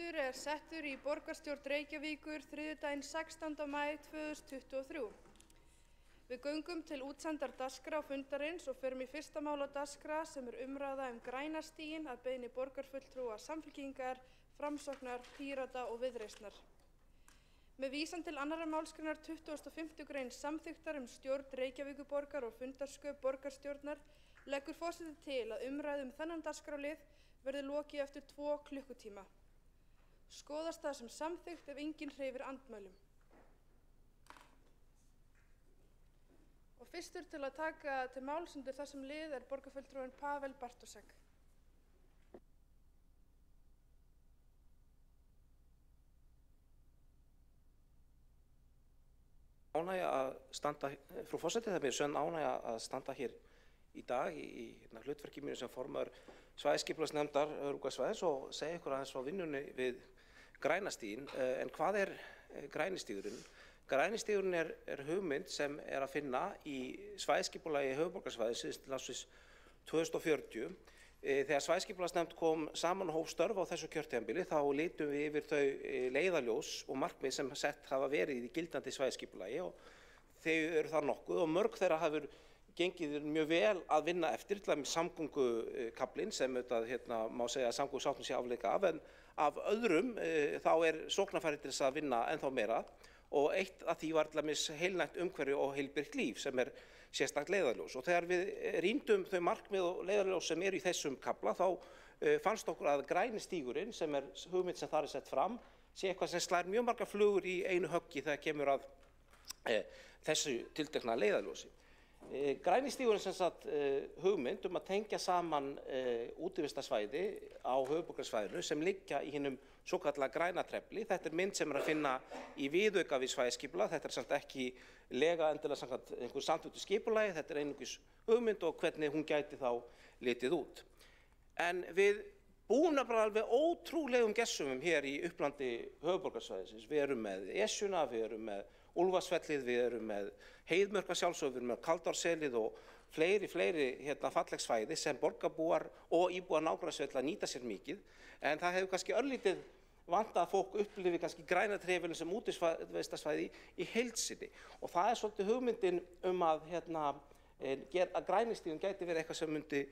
Fundur settur í borgarstjórn Reykjavíkur þriðjudaginn 16. maí 2023. Við göngum til útsendar dagskrá fundarins og förum í fyrsta mál á dagskrá sem umræða græna stíginn að beiðni borgarfulltrúa Samfylkingar, Framsóknar, Pírata og Viðreisnar. Með vísan til 2. málsgreinar 25. grein samþykktar stjórn Reykjavíkurborgar og fundarsköp borgarstjórnar leggur forseti til að umræðu þennan dagskrárlið verði lokið eftir 2 klukkutíma. Skoðast það sem samþykkt ef enginn hreyfir andmælum. Og fyrstur til að taka til máls undir þessum lið borgarfulltrúinn Pavel Bartosek. Ánægja að standa, frú forseti, það er mér sönn ánægja að standa hér í dag í hlutverki mínu sem formaður svæðisskipulagsnefndar höfuðborgarsvæðis og segja ykkur aðeins frá vinnunni við græna stíginn. En hvað græni stígurinn? Græni stígurinn er hugmynd sem að finna í svæðisskipulagi höfuðborgarsvæðisins til ársins 2040. Þegar svæðisskipulagsnefnd kom saman og hóf störf á þessu kjörtímabili þá litum við yfir þau leiðarljós og markmið sem sett hafa verið í gildandi svæðisskipulagi og þau eru þar nokkuð og mörg þeirra hafur gengið mjög vel að vinna eftir, til dæmis samgöngukaflinn sem má segja að samgöngusáttun sé afleika af, en af öðrum þá sóknarfæri til þess að vinna ennþá meira og eitt af því var til dæmis heilnæmt umhverfi og heilbrigt líf sem sérstakt leiðarljós. Og þegar við rýndum þau markmið og leiðarljós sem í þessum kafla þá fannst okkur að græni stígurinn sem hugmynd sem þar sett fram sé eitthvað sem slær mjög margar flugur í einu höggi þegar kemur að þessu tiltekna leiðarljósi. Græni stígurinn sem sagt hugmynd að tengja saman útivistarsvæði á höfuðborgarsvæðinu sem liggja í hinum svokallaða græna trefli. Þetta mynd sem að finna í viðauka við svæðisskipulag. Þetta samt ekki lega endilega samkvæmt einhverju samþykktu skipulagi. Þetta einungis hugmynd og hvernig hún gæti þá litið út. En við búum nefnilega alveg ótrúlegum gessumum hér í upplandi höfuðborgarsvæðisins. Við erum með Esjuna, við erum með Úlfarsfellið, við erum með Heiðmörk sjálfsögðu, við erum með Kaldárselið og fleiri falleg svæði sem borgarbúar og íbúar nágrannasveitarfélaga nýta sér mikið. En það hefur kannski örlítið vantað að fólk upplifi kannski græna trefilinn sem útivistarsvæði í heild sinni. Og það svolítið hugmyndin að græni stígurinn gæti verið eitthvað sem myndi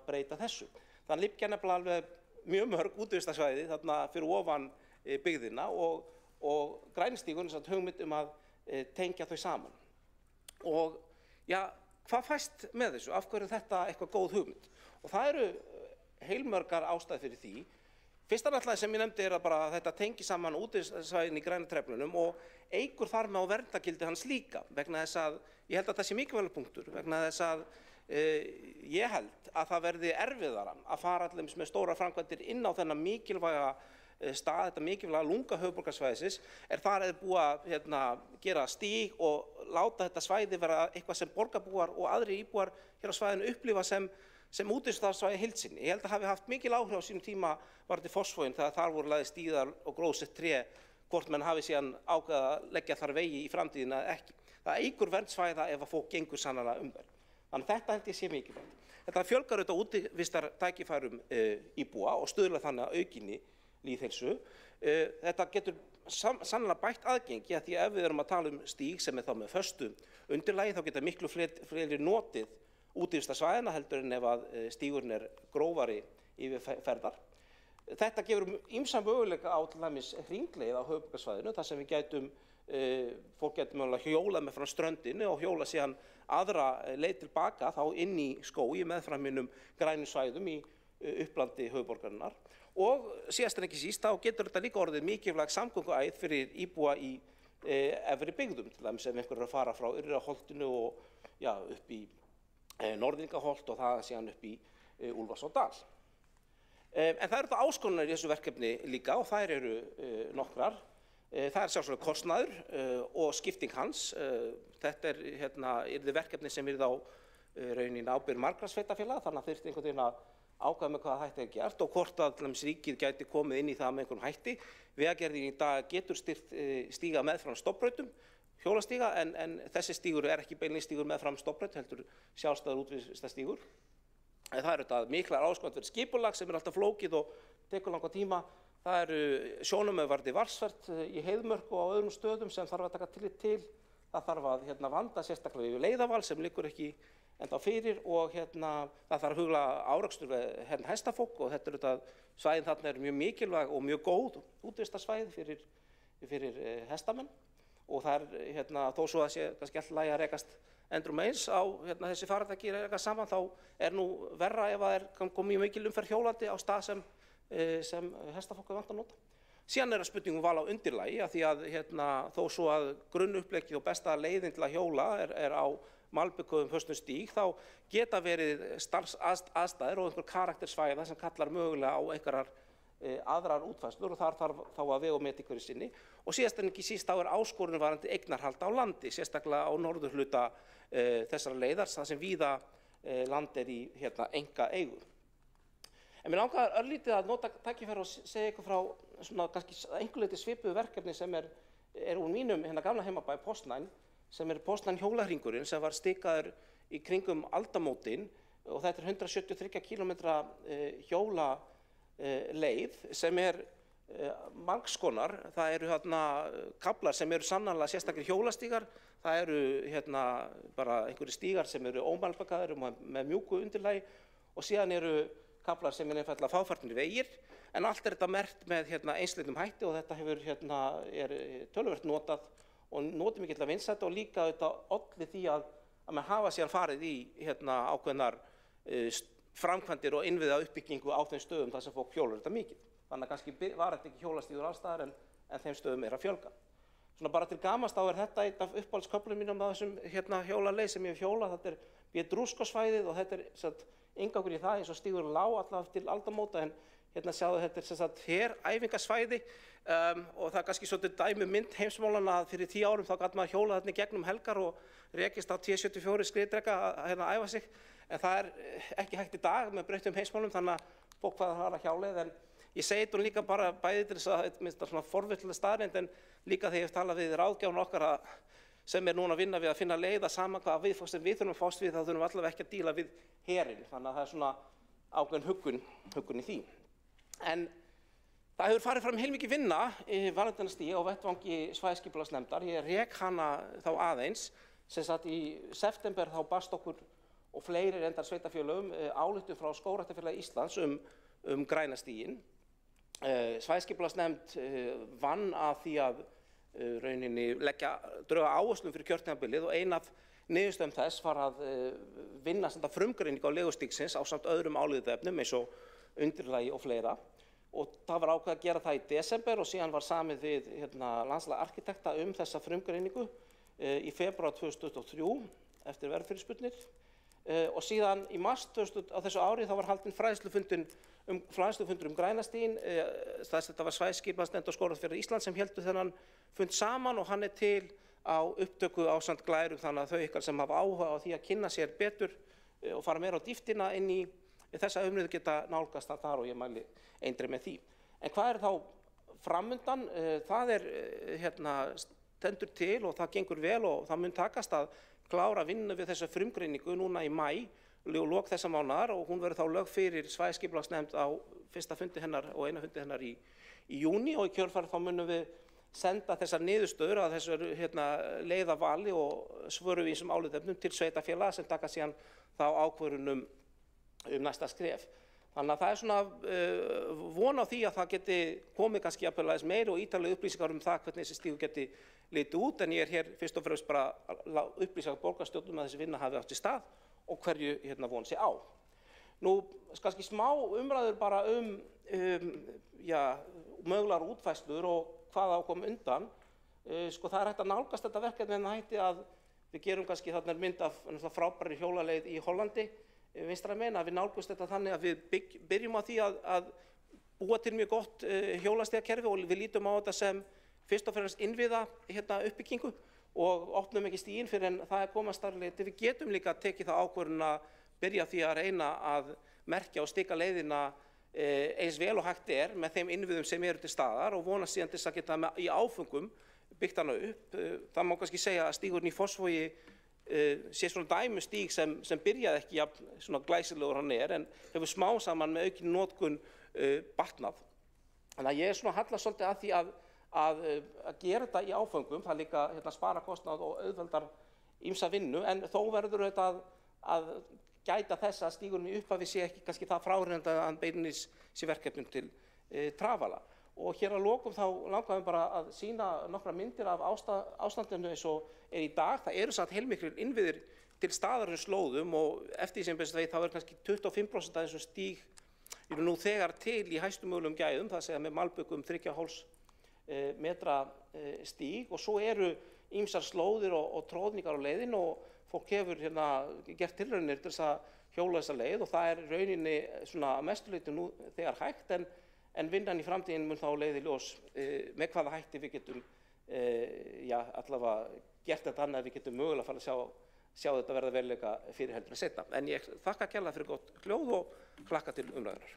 breyta þessu. Það liggja nefnilega alveg mjög mörg útivistarsvæði þarna fyrir ofan byggðina og græni stígurinn er hugmynd að tengja þau saman. Og já, hvað fæst með þessu? Af hverju er þetta eitthvað góð hugmynd? Og það eru heilmörgar ástæður fyrir því. Fyrsta náttúrulega sem ég nefndi að þetta tengi saman útivistarsvæðin í græna treflunum og eykur þar með á verndargildi hans líka, vegna þess að ég held að það sé mikilvægur punktur, vegna þess að ég held að það verði erfiðara að fara allir með stóra framkvæmdir inn á þennan mikilvæga stað, þetta mikilvæga lunga höfuðborgarsvæðisins, þar búið að gera stíg og láta þetta svæði vera eitthvað sem borgarbúar og aðrir íbúar hér á svæðinu upplifa sem útivistarsvæði heild sinni. Ég held að hafi haft mikil áhrif á sínum tíma varðandi Fossvoginn þegar þar voru lagðir stígar og gróðsett tré, hvort menn hafi síðan ákveðið að leggja þar vegi í framtíðina eða ekki. Það eykur vernd svæða ef að fólk gengur sannarlega þær. Þannig þetta held ég sé mikilvægt. Þetta fjölgar auðvitað útivistartækifærum íbúa og stuðlar þannig að aukinni lýðheilsu. Þetta getur sannarlega bætt aðgengi að því að ef við erum að tala stíg sem þá með föstu undirlagi þá geta miklu fleiri notið útivistarsvæðina heldur en ef að stígurinn grófari yfirferðar. Þetta gefur ýmsa möguleika á til dæmis hringleið á höfuðborgarsvæðinu þar sem fólk getur mögulega hjólað með frá ströndinni og hjólað síðan aðra leið tilbaka þá inn í skógi meðfram hinum grænum svæðum í upplandi höfuðborgarinnar. Og síðast en ekki síst þá getur þetta líka orðið mikilvæg samgönguæð fyrir íbúa í efri byggðum, til dæmis ef einhver að fara frá Urriðaholtinu og upp í Norðlingaholt og það síðan upp í Úlfarsárdal. En það eru þetta áskoranir í þessu verkefni líka og þær eru nokkrar. Það sjálfsögðu kostnaður og skipting hans. Þetta yrði verkefni sem yrði á rauninni ábyrgð margra sveitarfélaga, þannig að þyrfti einhvern veginn að ákveða með hvaða hætti gert og hvort að ríkið gæti komið inn í það með einhverjum hætti. Vegagerðin í dag getur styrkt stíga meðfram stofnbrautum, hjólastíga, en þessi stígur ekki beinlínis stígur meðfram stofnbraut, heldur sjálfstæður útivistarstígur. Það eru þetta miklar áskoranir fyrir skipulag sem alltaf flókið og tekur langan tíma. það eru sjónarmið varðandi Vatnsfjörð í Heiðmörk og á öðrum stöðum sem þarf að taka tillit til. Það þarf að vanda sérstaklega við leiðaval sem liggur ekki ennþá fyrir og það þarf að hugla árekstur við hestafólk og þetta auðvitað svæðin þarna eru mjög mikilvæg og mjög góð útivistarsvæði fyrir hestamenn og það þó svo að sé kannski alltaf lagi að rekast endrum eins á þessi farartæki rekast saman þá nú verra ef það komið mjög mikil umferð hjólandi á stað sem hestafólk vant að nota. Síðan það spurning val á undirlagi af því að þó svo að grunnuppleggið og besta leiðin til að hjóla á malbikuðum föstum stíg þá geta verið starfsaðstæður og einhver karaktersvæða sem kallar mögulega á einhverjar aðrar útfærslur og þar þarf þá að vega og meta hverju sinni og síðast en ekki síst þá áskorun varðandi eignarhald á landi, sérstaklega á norðurhluta þessara leiðar þar sem víða land í enga eigu. En mér langar örlítið að nota tækifæri og segja ykkur frá svona kannski einhverju leyti svipuðu verkefni sem úr mínum gamla heimabæ Poznań sem Poznań hjólahringurinn sem var stikaður í kringum aldamótin og þetta 173 kilometra hjólaleið sem margs konar. Það eru kaflar sem eru sannarlega sérstakir hjólastígar, það eru bara einhverjir stígar sem eru ómalbakaðir með mjúku undirlagi og síðan eru kaflar sem einfaldlega fáfarnir vegir en allt þetta merkt með einsleitum hætti og þetta hefur töluvert notað og notið mikillega vinsælt og líka olli því að menn hafa síðan farið í ákveðnar framkvæmdir og innviða uppbyggingu á þeim stöðum þar sem fólk hjólar þetta mikið. Þannig að kannski var þetta ekki hjólastígur alls staðar en þeim stöðum að fjölga. Svona bara til gamans þá þetta eitt af uppáhaldsköflum mínum á þessum hjólaleið sem ég hef hjólað. Þetta Biedrusco-svæðið og þetta inngangur í það eins og stígur lá allavega til aldamóta en sjáðu þetta heræfingasvæði og það kannski svolítið dæmi mynd heimsmálana að fyrir 10 árum þá gat maður hjólað þarna í gegnum helgar og rekist á T74 skriðdreka að æfa sig en það ekki hægt í dag með breyttum heimsmálum þannig að fólk hvað það að hjáleið en ég segi þetta líka bara bæði til þess að þetta svona forvitnileg staðreynd en líka þegar ég hef talað við ráðgjafana okkar sem núna að vinna við að finna leiða saman hvað við þurfum að fást við þá þurfum við allavega ekki að díla við herinn þannig að það svona ákveðin huggun í því. En það hefur farið fram heilmikið vinna varðandi þennan stíg á vettvangi svæðisskipulagsnefndar. Ég rek hana þá aðeins sem sagt í september þá barst okkur og fleiri reyndar sveitarfélögum ályktun frá Skógræktarfélagi Íslands græna stíginn. Svæðisskipulagsnefnd vann að því að rauninni leggja dröga áherslum fyrir kjörtímabilið og ein af niðurstöðum þess var að vinna frumgreiningu á legustígsins ásamt öðrum álitaefnum eins og undirlagi og fleira og það var ákveðið að gera það í desember og síðan var samið við landslag arkitekta þessa frumgreiningu í febrúar 2023 eftir verðfyrirspurnir og síðan í mars á þessu ári þá var haldinn fræðslufundur græna stíginn. Þetta var svæðisskipulagsnefnd og Skógræktarfélag Íslands sem héldu þennan fund saman og hann til á upptöku ásamt glærum þannig að þau ykkar sem hafa áhuga á því að kynna sér betur og fara meira á dýptina inn í þessa umræðu geta nálgast þar og ég mæli eindregið með því. En hvað þá framundan? Það stendur til og það gengur vel og það mun takast að klára vinnu við þessa frumgreiningu núna í maí og lok þessa mánaðar og hún verður þá lögð fyrir svæðisskipulagsnefnd á fyrsta fundi hennar og eina fundi hennar í júní og í kjölfarið þá munum við senda þessar niðurstöður að þessu leiðavali og svöruvísum álitaefnum til sveitarfélaga sem taka síðan þá ákvörðun næsta skref. Þannig að það svona von á því að það geti komið kannski aðeins meiri og ítarlega upplýsingar það hvernig þessi stígur geti litið út en ég hér fyrst og fremst bara að upplýsa borgarstjórnum að þessi vinna hafi átt sér stað og hverju von sé á. Nú kannski smá umræður bara mögulegar útfærslur og hvað á að koma undan. Það hægt að nálgast þetta verkefni en það hætti að við gerum kannski þarna mynd af frábærri hjólaleið í Hollandi vinstra megin að við nálgumst þetta þannig að við byrjum á því að búa til mjög gott hjólastígakerfi og við lítum á þetta sem fyrst og fremst innviða uppbyggingu og opnum ekki stíginn fyrir en það komast starfleiti. Við getum líka tekið það ákvörðun að byrja því að reyna að merkja og stika leiðina eins vel og hægt með þeim innviðum sem eru til staðar og vonast síðan til þess að geta í áföngum byggt hana upp. Það má kannski segja að stígurinn í Fossvogi sé svona dæmustíg sem byrjaði ekki svona glæsilegur hann en hefur smá saman með aukin notkun batnað. Þannig að ég svona hallast svolítið að því að gera þetta í áföngum, það líka spara kostnað og auðveldar ýmsa vinnu, en þó verður þetta að gæta þess að stígurinn í upphafi sé ekki kannski það fráhrindandi að hann beinlínis sé verkefnum til trafala. Og hér að lokum þá langaðum bara að sýna nokkra myndir af ástandinu eins og í dag. Það eru samt heilmiklir innviðir til staðar á slóðum og eftir því sem best veit þá kannski 25% af þessum stíg eru nú þegar til í hæstu mögulegum gæðum, það segja með malbökum 3,5 metra stíg, og svo eru ýmsar slóðir og tróðningar á leiðin og fólk hefur gert tilraunir til þess að hjóla þessa leið og það rauninni svona að mestu leyti nú þegar hægt, en vinnan í framtíðin mun þá leiði ljós með hvaða hætti við getum allavega gert þetta annað að við getum mögulega að fara að sjá þetta verða veruleika fyrir heldur en seinna. En ég þakka kærlega fyrir gott hljóð og hlakka til umræðunar.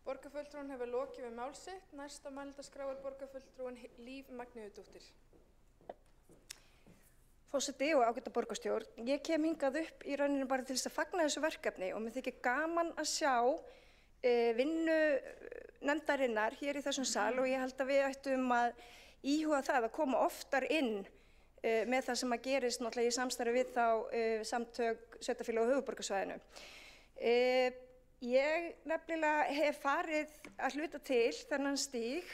Borgarfulltrúinn hefur lokið við mál sitt. Næst á mælendaskrá borgarfulltrúinn Líf Magnúsdóttir. Forseti og ágæta borgarstjórn, ég kem hingað upp í rauninu bara til þess að fagna þessu verkefni og mér þykir gaman að sjá vinnu nefndarinnar hér í þessum sal og ég held að við ættum að íhuga það að koma oftar inn með það sem að gerist náttúrulega í samstarfi við þá samtök sveitarfélaga á höfuðborgarsvæðinu. Ég nefnilega hef farið að hluta til þennan stíg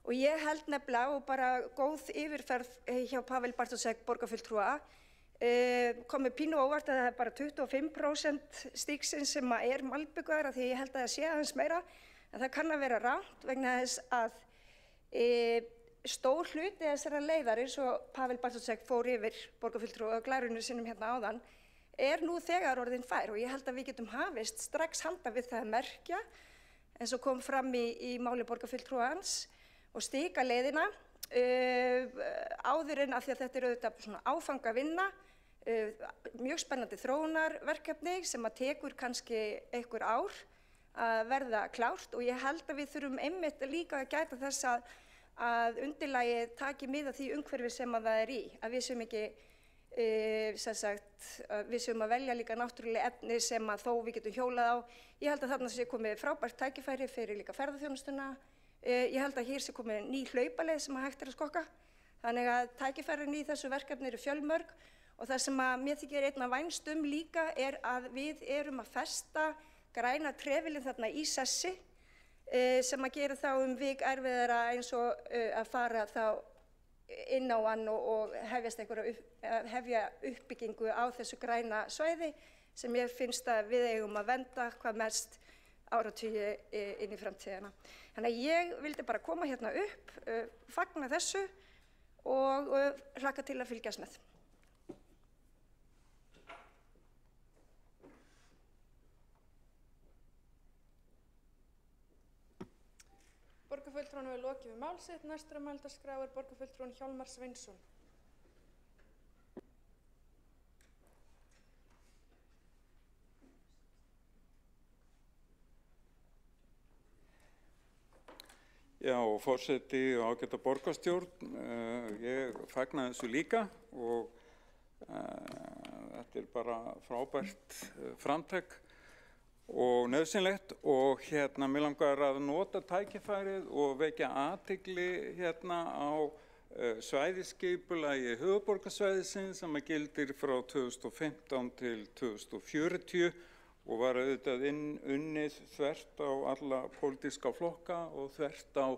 og ég held nefnilega og bara góð yfirferð hjá Pavel Bartoszek borgarfulltrúa komið pínu óvart að það er bara 25% stígsins sem er malbyggaður af því ég held að það sé aðeins meira en það kann að vera rangt vegna þess að stór hluti þessara leiðar eins og Pavel Bartoszek fór yfir borgarfulltrúa og glærunum sínum hérna áðan nú þegar orðin fær og ég held að við getum hafist strax handa við það að merkja eins og kom fram í máli borgarfulltrúans og stíga leiðina áður en af því að þetta auðvitað svona áfangavinna, mjög spennandi þróunarverkefni sem að tekur kannski einhver ár að verða klárt og ég held að við þurfum einmitt líka að gæta þess að undirlagið taki mið af því umhverfi sem að það í, að við séum ekki við séum að velja líka náttúrulega efni sem að þó við getum hjólað á. Ég held að þarna sé komið frábært tækifæri fyrir líka ferðaþjónustuna. Ég held að hér sé komið ný hlaupaleið sem að hægt að skokka. Þannig að tækifærin í þessu verkefni eru fjölmörg og það sem að mér þykir einna vænst líka að við erum að festa græna trefilinn þarna í sessi sem að gera þá vik erfiðara eins og að fara þá inn á hann og hefja uppbyggingu á þessu græna svæði sem ég finnst að við eigum að vernda hvað mest áratugi inn í framtíðina. Þannig að ég vildi bara koma hérna upp, fagna þessu og hlakka til að fylgjast með. Borgarfulltrúinn hefur lokið við mál sitt. Næst á mælendaskrá borgarfulltrúinn Hjálmar Sveinsson. Já, forseti og ágæta borgarstjórn, ég fagna þessu líka og þetta bara frábært framtak og nauðsynlegt og mig langar að nota tækifærið og vekja athygli á svæðisskipulagi höfuðborgarsvæðisins sem gildir frá 2015 til 2040 og var auðvitað unnið þvert á alla pólitíska flokka og þvert á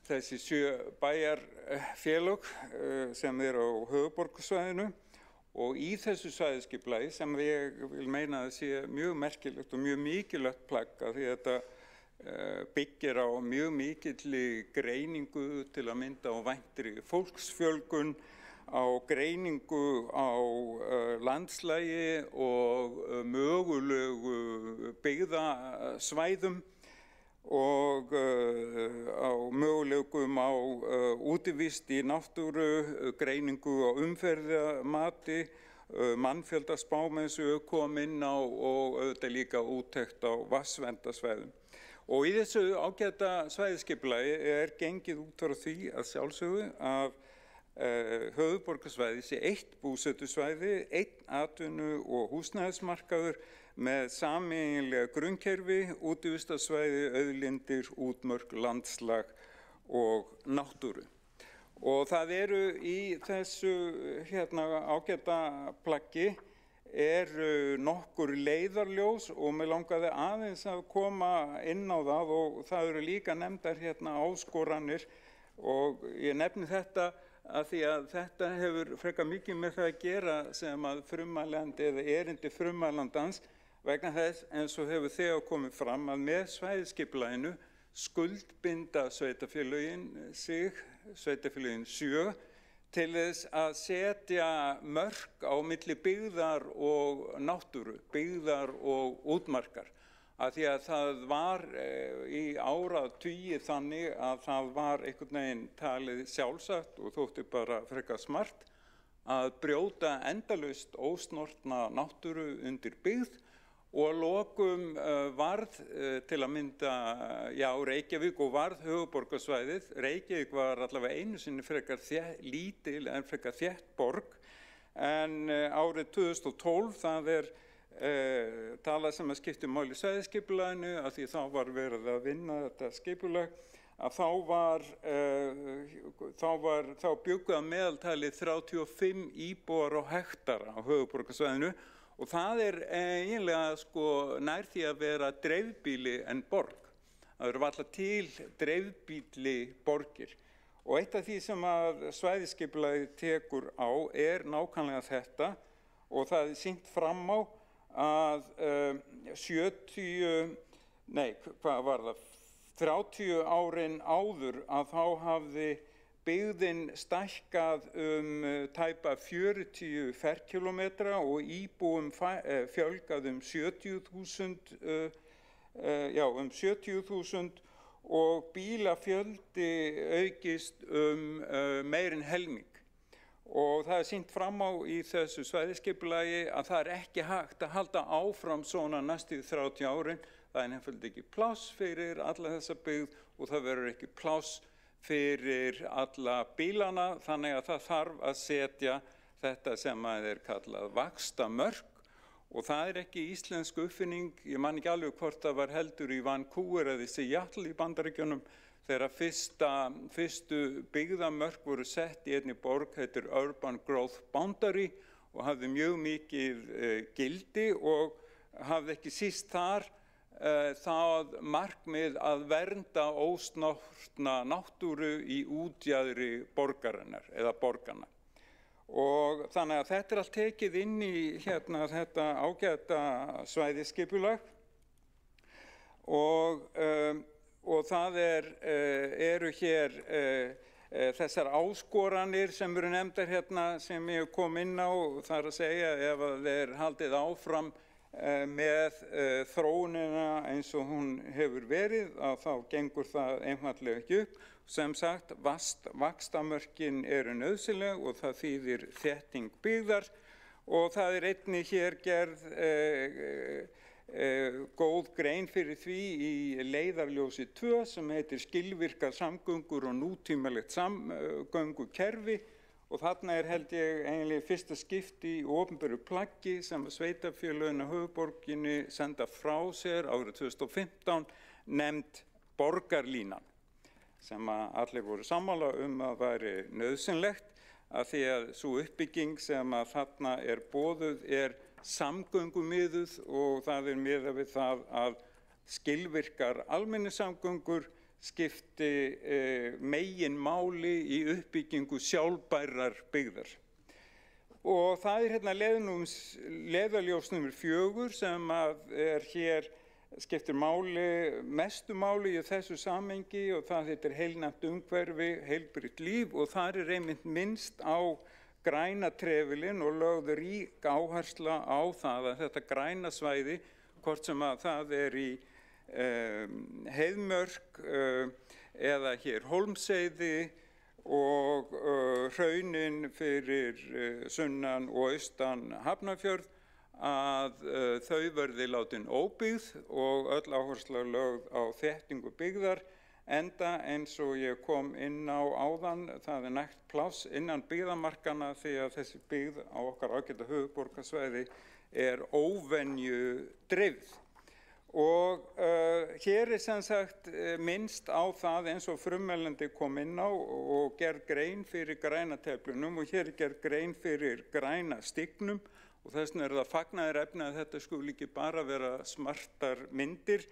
þessi 7 bæjarfélög sem eru á höfuðborgarsvæðinu. Og í þessu svæðisskipulagi sem ég vil meina að sé mjög merkilegt og mjög mikilvægt plagg af því að þetta byggir á mjög mikilli greiningu til að mynda á væntri fólksfjölgun, á greiningu á landslagi og mögulegu byggðasvæðum og á möguleikum á útivist í náttúru, greiningu á umferðarmati, mannfjöldaspám eins og kom inn á og auðvitað líka úttekt á vatnsverndarsvæðum. Og í þessu ágæta svæðisskipulagi gengið út frá því að sjálfsögðu að höfuðborgarsvæði sé 1 búsetusvæði, 1 atvinnu- og húsnæðismarkaður með sameiginlega grunnkerfi, útivistarsvæði, auðlindir, útmörk, landslag og náttúru. Og það eru í þessu ágæta plaggi nokkur leiðarljós og mig langaði aðeins að koma inn á það og það eru líka nefndar áskoranir og ég nefni þetta að því að þetta hefur frekar mikið með það að gera sem að frummælandi eða erindi frummælandans vegna þess eins og hefur þegar komið fram að með svæðisskipulaginu skuldbinda sveitarfélögin 7 til þess að setja mörk á milli byggðar og náttúru, byggðar og útmarkar. Af því að það var í áratugi þannig að það var einhvern veginn talið sjálfsagt og þótti bara frekar smart að brjóta endalaust ósnortna náttúru undir byggð og að lokum varð til að mynda, Reykjavík og varð höfuðborgarsvæðið. Reykjavík var allavega einu sinni frekar lítil en frekar þétt borg en árið 2012 það talað sem að skipti máli í svæðisskipulaginu af því þá var verið að vinna þetta skipulag að þá bjuggu að meðaltali 35 íbúar á hektara á höfuðborgarsvæðinu og það eiginlega nær því að vera dreifbýli en borg. Það eru varla til dreifbýli borgir. Og eitt af því sem að svæðisskipulagið tekur á nákvæmlega þetta og það sýnt fram á að 30 árin áður að þá hafði byggðin stækkað tæpa 40 ferkílómetra og íbúum fjölgað 70.000 og bílafjöldi aukist meir en helming. Og það sýnt fram á í þessu svæðisskipulagi að það ekki hægt að halda áfram svona næstu 30 árin. Það nefnilega ekki pláss fyrir alla þessa byggð og það verður ekki pláss fyrir alla bílana þannig að það þarf að setja þetta sem að kallað vaxtamörk og það ekki íslensk uppfinning. Ég man ekki alveg hvort það var heldur í Vancouver eða í Seattle í Bandaríkjunum þegar fyrstu byggðamörk voru sett í einni borg, heitir Urban Growth Boundary og hafði mjög mikið gildi og hafði ekki síst þar það markmið að vernda ósnortna náttúru í útjaðri borgarinnar eða borganna. Og þannig að þetta allt tekið inn í þetta ágæta svæðisskipulag og það eru hér þessar áskoranir sem eru nefndar sem ég kom inn á, þar að segja ef það haldið áfram með þróunina eins og hún hefur verið að þá gengur það einfaldlega ekki upp. Sem sagt, vaxtamörkin eru nauðsynleg og það þýðir þétting byggðar og það einnig hér gerð góð grein fyrir því í leiðarljósi 2 sem heitir skilvirkar samgöngur og nútímalegt samgöngukerfi og þarna held ég eiginlega fyrsta skipti í opinberu plaggi sem sveitarfélögin á höfuðborginni senda frá sér árið 2015 nefnd borgarlínan sem að allir voru sammála að væri nauðsynlegt að því að sú uppbygging sem að þarna boðuð samgöngumiðuð og það miðað við það að skilvirkar almenningssamgöngur skipti meginmáli í uppbyggingu sjálfbærrar byggðar. Og það leiðarljós númer 4 sem að hér skiptir mestu máli í þessu samhengi og það heitir heilnæmt umhverfi, heilbrigt líf og þar einmitt minnst á græna trefilinn og lögð rík áhersla á það að þetta græna svæði, hvort sem að það í Heiðmörk eða hér Hólmsheiði og hraunin fyrir sunnan og austan Hafnarfjörð að þau verði látin óbyggð og öll áhersla lögð á þéttingu byggðar enda eins og ég kom inn á áðan það nægt pláss innan byggðamarkana því að þessi byggð á okkar ágæta höfuðborgarsvæði óvenju dreifð. Og hér sem sagt minnst á það eins og frummælandi kom inn á og gerð grein fyrir græna teflunum og hér gerð grein fyrir græna stignum og þess vegna það fagnaðarefni að þetta skuli ekki bara vera smartar myndir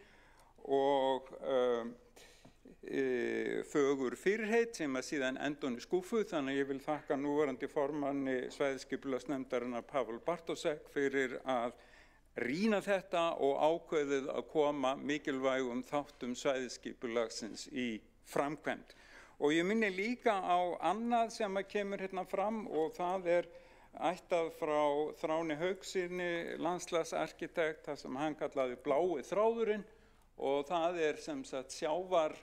og fögur fyrirheit sem að síðan endun í skúfu, þannig að ég vil þakka núverandi formanni svæðisskipulagsnefndarinnar Pavel Bartosek fyrir að rýna þetta og ákveðið að koma mikilvægum þáttum svæðisskipulagsins í framkvæmd. Og ég minni líka á annað sem að kemur hérna fram og það ættað frá Þráni Haukssyni, landslagsarkitekt, það sem hann kallaði blái þráðurinn og það sem sagt sjávar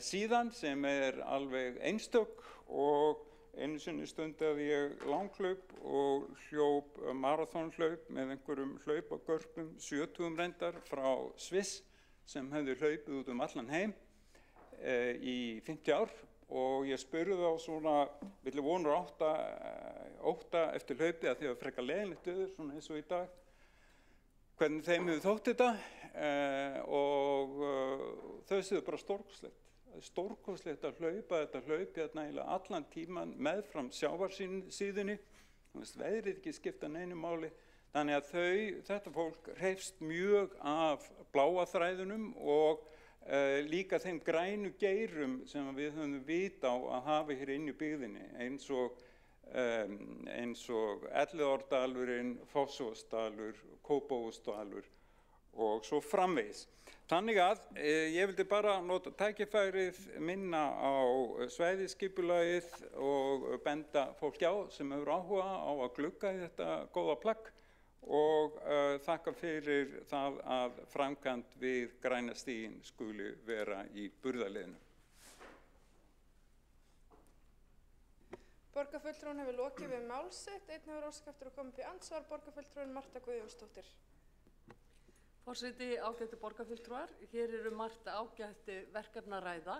síðan sem alveg einstök og einu sinni stundaði ég langhlaup og hljóp maraþonhlaup með einhverjum hlaupagörpum, 70 reyndar frá Sviss sem hefðu hlaupið út allan heim í 50 ár og ég spurði þá svona, villi vonur ótta eftir hlaupið að því að frekar leiðinlegt yfir, svona eins og í dag, hvernig þeim hefur þótt þetta og þau séu bara stórkostlegt. Stórkostlegt að hlaupa þetta hlaup hérna eiginlega allan tíman meðfram sjávarsíðunni, veðrið ekki skipta neinu máli, þannig að þetta fólk hreyfst mjög af bláa þræðunum og líka þeim grænu geirum sem við höfum vit á að hafa hér inn í byggðinni eins og Elliðaárdalurinn, Fossvogsdalur, Kópavogsdalur og svo framvegis. Þannig að ég vildi bara nota tækifærið minna á svæðisskipulagið og benda fólki á sem hefur áhuga á að glugga í þetta góða plagg og þakka fyrir það að framkvæmd við græna stíginn skuli vera í burðarliðinu. Borgarfulltrúinn hefur lokið við mál sitt, einn hefur óskað eftir að koma upp í andsvar, borgarfulltrúinn Marta Guðjónsdóttir. Forseti, ágætu borgarfulltrúar, hér margt ágætt verkefna að ræða,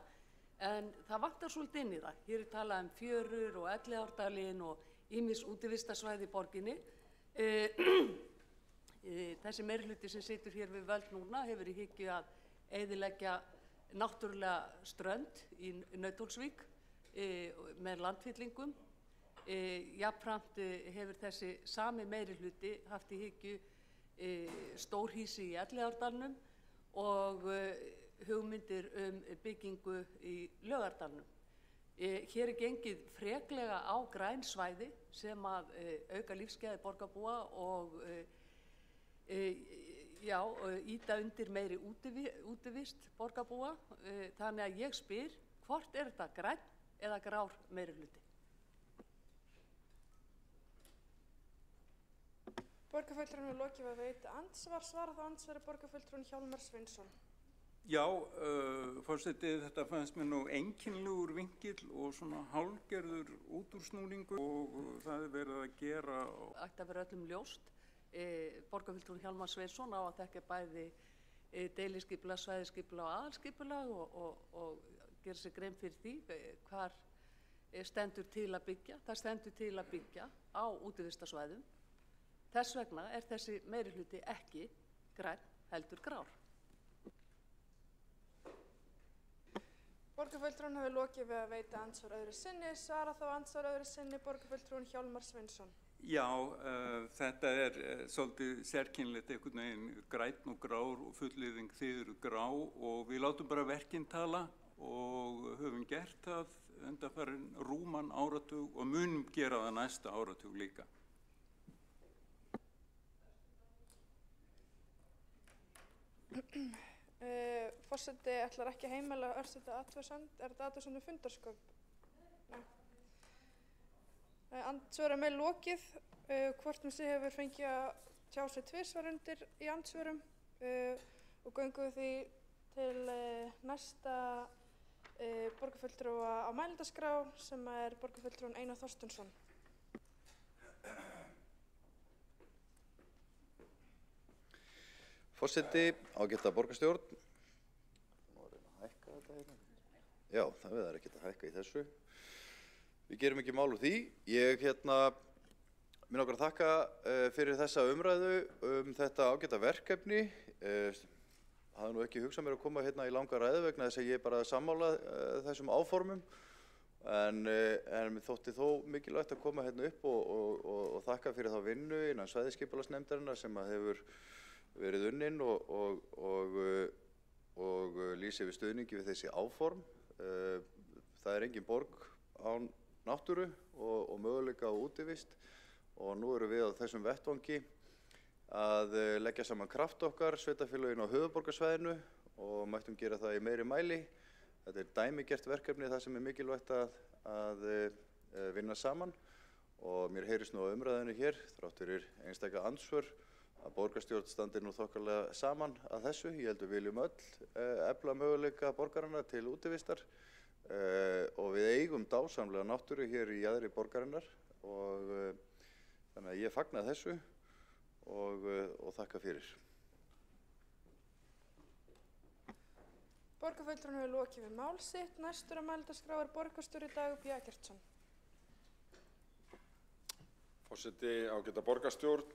en það vantar svolítið inn í það. Hér talað fjörur og Elliðaárdalinn og ýmis útivistarsvæði í borginni. Þessi meirihluti sem situr hér við völd núna hefur í hyggju að eyðileggja náttúrulega strönd í Nauthólsvík með landfyllingum. Jafnframt hefur þessi sami meirihluti haft í hyggju stórhýsi í Elliðaárdalnum og hugmyndir byggingu í Laugardalnum. Hér gengið freklega á græn svæði sem að auka lífsgæði borgarbúa og ýta undir meiri útivist borgarbúa. Þannig að ég spyr, hvort þetta grænn eða grár meirihluti? Borgarfulltrúinn hefur lokið við að veita andsvar, svara þá andsvari borgarfulltrúinn Hjálmar Sveinsson. Já, forseti, þetta fannst mér nú einkennilegur vinkill og svona hálfgerður útúrsnúningur og það verið að gera. Ætti að vera öllum ljóst. Borgarfulltrúinn Hjálmar Sveinsson á að þekka bæði deiliskipulag, svæðiskipulag og aðalskipulag og gera sér grein fyrir því hvar stendur til að byggja. Það stendur til að byggja á útivistarsvæðum. Þess vegna þessi meirihluti ekki grænn heldur grár. Borgarfulltrúinn hefur lokið við að veita andsvar öðru sinni, svara þá andsvar öðru sinni borgarfulltrúinn Hjálmar Sveinsson. Já, þetta svolítið sérkennilegt einhvern veginn grænn og grár og fullyrðing þið eru grá og við látum bara verkin tala og höfum gert það undanfarinn rúman áratug og munum gera það næsta áratug líka. Forseti ætlar ekki að heimila örstutta athugasemd. Er þetta athugasemd fundarsköp? Nei. Andsvörum lokið. Hvort sig hefur fengið að tjá sig tvisvar undir í andsvörum og göngum því til næsta borgarfulltrúa á mælendaskrá sem borgarfulltrúinn Einar Þorsteinsson. Forseti, ágæta borgarstjórn. Hækka þetta hérna? Já, það er ekkert að hækka í þessu. Við gerum ekki mál úr því. Ég Mér langar að þakka fyrir þessa umræðu þetta ágæta verkefni. Hafði nú ekki hugsað mér að koma hérna í langa ræðu vegna þess að ég bara sammála þessum áformum. En mér þótti þó mikilvægt að koma hérna upp og þakka fyrir þá vinnu innan svæðisskipulagsnefndarinnar sem hefur verið unnin og lýsi yfir stuðningi við þessi áform. Það engin borg án náttúru og möguleika á útivist og nú erum við á þessum vettvangi að leggja saman kraft okkar, sveitarfélögin á höfuðborgarsvæðinu og mættum gera það í meiri mæli. Þetta dæmigert verkefni þar sem mikilvægt að vinna saman og mér heyrist nú á umræðinu hér, þrátt fyrir einstaka andsvör, að borgarstjórn standi nú þokkalega saman að þessu. Ég held við viljum öll efla möguleika borgaranna til útivistar og við eigum dásamlega náttúru hér í jaðri borgarinnar og þannig að ég fagna þessu og þakka fyrir. Borgarfulltrúinn hefur lokið við mál sitt. Næstur á mælendaskrá borgarstjóri Dagur B. Eggertsson. Forseti, ágæta borgarstjórn,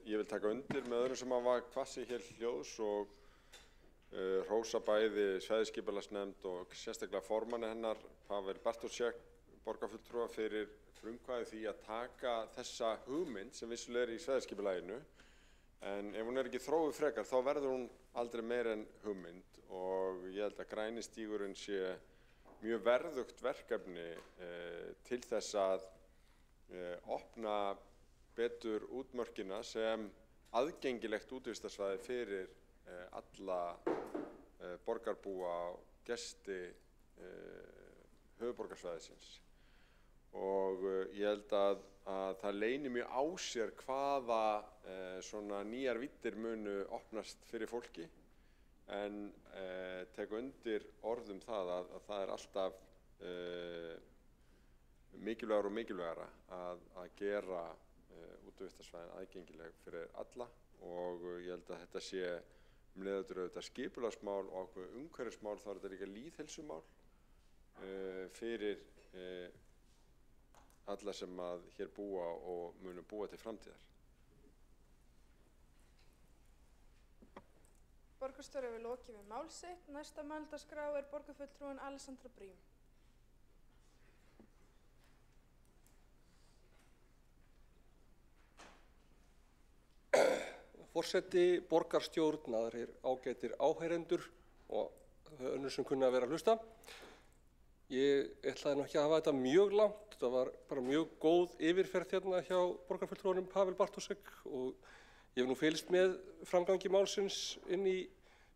ég vil taka undir með öðrum sem hafa kvassið hér hljóðs og hrósa bæði svæðisskipulagsnefnd og sérstaklega formanni hennar, Pavel Bartošek, borgarfulltrúa, fyrir frumkvæði því að taka þessa hugmynd sem vissulega í svæðisskipulaginu. En ef hún ekki þróuð frekar þá verður hún aldrei meira en hugmynd og ég held að græni stígurinn sé mjög verðugt verkefni til þess að opna betur útmörkina sem aðgengilegt útivistarsvæði fyrir alla borgarbúa og gesti höfuðborgarsvæðisins. Og ég held að það leynir mjög á sér hvaða svona nýjar víddir munu opnast fyrir fólki en tek undir orðum það að það alltaf mikilvægara og mikilvægara að gera útivistarsvæðin aðgengileg fyrir alla og ég held að þetta sé auðvitað skipulagsmál og ákveðið umhverfismál, þá þetta líka lýðheilsumál fyrir alla sem hér búa og munu búa til framtíðar. Borgarstjóri hefur lokið við mál sitt. Næsta mælendaskrá borgarfulltrúinn Alessandra Brím. Forseti, borgarstjórn, aðrir ágætir áheyrendur og önnur sem kunna að vera að hlusta. Ég ætlaði nú ekki að hafa þetta mjög langt. Þetta var bara mjög góð yfirferð hérna hjá borgarfulltrúanum Pavel Bartošek og ég hef nú fylgst með framgangi málsins inn í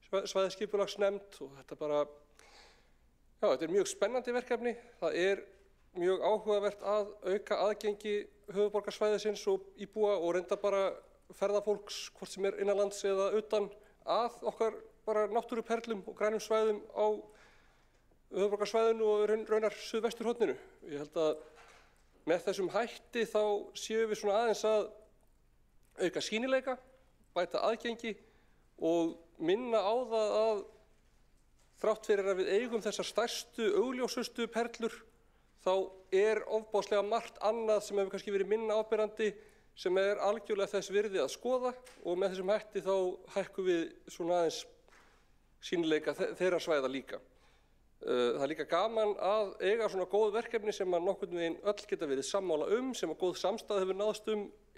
svæðisskipulagsnefnd og þetta mjög spennandi verkefni. Það mjög áhugavert að auka aðgengi höfuðborgarsvæðisins og íbúa og reynda bara ferðafólks, hvort sem innanlands eða utan, að okkar bara náttúruperlum og grænum svæðum á höfuðborgarsvæðinu og raunar suðvesturhorninu. Ég held að með þessum hætti þá séum við svona aðeins að auka sýnileika, bæta aðgengi og minna á það að þrátt fyrir að við eigum þessar stærstu, augljósustu perlur, þá ofboðslega margt annað sem hefur kannski verið minna áberandi sem algjörlega þess virði að skoða og með þessum hætti þá hækkum við svona aðeins sýnileika þeirra svæða líka. Það líka gaman að eiga svona góð verkefni sem nokkurn veginn öll geta verið sammála sem að góð samstaða hefur náðst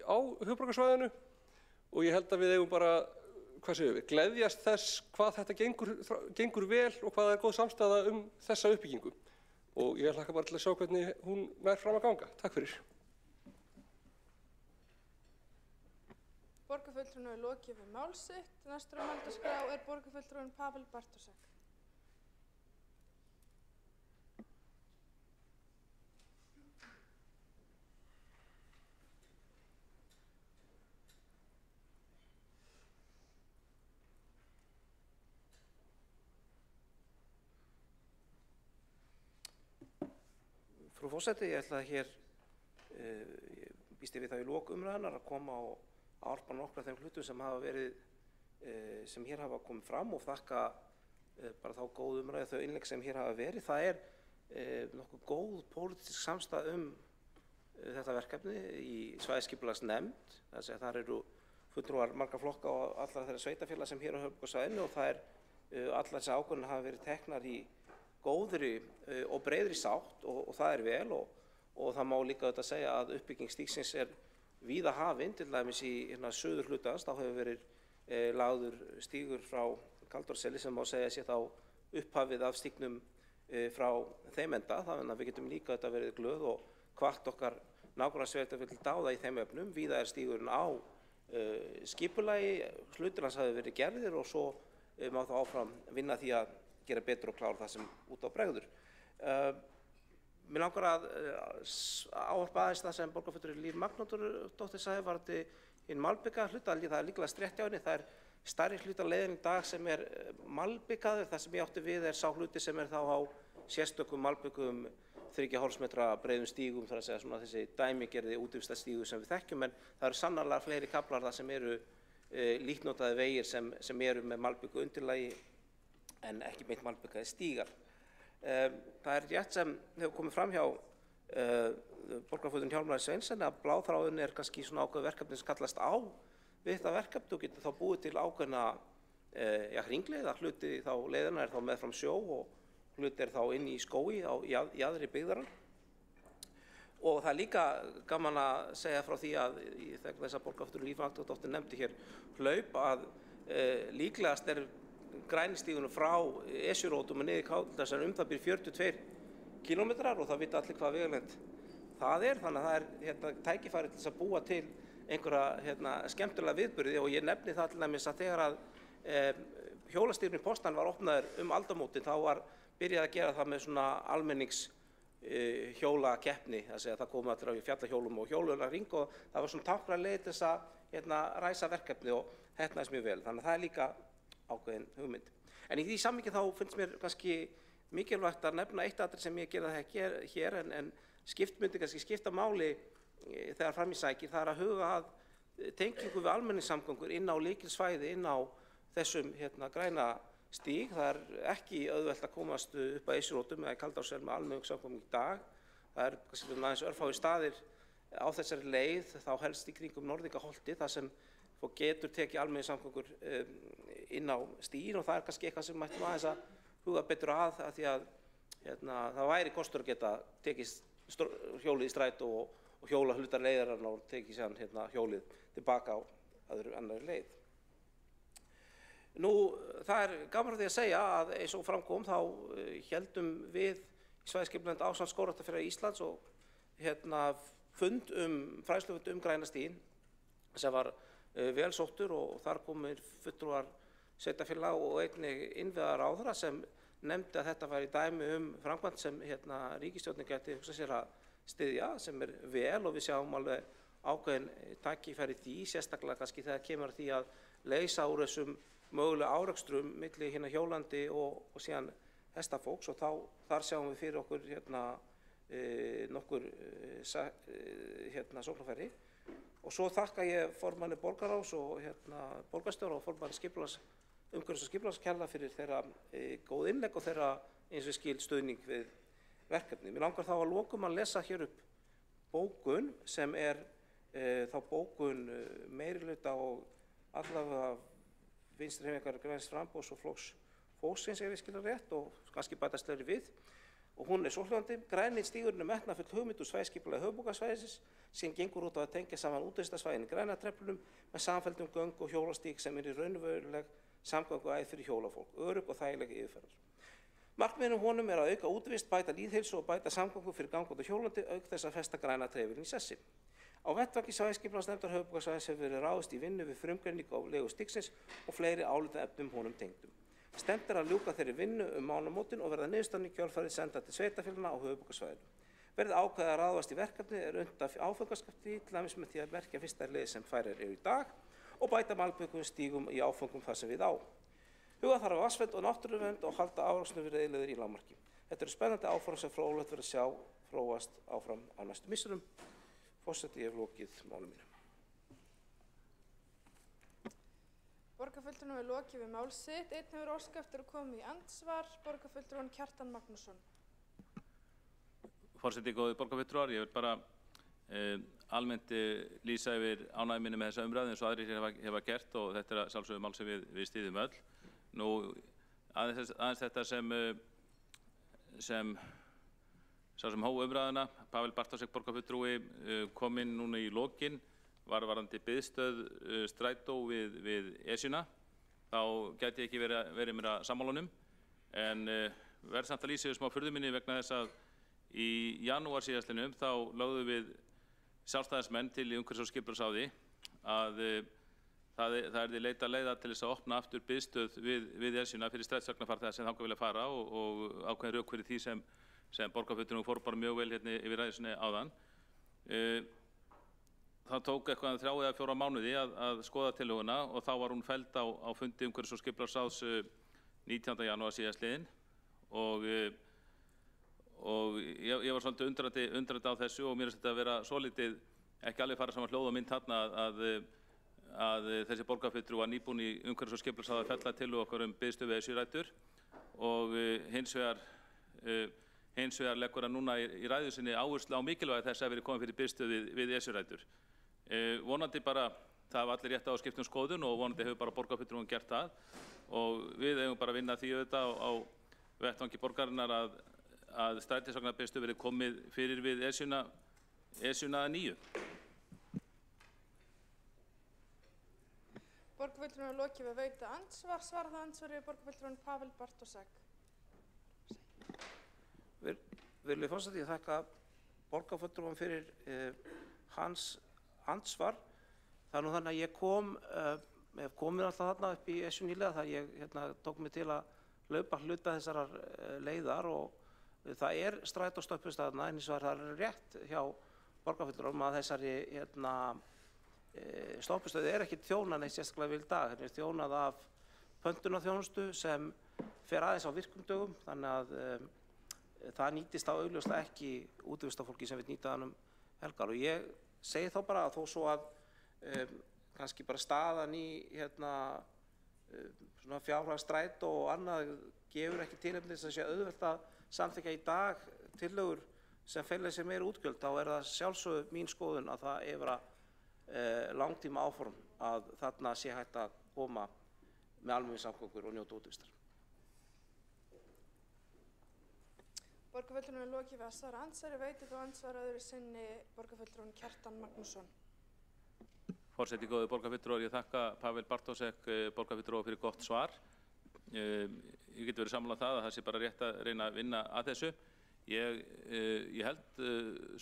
á höfuðborgarsvæðinu og ég held að við eigum bara, gleðjast þess hvað þetta gengur vel og hvað góð samstaða þessa uppbyggingu. Og ég hlakka bara til að sjá hvernig hún nær fram að ganga. Takk fyrir. Borgarfulltrúinn hefur lokið við mál sitt. Næstur á mælendaskrá borgarfulltrúinn Pavel Bartošek. Frú forseti, ég ætla hér, ég býst við það í lok umræðunnar að koma og árpa nokkra þeim hlutum sem hafa verið, sem hér hafa komið fram og þakka bara þá góð umræðu, þau innlegg sem hér hafa verið. Það nokkuð góð pólitísk samstaða þetta verkefni í svæðisskipulagsnefnd, þar eru fulltrúar margra flokka og allra þeirra sveitarfélaga sem hér á höfuðborgarsvæðinu og allar þessar ákvörðanir hafa verið teknar í góðri og breiðri sátt og það er vel og það má líka auðvitað segja að uppbygging stígsins víða hafin, til dæmis í suður hlutans, þá hefur verið lagður stígur frá Kaldárseli sem má segja sé þá upphafið af stígnum frá þeim enda, þannig að við getum líka auðvitað verið glöð og hvart okkar nágrannasveitarfélög til dáða í þeim efnum. Víða stígurinn á skipulagi, hlutir hans hafi verið gerðir og svo má þá áfram vinna því að gera betur og klára það sem út á bregður. Mér langar að ávarpa aðeins það sem borgarfulltrúi Líf Magnúsdóttir sagði varðandi hinn malbika hluta, það er líklega rétt hjá henni, það er stærri hluta leiðin í dag sem malbikaður, það sem ég átti við sá hluti sem þá á sérstökum malbikum 3,5 metra breiðum stígum, þar að segja svona þessi dæmigerði útivistarstígur sem við þekkjum, en það eru sannarlega fleiri kaflar þar sem eru líknotaði vegir sem eru með malbiku undirlagi en ekki beint malbikaði stígar. Það er rétt sem hefur komið fram hjá borgarfulltrúa Hjálmari Sveinssyni að bláþráðurinn kannski svona ákveðið verkefni sem kallast á við þetta verkefni og getur þá búið til ákveðna hringleið, hluti þá leiðina þá meðfram sjó og hluti þá inn í skógi á jaðri byggðarinnar. Og það er líka gaman að segja frá því að þegar þess að borgarfulltrúi Líf Magnúsdóttir nefndi hér hlaup að líklegast grænistígunum frá Esjurótum og niður Kálfdalsar það býr 42 kílómetrar og það vita allir hvað vegalengd það er, þannig að það er tækifæri til þess að búa til einhverja skemmtilega viðburði og ég nefni það til dæmis að þegar að hjólastígurinn í Póstan var opnaður aldamótin þá var byrjað að gera það með svona almennings hjólakeppni, það komu allir á fjallahjólum og hjólunaring og það var svona táknræn leið til þess að ræsa verkefni og heppnaðist mjög vel, þannig að það er líka ákveðin hugmynd. En í því samhengi þá finnst mér kannski mikilvægt að nefna eitt atriði sem ég gerði það hér en myndi kannski skipta máli þegar fram í sækir, það er að huga að tengingu við almenningssamgöngur inn á lykilsvæði, inn á þessum græna stíg. Það er ekki auðvelt að komast upp að Esjurótum eða Kaldársel með almenningssamgöngum í dag. Það er kannski aðeins örfáir staðir á þessari leið, þá helst í kringum Norðlingaholti, þar sem fólk getur tekið almenningssamgöngur inn á stíginn og það er kannski eitthvað sem mættum aðeins að huga betur að því að það væri kostur að geta tekið hjólið í strætó og hjóla hlutar leiðarinnar og tekið síðan hjólið tilbaka á annarri leið. Nú, það er gaman að því að segja að eins og framkom þá héldum við í svæðisskipulagninefnd ásamt Skógræktarfélagi Íslands og fræðslufund græna stíginn sem var vel sóttur og þar komir fulltrúar sveitarfélaga og einnig innviðaráðherra sem nefndi að þetta væri dæmi framkvæmd sem ríkisstjórnin gæti hugsað sér að styðja, sem vel og við sjáum alveg ákveðin tækifæri því, sérstaklega kannski þegar kemur að því að leysa úr þessum mögulega árekstrum milli hjólandi og síðan hestafólks og þar sjáum við fyrir okkur nokkur sóknarfæri. Og svo þakka ég formanni borgarráðs og borgarstjóra og formanni umhverfis- og skipulagskerfa fyrir þeirra góð innlegg og þeirra eins og skil stuðning við verkefni. Mér langar þá að lokum að lesa hér upp bókun sem þá bókun meirihluta og allavega Vinstri-hreyfingarinnar græns framboðs og Flokks fólksins ef ég skil það rétt og kannski bætast fleiri við. Og hún svohljóðandi: Græni stígurinn metnaðfull hugmynd úr svæðisskipulagi höfuðborgarsvæðisins sem gengur út á að tengja saman útivistarsvæðin í grænatreflunum með samfelldum göng og hjólastíg sem í raunveruleg samgönguæð fyrir hjólafólk, örugg og þægileg yfirferðar. Markmiðið honum að auka útivist, bæta lýðheilsu og bæta samgöngu fyrir gangandi og hjólandi auk þess að festa græna trefilinn í sessi. Á vettvangi svæðisskipulagsnefndar höfuðborgarsvæðis hefur verið ráðist í vinnu við frumgreiningu á legu stígsins og fleiri álitaefnum honum tengdum. Stefnt að ljúka þeirri vinnu mánaðamótin og verða niðurstaðan í kjölfarið senda til sveitarfélaganna á höfuðborgarsvæðinu. Verði ákveðið að ráðast í verkefni unnt af áfangaskipti til dæmis með því að merkja fyrsta leið sem færir eru í dag og bæta malbikum stígum í áfangum þar sem við á. Huga þarf að vatnsvernd og náttúruvernd og halda áraksnum við veiðileiðir í lágmarki. Þetta eru spennandi áform sem fróðlegt verður að sjá þróast áfram á næstu misserum. Forseti, ég hef lokið máli mínu. Borgarfulltrúanum er lokið við mál sitt. Einn hefur óskað eftir að koma í andsvar. Borgarfulltrúan Kjartan Magnússon. Forseti, góðir borgarfulltrúar, ég vil bara almennt lýsa yfir ánægju minni með þessa umræðu eins og aðrir hefa gert og þetta er sjálfsögðu mál sem við styðjum öll. Nú, aðeins þetta sem sá sem hóf umræðuna, Pavel Bartósek borgarfulltrúi, kom inn núna í lokin, var varðandi biðstöð strætó við Esjuna. Þá gæti ég ekki verið meira sammála honum, en verð samt að lýsa yfir smá furðu minni vegna þess að í janúar síðastliðnum þá lögðum við sjálfstæðismenn til í umhverfis- og skipulagsráði að það yrði leita leiða til þess að opna aftur biðstöð við Esjuna fyrir strætisvagnafarþega sem þangað vilja fara og ákveðin rök fyrir því sem borgarfulltrúi fór bara mjög vel hérna yfir ræðusinni áðan. Það tók eitthvað 3 eða 4 mánuði að skoða tillöguna og þá var hún felld á fundi umhverfis- og skipulagsráðs 19. janúar síðastliðinn og ég var svolítið undrandi á þessu og mér finnst þetta að vera svolítið ekki alveg fara saman hljóð og mynd þarna að þessi borgarfulltrúi var nýbúinn í umhverfis- og skipulagsráði að fella tillögu okkar biðstöð við Esjurætur og hins vegar leggur hann núna í ræðu sinni áherslu á mikilvægi þess að verið komið fyrir biðstöð við Esjurætur. Vonandi bara, það hafa allir rétt á að skipta skoðun og vonandi hefur bara borgarfulltrúin gert það og við eigum bara að vinna því auðvitað á vettvangi borgarinnar að strætisvagnabiðstöð verið komið fyrir við Esjuna að nýju. Borgarfulltrúin lokið við veita andsvar. Svarað andsvari borgarfulltrúin Pavel Bartósek. Virðulegi forseti, ég þakka borgarfulltrúanum fyrir hans andsvar. Það er nú þannig að ég hef komið alltaf þarna upp í Esju nýlega þar ég tók mig til að hlaupa hluta þessarar leiðar og það er strætóstoppustöð þarna en hins vegar það er rétt hjá borgarfulltrúanum að þessari stoppustöð er ekki þjónað neitt sérstaklega vel í dag. Henni er þjónað af pöntunarþjónustu sem fer aðeins á virkum dögum þannig að það nýtist á augljóslega ekki útivistafólki sem vil nýta hann helgar og ég segi þá bara að þó svo að kannski bara staðan í svona fjárhagsstrætó og annað gefur ekki tilefni þess að sé auðvelt að samþykkja í dag tillögur sem fela í sér meiri útgjöld, þá er það sjálfsögðu mín skoðun að það yfir langtíma áform að þarna sé hægt að koma með almenningssamgöngur og njóta útivistar. Borgarfulltrúin lokið við að svara andsvari. Veitir þú andsvar öðru sinni borgarfulltrúin Kjartan Magnússon. Forseti góði borgarfulltrúar, ég þakka Pavel Bartósek borgarfulltrúa fyrir gott svar. Ég get verið sammála það að það sé bara rétt að reyna að vinna að þessu. Ég held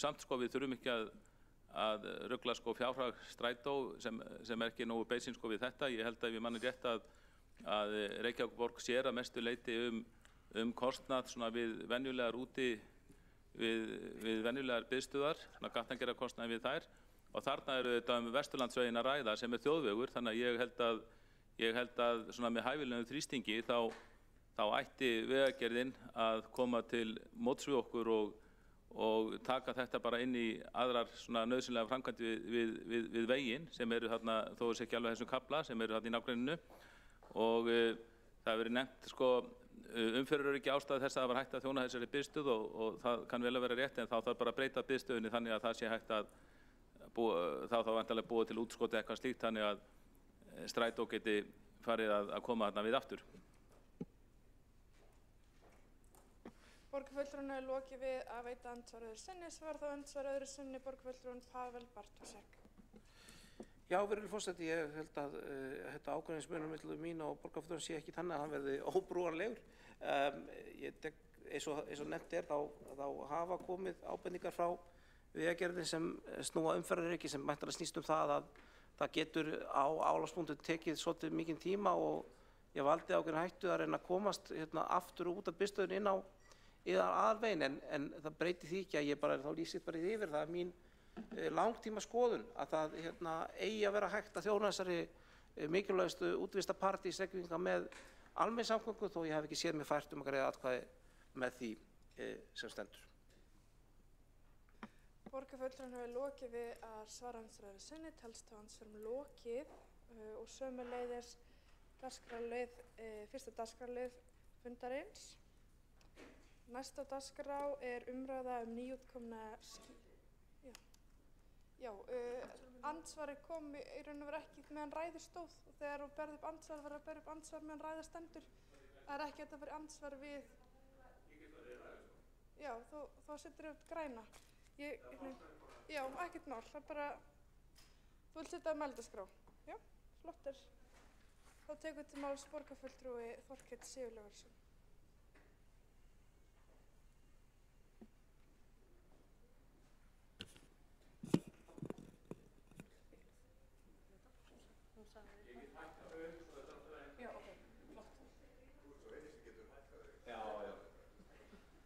samt sko við þurfum ekki að rugla sko fjárhag strætó sem er ekki nógu beisinn sko við þetta. Ég held að við manni rétt að Reykjavíkurborg sér að mestu leyti kostnað svona við venjulegar við venjulegar biðstöðar, svona gatnagerðar kostnaði við þær og þarna eru þetta Vesturlandsveginn að ræða sem er þjóðvegur þannig að ég held að svona með hæfilegum þrýstingi þá ætti vegagerðin að koma til móts við okkur og taka þetta bara inn í aðrar svona nauðsynlega framkvæmdir við veginn sem eru þarna, þó sé ekki alveg þessum kafla, sem eru þarna í nágrenninu og það hefur verið nefnt sko umferðaröryggi ástæðu þess að það var hægt að þjóna þessari biðstöð og það kann vel að vera rétt en þá þarf bara að breyta biðstöðinni þannig að það sé hægt að þá væntanlega búa til útskoti eitthvað slíkt þannig að strætó geti farið að koma þarna við aftur. Borgarfulltrúin er lokið við að veita andsvar öðru sinni. Svarað andsvar öðru sinni borgarfulltrúin Pavel Bartósek. Já, virðulegi forseti, ég held að þetta ákveðnismunur milli mín og borgarfulltrúans sé ekki þannig að hann verði óbrúanlegur. Eins og nefnt er þá hafa komið ábendingar frá vegagerðinni sem snúa umferðaröryggi sem væntanlega snýst það að það getur á álagspunktum tekið svolítið mikinn tíma og ég valdi ákveðna hættu að reyna að komast aftur út af biðstöðinni inn á aðalveginn en það breyti því ekki að ég bara þá lýsið bara yfir það mín langtíma skoðun að það eigi að vera hægt að þjóna þessari mikilvægustu útivistarpartí Reykvíkinga með almenningssamgöngu þó ég hef ekki séð mér fært að greiða atkvæði með því sem stendur. Borgarfulltrúin hefur lokið við að svara andsvar öðru sinni, telst þá andsvörum lokið og sömuleiðis fyrsta dagskrárlið fundarins. Næsta dagskrá er umræða nýútkomna Já, andsvari kom í raun og veru ekki meðan ræður stóð og þegar þú berð upp andsvar verður að berð upp andsvar meðan ræða stendur. Það er ekki hægt að vera andsvar við... Já, þá setur upp græna. Já, ekkert mál, það er bara... Þú vilt setja á mælendaskrá. Já, flottir. Þá tekur til máls borgarfulltrúi Þorkell Sigurlaugarsson.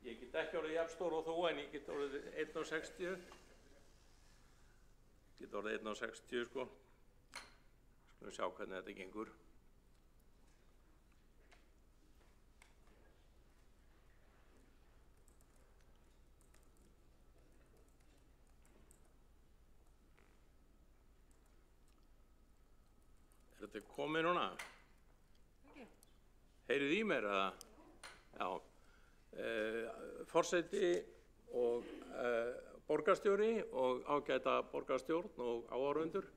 Ég get ekki orðið jafnstór og þú, en ég get orðið 1,60. Get orðið 1,60 sko. Skulum sjá hvernig þetta gengur. Er þetta komið núna? Heyrið í mér eða? Já. Forseti og borgarstjóri og ágæta borgarstjórn og áhorfendur.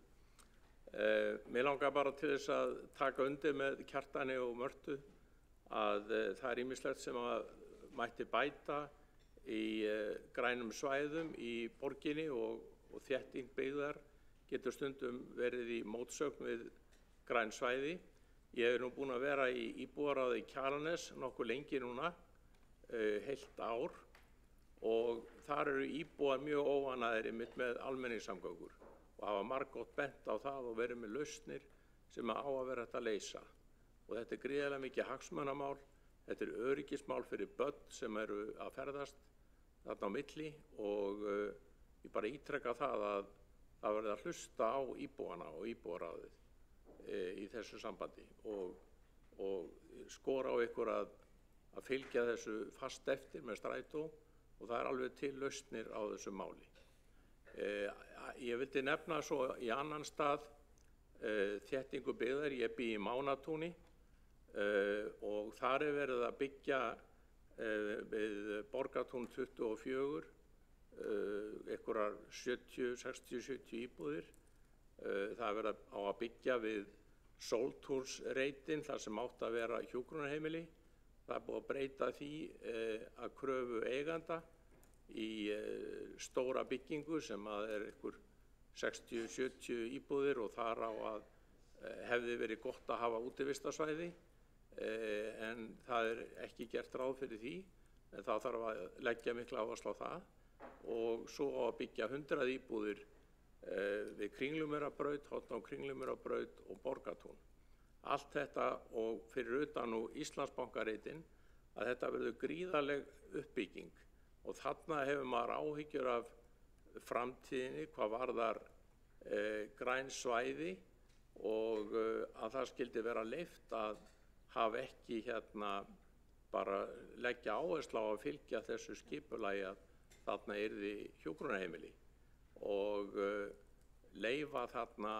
Mér langar bara til þess að taka undir með Kjartani og Mörtu að það er ýmislegt sem að mætti bæta í grænum svæðum í borginni og þétting byggðar getur stundum verið í mótsögn við græn svæði. Ég hef nú búin að vera í íbúðaráði Kjalarnes nokkuð lengi núna, heilt ár, og þar eru íbúar mjög óánægðir einmitt með almenningssamgöngur og hafa margoft bent á það og verið með lausnir sem á að vera hægt að leysa. Og þetta er gríðarlega mikið hagsmunamál, þetta er öryggismál fyrir börn sem eru að ferðast þarna á milli og ég bara ítreka það að það verði að hlusta á íbúana og íbúaráðið í þessu sambandi og skora á ykkur að fylgja þessu fast eftir með strætó og það er alveg til lausnir á þessu máli. Ég vildi nefna svo í annan stað þéttingu byggðar. Ég bý í Mánatúni og þar er verið að byggja við Borgartún 24 einhverjar 60-70 íbúðir. Það er verið á að byggja við Sóltúnsreitin þar sem átt að vera hjúkrunarheimili. Það er búið að breyta því að kröfu eiganda í stóra byggingu sem að er einhver 60-70 íbúðir og þar á að hefði verið gott að hafa útivistarsvæði en það er ekki gert ráð fyrir því, en þá þarf að leggja mikla áherslu á það og svo á að byggja 100 íbúðir við Kringlumýrarbraut, horn á Kringlumýrarbraut og Borgartún. Allt þetta og fyrir utan nú Íslandsbankareitin að þetta verður gríðarleg uppbygging og þarna hefur maður áhyggjur af framtíðinni hvað varðar græn svæði og að það skyldi vera leyft að hafa ekki bara leggja áherslu á að fylgja þessu skipulagi að þarna yrði hjúkrunarheimili og leyfa þarna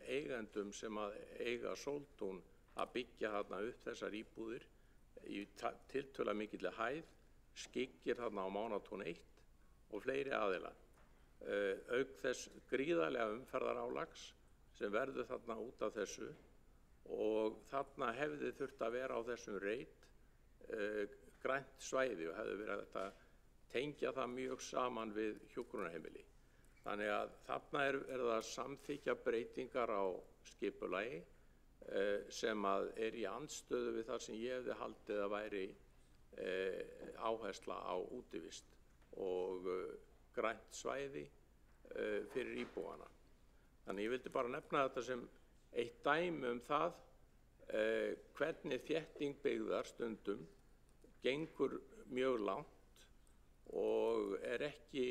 eigendum sem að eiga Sóltún að byggja þarna upp þessar íbúðir í tiltölulega mikilli hæð, skyggir þarna á Mánatún 1 og fleiri aðila. Auk þess gríðarlega umferðarálags sem verður þarna út af þessu og þarna hefði þurft að vera á þessum reit grænt svæði og hefði verið að tengja það mjög saman við hjúkrunarheimili. Þannig að þarna er það að samþykkja breytingar á skipulagi sem að er í andstöðu við það sem ég hefði haldið að væri áhersla á útivist og grænt svæði fyrir íbúana. Þannig ég vildi bara nefna þetta sem eitt dæmi það hvernig þétting byggðar stundum gengur mjög langt og er ekki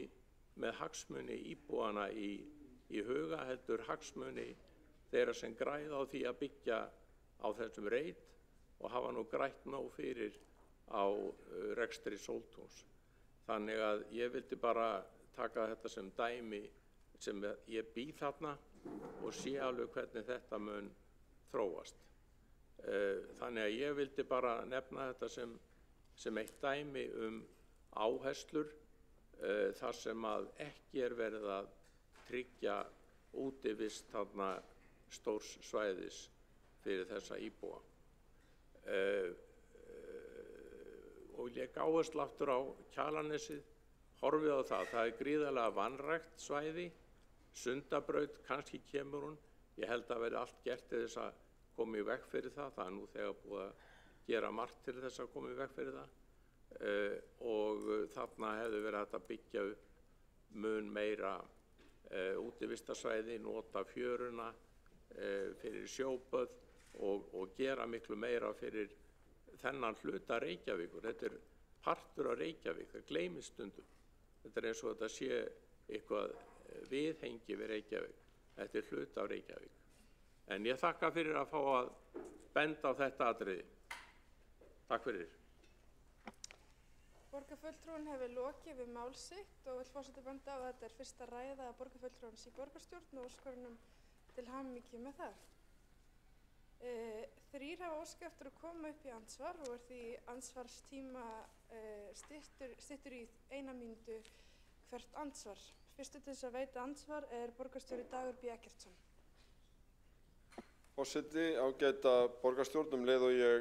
með hagsmuni íbúana í huga, heldur hagsmuni þeirra sem græða á því að byggja á þessum reit og hafa nú grætt nóg fyrir á rekstri Sóltúns. Þannig að ég vildi bara taka þetta sem dæmi sem ég bý þarna og sé alveg hvernig þetta mun þróast. Þannig að ég vildi bara nefna þetta sem eitt dæmi áherslur þar sem að ekki er verið að tryggja útivist þarna stórs svæðis fyrir þessa íbúa. Og ég legg áherslu aftur á Kjalarnesið, horfið á það er gríðarlega vanrækt svæði, Sundabraut, kannski kemur hún, ég held að verði allt gert til þess að koma í veg fyrir það, það nú þegar búið að gera margt til þess að koma í veg fyrir það og þarna hefði verið hægt að byggja upp mun meira útivistarsvæði, nota fjöruna fyrir sjóböð og gera miklu meira fyrir þennan hluta Reykjavíkur. Þetta partur af Reykjavík, það gleymist stundum. Þetta eins og þetta sé eitthvað viðhengi við Reykjavík. Þetta hluta af Reykjavík. En ég þakka fyrir að fá að benda á þetta atriði. Takk fyrir. Borgarfulltrúinn hefur lokið við mál sitt og vill forseti benda á að þetta fyrsta ræða borgarfulltrúans í borgarstjórn og óskar honum til hamingju með það. 3 hafa óskað eftir að koma upp í andsvar og því andsvarstíma styttur í 1 mínútu hvert andsvar. Fyrstu til þess að veita andsvar borgarstjóri Dagur B. Eggertsson. Forseti, ágæta borgarstjórn, leið og ég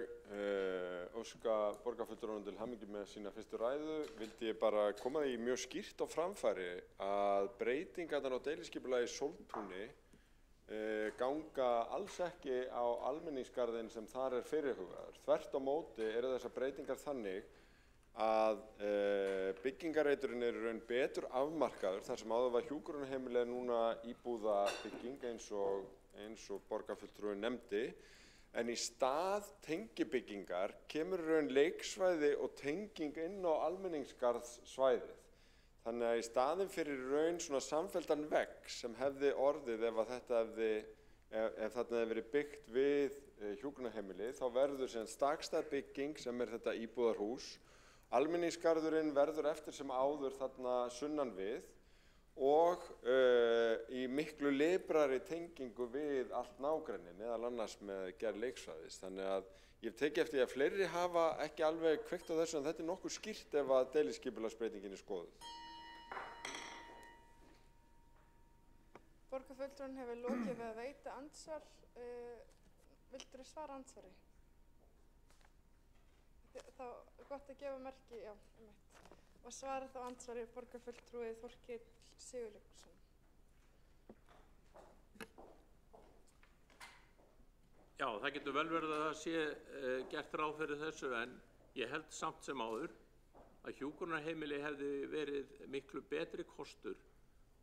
óska borgarfulltrúanum til hamingju með sína fyrstu ræðu, vildi ég bara koma því mjög skýrt á framfæri að breytingarnar á deiliskipulagi Sóltúni ganga alls ekki á almenningsgarðinn sem þar fyrirhugaður. Þvert á móti eru þessar breytingar þannig að byggingareiturinn í raun betur afmarkaður þar sem áður var hjúkrunarheimili núna íbúðabygging eins og borgarfulltrúinn nefndi, en í stað tengibyggingar kemur í raun leiksvæði og tenging inn á almenningsgarðssvæðið. Þannig að í staðinn fyrir raun svona samfelldan vegg sem hefði orðið ef þarna hefði verið byggt við hjúkrunarheimili, þá verður sem stakstæð bygging sem þetta íbúðarhús. Almenningsgarðurinn verður eftir sem áður þarna sunnan við og í miklu librari tengingu við allt nágrenni, meðal annars með gerð leiksvæðis. Þannig að ég hef tekið eftir að fleiri hafa ekki alveg kveikt á þessu en þetta nokkuð skýrt ef að deiliskipulagsbreytingin skoðuð. Borgarfulltrúinn hefur lokið við að veita andsvar. Vildirðu svara andsvari? Þá gott að gefa merki, já, og svara þá andsvari borgarfulltrúi Þorkell Sigurlaugsson. Já, það getur vel verið að það sé gert ráð fyrir þessu en ég held samt sem áður að hjúkrunarheimili hefði verið miklu betri kostur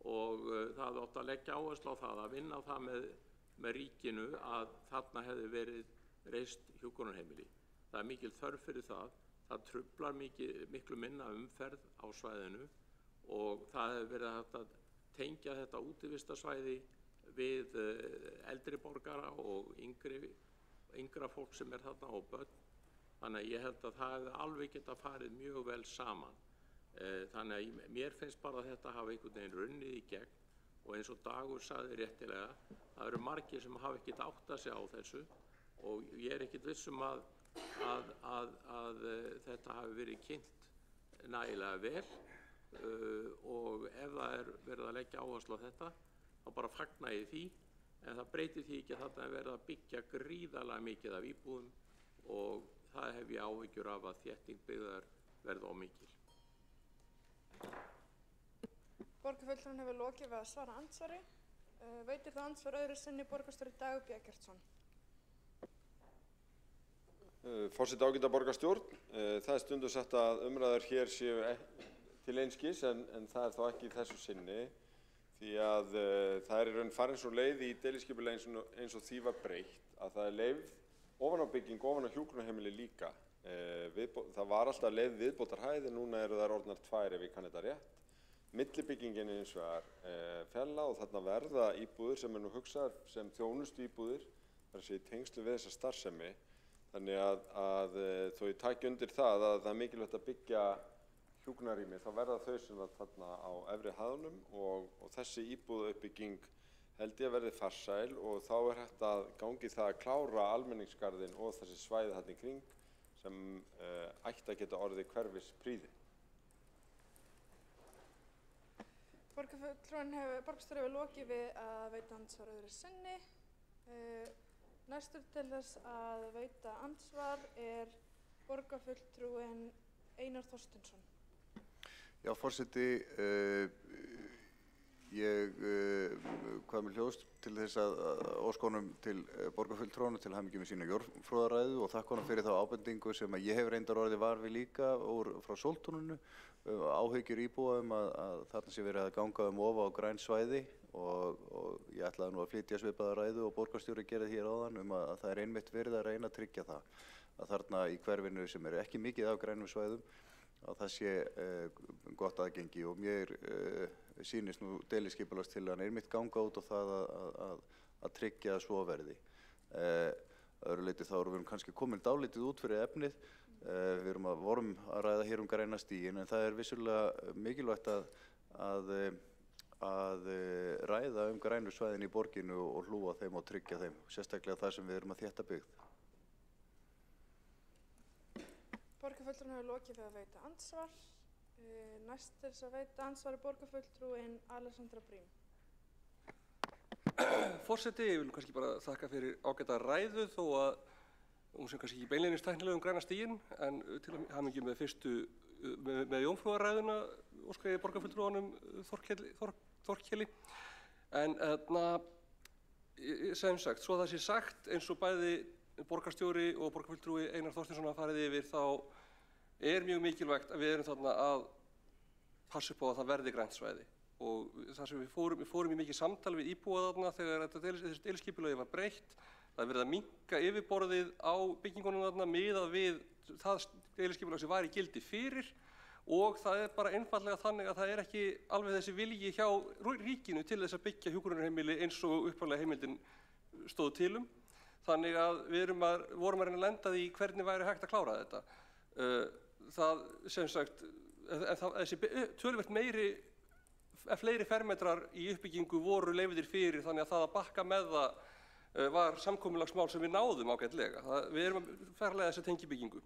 og það átti að leggja áherslu á það að vinna á það með ríkinu að þarna hefði verið reist hjúkrunarheimili. Það er mikil þörf fyrir það. Það truflar miklu minna umferð á svæðinu og það hefur verið hægt að tengja þetta útivistarsvæði við eldri borgara og yngra fólk sem þarna og börn. Þannig að ég held að það hefði alveg geta farið mjög vel saman. Þannig að mér finnst bara að þetta hafa einhvern veginn runnið í gegn og eins og Dagur sagði réttilega, það eru margir sem hafa ekkert áttað sig á þessu og ég er ekkert viss að þetta hafi verið kynnt nægilega vel og ef það verið að leggja áherslu á þetta þá bara fagna ég því en það breytir því ekki að þarna er verið að byggja gríðarlega mikið af íbúðum og það hef ég áhyggjur af að þétting byggðar verði of mikil. Borgarfulltrúinn hefur lokið við að svara andsvari. Veitir það andsvar öðru sinni borgarstjóri Dagur B. Eggertsson. Forseti, ágæta borgarstjórn, það er stundum sagt að umræður hér séu til einskis en það er þá ekki í þessu sinni því að það er í raun farin svo leið í deiliskipulagi eins og því var breytt að það er leyfð ofan á bygging, ofan á hjúkrunarheimili líka. Það var alltaf leið viðbótarhæð en núna eru þær orðnar 2 ef ég kann þetta rétt. Millibyggingin er hins vegar fjarlæg og þarna verða íbúðir sem nú hugsaðar sem þjónustu íbúðir, það er að segja í tengslu við þessa starfsemi. Þannig að þó ég taki undir það að það er mikilvægt að byggja hjúkrunarrými, þá verða þau sem þarna á efri hæðunum og þessi íbúðauppbygging held ég að verði farsæl og þá er hægt að gangi það að klára almenningsgarðinn og þessi svæði þarna í kring sem ætti að geta orðið hverfisprýði. Borgarstjóri hefur lokið við að veita andsvar öðru sinni. Næstur til þess að veita andsvar borgarfulltrúinn Einar Þorsteinsson. Já, forseti, ég hvað mér hljóðst til þess að óska honum til borgarfulltrúanna til hamingju með sína jórnfróðaræðu og þakka honum fyrir þá ábendingu sem að ég hef reyndar orðið var við líka frá Sóltúninu, áhyggjur íbúa að þarna sé verið að ganga of á græn svæði og ég ætlaði nú að flytja svipaða ræðu og borgarstjóri gerði hér áðan að það einmitt verið að reyna að tryggja það að þarna í hverfinu sem er ekki mikið af grænum svæðum að það sé gott aðgengi og mér sýnist nú deiliskipulagstillagan einmitt ganga út á það að tryggja að svo verði. Öðru leyti þá erum við kannski komin dálítið út fyrir efnið. Við vorum að ræða hér græna stíginn en það er vissulega mikilvægt að ræða grænu svæðin í borginu og hlúa þeim og tryggja þeim, sérstaklega þar sem við erum að þétta byggð. Borgarfulltrúinn hefur lokið við að veita andsvar. Næst til þess að veita andsvar borgarfulltrúinn Alexandra Brím. Forseti, ég vil kannski bara þakka fyrir ágæta ræðu þó að hún sem kannski ekki beinlínis tæknilega græna stíginn en til hamingju með með jómfrúðaræðuna óska ég borgarfulltrúanum Þorkeli. En sem sagt, svo það sé sagt eins og bæði borgarstjóri og borgarfulltrúi Einar Þorsteinsson hafa farið yfir þá er mjög mikilvægt að við erum þarna að passa upp á að það verði grænt svæði og þar sem við fórum í mikið samtal við íbúa þarna þegar þessi deiliskipulagi var breytt. Það er verið að minnka yfirborðið á byggingunum þarna miðað við það deiliskipulag sem var í gildi fyrir og það er bara einfaldlega þannig að það er ekki alveg þessi vilji hjá ríkinu til þess að byggja hjúkrunarheimili eins og upphaflega heimildin stóð til Þannig að við vorum að reyna að lenda því hvernig væri hægt að klára þetta. Það sem sagt, þessi töluvert fleiri fermetrar í uppbyggingu voru leyfðir fyrir þannig að það að bakka með það var samkomulagsmál sem við náðum ágætlega. Við erum að ferlega þessa tengibyggingu.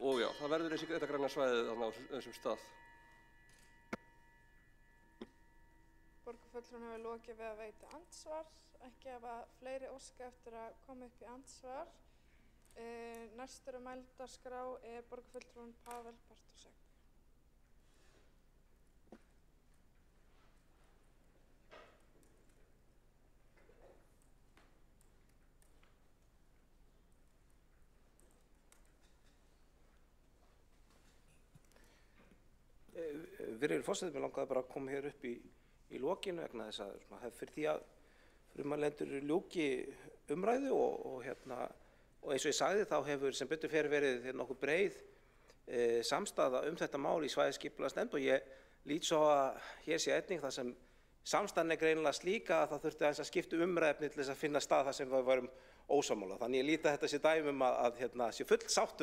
Og já, það verður þetta græna svæðið á þessum stað. Borgarfulltrúinn hefur lokið við að veita andsvar. Ekki hafa fleiri óska eftir að koma upp í andsvar. Næstur á mælendaskrá borgarfulltrúinn Pavel Bartosek. Virðulegur forseti, mér langaði bara að koma hér upp í lokinu vegna þess að fyrir því að frummælendur ljúki umræðu og eins og ég sagði þá hefur sem betur fer verið nokkuð breið samstaða þetta mál í svæðisskipulagsnefnd og ég lít svo að hér sé einnig það sem samstaðan greinilega slíka að það þurfti aðeins að skipta umræðefni til þess að finna stað þar sem við varum ósammála. Þannig ég lít að þetta sé dæmi að sé full sátt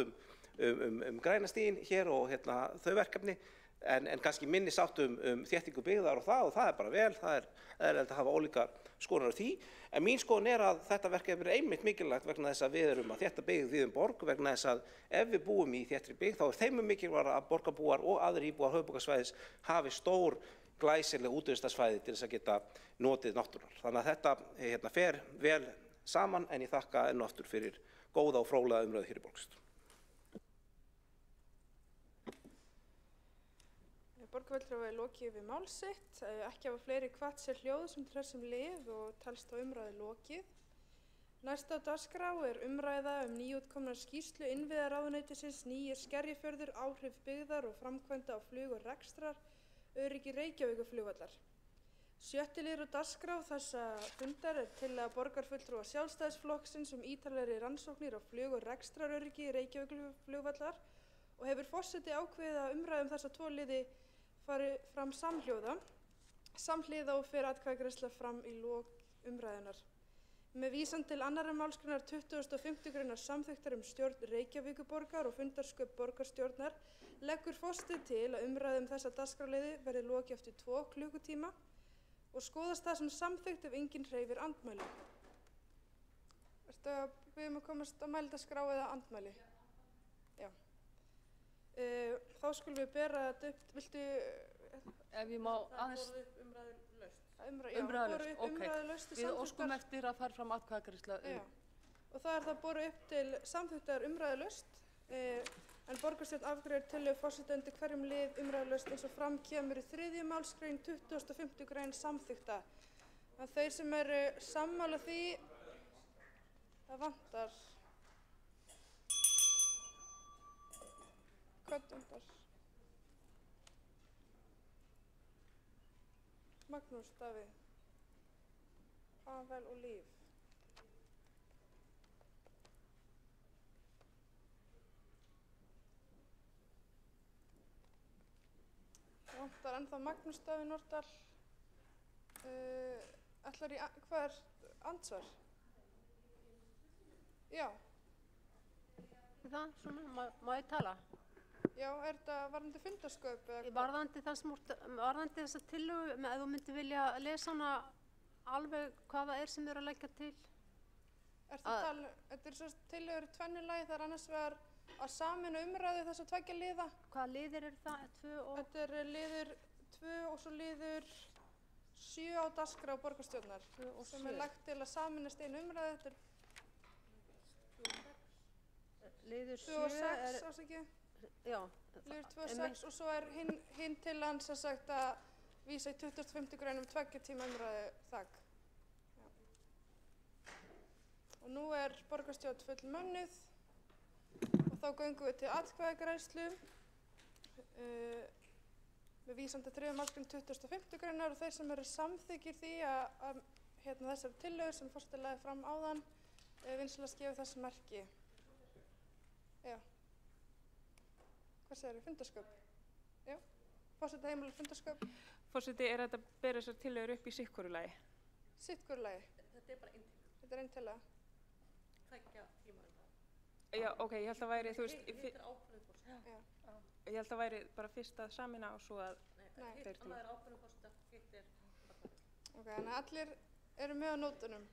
græna stíginn hér og þau verkefni en kannski minni sátt þéttingu byggðar og það er bara vel, það er eðlilegt að hafa ólíkar skoðanir á því. En mín skoðun er að þetta verkefni er einmitt mikilvægt vegna þess að við erum að þétta byggð við borg vegna þess að ef við búum í þéttri byggð þá er þeim mikilvægt að borgarbúar og aðrir íbúar höfuðborgarsvæðis hafi stór glæsileg útivistarsvæði til þess að geta notið náttúrunnar. Þannig að þetta fer vel saman en ég þakka enn og aftur fyrir góða og fróðlega umræðu hér í borgarstjórn. Borgarfulltrúi hefur lokið við mál sitt, ekki hafa fleiri hvatt sér hljóð sem til þessum lið og telst á umræðu lokið. Næst á dagskrá umræða nýútkomna skýrslu innviðaráðuneytisins Nýir Skerjafjörður, áhrif byggðar og framkvæmda á flug og rekstrar, öryggi Reykjavíkurflugvallar. 7. liður á dagskrá þessa fundar tillaga borgarfulltrúa Sjálfstæðisflokksins ítarlegri rannsóknir á flug og rekstraröryggi Reykjavíkurflugvallar og hefur forseti ákveðið að umræða þessa tvo liði fari fram samhliða og fer atkvæðagreiðsla fram í lok umræðunnar. Með vísan til 2. málsgreinar 25. greinar samþykktar stjórn Reykjavíkurborgar og fundarsköp borgarstjórnar leggur forseti til að umræða þessa dagskrárliði verði lokið eftir 2 klukkutíma og skoðast það sem samþykkt ef enginn hreyfir andmæli. Ertu að biðja að komast á mælendaskrá eða andmæli? Já. Þá skulum við bera þetta upp. ef ég má aðeins... Umræðulaust, ok. umræðulaust til Við óskum samþykktar. eftir að fara fram atkvæðagreiðsla Já, og það er það borið upp til samþykktar umræðulaust, en borgarstjórn afgreiðir tillögu forseta undir hverjum lið umræðulaust eins og fram kemur í 3. málsgrein 25. grein samþykkta. En þeir sem eru sammála því, það vantar. Hvað vantar? Magnús, Davíð, Pavel og Líf. Það vantar ennþá Magnús, Davíð Nordal. Hvað er andsvar? Já. Það, svona, má ég tala? Já, er þetta varðandi fundarsköp eða hvað? Varðandi þessa tillögu, ef þú myndir vilja lesa hana alveg hvað það er sem þau eru að leggja til? Þetta er svo tillögur í tvennu lagi, það er annars vegar að sameina umræðu þess að 2 liða. Hvaða liðir eru það? 2 og... Þetta er liður 2 og svo liður 7 á dagskrá borgarstjórnar sem er lagt til að sameinast einu umræðu. Þetta er liður 2 og 6 ásækju. Já. Liður 2 og 6 og svo er hinn til hans að sagt að vísa í 25. grein 2 tíma umræðu þak. Og nú er borgarstjórn full mönnuð og þá göngum við til atkvæðagreiðslu með vísan til 3. málsgrein 25. greinar og þeir sem eru samþykkir því að þessari tillögur sem forseti lagði fram áðan vinsamlegast gefa þessu merki. Já. Hvað segirðu? Fundarsköp? Já. Forseti heimilar fundarsköp? Forseti, er þetta að bera þessar tillögur upp í sitt hvoru lagi? Sitt hvoru lagi? Þetta er bara einn tillaga. Þetta er einn tillaga. Tveggja tíma umræða. Já, ok, ég held að væri, þú veist... Hitt er ákvörðun forseta. Ég held að væri bara fyrst að sameina og svo að... Nei, hitt annað er ákvörðun forseta, hitt er... Ok, þannig að allir eru með á nótunum.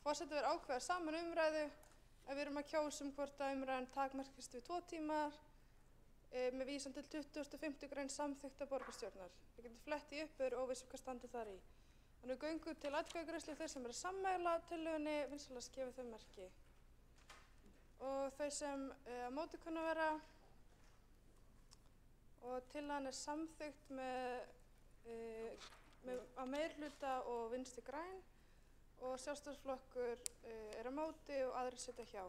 Forseti verður ákveða saman umræðu en við erum að kjósa hvort að umræðan takmarkist við 2 tímar með vísan til 25. grein samþykkta borgarstjórnar. Við getum fletti upp og óvissu hvað standi þar í. Þannig við göngum til atkvæðagreiðslu þeir sem eru sammála tillögunni vinsamlegast gefa þau merki. Og þau sem á móti kunna vera og tillagan er samþykkt á meirihluta og Vinstri græn og Sjálfstæðisflokkur er á móti og aðrir sitja hjá.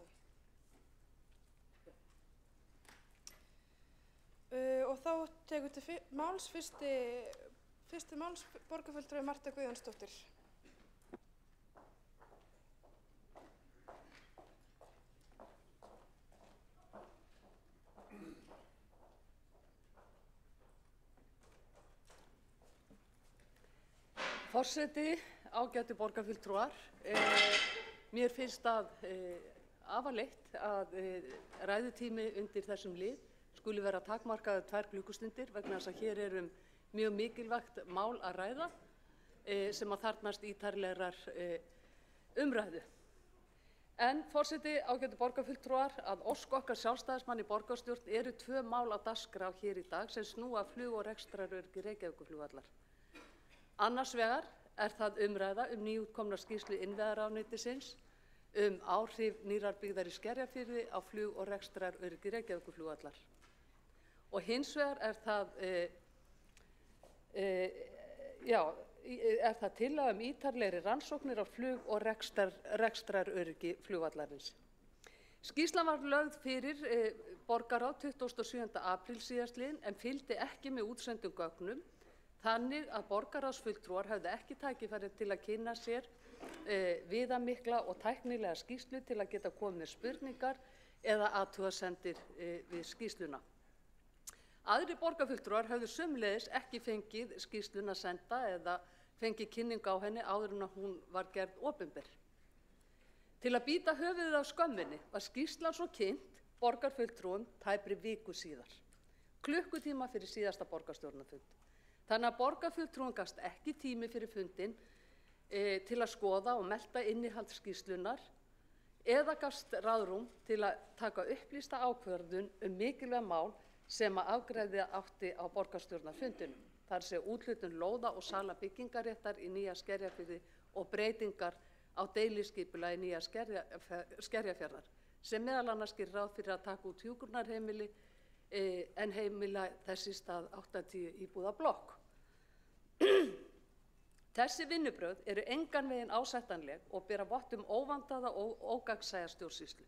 Og þá tekur til máls fyrsti máls borgarfulltrúi Marta Guðjónsdóttir. Forseti, ágætu borgarfulltrúar, mér finnst afar leitt að ræðutími undir þessum lið skuli vera takmarkaður 2 klukkustundir vegna þess að hér er mjög mikilvægt mál að ræða sem að þarfnast ítarlegrar umræðu. En forseti, ágætu borgarfulltrúar, að ósk okkar sjálfstæðismanna í borgarstjórn eru 2 mál á dagskrá hér í dag sem snúa að flug- og rekstraröryggi Reykjavíkurflugvallar. Annars vegar er það umræða nýútkomna skýrslu innviðaráðuneytisins áhrif nýrrar byggðar í Skerjafirði á flug- og rekstraröryggi Reykjavíkurflugvallar. Og hins vegar er það tillaga ítarlegri rannsóknir á flug- og rekstraröryggi flugvallarins. Skýrslan var lögð fyrir borgarráð 27. apríl síðastliðinn en fylgdi ekki með útsendum gögnum þannig að borgarráðsfulltrúar höfðu ekki tækifæri til að kynna sér viðamikla og tæknilega skýrslu til að geta komið með spurningar eða athugasemdir við skýrsluna. Aðrir borgarfulltrúar höfðu sömuleiðis ekki fengið skýrsluna senda eða fengið kynningu á henni áður en hún var gerð opinber. Til að bíta höfuðið á skömminni var skýrslan svo kynnt borgarfulltrúum tæpri viku síðar, klukkutíma fyrir síðasta borgarstjórnarfund. Þannig að borgarfulltrúum gafst ekki tími fyrir fundinn til að skoða og melta innihald skýrslunnar eða gafst ráðrúm til að taka upplýsta ákvörðun mikilvæg mál sem að afgreiða átti á borgarstjórnarfundinum. þar sé úthlutun lóða og sala byggingaréttar í Nýja Skerjafirði og breytingar á deiliskipulagi Nýja Skerjafjarðar, sem meðal annars gerir ráð fyrir að taka út hjúkrunarheimili en heimila þess í stað 80 íbúða blokk. Þessi vinnubrögð eru engan veginn ásættanleg og bera vott óvandaða og ógagnsæja stjórnsýslu.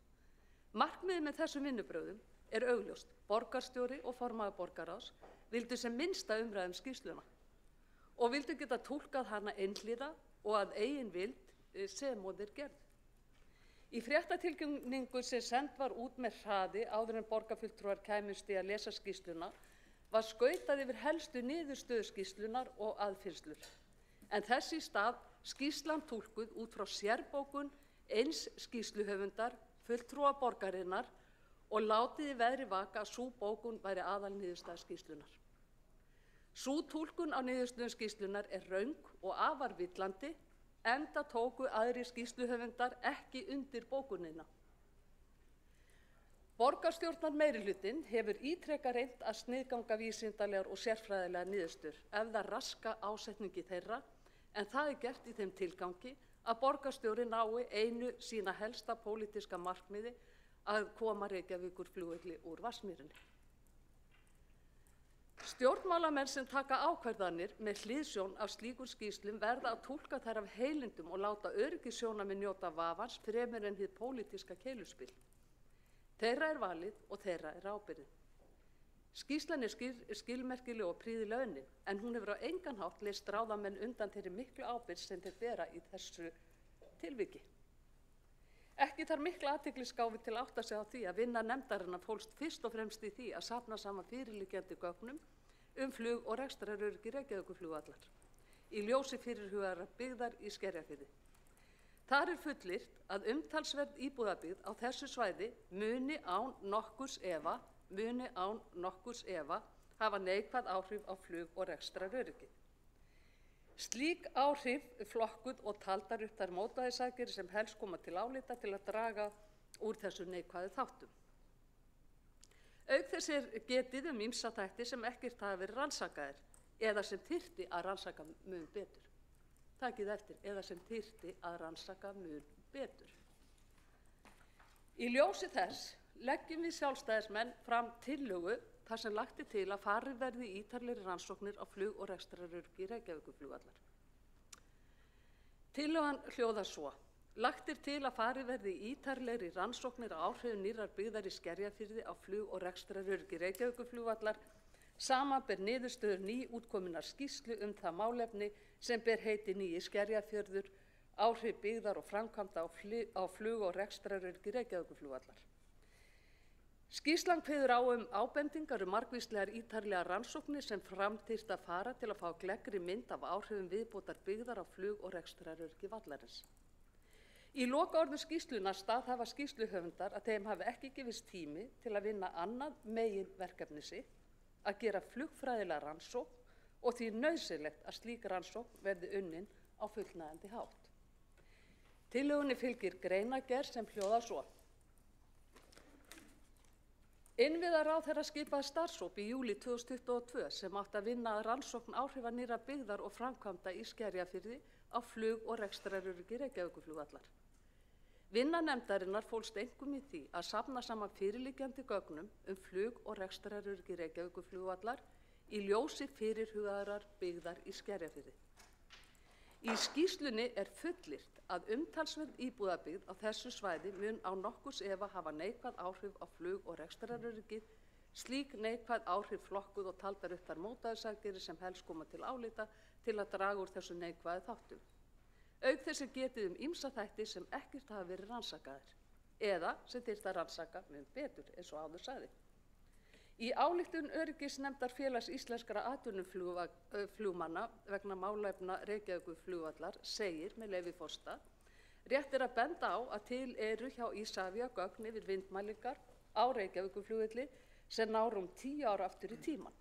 Markmiðið með þessum vinnubrögðum er augljóst. Borgarstjóri og formaður borgarráðs vildu sem minnsta umræða skýrsluna og vildu geta túlkað hana einhliða og að eigin vild sem og þeir gerðu. Í fréttatilkynningu sem send var út með hraði áður en borgarfulltrúar kæmust í að lesa skýrsluna var skautað yfir helstu niðurstöðu skýrslunar og aðfinnslur. En þess í stað skýrslan túlkuð út frá sérbókun eins skýrsluhöfundar, fulltrúa borgarinnar og látið í veðri vaka að sú bókun væri aðalniðurstaða skýrslunar. Sú túlkun á niðurstöðum skýrslunar er röng og afar villandi, enda tóku aðrir skýrsluhöfundar ekki undir bókunina. Borgarstjórnar meirihlutinn hefur ítrekað reynt að sniðganga vísindalegar og sérfræðilegar niðurstöður ef það raska ásetningi þeirra, en það er gert í þeim tilgangi að borgarstjóri nái einu sína helsta pólitíska markmiði að koma Reykjavíkurflugvelli úr Vatnsmýrinni. Stjórnmálamenn sem taka ákvarðanir með hliðsjón af slíkum skýrslum verða að túlka þær af heilindum og láta öryggissjónarmið njóta vafans fremur en hið pólitíska keiluspil. Þeirra er valið og þeirra er ábyrgðin. Skýrslan er skilmerkileg og prýðileg unnin, en hún hefur á engan hátt leyst ráðamenn undan þeirri miklu ábyrgð sem þeir bera í þessu tilviki. Ekki þarf mikla athyglisgáfu til að átta sig á því að vinna nefndarinnar fólst fyrst og fremst í því að safna saman fyrirliggjandi gögnum flug- og rekstraröryggi Reykjavíkurflugvallar í ljósi fyrirhugaðrar byggðar í Skerjafirði. Þar er fullyrt að umtalsverð íbúðabyggð á þessu svæði muni án nokkurs efa hafa neikvæð áhrif á flug- og rekstraröryggi. Slík áhrif flokkuð og taldar upp þær mótvægisaðgerðir sem helst koma til álita til að draga úr þessu neikvæðu þáttum. Auk þess er getið ýmsa þætti sem ekkert hafa verið rannsakaðir eða sem þyrfti að rannsaka mun betur. Takið eftir, eða sem þyrfti að rannsaka mun betur. Í ljósi þess leggjum við sjálfstæðismenn fram tillögu þar sem lagt er til að farið verði ítarlegri rannsóknir á flug- og rekstraröryggi Reykjavíkurflugvallar. Tillögan hljóðar svo: Lagt er til að farið verði ítarlegri rannsóknir á áhrifum nýrrar byggðar í Skerjafirði á flug- og rekstraröryggi Reykjavíkurflugvallar, samanber niðurstöður nýútkominnar skýrslu það málefni sem ber heiti Nýi Skerjafjörður, áhrif byggðar og framkvæmda á flug- og rekstraröryggi Reykjavíkurflugvallar. Skýrslan kveður á ábendingar margvíslegar ítarlegar rannsóknir sem fram þyrfti að fara til að fá gleggri mynd af áhrifum viðbótar byggðar á flug- og rekstraröryggi vallarins. Í lokaorðum skýrslunnar staðhæfa skýrsluhöfundar að þeim hafi ekki gefist tími til að vinna annað meginverkefni sitt, að gera flugfræðilega rannsókn og því nauðsynlegt að slík rannsókn verði unnin á fullnægjandi hátt. Tillögunni fylgir greinargerð sem hljóðar svo: Innviðaráðherra skipaði starfshóp í júlí 2022 sem átti að vinna að rannsókn áhrifa nýrra byggðar og framkvæmda í Skerjafirði á flug- og rekstraröryggi Reykjavíkurflugvallar. Vinna nefndarinnar fólst einkum í því að safna saman fyrirliggjandi gögnum flug- og rekstraröryggi Reykjavíkurflugvallar í ljósi fyrirhugaðrar byggðar í Skerjafirði. Í skýrslunni er fullyrt að umtalsverð íbúðabyggð á þessu svæði mun á nokkurs efa hafa neikvæð áhrif á flug- og rekstraröryggið, slík neikvæð áhrif flokkuð og taldar upp þær mótvægisaðgerðir sem helst koma til álita til að draga úr þessu neikvæðu þáttum. Auk þess er getið ýmsa þætti sem ekkert hafa verið rannsakaðir eða sem þyrfti að rannsaka mun betur eins og áður sagði. Í ályktun öryggisnefndar Félags íslenskra atvinnuflugmanna vegna málefna Reykjavíkurflugvallar segir, með leyfi forseta: Rétt er að benda á að til eru hjá Isavia gögn yfir vindmælingar á Reykjavíkurflugvelli sem ná 10 ára aftur í tímann.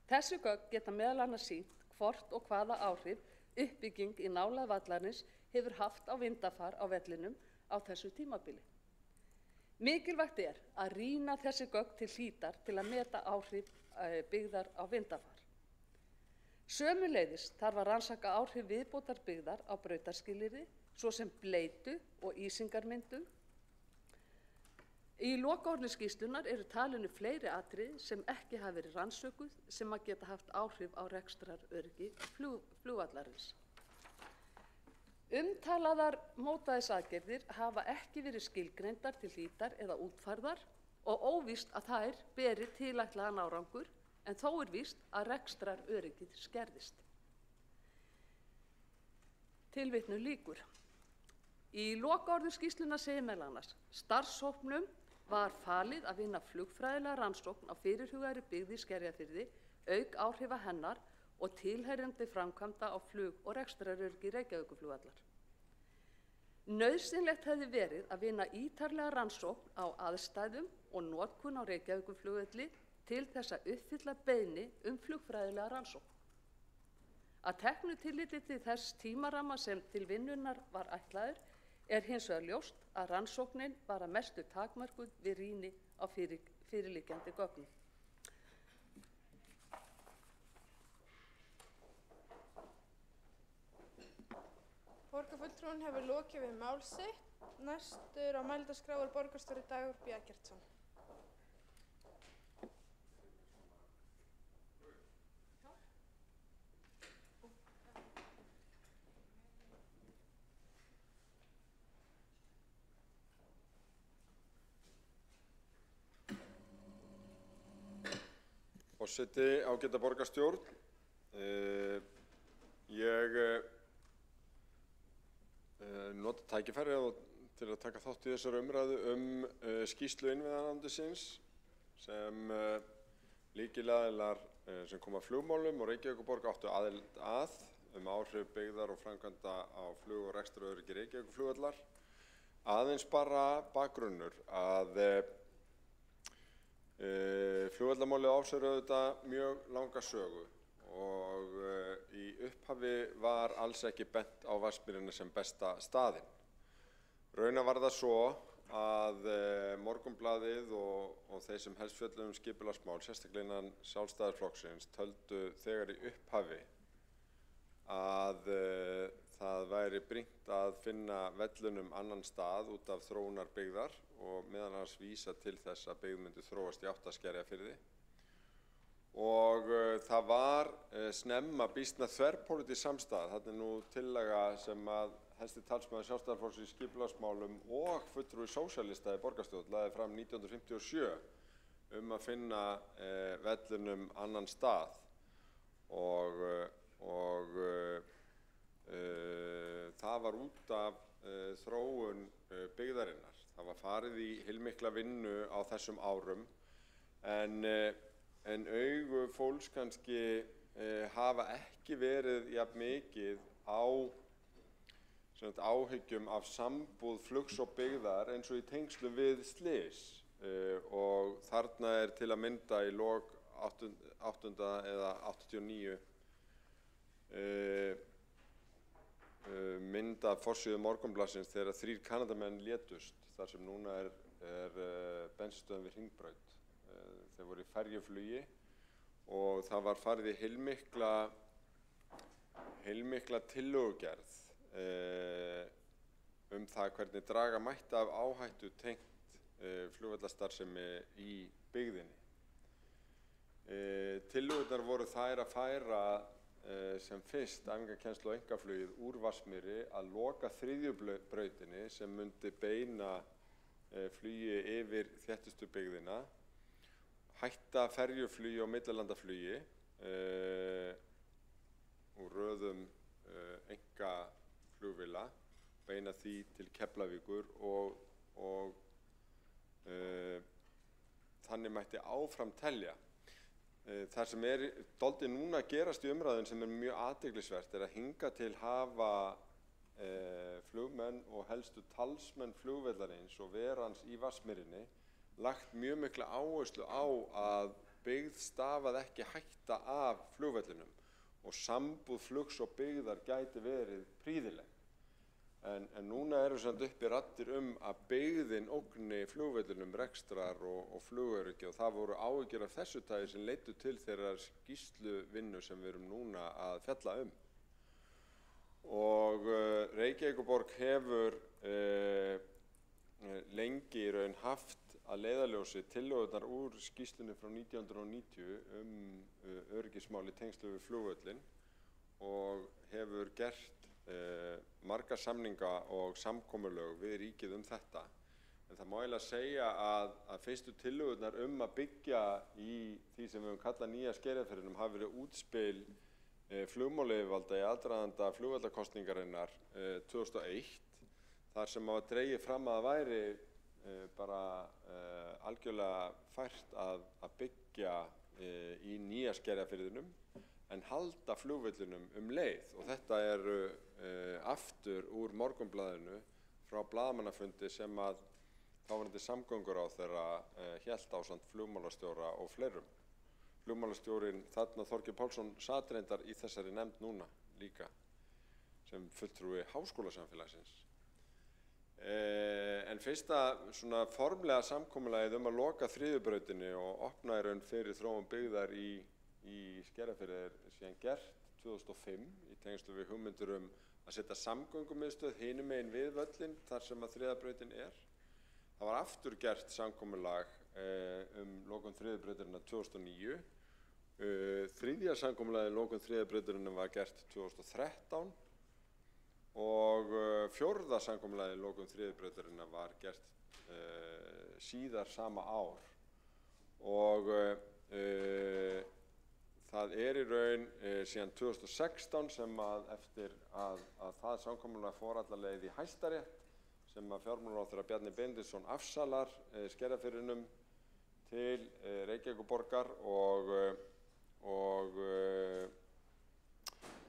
Þessi gögn geta meðal annars sýnt hvort og hvaða áhrif uppbygging í nálægð vallarins hefur haft á vindafar á vellinum á þessu tímabili. Mikilvægt er að rýna þessi gögn til hlítar til að meta áhrif byggðar á vindafar. Sömuleiðis þarf að rannsaka áhrif viðbótarbyggðar á brautarskilyrði, svo sem bleytu og ísingarmyndun. Í lokaorðum skýrslunnar eru talin upp fleiri atriði sem ekki hafa verið rannsökuð sem að geta haft áhrif á rekstraröryggi flugvallarins. Umtalaðar mótvægisaðgerðir hafa ekki verið skilgreindar til hlítar eða útfærðar og óvíst að þær beri tilætlaðan árangur, en þó er víst að rekstraröryggið skerðist. Tilvitnun lýkur. Í lokaorðum skýrslunnar segir meðal annars: starfshópnum var falið að vinna flugfræðilega rannsókn á fyrirhugaðri byggð í Skerjafirði, auk áhrifa hennar og tilheyrandi framkvæmda á flug- og rekstraröryggi Reykjavíkurflugvallar. Nauðsynlegt hefði verið að vinna ítarlega rannsókn á aðstæðum og notkun á Reykjavíkurflugvelli til þess að uppfylla beiðni flugfræðilega rannsókn. Að teknu tilliti til þess tímaramma sem til vinnunnar var ætlaður er hins vegar ljóst að rannsóknin var að mestu takmörkuð við rýni á fyrirliggjandi gögnum. Borgarfulltrúinn hefur lokið við mál sitt. Næstur á mælendaskrá er borgarstjóri Dagur B. Eggertsson. Forseti, ágæta borgarstjórn. Ég nota tækifærið til að taka þátt í þessari umræðu skýrslu innviðaráðuneytisins sem lykilaðilar sem koma að flugmálum og Reykjavíkurborg áttu aðild að áhrif byggðar og framkvæmda á flug- og rekstraröryggi Reykjavíkurflugvallar. Aðeins bara bakgrunnur að flugvallarmálið á sér auðvitað mjög langa sögu og í upphafi var alls ekki bent á Vatnsmýrina sem besta staðinn. Raunar var það svo að Morgunblaðið og þeir sem helst fjölluðu skipulagsmál, sérstaklega innan Sjálfstæðisflokksins, töldu þegar í upphafi að það væri brýnt að finna vellunum annan stað út af þróunar byggðar og meðal annars vísa til þess að byggð myndi þróast í átt að Skerjafirði. Og það var snemma býsna þverpólitísk samstaða. Þarna er nú tillaga sem að helsti talsmaður Sjálfstæðisflokksins í skipulagsmálum og fulltrúi sósíalista í borgarstjórn lagði fram 1957 að finna vellunum annan stað og það var út af þróun byggðarinnar. Það var farið í heilmikla vinnu á þessum árum en augu fólks kannski hafa ekki verið jafn mikið á áhyggjum af sambúð flugs og byggðar eins og í tengslum við slys og þarna er til að mynda í lok 8. eða 89 mynd af forsíðu Morgunblaðsins þegar 3 Kanadamenn létust þar sem núna er bensínstöðin við Hringbraut. Þeir voru í ferjuflugi og það var farið í heilmikla tillögugerð það hvernig draga mætti af áhættu tengt flugvallarstarfsemi í byggðinni. Tillögurnar voru þær að færa sem fyrst æfingakennslu og einkaflugið úr Vatnsmýri að loka 3. brautinni sem myndi beina flugi yfir þéttustu byggðina, hætta ferjuflugi og millilandaflugi úr röðum einkaflugvéla, beina því til Keflavíkur og þannig mætti áfram telja. Það sem er dálítið núna að gerast í umræðun sem er mjög athyglisvert er að hingað til hafa flugmenn og helstu talsmenn flugvallarins og verans í Vatnsmýrinni lagt mjög mikla áherslu á að byggð stafaði ekki hætta af flugvellinum og sambúð flugs og byggðar gæti verið prýðileg. En núna eru samt uppi raddir að byggðin ógni flugvellinum rekstrar og flugöryggi og það voru áhyggjur af þessu tagi sem leiddu til þeirrar skýrsluvinnu sem við erum núna að fjalla Og Reykjavíkurborg hefur lengi í raun haft að leiðarljósi tillögurnar úr skýrslunni frá 1990 öryggismál í tengslum við flugvöllin og hefur gert marga samninga og samkomulög við ríkið þetta. En það má eiginlega segja að fyrstu tillögurnar að byggja í því sem við höfum kallað nýja Skerjafirðinum hafi verið útspil flugmálayfirvalda í aðdraganda flugvallakosningarinnar 2001 þar sem var dregið fram að það væri bara algjörlega fært að byggja í nýja Skerjafirðinum en halda flugvellinum leið og þetta aftur úr Morgunblaðinu frá blaðamannafundi sem að þáverandi samgönguráðherra hélt ásamt flugmálastjóra og fleirum. Flugmálastjórinn þarna Þorgeir Pálsson sat reyndar í þessari nefnd núna líka sem fulltrúi háskólasamfélagsins. En fyrsta svona formlega samkomulagið að loka þriðjubrautinni og opna í raun fyrir þróun byggðar í Skerjafirði síðan gert 2005 í tengslu við hugmyndir að setja samgöngumiðstöð hinum megin við völlinn þar sem að þriðjubrautin Það var aftur gert samkomulag lokun þriðjubrautarinnar 2009. Þriðja samkomulagið lokun þriðjubrautarinnar var gert 2013 og fjórða samkomulagið lokun þriðjubrautarinnar var gert síðar sama ár og það í raun síðan 2016 sem eftir að það samkomulag fór alla leið í Hæstarétt sem að fjármálaráðherra Bjarni Benediktsson afsalar Skerjafirðinum til Reykjavíkurborgar og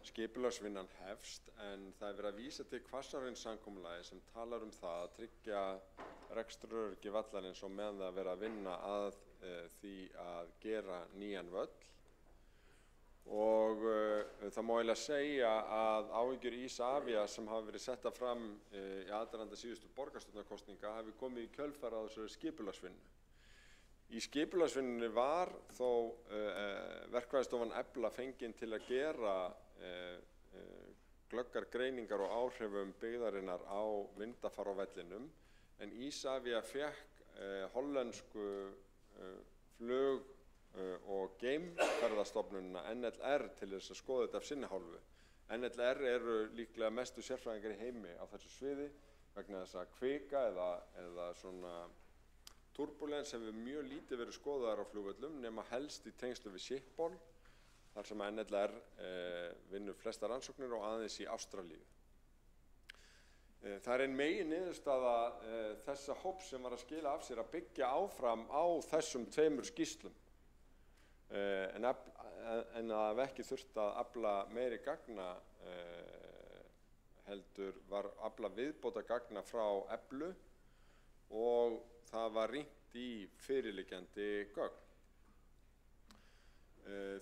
skipulagsvinnan hefst en það verið að vísa til Hvassahraunsamkomulagið sem talar það að tryggja rekstraröryggi vallarins og meðan það verið að vinna að því að gera nýjan völl. Og það má eiginlega segja að áhyggjur Isavia sem hafa verið setta fram í aðdraganda síðustu borgarstjórnarkosninga hafi komið í kjölfar á þessari skipulagsvinnu. Í skipulagsvinnunni var þó verkfræðistofan Efla fengin til að gera glöggar greiningar og áhrifum byggðarinnar á vindafar á vellinum en Isavia fékk hollensku flug og geimferðastofnunina NLR til þess að skoða þetta af sinni hálfu. NLR eru líklega mestu sérfræðingar í heimi á þessu sviði vegna þess að kvika eða svona turbulens hefur mjög lítið verið skoðaðar á flugvöllum nema helst í tengslu við Schiphol þar sem að NLR vinnur flesta rannsóknir og aðeins í Ástralíu. Það ein meginniðurstaða þessa hóps sem var að skila af sér að byggja áfram á þessum tveimur skýrslum en að ekki þurft að afla meiri gagna heldur var afla viðbóta gagna frá Eflu og það var rýnt í fyrirliggjandi gögn.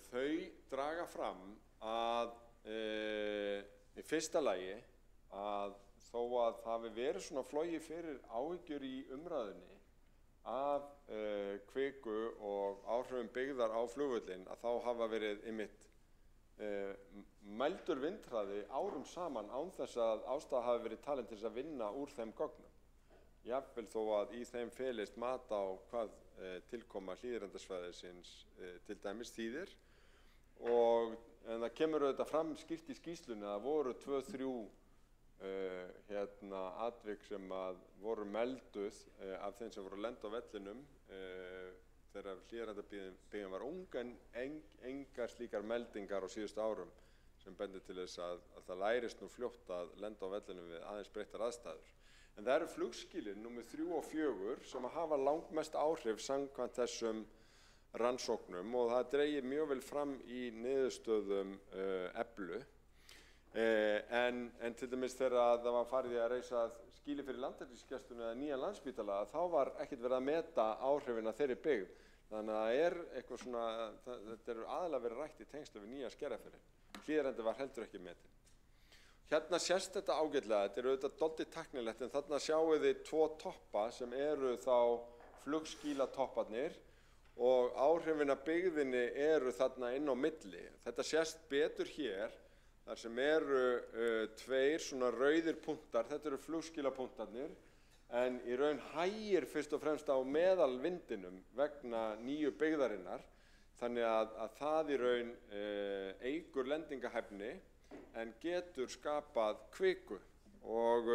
Þau draga fram að í fyrsta lagi að þó að það hafi verið svona flogið fyrir áhyggjur í umræðunni af kviku og áhrifum byggðar á flugvöllin að þá hafa verið einmitt mældur vindhraði árum saman án þess að ástæða hafi verið talin til þess að vinna úr þeim gögnum. Jafnvel þó að í þeim felist mat á hvað tilkoma hlíðarendasvæðisins til dæmis þýðir en það kemur auðvitað fram skýrt í skýrslunni að það voru 2-3 atvik sem voru melduð af þeim sem voru að lenda á vellinum þegar hlíðarendabíðin var ung en engar slíkar meldingar á síðustu árum sem bendir til þess að það lærist nú fljótt að lenda á vellinum við aðeins breyttar aðstæður. En það eru flugskilin númer 3 og 4 sem hafa langmest áhrif samkvæmt þessum rannsóknum og það dregið mjög vel fram í niðurstöðum Eflu. En til dæmis þegar það var farið í að reisa skýli fyrir landhelgisgæsluna eða nýjan Landspítala þá var ekkert verið að meta áhrifin af þeirri byggð. Þannig að það eitthvað svona, þetta aðalega verið rætt í tengslu við nýja Skerjafirði. Hlíðarendi var heldur ekki metin. Hérna sést þetta ágætlega, þetta auðvitað dálítið tæknilegt, en þarna sjáum þið 2 toppa sem eru þá flugskílatopparnir og áhrifin af byggðinni eru þarna inn á milli. Þetta sést betur hér, þar sem eru 2 svona rauðir punktar, þetta eru flugskílapunktarnir, en í raun hægir fyrst og fremst á meðalvindinum vegna nýju byggðarinnar, þannig að það í raun eykur lendingahæfni en getur skapað kviku. Og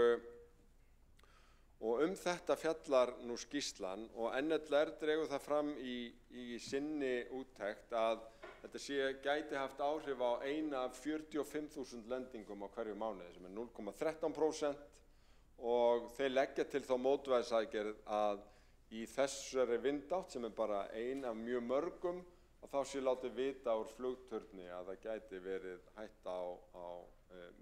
þetta fjallar nú skýrslan og NLR dregur það fram í sinni úttekt að þetta gæti haft áhrif á eina af 45.000 lendingum á hverju mánuði, sem 0,13%, og þeir leggja til þá mótvægisaðgerð að í þessari vindátt, sem bara ein af mjög mörgum, og þá sé látið vita úr flugturni að það gæti verið hætta á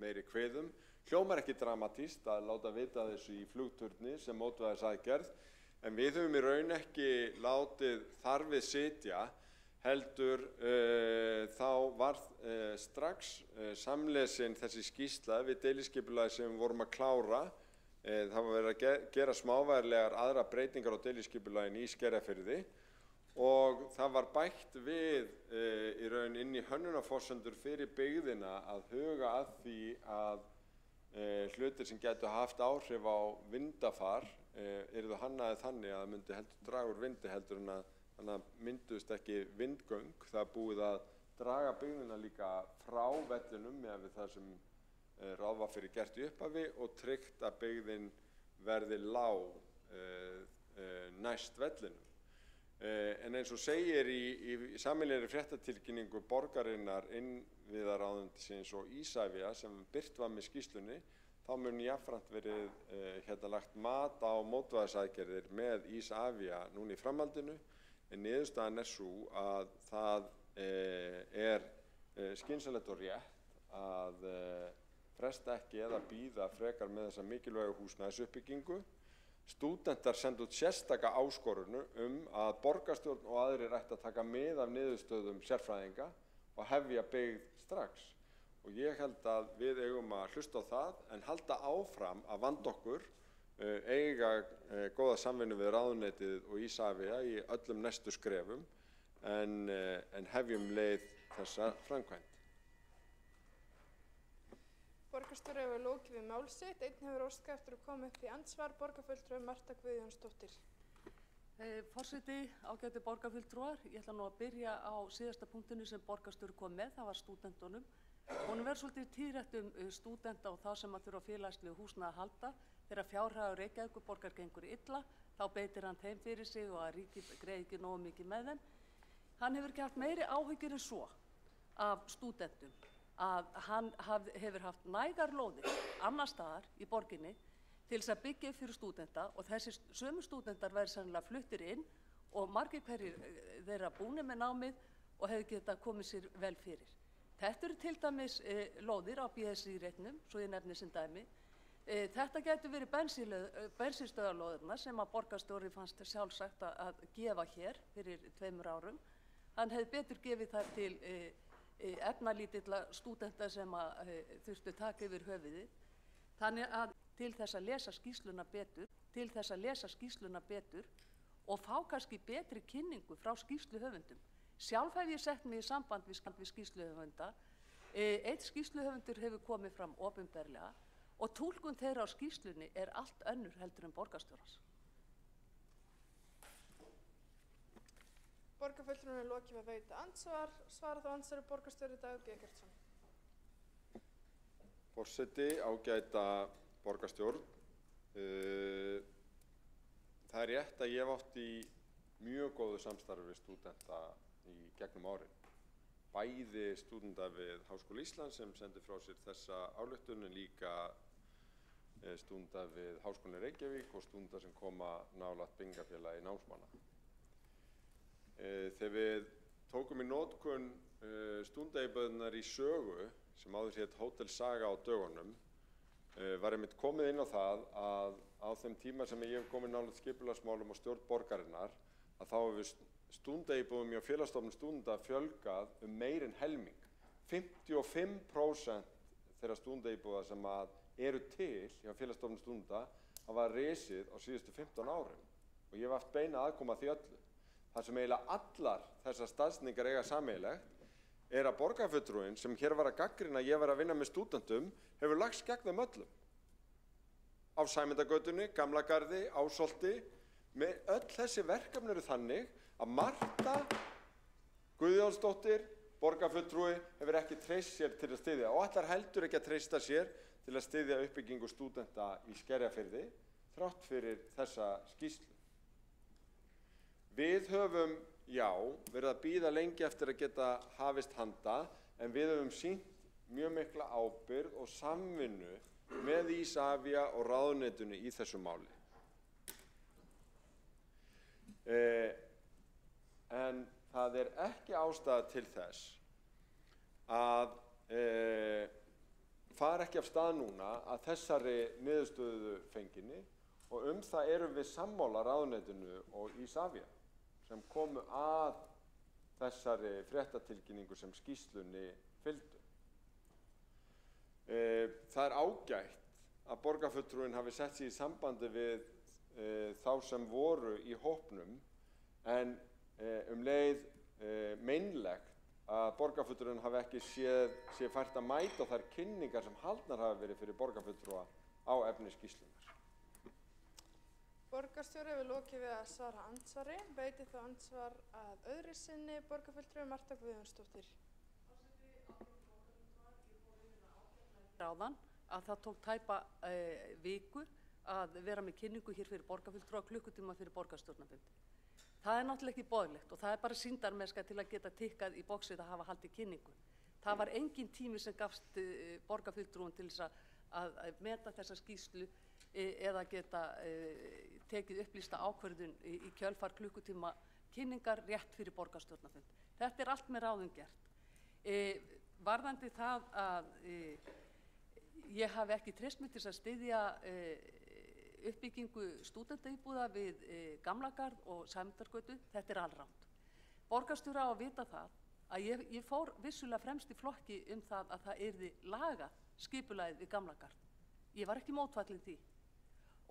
meiri kviðum. Hljómar ekki dramatískt að láta vita þessu í flugturni sem mótvægisaðgerð, en við höfum í raun ekki látið þar við sitja, heldur þá var strax samlesin þessi skýrsla við deiliskipulagi sem við vorum að klára. Það var verið að gera smávægilegar aðra breytingar á deiliskipulaginu í Skerjafirði og það var bætt við í raun inn í hönnunarforsendur fyrir byggðina að huga að því að hlutir sem gætu haft áhrif á vindafar yrðu hannaðir þannig að það myndi heldur draga úr vindi heldur en að mynduðust ekki vindgöng. Það búið að draga byggðina líka frá vellinum með það sem ráð var fyrir gert í upphafi og tryggt að byggðin verði lág næst vellinum. En eins og segir í sameiginlegri fréttatilkynningu borgarinnar innviðaráðuneytisins og Isavia sem birt var með skýrslunni, þá mun jafnframt verið lagt mat á mótvægisaðgerðir með Isavia núna í framhaldinu, en niðurstaðan sú að það er skynsamlegt og rétt að fresta ekki eða bíða frekar með þessa mikilvægu húsnæðisuppbyggingu. Stúdentar sendu út sérstaka áskorunu að borgarstjórn og aðrir ættu að taka mið af niðurstöðum sérfræðinga og hefja byggð strax. Og ég held að við eigum að hlusta á það en halda áfram að vanda okkur, eiga góða samvinnu við ráðuneytið og Isavia í öllum næstu skrefum en hefjum leið þessa framkvæmd. Borgarstjóri hefur lokið við mál sitt. Einn hefur óskað eftir að koma upp í andsvar, borgarfulltrúi Marta Guðjónsdóttir. Forseti, ágætu borgarfulltrúar, ég ætla nú að byrja á síðasta punktinu sem borgarstjóri kom með, það var stúdentunum. Honum verður svolítið tíðrætt stúdenta og þá sem að þurfa á félagslegu húsnæði að halda. Þegar fjárhagur Reykjavíkurborgar gengur illa, þá beitir hann þeim fyrir sig og að ríkið greiði ekki nógu mikið með þeim. Hann hefur ekki haft meiri áhyggjur en svo af stúdentum að hann hefur haft nægar lóðir annar staðar í borginni til þess að byggja upp fyrir stúdenta og þessi sömu stúdentar verður sennilega fluttir inn og margir hverjir þeirra búnir með námið og hefur getað komið sér vel fyrir. Þetta eru til dæmis lóðir á BSI-reitnum, svo ég nefni sem dæmi. Þetta getur verið bensínstöðarlóðirna sem að borgarstjóri fannst sjálfsagt að gefa hér fyrir 2 árum. Hann hefði betur gefið þær til efnalítilla stúdenta sem að þurftu taka yfir höfuðið. Þannig að til þess að lesa skýrsluna betur og fá kannski betri kynningu frá skýrsluhöfundum. Sjálf hef ég sett mig í samband við skýrsluhöfunda. Einn skýrsluhöfundur hefur komið fram opinberlega og túlkun þeirra á skýrslunni er allt önnur heldur en borgarstjórans. Borgarfulltrúin er lokið að veita andsvar. Svara þá andsvari borgarstjóri Dagur B. Eggertsson. Forseti, ágæta borgarstjórn. Það er rétt að ég hef átt í mjög góðu samstarfi við stúdenta í gegnum árin. Bæði stúdenta við Háskóla Íslands sem sendi frá sér þessa ályktun, en líka stúdenta við Háskólann í Reykjavík og stúdenta sem koma nálægt byggingafélagi námsmanna. Þegar við tókum í notkun stúdentaíbúðirnar í Sögu, sem áður hét Hótel Saga á dögunum, var einmitt komið inn á það að á þeim tíma sem ég hef komið nálægt skipulagsmálum og stjórn borgarinnar, að þá hefur stúdentaíbúðum hjá Félagsstofnun stúdenta fjölgað meir en helming. 55% þeirra stúdentaíbúða sem eru til hjá Félagsstofnun stúdenta hafa risið á síðustu 15 árum og ég hef haft beina aðkoma að því öllu. Það sem eiginlega allar þessar staðsetningar eiga sameiginlegt að borgarfulltrúinn sem hér var að gagnrýna að ég var að vinna með stúdentum hefur lagst gegn þeim öllum. Á Sæmundargötunni, Gamlagarði, Ásholti, með öll þessi verkefni eru þannig að Marta Guðjónsdóttir, borgarfulltrúi, hefur ekki treyst sér til að styðja og ætlar heldur ekki að treysta sér til að styðja uppbyggingu stúdenta í Skerjafirði þrátt fyrir þessa skýrslu. Við höfum, já, verið að bíða lengi eftir að geta hafist handa en við höfum sýnt mjög mikla ábyrgð og samvinnu með Isavia og ráðuneytinu í þessu máli. En það er ekki ástæða til þess að fara ekki af stað núna að þessari niðurstöðu fenginni og það erum við sammála ráðuneytinu og Isavia sem komu að þessari fréttatilkynningu sem skýrslunni fylgdu. Það er ágætt að borgarfulltrúinn hafi sett sig í sambandi við þá sem voru í hópnum en leið meinlegt að borgarfulltrúinn hafi ekki séð fært að mæta þær kynningar sem haldnar hafa verið fyrir borgarfulltrúa á efni skýrslunnar. Borgarstjóri hefur lokið við að svara andsvari. Veitir þá andsvar að öðru sinni borgarfulltrúi Marta Guðjónsdóttir. Ráðan að það tók tæpa viku að vera með kynningu hér fyrir borgarfulltrúa klukkutíma fyrir borgarstjórnarfund. Það er náttúrulega ekki boðlegt og það er bara sýndarmennska til að geta tikkað í boxið að hafa haldið kynningu. Það var engin tími sem gafst borgarfulltrúum til þess að meta þessa skýrslu eða geta tekið upplýsta ákvörðun í kjölfar klukkutíma kynningar rétt fyrir borgarstjórnarfund. Þetta er allt með ráðum gert. Varðandi það að ég hafi ekki treyst mig til að styðja uppbyggingu stúdentaíbúða við Gamlagarð og Sæmundargötu, þetta er alrangt. Borgarstjóri á að vita það að ég fór vissulega fremst í flokki það að það yrði lagað skipulagið við Gamlagarð. Ég var ekki mótfallin því.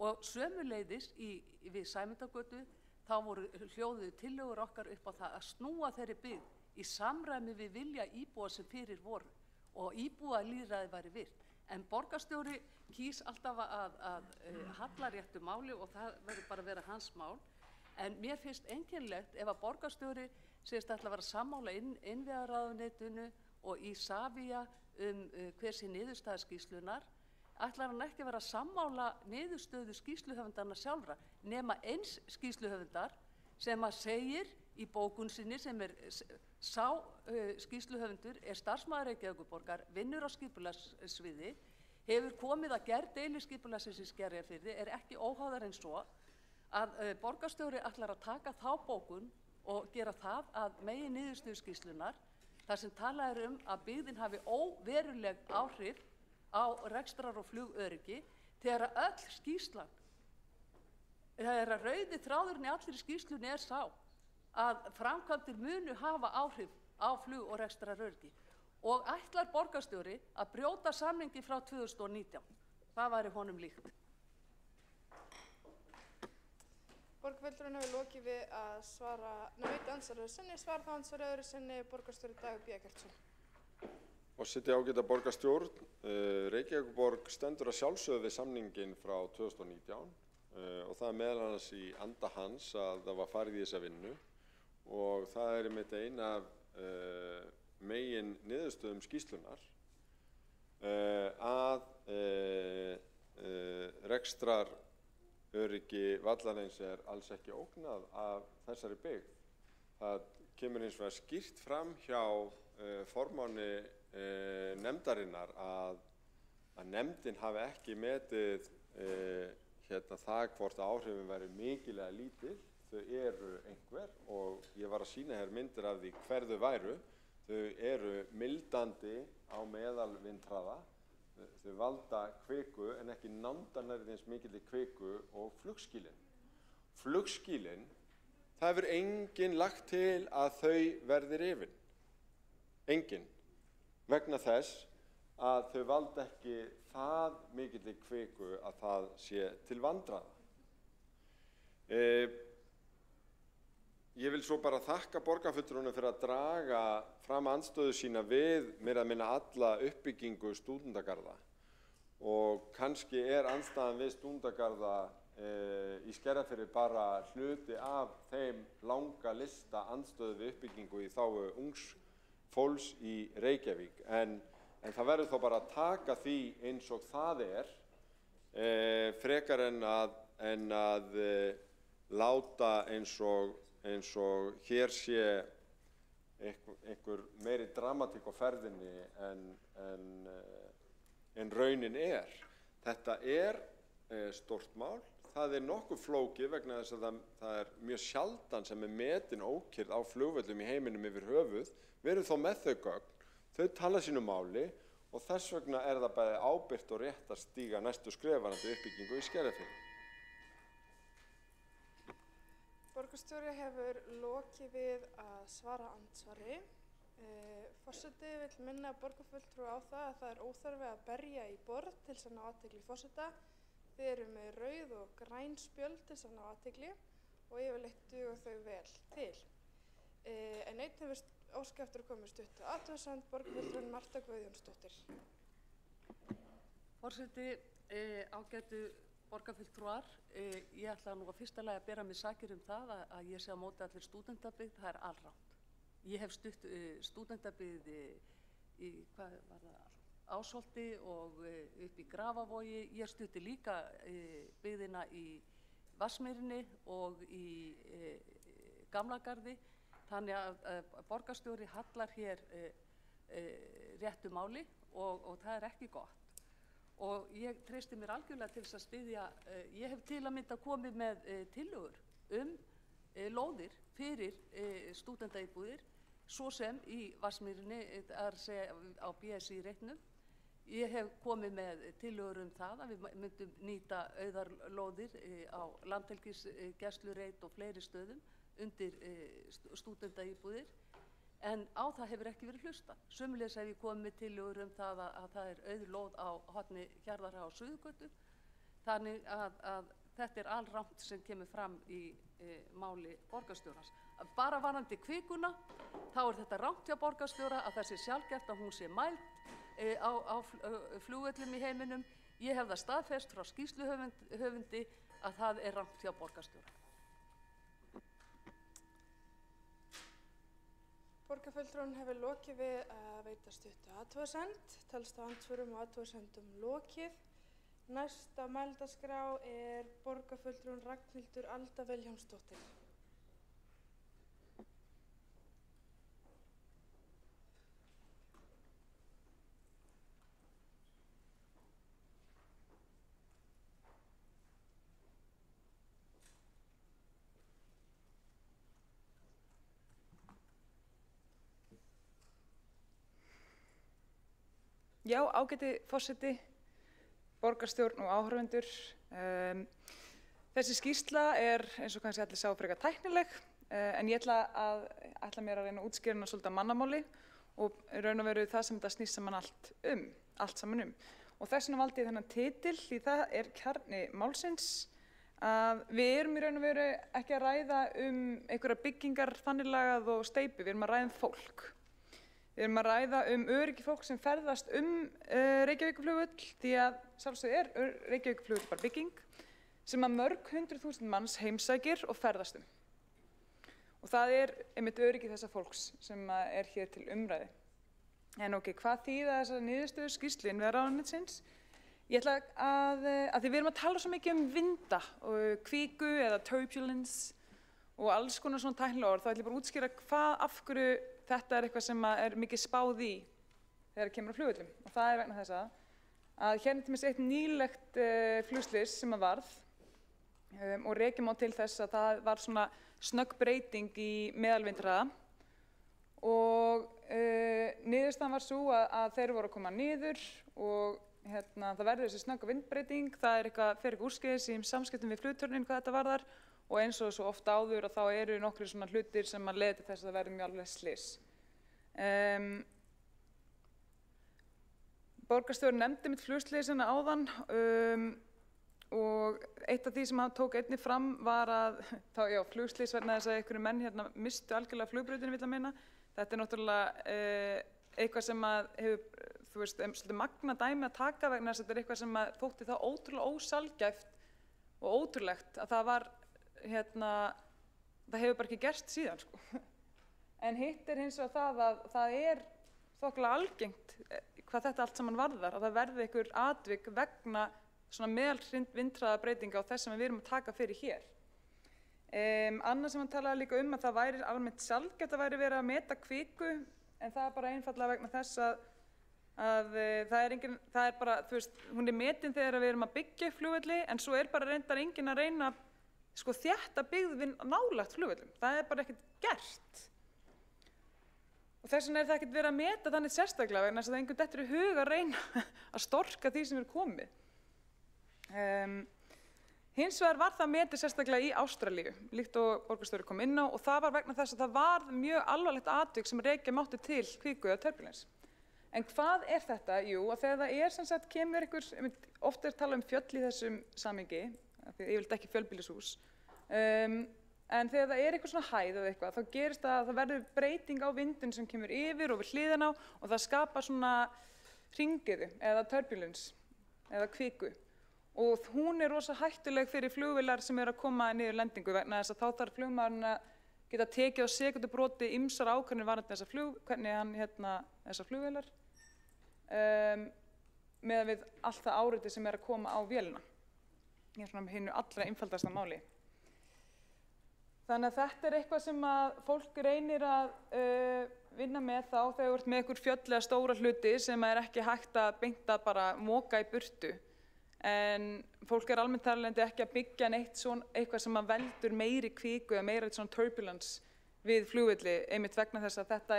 Og sömuleiðis við Sæmundargötu þá voru hljóðuðu tillögur okkar upp á það að snúa þeirri byggð í samræmi við vilja íbúa sem fyrir voru og íbúalýðræði væri virt. En borgarstjóri kýs alltaf að halla réttu máli og það verður bara að vera hans mál. En mér finnst einkennilegt ef að borgarstjóri segist ætla að vera sammála innviðaráðuneytinu og Isavia hver sé niðurstaða skýrslunnar, ætlar hann ekki að vera sammála niðurstöðu skýrsluhöfundarna sjálfra nema eins skýrsluhöfundar sem að segir í bókun sinni sem sá skýrsluhöfundur starfsmaður Reykjavíkurborgar, vinnur á skipulagssviði, hefur komið að gerð deiliskipulagsins í Skerjafirði, ekki óháðar en svo að borgarstjóri ætlar að taka þá bókun og gera það að megin niðurstöðu skýrslunnar þar sem talað að byggðin hafi óveruleg áhrif á rekstrar- og flugöryggi þegar öll skýrslan, þegar rauði þráðurinn í allri skýrslunni sá að framkvæmdir munu hafa áhrif á flug- og rekstraröryggi og ætlar borgarstjóri að brjóta samningi frá 2019. Það væri honum líkt. Borgarfulltrúinn hefur lokið við að veita andsvar öðru sinni, svara þá andsvar öðru sinni borgarstjóri Dagur B. Eggertsson. Forseti ágæta borgarstjórn, Reykjavíkurborg stendur að sjálfsögðu við samninginn frá 2019 og það er meðal annars í anda hans að það var farið í þessa vinnu og það er einmitt ein af megin niðurstöðum skýrslunnar að rekstraröryggi vallarins alls ekki ógnað af þessari byggð. Það kemur hins vegar skýrt fram hjá formanni nefndarinnar að nefndin hafi ekki metið það hvort áhrifin væri mikilega lítil. Þau eru einhver og ég var að sýna hér myndir af því hver þau væru. Þau eru mildandi á meðal vindhraða. Þau valda kviku en ekki nándannærið eins mikilli kviku og flugskýlin. Flugskýlin, það hefur enginn lagt til að þau verði rifin. Enginn. Vegna þess að þau valda ekki það mikilli kviku að það sé til vandræða. Ég vil svo bara þakka borgarfulltrúnum fyrir að draga fram andstöðu sína við meira að minna alla uppbyggingu stúdendagarða og kannski andstaðan við stúdendagarða í Skerjafirði bara hluti af þeim langa lista andstöðu við uppbyggingu í þágu ungs fólks í Reykjavík. En það verður þá bara að taka því eins og það frekar en að láta eins og hér sé einhver meiri dramatík á ferðinni en raunin Þetta stórt mál. Það nokkuð flókið vegna þess að það mjög sjaldan sem metin ókyrrð á flugvöllum í heiminum yfir höfuð. Við erum þó með þau gögn, þau tala sínu máli og þess vegna það bæði ábyrgt og rétt að stíga næstu skref varðandi uppbyggingu í Skerjafirði. Borgarstjóri hefur lokið við að svara andsvari. Forseti vill minna borgarfulltrúa á það að óþarfi að berja í borð til þess að ná athygli forseta. Þið eru með rauð og græn spjöld til þess að ná athygli og yfirleitt duga þau vel til. En einn hefur óskað eftir að koma stuttu athugasemd, borgarfulltrúin Marta Guðjónsdóttir. Forseti, ágætu borgarfulltrúar, ég ætla nú að fyrsta lagi að bera mig sakir það að ég sé á móti allir stúdendabyggð, það alrangt. Ég hef stutt stúdendabyggð í, hvað var það, Ásholti og upp í Grafavogi. Ég stutti líka byggðina í Vatnsmýrinni og í Gamlagarði. Þannig að borgarstjóri hallar hér réttu máli og það ekki gott. Og ég treysti mér algjörlega til þess að styðja, ég hef til að mynda komið með tillögur lóðir fyrir stúdendaíbúðir, svo sem í Vatnsmýrinni, á BSI reitnum. Ég hef komið með tillögur það að við myndum nýta auðarlóðir á landhelgisgæslureit og fleiri stöðum undir stúdendaíbúðir, en á það hefur ekki verið hlustað. Sömuleiðis hef ég komið með tillögur það að það auð lóð á horni Hjarðarhaga og Suðurgötu, þannig að þetta alrangt sem kemur fram í máli borgarstjórans. Bara varðandi kvikuna, þá þetta rangt hjá borgarstjóra að það sé sjálfgert að hún sé mæld á flugvöllum í heiminum. Ég hef það staðfest frá skýrsluhöfundi að það rangt hjá borgarstjóra. Borgarfulltrúinn hefur lokið við að veita stuttu athugasemd, telst á andsvörum og athugasemdum lokið. Næst á mælendaskrá borgarfulltrúinn Ragnhildur Alda Vilhjálmsdóttir. Já, ágæti forseti, borgarstjórn og áhorfendur. Þessi skýrsla eins og kannski allir sá frekar tæknileg, en ég ætla mér að reyna að útskýra hana svolítið á mannamáli og raun og veru það sem þetta snýst saman allt saman um. Og þess vegna valdi ég þennan titil, því það kjarni málsins að við erum í raun og veru ekki að ræða einhverjar byggingar þannig lagað og steypu, við erum að ræða fólk. Við erum að ræða öryggi fólk sem ferðast Reykjavíkurflugvöll, því að sjálfsögðu Reykjavíkurflugvöll bara bygging sem að mörg 100.000 manns heimsækir og ferðast Og það einmitt öryggi þessa fólks sem hér til umræðu. En ok, hvað þýða þessar niðurstöður skýrslu innviðaráðuneytisins? Ég ætla að því við erum að tala svo mikið vinda og kviku eða turbulence og alls konar svona tæknileg orð, þá ætla ég bara að útskýra af hverju þetta eitthvað sem mikið spáð í þegar kemur á flugvöllum. Og það vegna þess að hérna til dæmis eitt nýlegt flugslys sem varð og rekja má til þess að það var svona snögg breyting í meðalvindhraða og niðurstaðan var sú að þeir voru að koma niður og það verður þessi snögga vindbreyting, það fer eitthvað úrskeiðis í samskiptum við flugtörnin hvað þetta varðar og eins og svo oft áður að þá eru nokkrir svona hlutir sem leiða til þess að það verður mjög alveg slys. Borgarstjórinn nefndi mitt flugslysina áðan og eitt af því sem hann tók einnig fram var að flugslys vegna þess að einhverju menn hérna mistu algjörlega flugbrautinu, vill að meina. Þetta náttúrulega eitthvað sem að hefur, þú veist, svolítið magna dæmi að taka vegna þess að þetta eitthvað sem að þótti þá ótrúlega ósjaldgæft og ótrúlegt að það var, það hefur bara ekki gerst síðan, sko. En hitt hins vegar það að það þokkalega algengt hvað þetta allt saman varðar, að það verði einhver atvik vegna svona meðalvindhraða breytinga á þess sem við erum að taka fyrir hér. Annað sem hann talaði líka að það væri almennt sjaldgæft að væri verið að meta kviku, en það bara einfaldlega vegna þess að það er bara, þú veist, hún metin þegar við erum að byggja flugvelli, en svo bara reyndar enginn að reyna sko þétta byggð við nálægt flugvellum. Það bara ekkert gert. Og þess vegna það ekkert verið að meta þannig sérstaklega vegna þess að einhvern dettur í hug að reyna að storka því sem komið. Hins vegar var það metið sérstaklega í Ástralíu, líkt og borgarstjóri kom inn á, og það var vegna þess að það var mjög alvarlegt atvik sem rekja mátti til kviku eða turbulens. En hvað þetta? Jú, að þegar það sem sagt kemur einhver, oft talað fjöll í þessum samhengi, því ég vildi ekki fjölbýlishús, en þegar það einhver svona hæð eða eitthvað, þá gerist það að það verður breyting á vindin sem kemur yfir og við hliðina á og það skapar svona hringiðu eða turbulens eða kviku. Og hún rosa hættuleg fyrir flugvélar sem að koma niður lendingu vegna þess að þá þarf flugmaðurinn að geta tekið á sekúndubroti ýmsar ákvarðanir varðandi hvernig hann þessar flugvélar meðan við allt það áreiti sem að koma á vélina. Í svona hinu allra einfaldasta máli. Þannig að þetta eitthvað sem að fólk reynir að vinna með þá þegar þú ert með einhver fjöll eða stóra hluti sem ekki hægt að beint að bara moka í burtu. En fólk almennt talandi ekki að byggja neitt svona eitthvað sem að veldur meiri kviku eða meira svona turbulence við flugvelli einmitt vegna þess að þetta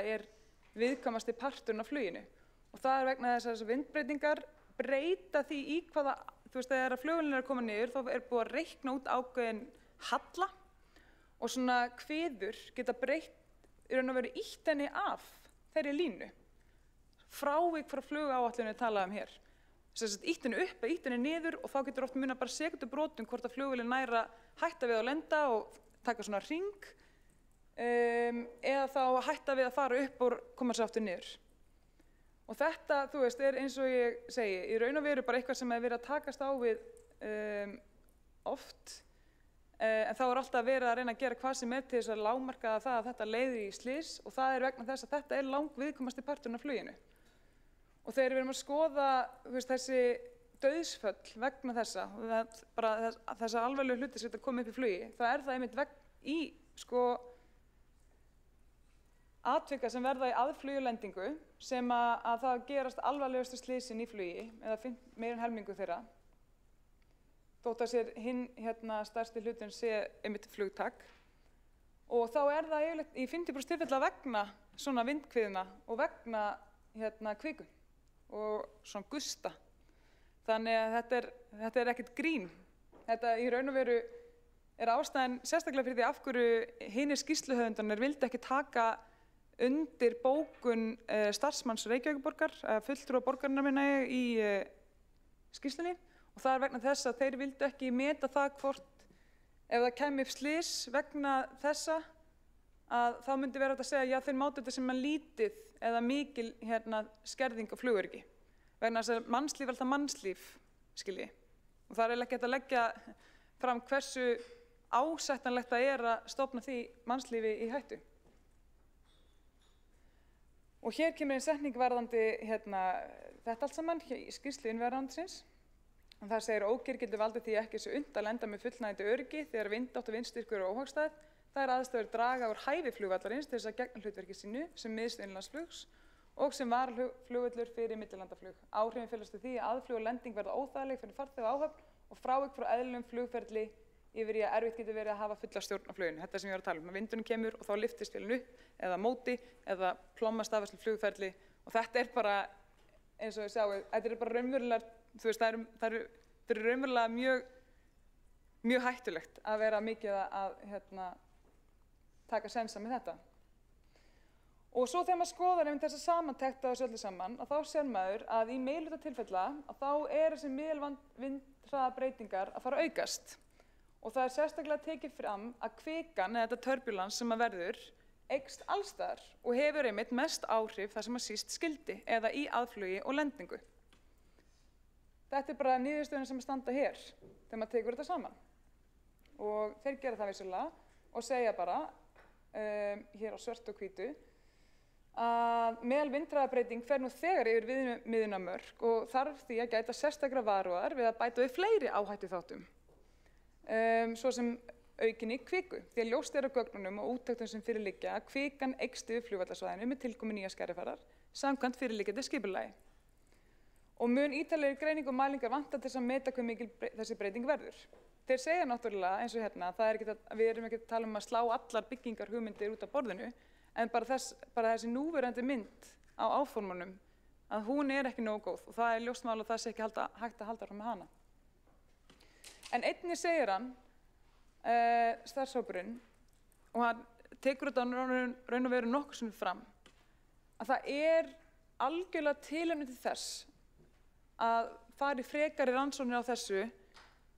viðkvæmasti parturinn af fluginu. Og það vegna þess að þessar vindbreytingar breyta því í hvaða, þú veist, þegar flugvélin að koma niður þá búið að reikna út ákveðin halla og svona kviður geta breytt í raun og veru ýtt henni af þeirri línu. Frávik frá flugáætlunni talaði hér. Ítt henni upp eða ítt henni niður og þá getur oft munað bara sekúndubrotum hvort að flugvélin næra hætta við að lenda og taka svona hring eða þá hætta við að fara upp og koma sér aftur niður. Og þetta, þú veist, eins og ég segi, í raun og veru bara eitthvað sem verið að takast á við oft, en þá alltaf verið að reyna að gera hvað sem til þess að lágmarka það að þetta leiðir í slys og það vegna þess að þetta langviðkomandi parturinn af fluginu. Og þegar við erum að skoða þessi dauðsföll vegna þessa, þessa alvarlegu hluti sem koma upp í flugi, þá það einmitt í atvika sem verða í aðflugulendingu sem að það gerast alvarlegustu slysin í flugi, eða meira en helmingu þeirra, þótt að sér hinn stærsti hlutin sé einmitt flugtak. Og þá það yfirleitt í 50% tilfella vegna svona vindkviðna og vegna kviku og svona gusta. Þannig að þetta ekkert grín. Þetta í raun og veru ástæðan sérstaklega fyrir því af hverju hinir skýrsluhöfundarnir vildi ekki taka undir bókun starfsmanns Reykjavíkurborgar, fulltrúa borgarinnar minna í skýrslunni og það vegna þess að þeir vildu ekki meta það hvort ef það kæmi upp slys vegna þessa að þá myndi vera hægt að segja já þeir mátu þetta sem lítið eða mikil skerðing á flugöryggi vegna þess að mannslíf alltaf mannslíf skilji og það ekki hægt að leggja fram hversu ásættanlegt það að stofna því mannslífi í hættu. Og hér kemur einn setning varðandi þetta allt saman í skýrslu innviðaráðuneytisins. Það segir að ókyrrð getur valdið því ekki sé unnt að lenda með fullnægjandi öryggi þegar vindátt og vindstyrkur eru óhagstæð. Þær aðstæður draga úr hæfi flugvallarins til þess að gegna hlutverki sínu sem miðstöð innanlandsflugs og sem varaflugvöllur fyrir millilandaflug. Áhrifin felast í því að aðflug og lending verða óþægileg fyrir farþega og áhöfn og frávik frá eðlilegum flugferli yfir í að erfitt getur verið að hafa fulla stjórn á fluginu. Þetta sem ég var að tala að vindurinn kemur og þá lyftist vélin upp eða móti eða plommast af þessu flugferli og þetta bara eins og ég sjáu, þetta bara raunverulega, þú veist, það eru raunverulega mjög hættulegt að vera mikið að taka sensa með þetta. Og svo þegar maður skoðar einmitt þessa samantekt á þessu öllu saman, að þá sér maður að í meirihluta tilfella að þá þessi meðalvindhraðabreytingar að fara að aukast. Og það sérstaklega tekið fram að kvikan, eða þetta turbulence sem að verður, eykst allstaðar og hefur einmitt mest áhrif þar sem að síst skyldi eða í aðflugi og lendingu. Þetta bara niðurstöðurnar sem standa hér þegar maður tekur þetta saman. Og þeir gera það vissulega og segja bara hér á svört og hvítu að meðal vindhraðabreyting fer nú þegar yfir viðmiðunarmörk og þarf því að gæta sérstakra varúðar við að bæta við fleiri áhættuþáttum, svo sem aukinni kviku, því að ljóst af gögnunum og úttektum sem fyrir liggja að kvikan eykst yfir flugvallarsvæðinu með tilkomu nýja skærifarðar samkvæmt fyrirliggjandi skipulagi. Og mun ítarlegri greining og mælingar vantar til þess að meta hve mikil þessi breyting verður. Þeir segja náttúrulega eins og hérna að við erum ekki að tala um að slá allar byggingarhugmyndir út af borðinu, en bara þessi núverandi mynd á áformunum að hún ekki nógu góð og það ljóst mál að það sé ekki hægt að halda fram með hana. En einnig segir hann, starfshópurinn, og hann tekur þetta raun og veru nokkuð sinnum fram, að það algjörlega tilefni til þess að fari frekari rannsóknir á þessu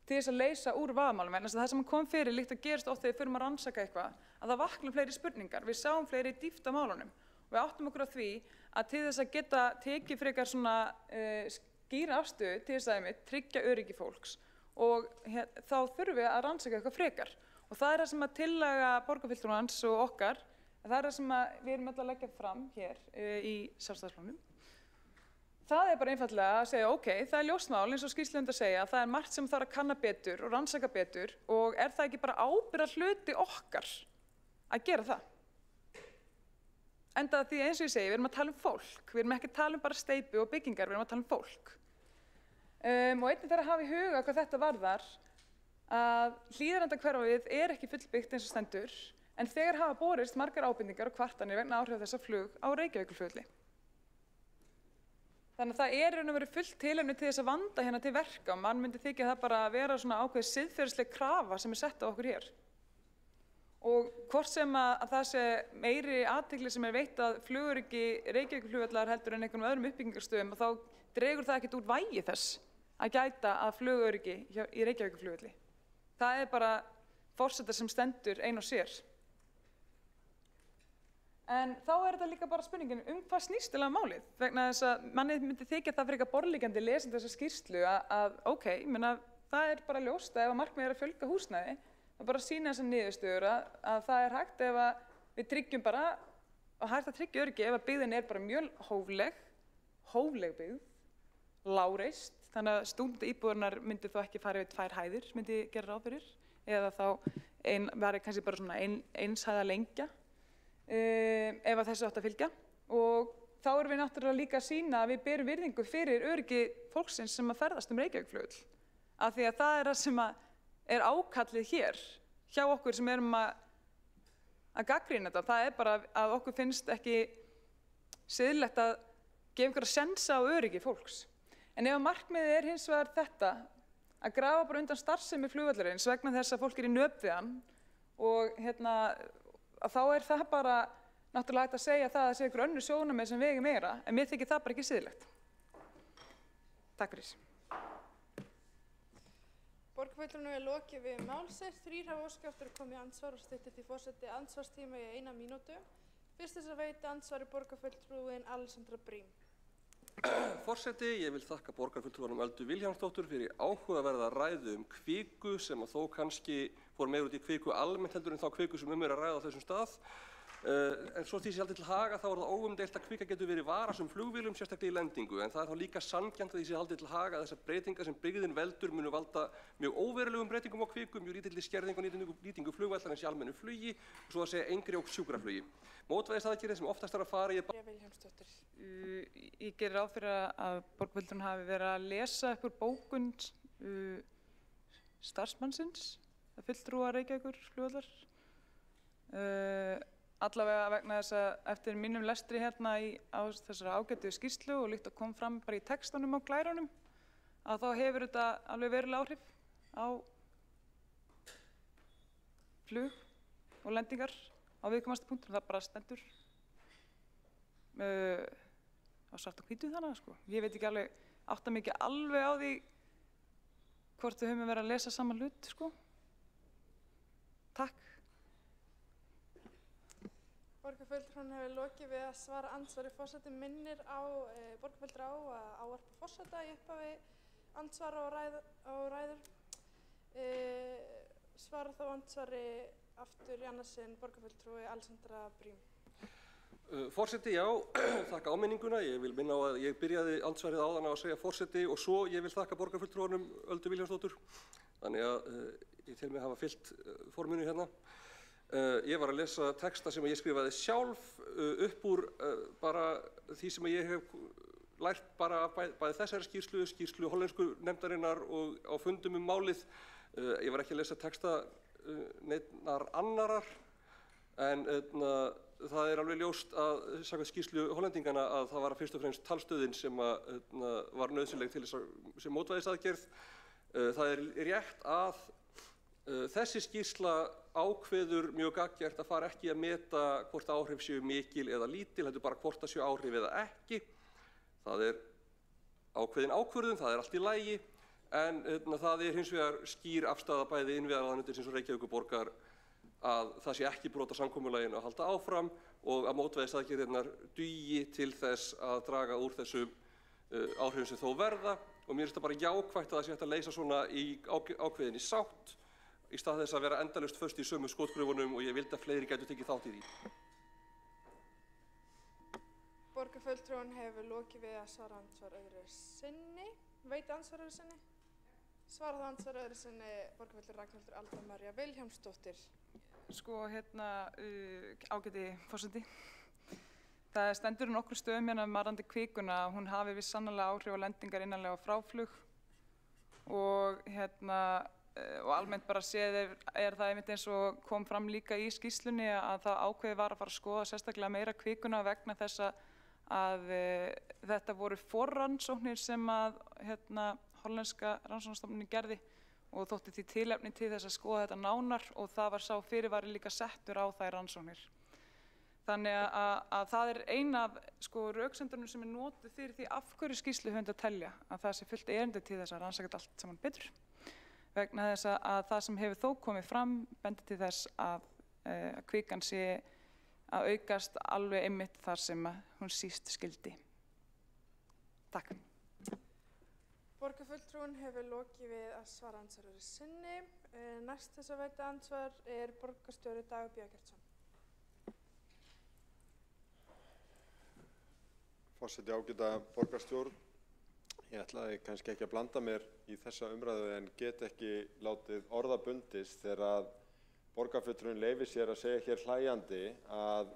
til þess að leysa úr vafamálum, vegna þess að það sem kom fyrir líkt að gerist oft þegar við förum að rannsaka eitthvað, að það vakna fleiri spurningar, við sáum fleiri dýpt á málunum og við áttum okkur á því að til þess að geta tekið frekar svona skýra afstöðu til þess að tryggja öryggi fólks og þá þurfum við að rannsaka eitthvað frekar og það það sem að tillaga borgarfulltrúans og okkar, það það sem við erum öll að leggja fram hér í sjálfstæðisflokknum. Það bara einfaldlega að segja, ok, það ljóst mál eins og skýrslunum að segja að það margt sem þarf að kanna betur og rannsaka betur og það ekki bara ábyrgðarhluti okkar að gera það. Enda því eins og ég segi, við erum að tala um fólk, við erum ekki að tala um bara steypu og byggingar, við erum að tala um fólk. Og einnig þarf að hafa í huga hvað þetta varðar að Hlíðarendahverfið ekki fullbyggt eins og stendur, en þegar hafa borist margar ábendingar og kvartanir vegna áhrif þessa flug á Reykjavíkurflugvelli. Þannig að það raun og veru fullt tilefni til þess að vanda hérna til verka og mann myndi þykja það bara að vera svona ákveðið siðferðisleg krafa sem sett á okkur hér. Og hvort sem að það sé meiri athygli sem veitt að flugöryggi Reykjavíkurflugvallar heldur en einhverjum öðrum uppbyggingarstöðum og þá dregur það ekkert úr vægi þess að gæta að flugöryggi í Reykjavíkurflugvalli. Það bara forseta sem stendur ein og sér. En þá þetta líka bara spurningin hvað snýst málið, vegna þess að manni myndi þykja það frekar borðliggjandi lesandi þessa skýrslu að ok, það bara ljóst að ef að markmiðið að fjölga húsnæði, það bara sýna þessar niðurstöður að það hægt ef að við tryggjum bara, og hægt að tryggja öryggi ef að byggðin bara mjög hófleg byggð, lágreist, þannig að stúdentaíbúðirnar myndi þó ekki fara yfir 2 hæðir, myndi gera ráð fyrir, eða þá væri kannski bara svona eins hæða lengja. Ef að þessu átt að fylgja og þá erum við náttúrulega líka að sýna að við berum virðingu fyrir öryggi fólksins sem að ferðast Reykjavíkurflugvöll af því að það það sem ákallið hér hjá okkur sem erum að gagnrýna þetta, það bara að okkur finnst ekki siðlegt að gefa ykkur að sensa á öryggi fólks. En ef markmiðið hins vegar þetta að grafa bara undan starfsemi flugvallarins vegna þess að fólk í nöp við hann og að þá það bara náttúrulega hægt að segja það að sé ykkur önnur sjónarmið sem vegi meira, en mér þykir það bara ekki siðlegt. Takk fyrir. Borgarfulltrúnum lokið við mál sitt. 3 hafa óskað eftir að koma í andsvar og stytti því forseti andsvarstíma í 1 mínútu. Fyrst þess að veita andsvari borgarfulltrúin Alexandra Brím. Forseti, ég vil þakka borgarfulltrúanum Öldu Vilhjálmsdóttur fyrir áhugaverða ræðu kviku sem að þó kannski fór meira út í kviku almennt heldur en þá kviku sem að ræða á þessum stað. En svo því sé haldið til haga þá það óumdeilt að kvika getur verið varasum flugvélum, sérstaklega í lendingu, en það þá líka sanngjarnt að því sé haldið til haga að þessar breytingar sem byggðin veldur munu valda mjög óverulegum breytingum á kviku, mjög lítilli skerðingu og nýtingu flugvallarins í almennu flugi, og svo að segja engri og sjúkraflugi. Mótvægisaðgerðir sem oftast að fara Ég gerir ráð fyrir að borgarfulltrúinn hafi verið að lesa upp úr bókun starfsmannsins, fulltrúa Reykjavíkurflugvallar. Allavega vegna þess að eftir mínum lestri hérna á þessari ágætu skýrslu og líkt að kom fram bara í textanum á glærunum að þá hefur þetta alveg veruleg áhrif á flug og lendingar á viðkvæmasta punktum, það bara stendur á svart og hvítu þannig, sko. Ég veit ekki alveg, átta mig ekki alveg á því hvort við höfum verið að lesa saman hlut, sko. Takk. Borgarfulltrúinn hefur lokið við að svara andsvari. Forseti minnir á borgarfulltrúa á að ávarpa forseta í upphafi andsvara og ræður. Svara þá andsvari aftur í annars sinn borgarfulltrúi Alexandra Brím. Forseti, já, þakka áminninguna. Ég vil minna á að ég byrjaði andsvarið áðan á að segja forseti og svo ég vil þakka borgarfulltrúanum Öldu Vilhjálmsdóttur. Þannig að ég tel mig hafa fylgt forminu hérna. Ég var að lesa texta sem ég skrifaði sjálf upp úr bara því sem ég hef lært bara af bæði þessari skýrslu hollensku nefndarinnar og á fundum málið. Ég var ekki að lesa texta neinnar annarar en það alveg ljóst að samkvæmt skýrslu hollendingana að það var fyrst og fremst talstöðin sem var nauðsynleg til þess sem mótvægisaðgerð. Það rétt að þessi skýrsla ákveður mjög gagngert að fara ekki að meta hvort áhrif séu mikil eða lítil, heldur bara hvort það séu áhrif eða ekki. Það ákveðin ákvörðun, það allt í lagi, en það hins vegar skýr afstaða bæði innviðaráðuneytisins og Reykjavíkurborgar að það sé ekki brot á samkomulaginu að halda áfram og að mótvægisaðgerðirnar dugi til þess að draga úr þessum áhrifum sem þó verða og mér finnst það bara jákvætt að það sé hægt að leysa svona í ákveðinni sátt í stað þess að vera endalaust föst í sömu skotgröfunum og ég vildi að fleiri gætu tekið þátt í því. Borgarfulltrúinn hefur lokið við að svara andsvar öðru sinni. Veit andsvar öðru sinni? Svarað andsvar öðru sinni borgarfulltrúi Ragnhildur Alda María Vilhjálmsdóttir. Sko, ágæti forseti. Það stendur nokkur stöðum hérna varðandi kvikuna að hún hafi viss sannarlega áhrif á lendingar innanlega fráflug og og almennt bara séð það einmitt eins og kom fram líka í skýrslunni að það ákveðið var að fara að skoða sérstaklega meira kvikuna vegna þess að þetta voru forrannsóknir sem að hollenska rannsóknarstofnunin gerði og þótti því tilefni til þess að skoða þetta nánar og það var sá fyrirvari líka settur á þær rannsóknir. Þannig að það ein af röksemdunum sem notuð fyrir því af hverju skýrsluhöfund að telja að það sé fullt erindi til þess að rannsaka allt saman betur. Vegna þess að það sem hefur þó komið fram bendir til þess að kvikan sé að aukast alveg einmitt þar sem hún síst skyldi. Takk. Borgarfulltrúinn hefur lokið við að svara andsvar öðru sinni. Næst þess að veita andsvar borgarstjóri Dagur B. Eggertsson. Forseti, ágæta borgarstjórn. Ég ætlaði kannski ekki að blanda mér í þessa umræðu en get ekki látið orða bundist þegar að borgarfulltrúinn leyfir sér að segja hér hlæjandi að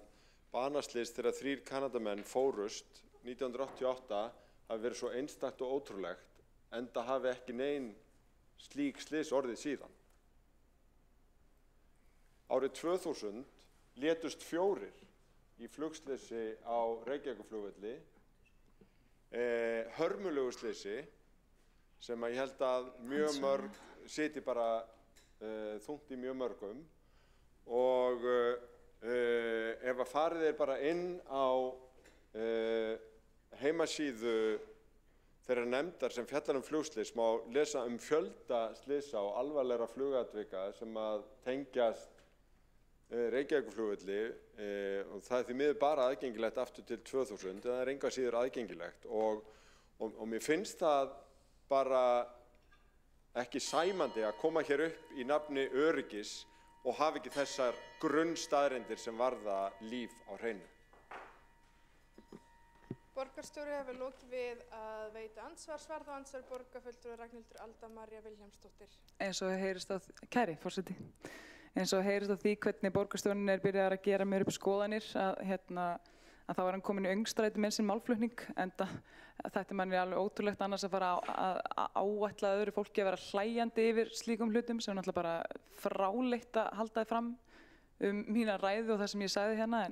banaslys þegar 3 Kanadamenn fórust 1988 hafi verið svo einstakt og ótrúlegt enda hafi ekki nein slík slys orðið síðan. Árið 2000 létust 4 í flugslysi á Reykjavíkurflugvelli, hörmulegu slysi sem að ég held að mjög mörg siti bara þungt í mjög mörgum og ef að farið bara inn á heimasíðu þeirra nefndar sem fjallar flugslys má lesa fjölda slysa og alvarlegra flugatvika sem að tengjast Reykjavíkurflugvelli og það því miður bara aðgengilegt aftur til 2000 en það enga síður aðgengilegt og mér finnst það bara ekki sæmandi að koma hér upp í nafni öryggis og hafa ekki þessar grunnstaðreyndir sem varða líf á hreinu. Borgarstjóri hefur lokið við að veita andsvar. Svar þá andsvar borgarfulltrúi Ragnhildur Alda María Vilhjálmsdóttir. Eins og heyrist á kæri forseti. Eins og heyrist á því hvernig borgarstjórinn byrjað að gera mér upp skoðanir að þá var hann komin í öngstræti með sinn málflutning enda þetta manni alveg ótrúlegt annars að fara að áætla öðru fólki að vera hlæjandi yfir slíkum hlutum sem náttúrulega bara fráleitt að halda þið fram mína ræðu og það sem ég sagði hérna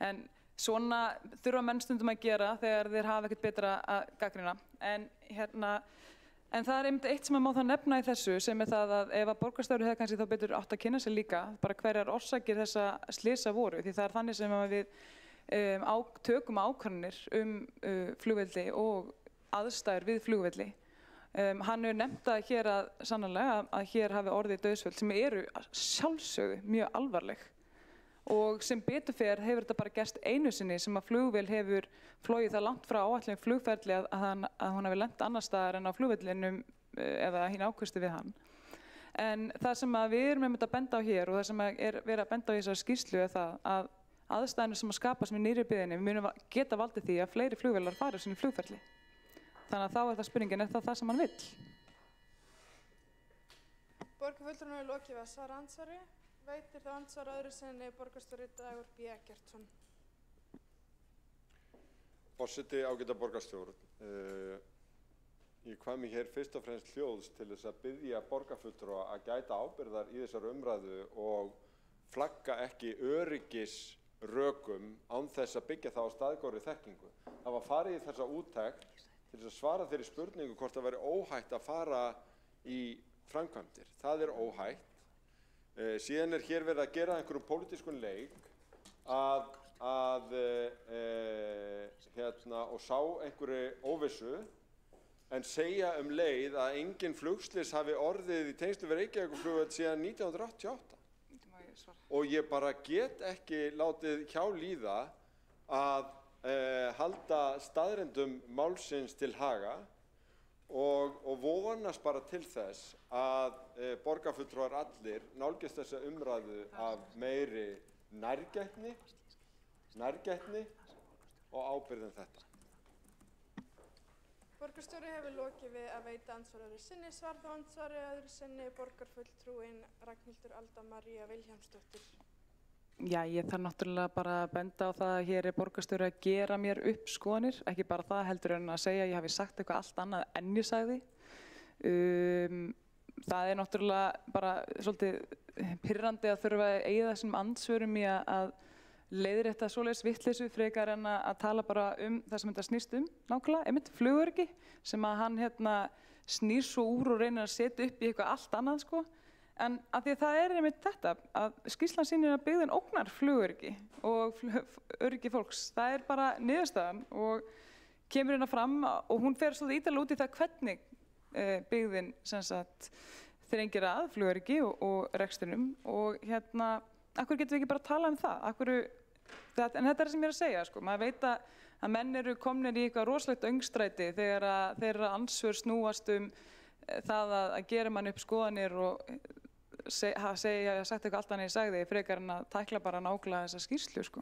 en svona þurfa menn stundum að gera þegar þeir hafa ekkert betra að gagnrýna en það einmitt eitt sem má þá nefna í þessu sem það að ef að borgarstjóri hefði kannski þá betur átt að kynna sér líka bara hverjar orsakir þessa slysa voru því það þannig sem við tökum ákvarðanir flugvelli og aðstæður við flugvelli. Hann hefur nefnt það hér sannarlega að hér hafi orðið dauðsföll sem eru sjálfsögðu mjög alvarleg. Og sem betur fer hefur þetta bara gerst einu sinni sem að flugvél hefur flogið það langt frá áætlun flugferli að hún hafi lent annar staðar en á flugvellinum eða hinn ákvöstu við hann. En það sem við erum einmitt að benda á hér og það sem er verið að benda á í þessari skýrslu er það að aðstæðurnar sem að skapast með nýrri byggðinni munum geta valdið því að fleiri flugvélar fari sinni flugferli. Þannig að þá er það spurningin, er það sem hann vill? Borgarfulltrúinn hefur lokið við að svara andsvari. Veitir þá andsvar öðru sinni borgarstjóri Dagur B. Eggertsson. Forseti, ágæta borgarstjórn. Ég kvað mig hér fyrst og fremst hljóðs til þess að biðja borgarfulltrúa að gæta ábyrgðar í þessar umræðu og flagga ekki öryggisrökum án þess að byggja það á staðgóðri þekkingu. Það var farið í þessa úttekt til þess að svara þeirri spurningu hvort það væri óhætt að fara í framkvæmdir. Það er óhætt. Síðan er hér verið að gera einhverjum pólitískun leik og sá einhverju óvissu en segja leið að engin flugslys hafi orðið í tengslum við Reykjavíkurflugvöll síðan 1988. Og ég bara get ekki látið hjá líða að halda staðreyndum málsins til haga og vonast bara til þess að borgarfulltrúar allir nálgist þessa umræðu af meiri nærgætni og ábyrgð en þetta. Borgarstjóri hefur lokið við að veita andsvar öðru sinni. Svar þá andsvari öðru sinni borgarfulltrúinn Ragnhildur Alda María Vilhjálmsdóttir. Já, ég þarf náttúrulega bara að benda á það að hér er borgarstjóri að gera mér upp skoðanir, ekki bara það heldur en að segja að ég hafi sagt eitthvað allt annað en ég sagði. Það er náttúrulega bara svolítið pirrandi að þurfa að eyða þessum andsvörum í að leiðrétta svoleiðis vitleysu frekar en að tala bara það sem þetta snýst nákvæmlega, einmitt flugöryggi sem að hann snýr svo úr og reynir að setja upp í eitthvað allt annað sko. En af því að það er einmitt þetta að skýrslan sýnir að byggðin ógnar flugöryggi og öryggi fólks. Það er bara niðurstaðan og kemur hérna fram og hún fer svolítið ítarlega út í það hvernig byggðin þrengir að flugöryggi og rekstrinum og akkur getum við ekki bara að tala um það? En þetta er sem ég er að segja, sko. Maður veit að menn eru komnir í eitthvað rosalegt öngstræti þegar þeirra ansvör snúast það að gera mann upp skoðanir og segja að sagt eitthvað allt annað ég sagði frekar en að tækla bara nákvæmlega þessa skýrslu, sko.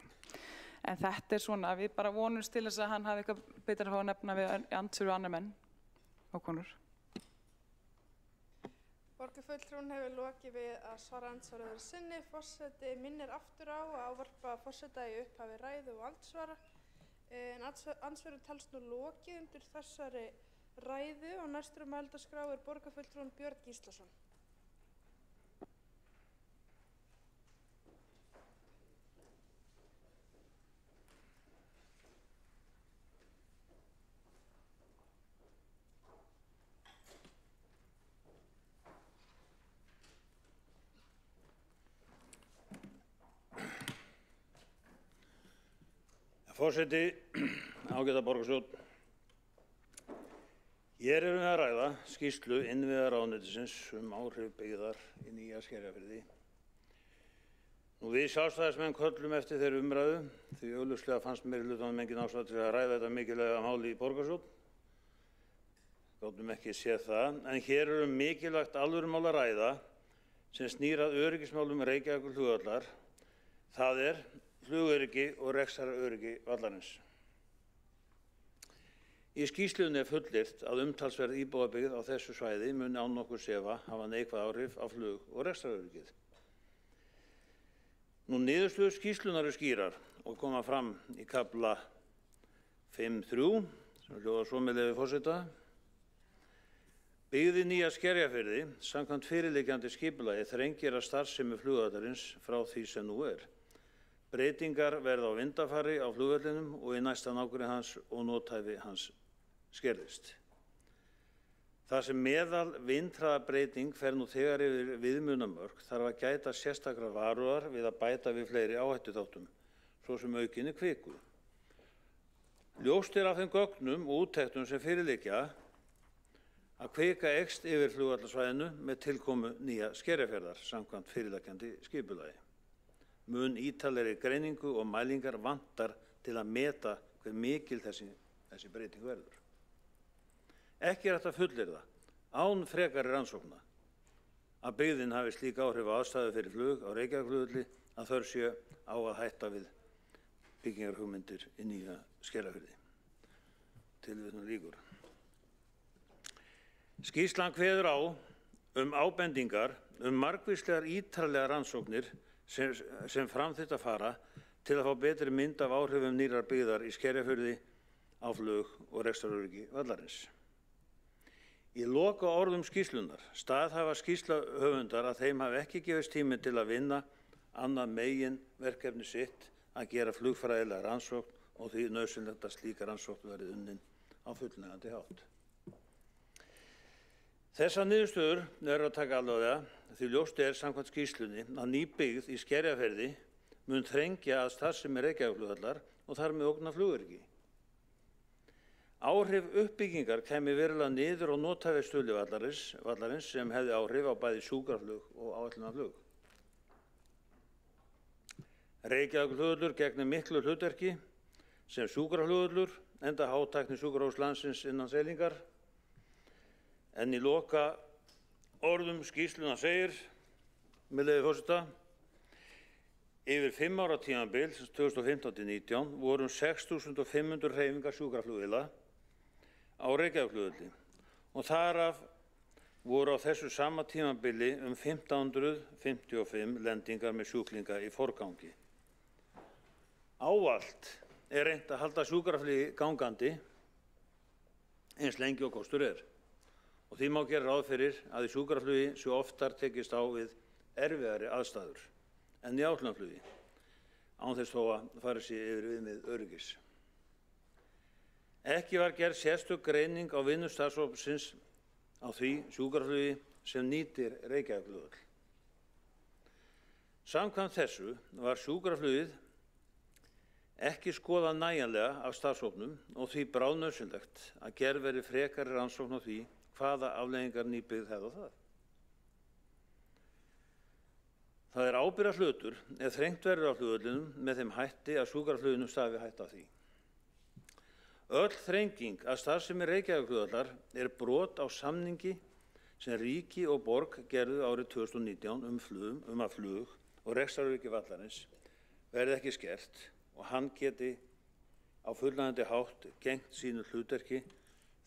En þetta er svona, við bara vonumst til þess að hann hafi eitthvað betra að fá að nefna við andsvör og annar menn og konur. Borgarfulltrúinn hefur lokið við að svara andsvar öðru sinni. Forseti minnir aftur á að ávarpa forseta í upphafi ræðu og andsvara. En andsvörum telst nú lokið undir þessari ræðu og næstur á mælendaskrá er borgarfulltrúinn Björn Gíslason. Forseti, ágæta borgarstjórn. Hér erum við að ræða skýrslu innviðaráðuneytisins áhrif byggðar í Nýja Skerjafirði. Við Sjálfstæðismenn köllum eftir þeirri umræðu því augljóslega fannst meirihlutanum engin ástæða til að ræða þetta mikilvæga máli í borgarstjórn. Gátum ekki séð það, en hér mikilvægt alvörumál að ræða sem snýr að öryggismálum Reykjavíkurflugvallar. Það er flugöryggi og rekstraröryggi vallarins. Í skýrslunni er fullyrt að umtalsverð íbúabyggð á þessu svæði muni án nokkurs efa hafa neikvæð áhrif á flug- og rekstraröryggið. Niðurstöður skýrslunnar eru skýrar og koma fram í kafla 5.3 sem hljóðar svo með leyfi forseta. Byggð í Nýja Skerjafirði samkvæmt fyrirliggjandi skipulagi þrengir að starfsemi flugvallarins frá því sem nú er. Breytingar verða á vindafari á flugvellinum og í næsta nágrenni hans og nothæfi hans skerðist. Þar sem meðal vindhraðabreyting fer nú þegar yfir viðmiðunarmörk þarf að gæta sérstakrar varúðar við að bæta við fleiri áhættuþáttum, svo sem aukinni kviku. Ljóst af þeim gögnum og úttektum sem fyrirliggja að kvika eykst yfir flugvallarsvæðinu með tilkomu nýja Skerjafjarðar samkvæmt fyrirliggjandi skipulagi. Mun ítarlegri greiningu og mælingar vantar til að meta hve mikil þessi breyting verður. Ekki hægt að fullyrða án frekari rannsókna að byggðin hafi slík áhrif á aðstæður fyrir flug á Reykjavíkurflugvelli að þörf sé á að hætta við byggingarhugmyndir í nýja Skerjafirði. Tilvitnun lýkur. Skýrslan kveður á ábendingar margvíslegar ítarlegar rannsóknir sem fram þyrfti að fara til að fá betri mynd af áhrifum nýrrar byggðar í Skerjafirði á flug og rekstraröryggi vallarins. Í loka orðum skýrslunar staðhæfa skýrslahöfundar að þeim hafi ekki gefist tími til að vinna annað megin verkefni sitt að gera flugfræðilega rannsókn og því nauðsynlegt að slíka rannsókn verði unnin á fullnægjandi hátt. Þessar niðurstöður eru að taka alvarlega því ljóst samkvæmt skýrslunni að ný byggð í Skerjafirði mun þrengja að starfsemi Reykjavíkurflugvallar og þar með ógna flugöryggi. Áhrif uppbyggingar kæmi verulega niður á nothæfistöðu vallarins sem hefði áhrif á bæði sjúkraflug og áætlunarflug. Reykjavíkurflugvöllur gegnir miklu hlutverki sem sjúkraflugvöllur enda hátækni sjúkrahús landsins innan seilingar. En í loka orðum skýrsluna segir, með leyfi forseta, yfir 5 ára tímabil, 2015-19, voru 6.500 hreyfingar sjúkraflugvéla á Reykjavíkurflugvelli og þaraf voru á þessu sama tímabili 1555 lendingar með sjúklinga í forgangi. Ávallt reynt að halda sjúkraflugi gangandi eins lengi og kostur og því má gera ráð fyrir að í sjúkraflugi sé oftar tekist á við erfiðari aðstæður en í áætlunarflugi, án þess þó að fari sig yfir viðmið öryggis. Ekki var gerð sérstök greining á vinnu starfshópsins á því sjúkraflugi sem nýtir Reykjavíkurflugvöll. Samkvæmt þessu var sjúkraflugið ekki skoðað nægjanlega af starfshópnum og því bráðnauðsynlegt að gerð verði frekari rannsókn á því hvaða afleiðingar ný byggð hefði á það. Það ábyrgðarhlutur ef þrengt verður á flugvellinum með þeim hætti að sjúkrafluginu stafi hætta af því. Öll þrenging að starfsemi Reykjavíkurflugvallar brot á samningi sem ríki og borg gerðu árið 2019 að flug og rekstraröryggi vallarins verði ekki skert og hann geti á fullnægjandi hátt gegnt sínu hlutverki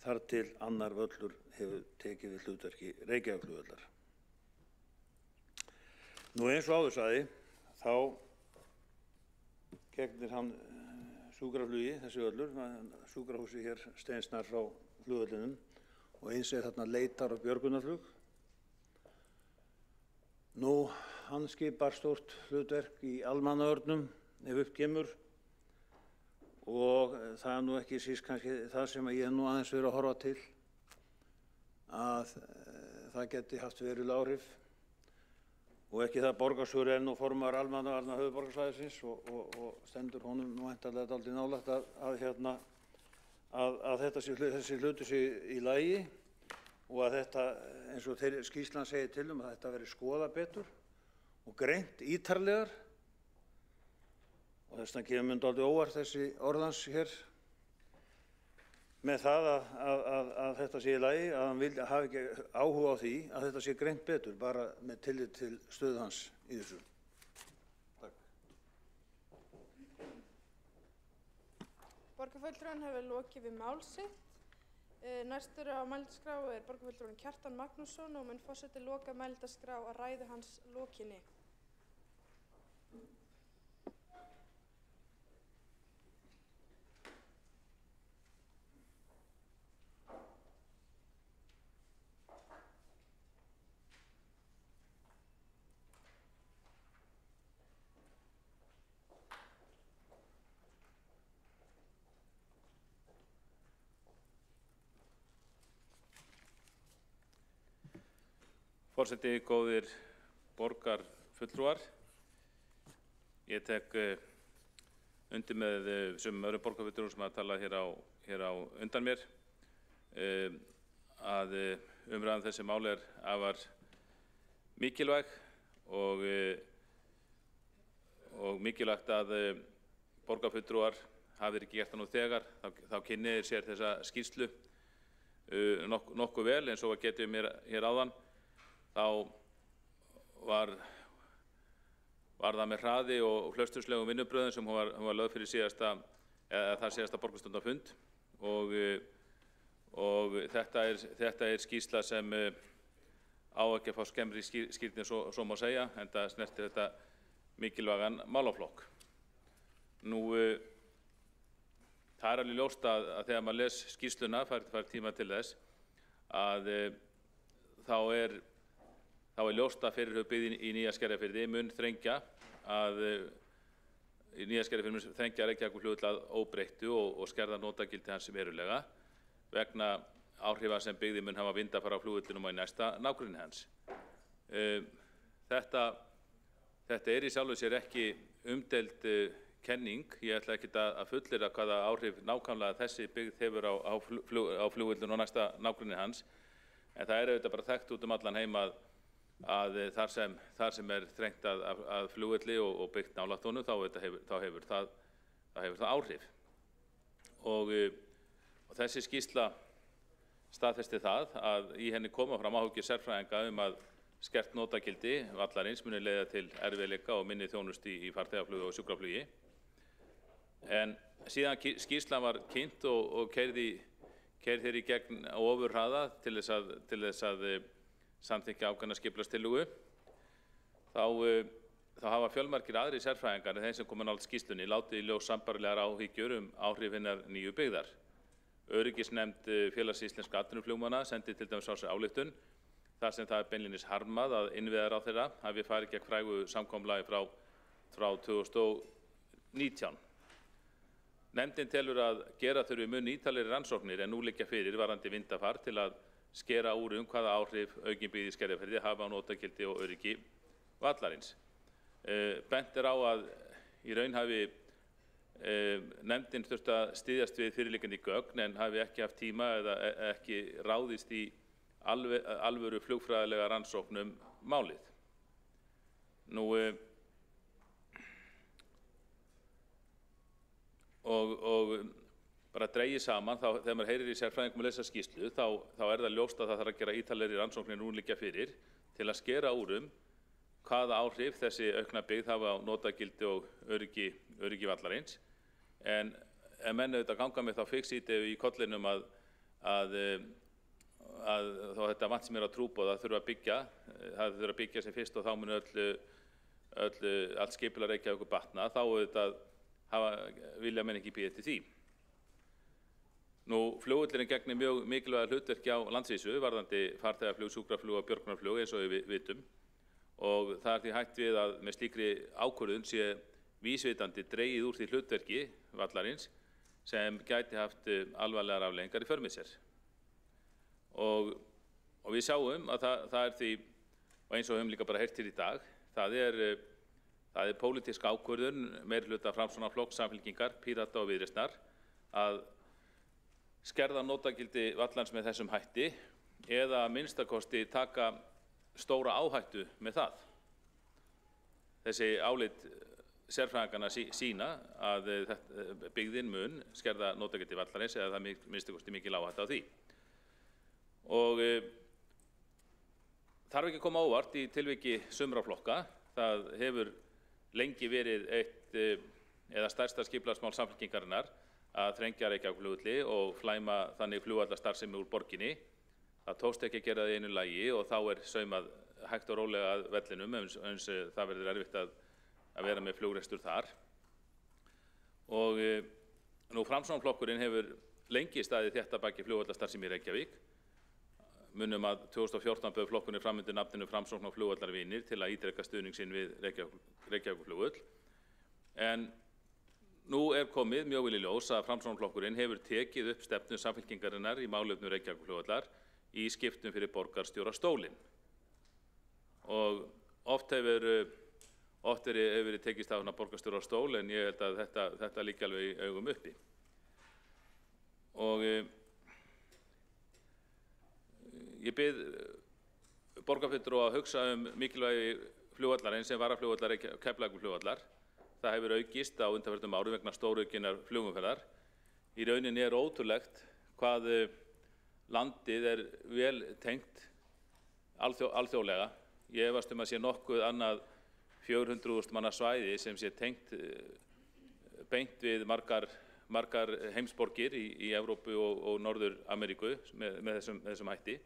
þar til annar völlur hefur tekið við hlutverki Reykjavíkurflugvallar. Nú eins og áður sagði, þá gegnir hann sjúkraflugi, þessi völlur, sjúkrahúsi hér steinsnar frá flugvellinum og eins þarna leitar- og björgunarflug. Nú, hann skipar stórt hlutverk í almannavörnum ef upp kemur og það nú ekki síst kannski það sem ég nú aðeins verið að horfa til að það geti haft veruleg áhrif. Og ekki það borgarstjóri nú formaður almannavarna höfuðborgarsvæðisins og stendur honum nú væntanlega dálítið nálægt að þessi hlutur sé í lagi og að þetta, eins og skýrslan segir til að þetta veri skoðað betur og greint ítarlegar. Og þess vegna kemur mér dálítið óvart þessi orðans hér með það að þetta sé í lagi, að hann hafi ekki áhuga á því að þetta sé greint betur, bara með tillit til stöðu hans í þessu. Takk. Borgarfulltrúinn hefur lokið við mál sitt. Næstur á mælendaskrá borgarfulltrúinn Kjartan Magnússon og mun forseti loka mælendaskrá að ræðu hans lokinni. Forseti, góðir borgarfulltrúar, ég tek undir með sumum öðrum borgarfulltrúum sem hafa talað hér á undan mér að umræðan þessi mál afar mikilvæg og mikilvægt að borgarfulltrúar hafi ekki gert það nú þegar, þá kynni þeir sér þessa skýrslu nokkuð vel eins og að getið mér hér áðan, þá var það með hraði og hlausturslegum vinnubröðum sem hún var lögð fyrir síðasta borgarstjórnarfund og þetta skýrsla sem á ekki að fá skemmri skírn svo má segja, enda snertir þetta mikilvægan málaflokk. Nú, það alveg ljóst að þegar maður les skýrsluna, fær tíma til þess, að þá er ljóst að fyrirhuguð byggð í Nýja Skerjafirði mun þrengja Reykjavíkurflugvöll að óbreyttu og skerða notagildi hans verulega vegna áhrifa sem byggðin mun hafa vindafara á flugvöllinum og í næsta nágrenni hans. Þetta í sjálfu sér ekki umdeild kenning. Ég ætla ekki að fullyrða hvaða áhrif nákvæmlega þessi byggð hefur á flugvöllin og næsta nágrenni hans, en það auðvitað bara þekkt út allan heim að þar sem þrengt að flugvelli og byggt nálægt honum, þá hefur það áhrif. Og þessi skýrsla staðfesti það að í henni koma fram áhyggjur sérfræðinga að skert notagildi vallarins muni leiða til erfiðleika og minni þjónustu í farþegaflugi og sjúkraflugi. En síðan skýrslan var kynnt og keyrð hér í gegn á ofurhraða til þess að samþykkja ákveðna skipulagstillögu, þá hafa fjölmargir aðrir sérfræðingar en þeim sem koma nálægt skýrslunni látið í ljós sambærilegar áhyggjur áhrif hinnar nýju byggðar. Öryggisnefnd Félags íslenskra atvinnuflugmanna sendi til dæmis á sig ályktun þar sem það beinlínis harmað að innviðaráðherra hafi farið gegn frægu samkomulagi frá 2019. Nefndin telur að gera þurfi mun ítarlegri rannsóknir en nú liggja fyrir varðandi vindafar til að skera úr hvaða áhrif aukin byggð í Skerjafirði hafa á notagildi og öryggi vallarins. Bent á að í raun hafi nefndin þurft að styðjast við fyrirliggjandi gögn en hafi ekki haft tíma eða ekki ráðist í alvöru flugfræðilega rannsóknum málið. Nú, og bara dregið saman, þegar maður heyrir í sérfræðingum að lesa skýrslu, þá er það ljóst að það þarf að gera ítarlegri rannsóknir nú liggja fyrir til að skera úr hvaða áhrif þessi aukna byggð hafa á notagildi og öryggi vallarins. En menn auðvitað ganga með þá fiksíti í kollinum að þá þetta vant sem að trúboð það þurfa að byggja sem fyrst og þá muni allt skipulag Reykjavíkur batna, þá auðvitað vilja menn ekki bíða eftir því. Nú, flugvöllurinn gegnir mjög mikilvæga hlutverki á landsvísu varðandi farþegaflug, sjúkraflug og björgunarflug eins og við vitum, og það því hægt við að með slíkri ákvörðun sé vísvitandi dregið úr því hlutverki vallarins sem gæti haft alvarlegar afleiðingar í för með sér. Og við sjáum að það því, og eins og höfum líka bara heyrt hér í dag, það er pólitísk ákvörðun meirihluta Framsóknarflokks, Samfylkingar, Pírata og Viðreisnar að skerða notagildi vallarins með þessum hætti eða að minnstakosti taka stóra áhættu með það. Þessi álit sérfræðinganna sína að byggðin mun skerða notagildi vallarins eða það minnstakosti mikil áhætta á því. Og þarf ekki að koma óvart í tilviki sumra flokka. Það hefur lengi verið eitt eða stærsta skipulagsmál Samfylkingarinnar að þrengja Reykjavíkurflugvelli og flæma þannig flugvallarstarfsemi úr borginni. Það tókst ekki að gera það í einu lagi og þá saumað hægt og rólega að vellinum eins það verður erfitt að vera með flugrestur þar. Og nú Framsóknarflokkurinn hefur lengi staðið þétt að baki flugvallarstarfsemi í Reykjavík. Munum að 2014 bauð flokkurinn fram undir nafninu Framsókn og flugvallarvinir til að ítreka stuðning sinn við Reykjavíkurflugvöll. En nú komið mjög vel í ljós að Framsóknarflokkurinn hefur tekið upp stefnu Samfylkingarinnar í málefnum Reykjavíkurflugvallar í skiptum fyrir borgarstjórastólinn. Og oft hefur oft hefur verið tekist á borgarstjóra á stól, en ég held að þetta líki alveg í augum uppi. Og ég bið borgarfulltrúa að hugsa mikilvægi flugvallarins sem varaflugvallar Keflavíkurflugvallar. Það hefur aukist á undanförnum árum vegna stóraukinnar flugumferðar. Í rauninni ótrúlegt hvað landið vel tengt alþjóðlega. Ég efast að sé nokkuð annað 400.000 manna svæði sem sé tengt beint við margar heimsborgir í Evrópu og Norður-Ameríku með þessum hætti.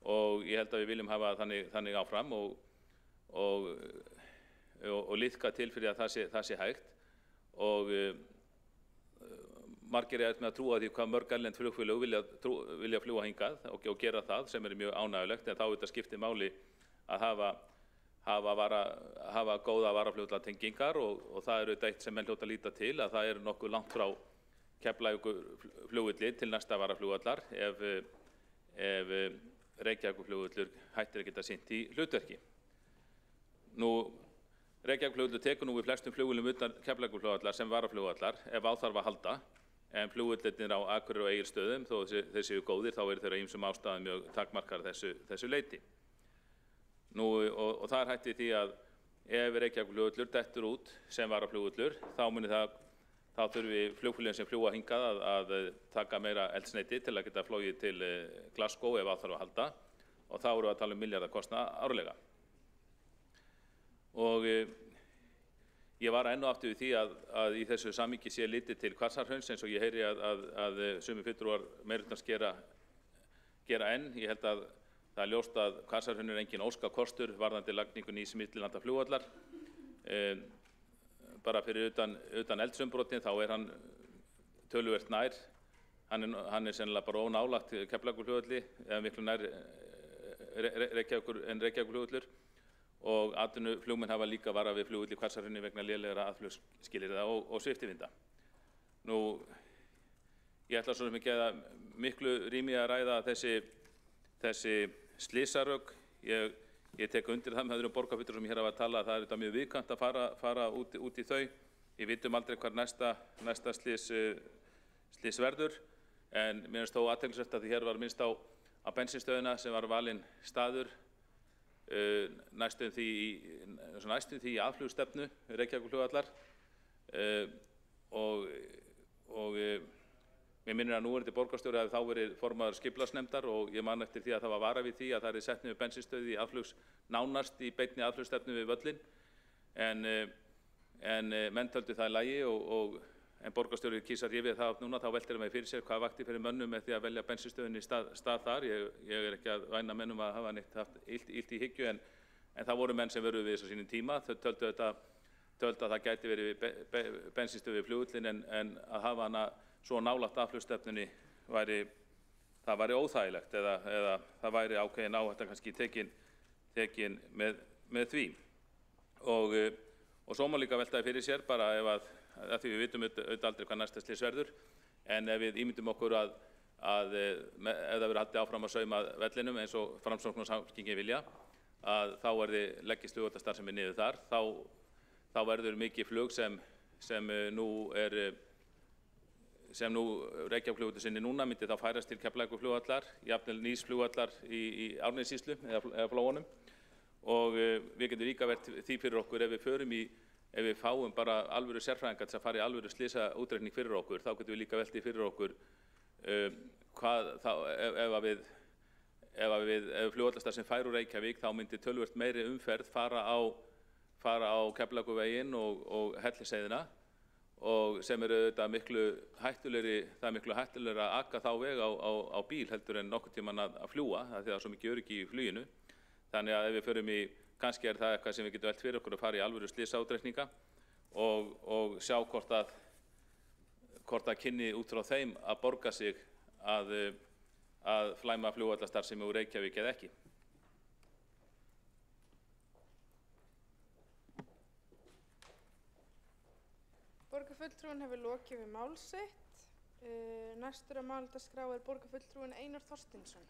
Og ég held að við viljum hafa þannig áfram og liðka til fyrir að það sé hægt. Og margir með að trúa því hvað mörg erlend flugfélög vilja fljúga hingað og gera það, sem mjög ánægjulegt, en þá þetta skiptir máli að hafa góða varaflugvallartengingar og það auðvitað eitt sem menn hljóta að líta til, að það nokkuð langt frá Keflavíkurflugvelli til næsta varaflugvallar ef Reykjavíkurflugvöllur hættir að geta sinnt í hlutverki. Reykjavíkurflugvöllur tekur nú við flestum flugvöllum utan Keflavíkurflugvallar sem varaflugvallar ef á þarf að halda, en flugvöllirnir á Akureyri og Egilsstöðum, þó þeir séu góðir, þá þeir af ýmsum ástæðum mjög takmarkaðir þessu leyti. Og það hætti því að ef Reykjavíkurflugvöllur dettur út sem varaflugvöllur, þá þurfi flugfélögin sem fljúga hingað að taka meira eldsneyti til að geta flogið til Glasgow ef á þarf að halda, og þá erum við að tala milljarðakostnað árlega. Og ég var enn og aftur við því að í þessu samhengi sé litið til Hvassahrauna, eins og ég heyri að sumir fulltrúar meirihlutans gera enn. Ég held að það ljóst að Hvassahraun engin óskakostur varðandi lagningu nýs millilandaflugvallar. Bara fyrir utan eldsumbrotin þá hann töluvert nær. Hann sennilega bara ónálægt Keflavíkurflugvelli, eða miklu nær Reykjavíkurflugvöllur, og atvinnuflugmenn hafa líka varað við flugvelli í Hvassahrauni vegna lélegra aðflugsskilyrða og sviptivinda. Ég ætla svo sem ekki að miklu rými að ræða þessi slysarök. Ég tek undir það með öðrum borgarfulltrúum sem hér hafa talað að það mjög viðkvæmt að fara út í þau. Við vitum aldrei hvar næsta slys verður, en mér finnst þó athyglisvert að því hér var minnst á bensínstöðina sem var valinn staður næstum því í aðflugstefnu Reykjavíkurflugvallar, og mér minnir að núverandi borgarstjóri hafi þá verið formaður skipulagsnefndar, og ég man eftir því að það var varað við því að það sett niður bensínstöð nánast í beinni aðflugsstefnu við völlinn, en menn töldu það í lagi, en borgarstjóri kýs að rifja það upp núna. Þá veltir það mig fyrir sér hvað vakti fyrir mönnum með því að velja bensínstöðinni í stað þar. Ég ekki að væna mennum að hafa neitt haft illt í hyggju, en það voru menn sem vöruðu við þessu sínum tíma. Þau töldu að það gæti verið bensínstöð við flugvöllinn, en að hafa hana svo nálægt aðflugsstefnunni væri óþægilegt, eða það væri ákveðin áhætta kannski tekin með því. Og svo má líka veltaði fyrir sér bara ef að því við vitum auðvitað aldrei hvað næsta slys verður, en ef við ímyndum okkur að ef það verður haldið áfram að sauma vellinum eins og Framsókn og Samfylkingin vilja, að þá leggist flugvallarstarfsemi niður þar, þá verður mikið flug sem nú Reykjavíkurflugvöllur sinni núna myndi þá færast til Keflavíkurflugvallar, jafnvel nýs flugvallar í Árnessýslu eða Flóanum, og við getum líka verið því fyrir okkur ef við fáum bara alvöru sérfræðingar til að fara í alvöru slysaútreikning fyrir okkur, þá getum við líka veltið fyrir okkur ef flugvallarstarfsemi fær úr Reykjavík, þá myndi töluvert meiri umferð fara á Keflavíkurveginn og Hellisheiðina, og sem auðvitað miklu hættulegri að aka þá veg á bíl heldur en nokkurn tímann að fljúga, af því að það er svo mikið öryggi í fluginu. Þannig að ef við förum kannski það eitthvað sem við getum velt fyrir okkur að fara í alvöru slysaútreikninga og sjá hvort það kynni út frá þeim að borga sig að flæma flugvallarstarfsemi úr Reykjavík eða ekki. Borgarfulltrúinn hefur lokið við mál sitt. Næstur á máldagskrá borgarfulltrúinn Einar Þorsteinsson.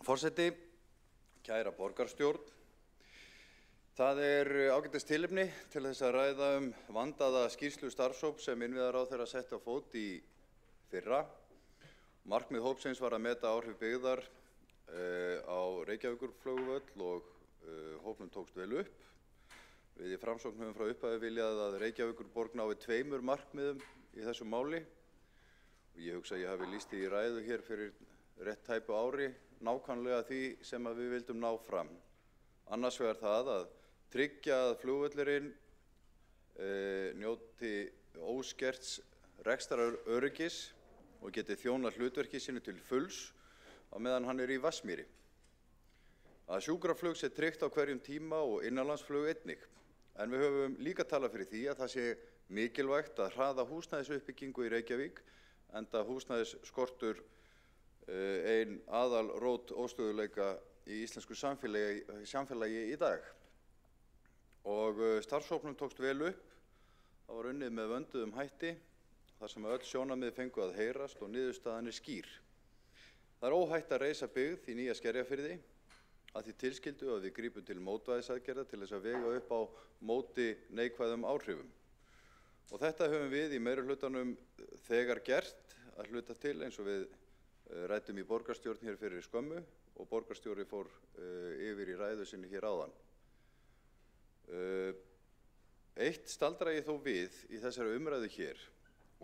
Forseti, kæra borgarstjórn, það ágætis tilefni til þess að ræða vandaða skýrslu starfshóps sem innviðaráðherra setti á fót í fyrra. Markmið hópsins var að meta áhrif byggðar á Reykjavíkurflugvöll og hópnum tókst vel upp. Við í Framsókn höfum frá upphafi viljað að Reykjavíkurborg nái 2 markmiðum í þessu máli. Og ég hugsa að ég hafi lýst því í ræðu hér fyrir rétt tæpu ári nákvæmlega því sem við vildum ná fram. Annars vegar það að tryggja að flugvöllurinn njóti óskerts rekstraröryggis og geti þjónað hlutverki sínu til fulls á meðan hann í Vatnsmýri. Að sjúkraflug sé tryggt á hverjum tíma og innanlandsflug einnig. En við höfum líka talað fyrir því að það sé mikilvægt að hraða húsnæðisuppbyggingu í Reykjavík, enda húsnæðisskortur ein aðalrót óstöðuleika í íslensku samfélagi í dag. Og starfshópnum tókst vel upp. Það var unnið með vönduðum hætti, þar sem öll sjónarmið fengu að heyrast og niðurstaðan skýr. Það óhætt að reisa byggð í Nýja Skerjafirði, að því tilskildu að við grípum til mótvægisaðgerða til þess að vega upp á móti neikvæðum áhrifum. Og þetta höfum við í meirihlutanum þegar gert að hluta til, eins og við ræddum í borgarstjórn hér fyrir skömmu og borgarstjóri fór yfir í ræðu sinni hér áðan. Eitt staldra ég þó við í þessari umræðu hér,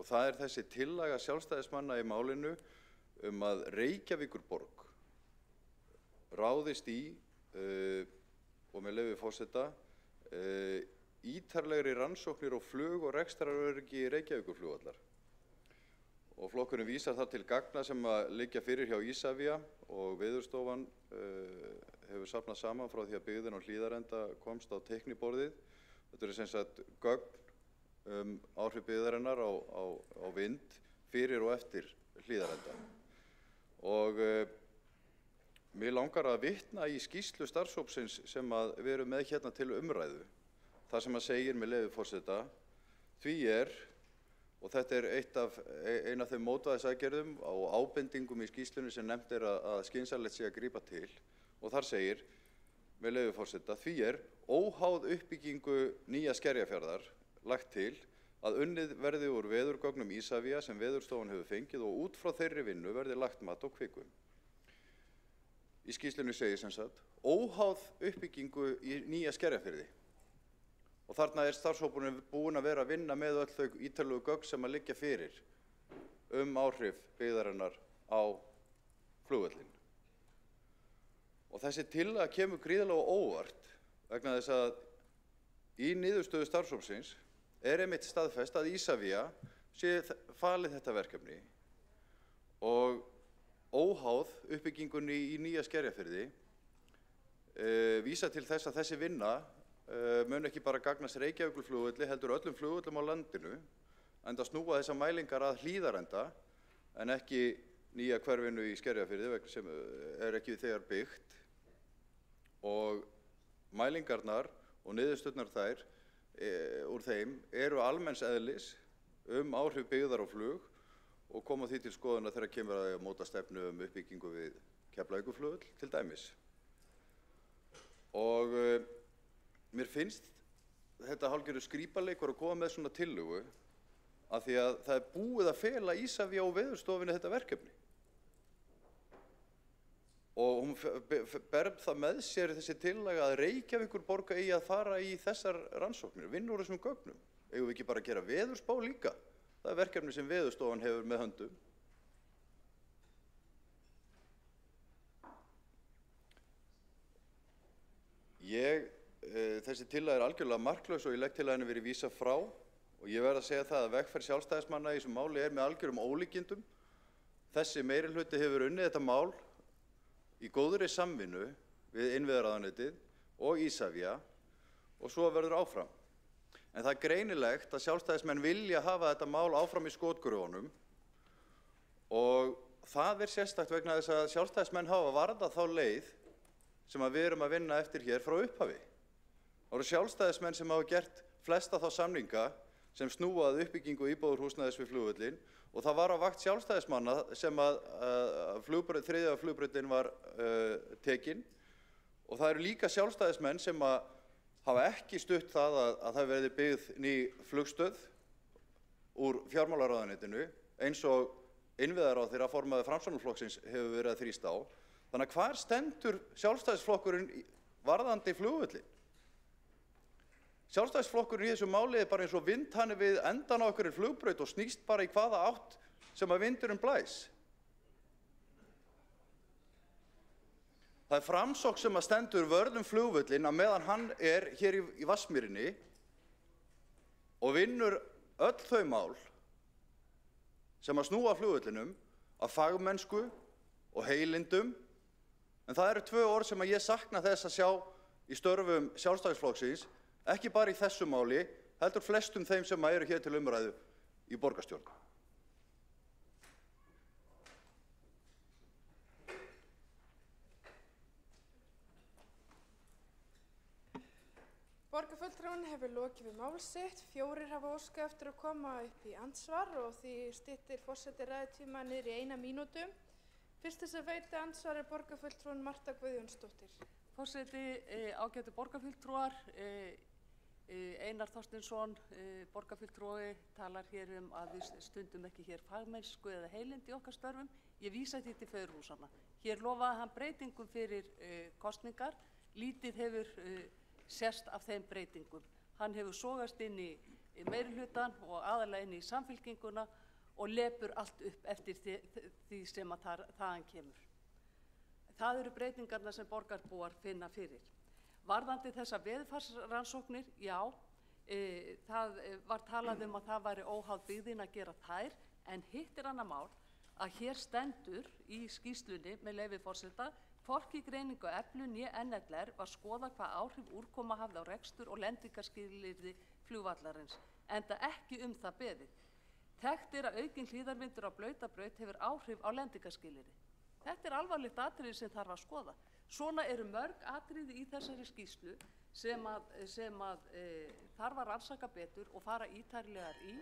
og það þessi tillaga sjálfstæðismanna í málinu að Reykjavíkurborg ráðist í, og með leyfi forseta, ítarlegri rannsóknir og flug- og rekstraröryggi Reykjavíkurflugvallar. Og flokkurinn vísar þar til gagna sem liggja fyrir hjá Isavia og Veðurstofan hefur safnað saman frá því að byggðin á Hlíðarenda komst á teikniborðið. Þetta sem sagt gögn áhrif byggðarinnar á vind fyrir og eftir Hlíðarenda. Og mig langar að vitna í skýrslu starfshópsins sem við erum með hérna til umræðu. Það sem segir með leyfi forseta, því og þetta ein af þeim mótvægisaðgerðum og ábendingum í skýrslunni sem nefnt að skynsamlegt sé að grípa til. Og þar segir, með leyfi forseta, því óháð uppbyggingu Nýja Skerjafjarðar lagt til að unnið verði úr veðurgögnum Isavia sem Veðurstofan hefur fengið og út frá þeirri vinnu verði lagt mat á kviku. Í skýrslunni segir sem sagt, óháð uppbyggingu í Nýja Skerjafirði. Og þarna starfshópurinn búinn að vera að vinna með öll þau ítarlegu gögn sem liggja fyrir áhrif byggðarinnar á flugvöllinn. Og þessi tillaga kemur gríðarlega óvart vegna þess að í niðurstöðu starfshópsins einmitt staðfest að Isavia sé falið þetta verkefni og óháð uppbyggingunni í Nýja Skerjafirði vísa til þess að þessi vinna mun ekki bara gagnast Reykjavíkurflugvelli heldur öllum flugvöllum á landinu, enda snúa þessar mælingar að Hlíðarenda en ekki nýja hverfinu í Skerjafirði sem ekki þegar byggt. Og mælingarnar og niðurstöðnar þær úr þeim eru almenns eðlis áhrif byggðar og flug og koma því til skoðunar þegar kemur að móta stefnu uppbyggingu við Keflavíkurflugvöll til dæmis. Og mér finnst þetta hálfgerður skrípaleikur að koma með svona tillögu af því að það búið að fela Isavia og Veðurstofinni þetta verkefni. Og hún ber það með sér þessi tillaga að Reykjavíkurborg eigi að fara í þessar rannsóknir, vinna úr þessum gögnum. Eigum við ekki bara að gera veðurspá líka? Það verkefni sem Veðurstofan hefur með höndum. Þessi tillaga algjörlega marklaus og ég legg til að henni verið vísað frá og ég verð að segja það að vegferð sjálfstæðismanna í þessum máli með algjörum ólíkindum. Þessi meirihluti hefur unnið þetta mál í góðri samvinnu við innviðaráðuneytið og Isavia og svo verður áfram. En það greinilegt að sjálfstæðismenn vilja hafa þetta mál áfram í skotgröfunum og það sérstakt vegna þess að sjálfstæðismenn hafa varðað þá leið sem við erum að vinna eftir hér frá upphafi. Það eru sjálfstæðismenn sem hafa gert flesta þá samninga sem snúa að uppbyggingu íbúðarhúsnæðis við flugvöllin og það var á vakt sjálfstæðismanna sem að þriðja flugbrautin var tekin og það eru líka sjálfstæðismenn sem að hafa ekki stutt það að það verði byggð ný flugstöð úr fjármálaráðuneytinu eins og innviðaráðherra formaður Framsóknarflokksins hefur verið að þrýsta á. Þannig að hvar stendur Sjálfstæðisflokkurinn varðandi flugvöllin? Sjálfstæðisflokkurinn í þessu máli er bara eins og vindhani við endan á einhverri flugbraut og snýst bara í hvaða átt sem að vindurinn blæs. Það er Framsókn sem að stendur vörð flugvöllin að meðan hann er hér í Vatnsmýrinni og vinnur öll þau mál sem að snúa flugvöllinum af fagmennsku og heilindum. En það eru 2 orð sem að ég sakna þess að sjá í störfum Sjálfstæðisflokksins, ekki bara í þessu máli, heldur flestum þeim sem eru hér til umræðu í borgarstjórn. Borgarfulltrúinn hefur lokið við mál sitt. 4 hafa óskað eftir að koma upp í andsvar og því styttir forseti ræðutíma niður í 1 mínútu. Fyrst þess að veita andsvar er borgarfulltrúinn Marta Guðjónsdóttir. Forseti, ágætu borgarfulltrúar, Einar Þorsteinsson, borgarfulltrúi, talar hér að við stundum ekki hér fagmennsku eða heilind í okkar störfum. Ég vísa því til föðurhúsanna. Hér lofaði hann breytingum fyrir kosningar. Lítið hefur sérst af þeim breytingum. Hann hefur sogast inn í meirihlutann og aðalega inn í Samfylkinguna og lepur allt upp eftir því sem að þaðan kemur. Það eru breytingarna sem borgarbúar finna fyrir. Varðandi þessa veðurfarsrannsóknir, já, það var talað að það væri óháð byggðin að gera þær, en hitt er annað mál að hér stendur í skýrslunni með leyfi forseta, hvorki greiningu Eflu né NLR var skoðað hvað áhrif úrkoma hafði á rekstur og lendingarskilyrði flugvallarins, enda ekki það beðið. Þekkt er að aukinn hlíðarvindur á blauta braut hefur áhrif á lendingarskilyrði. Þetta er alvarlegt atriði sem þarf að skoða. Svona eru mörg atriði í þessari skýrslu sem þarf að rannsaka betur og fara ítarlegar í.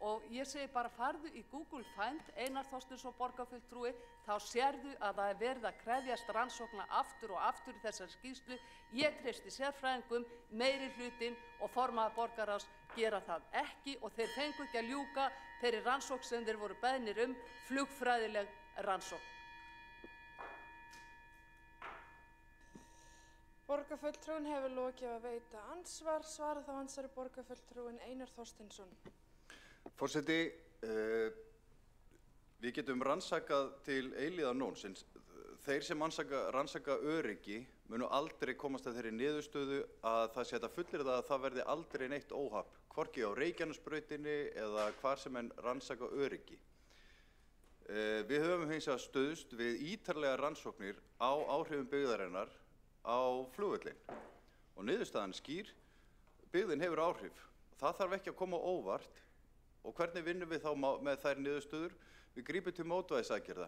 Og ég segi bara farðu í Google Find Einar Þorsteinsson borgarfulltrúi, þá sérðu að það er verið að krefjast rannsókna aftur og aftur í þessari skýrslu. Ég treysti sérfræðingum, meirihlutinn og formaður borgarráðs gera það ekki og þeir fengu ekki að ljúka þeirri rannsókn sem þeir voru beðnir flugfræðileg rannsókn. Borgarfulltrúinn hefur lokið að veita andsvar. Svara þá andsvari borgarfulltrúinn Einar Þorsteinsson. Forseti, við getum rannsakað til eilíðarnóns, en þeir sem rannsaka öryggi munu aldrei komast að þeirri niðurstöðu að það sé hægt að fullyrða að það verði aldrei neitt óhapp, hvorki á Reykjanesbrautinni eða hvar sem en rannsaka öryggi. Við höfum hins vegar stuðst við ítarlegar rannsóknir á áhrifum byggðarinnar á flugvöllin og niðurstaðan skýr, byggðin hefur áhrif. Það þarf ekki að koma óvart. Og hvernig vinnum við þá með þær niðurstöður? Við grípum til mótvægisaðgerða.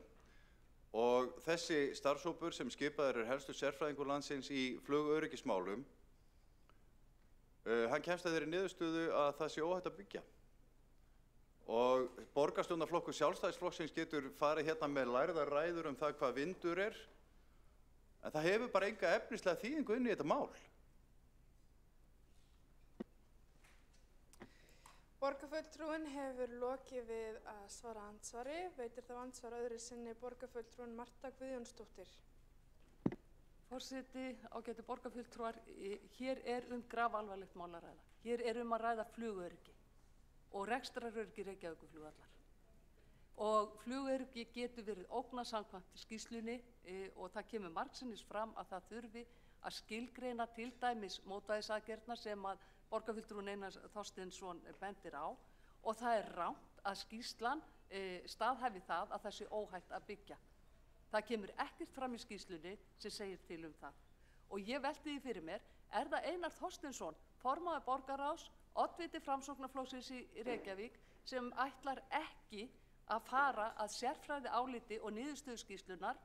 Og þessi starfshópur sem skipaður er helstu sérfræðingur landsins í flugöryggismálum, hann kemst að þeirri niðurstöðu að það sé óhætt að byggja. Og borgarstjórnarflokkur Sjálfstæðisflokksins getur farið hérna með lærðar ræður það hvað vindur er, en það hefur bara enga efnislega þýðingu inn í þetta mál. Borgarfulltrúinn hefur lokið við að svara andsvari. Veitir þá andsvar öðru sinni borgarfulltrúinn Marta Guðjónsdóttir. Forseti, ágætu borgarfulltrúar, hér er grafalvarlegt mál að ræða. Hér er að ræða flugöryggi og rekstraröryggi Reykjavíkurflugvallar. Og flugöryggi getur verið ógnað samkvæmt skýrslunni og það kemur margsinnis fram að það þurfi að skilgreina til dæmis mótvægisaðgerðirnar sem að borgarfulltrúinn Einar Þorsteinsson bendir á og það er rangt að skýrslan staðhæfi það að það sé óhætt að byggja. Það kemur ekkert fram í skýrslunni sem segir til það. Og ég velti því fyrir mér, er það Einar Þorsteinsson, formaður borgarráðs, oddviti Framsóknarflokksins í Reykjavík, sem ætlar ekki að fara að sérfræði áliti og niðurstöðu skýrslunnar,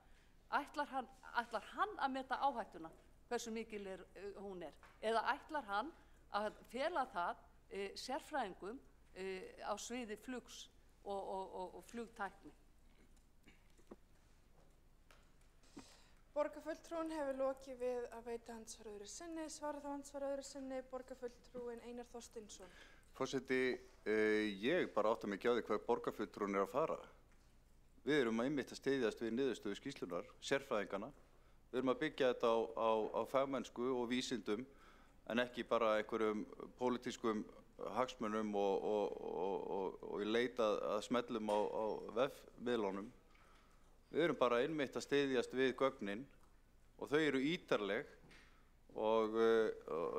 ætlar hann að meta áhættuna, hversu mikil hún er, eða ætlar hann að fela það sérfræðingum á sviði flugs og flugtækni. Borgarfulltrúinn hefur lokið við að veita andsvar öðru sinni. Svarar þá andsvar öðru sinni borgarfulltrúinn Einar Þorsteinsson. Forseti, ég bara átta mig ekki á því hvað borgarfulltrúinn að fara. Við erum einmitt að styðjast við niðurstöðu skýrslunnar, sérfræðingana. Við erum að byggja þetta á fagmennsku og vísindum en ekki bara einhverjum pólitískum hagsmunum og leita að smellum á vefmiðlunum. Við erum bara einmitt að styðjast við gögnin og þau eru ítarleg og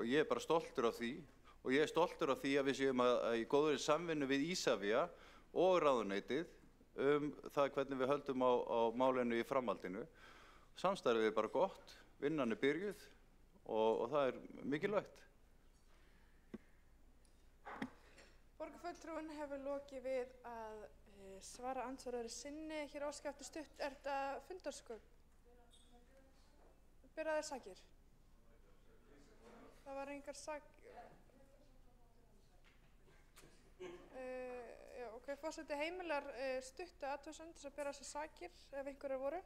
ég er bara stoltur af því og ég er stoltur af því að við séum í góðri samvinnu við Isavia og ráðuneytið það hvernig við höldum á málinu í framhaldinu. Samstarfið er bara gott, vinnan er byrjuð og það er mikilvægt. Borgarfulltrúinn hefur lokið við að svara andsvar öðru sinni. Hér óska eftir stutt, er þetta fundarsköp? Bera þér sakir? Það var engar ok, forseti heimilar stuttu athugasemd til að bera sér sakir ef einhverjar voru.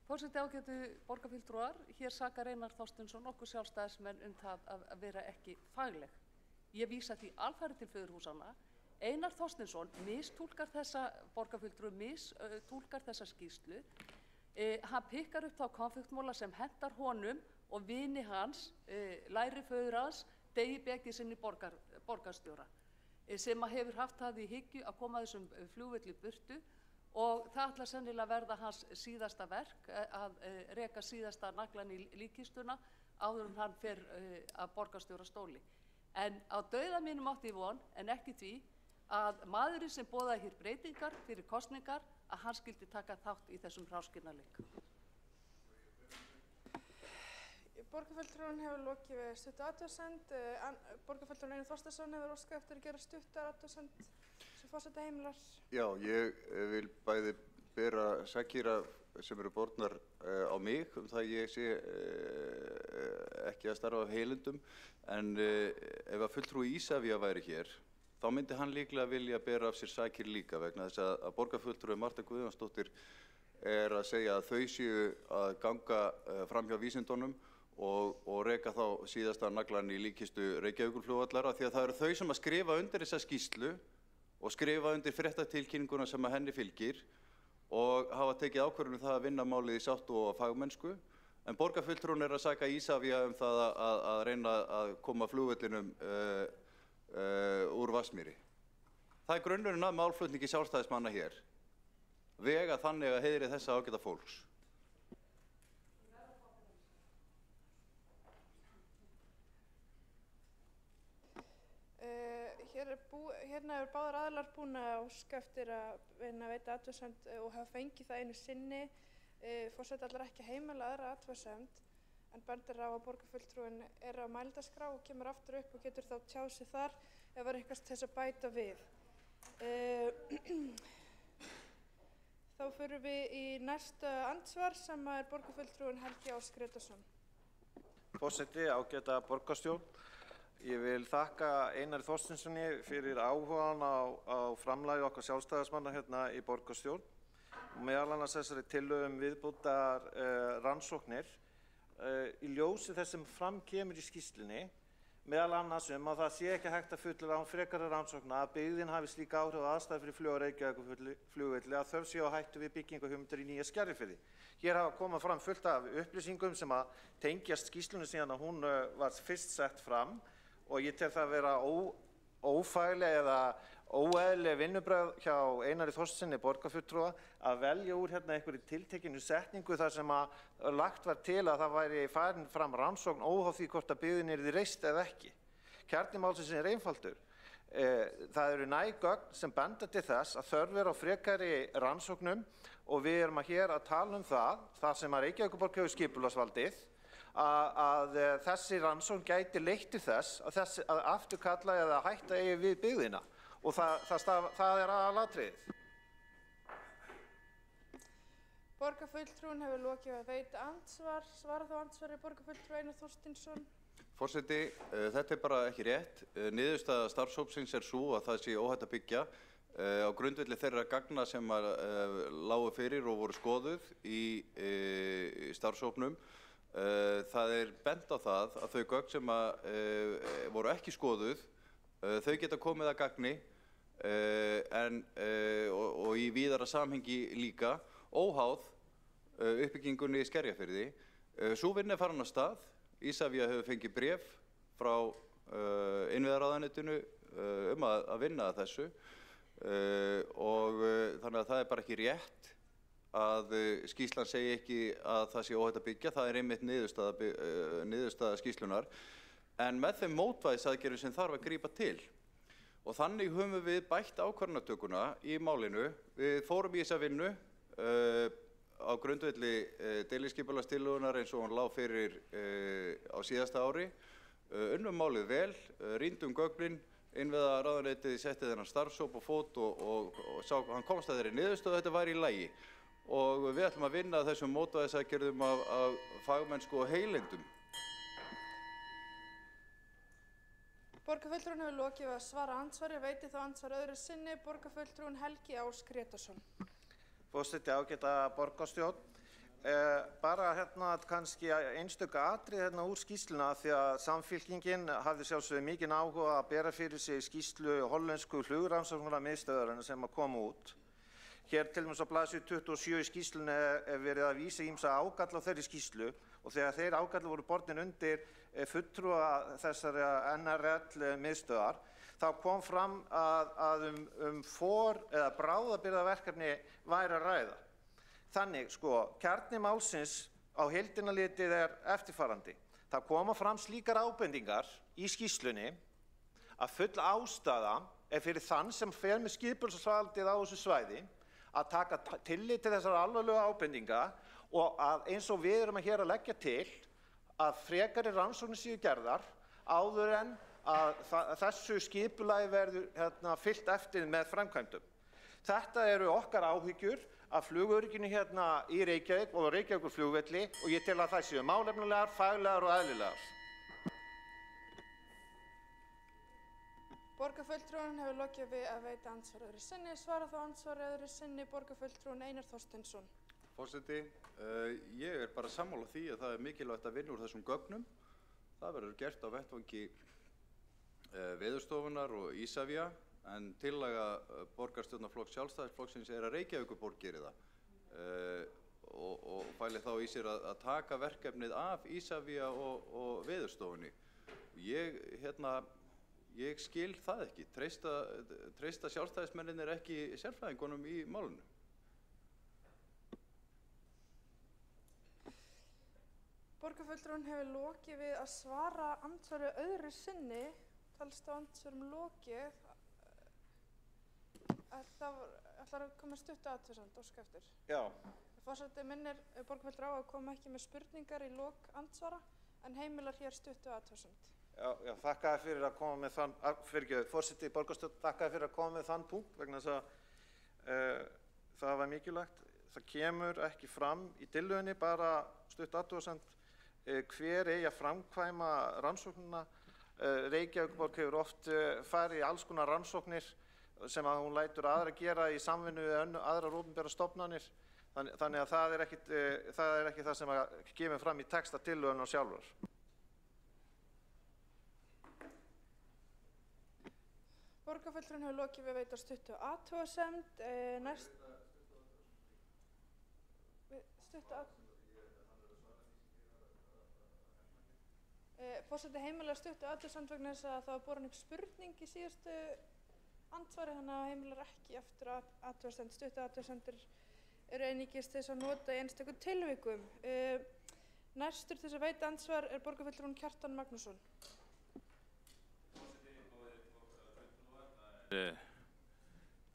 Forseti ágætu borgarfulltrúar, hér sakar Einar Þorsteinsson okkur sjálfstæðismenn það að vera ekki fagleg. Ég vísa því alfarið til föðurhúsanna. Einar Þorsteinsson mistúlkar þessa borgarfulltrúi, mistúlkar þessa skýrslu. Hann pikkar upp þá konfliktmóla sem hentar honum og vini hans, læri föður hans, Degi Beggissyni borgarstjóra, sem hefur haft það í hyggju að koma þessum flugvelli burtu og það ætlar sennilega verða hans síðasta verk að reka síðasta naglan í líkkistuna áður en hann fer að borgarstjóra stóli. En á dauða mínum átti ég von, en ekki því, að maðurinn sem boðaði hér breytingar fyrir kosningar, að hann skyldi taka þátt í þessum hráskinnaleik. Borgarfulltrúinn hefur lokið við stuttu athugasemd. Borgarfulltrúinn Einar Þorsteinsson hefur óskað eftir að gera stuttu athugasemd sem forseti heimilar. Já, ég vil bæði bera sakir sem eru bornar á mig það ég sé ekki að starfa af heilindum, en ef að fulltrúi Isavia væri hér, þá myndi hann líklega vilja bera af sér sakir líka vegna þess að borgarfulltrúi Marta Guðjónsdóttir er að segja að þau séu að ganga fram hjá vísindunum og reka þá síðasta naglan í líkkistu Reykjavíkurflugvallar af því að það eru þau sem að skrifa undir þessa skýrslu og skrifa undir fréttatilkynninguna sem að henni fylgir og hafa tekið ákvörðun það að vinna málið í sátt og fagmennsku. En borgarfulltrúinn er að saka Isavia það að reyna að koma flugvellinum úr Vatnsmýri. Það er grunnurinn að málflutningi sjálfstæðismanna hér. Vega þannig að heiðri þessa ágæta fólks. Hérna eru báðar aðilar búin að óska eftir að veita athugasemd og hafa fengið það einu sinni. Forseti ætlar ekki að heimila aðra athugasemd, en bendir á að borgarfulltrúinn er á mælendaskrá og kemur aftur upp og getur þá tjáð sig þar ef það er eitthvað til þess að bæta við. Þá förum við í næsta andsvar sem er borgarfulltrúinn Helgi Ás Grétarsson. Forseti, ágæta borgarstjórn. Ég vil þakka Einari Þorsteinssoni fyrir áhugann á framlagi okkar sjálfstæðismanna hérna í borgarstjórn og meðal annars þessari tillögu viðbútar rannsóknir í ljósi þess sem fram kemur í skýrslunni, meðal annars að það sé ekki hægt að fullyrða án frekari rannsókna að byggðin hafi slík áhrif og aðstæður fyrir flug á Reykjavíkurflugvelli að þörf sé á hættu við byggingarhugmyndir í Nýja Skerjafirði. Hér hafa komið fram fullt af upplýsingum sem að tengjast skýrslunni síðan að hún var fyrst sett fram og ég tel það vera ófagleg eða óeðlileg vinnubrögð hjá Einari Þorsteinssyni borgarfulltrúa að velja úr hérna einhverju tiltekinu setningu þar sem að lagt var til að það væri farin fram rannsókn óháð því hvort að byggðin yrði reist eða ekki. Kjarni málsins er einfaldur. Það eru næg gögn sem benda til þess að þörf er á frekari rannsóknum og við erum hér að tala um það sem að Reykjavíkurborg hefur skipulagsvaldið að þessi rannsókn gæti leitt til þess að afturkalla eða hætta eigi við byggðina og það er aðalatriðið. Borgarfulltrúinn hefur lokið að veita andsvar. Svarar þá andsvari borgarfulltrúi Einar Þorsteinsson. Forseti, þetta bara ekki rétt. Niðurstaða starfshópsins svo að það sé óhætt að byggja á grundvelli þeirra gagna sem lágu fyrir og voru skoðuð í starfshópnum. Það bent á það að þau gögn sem voru ekki skoðuð, þau geta komið að gagni og í víðara samhengi líka, óháð uppbyggingunni í Skerjafirði. Sú vinna farin af stað. Isavia hefur fengið bréf frá innviðaráðuneytinu að vinna að þessu og þannig að það bara ekki rétt að skýrslan segi ekki að það sé óhætt að byggja. Það einmitt niðurstaða skýrslunar, en með þeim mótvægisaðgerðum sem þarf að grípa til. Og þannig höfum við bætt ákvarðanatökuna í málinu. Við fórum í þessa vinnu á grundvelli deiliskipulagstillögunnar eins og hún lá fyrir á síðasta ári. Unnum málið vel, rýndum gögnin, innviðaráðuneytið setti þennan starfshóp á fót og hann komst að þeirri niðurstöðu að þetta væri í lagi. Og við ætlum að vinna að þessum mótvægisaðgerðum af fagmennsku og heilindum. Borgarfulltrúinn hefur lokið við að svara andsvari og veiti þá andsvar öðru sinni. Borgarfulltrúinn Helgi Ás Grétarsson. Forseti, ágæta borgarstjórn. Bara kannski einstök atriði úr skýrsluna því að Samfylkingin hafði sjálfsögðu mikinn áhuga að bera fyrir sig skýrslu hollensku flugrannsóknarmiðstöðvarinnar sem kom út. Hér til dæmis á blaðsíðu 27 í skýrslunni verið að vísa ýmsa ágalla á þeirri skýrslu og þegar þeir ágallar voru bornir undir fulltrúa þessari NRL miðstöðvar þá kom fram að eða bráðabirgðaverkefni væri að ræða. Þannig, kjarni málsins á heildina litið eftirfarandi. Það koma fram slíkar ábendingar í skýrslunni að full ástæða fyrir þann sem fer með skipulagsvaldið á þessu svæði að taka tillit til þessar alvarlegu ábendinga og að eins og við erum hér að leggja til að frekari rannsóknir séu gerðar áður en að þessu skipulagi verður fylgt eftir með framkvæmdum. Þetta eru okkar áhyggjur af flugörygginu í Reykjavík og Reykjavíkurflugvelli og ég tel að það séu málefnalegar, faglegar og eðlilegar. Borgarfulltrúinn hefur lokið við að veita andsvar öðru sinni. Svara þá andsvar öðru sinni borgarfulltrúinn Einar Þorsteinsson. Forseti, ég bara sammála því að það mikilvægt að vinna úr þessum gögnum. Það verður gert á vettvangi Veðurstofunnar og Isavia, en tillaga borgarstjórnarflokks Sjálfstæðisflokksins að Reykjavíkurborg geri það og fæli þá í sér að taka verkefnið af Isavia og Veðurstofunni. Ég skil það ekki. Treysta sjálfstæðismennirnir ekki sérfræðingunum í málinu? Borgarfulltrúinn hefur lokið við að svara andsvari öðru sinni. Talst á andsvörum lokið. Ætlar að koma stuttu athugasemd, óska eftir? Já. Forseti minnir borgarfulltrúa á að koma ekki með spurningar í lok andsvara, en heimilar hér stuttu athugasemd. Já, þakkaði fyrir að koma með þann, forseti borgarstjórn, þakkaði fyrir að koma með þann punkt vegna þess að það var mikilvægt. Það kemur ekki fram í tillögunni, bara stutt athugasemd, hver eigi að framkvæma rannsóknina. Reykjavíkurborg hefur oft farið í alls konar rannsóknir sem að hún lætur aðra gera í samvinnu við aðrar opinberar stofnanir. Þannig að það er ekki það sem kemur fram í texta tillögunnar sjálfur. Borgarfulltrúinn hefur lokið við að veita stuttu athugasemd. Forseti heimilar stuttu athugasemd vegna þess að það var borin upp spurning í síðustu andsvari, þannig að heimilar ekki eftir athugasemd. Stuttu athugasemdir eru einungis til þess að nota í einstökum tilvikum. Næstur til þess að veita andsvar borgarfulltrúinn Kjartan Magnússon.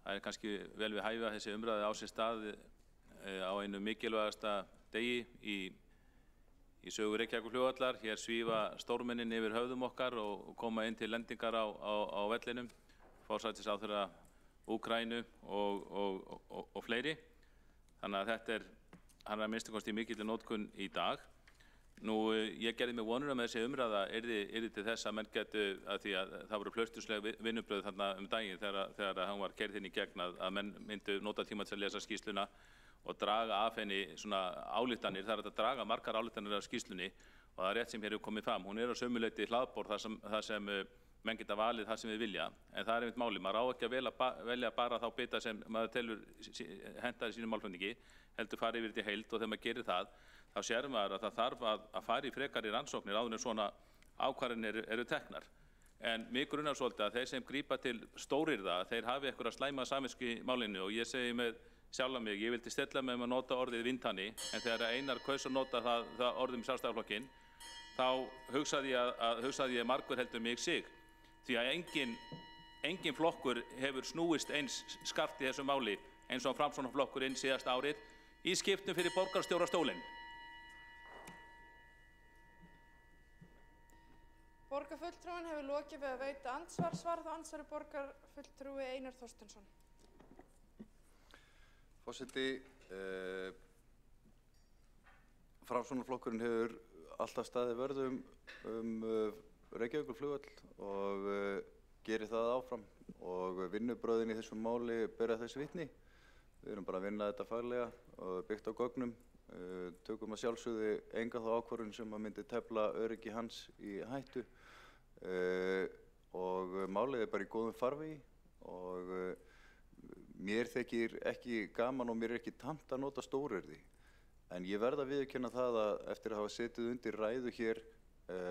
Það kannski vel við hæfi að þessi umræði á sér stað á einu mikilvægasta degi í sögu Reykjavíkurflugvallar. Hér svífa stórmennin yfir höfðum okkar og koma inn til lendingar á vellinum, forsætisráðherra Úkraínu og fleiri. Þannig að þetta hann að minnsta kosti í mikilli notkun í dag. Ég gerði mig vonur með þessi umræða yrði til þess að menn getu, að því að það voru flaustursleg vinnubrögð þarna daginn þegar hann var keyrð inn í gegn að menn myndu nota tíma til að lesa skýrsluna og draga af henni svona ályktanir. Það að draga margar ályktanir af skýrslunni og það rétt sem hér hefur komið fram. Hún á sömu leyti hlaðborð þar sem menn geta valið það sem við vilja, en það einmitt máli. Maður á ekki að velja bara þá bita sem maður telur hentaði sínum málflutningi, heldur fara yfir þetta í heild og þegar maður gerir það, þá sér maður að það þarf að fara í frekari rannsóknir áður en svona ákvarðanir eru teknar. En mig grunar svolítið að þeir sem grípa til stórirða, þeir hafi einhverja slæma samvisku í málinu og ég segi með sjálfa mig, ég vildi stilla mig að nota orðið vindhanni, en þegar Einar kaus að nota það orðið Sjálfstæðisflokkinn, þá hugsaði ég margur heldur mig sig. Því að engin flokkur hefur snúist eins skarpt í þessu máli eins og Framsóknarflokkurinn síðast árið í skiptum fyrir borgarstjórastólinn. Borgarfulltrúinn hefur lokið við að veita andsvar þá andsvari borgarfulltrúi Einar Þorsteinsson. Forseti, Framsóknarflokkurinn hefur alltaf staðið vörð Reykjavíkurflugvöll og gerir það áfram og vinnubrögðin í þessum máli bera þess vitni. Við erum bara að vinna þetta faglega og byggt á gögnum. Tökum að sjálfsögðu enga þá ákvörðun sem að myndi tefla öryggi hans í hættu og málið bara í góðum farvegi og mér þykir ekki gaman og mér ekki tamt að nota stóryrði. En ég verð að viðurkenna það að eftir að hafa setið undir ræðu hér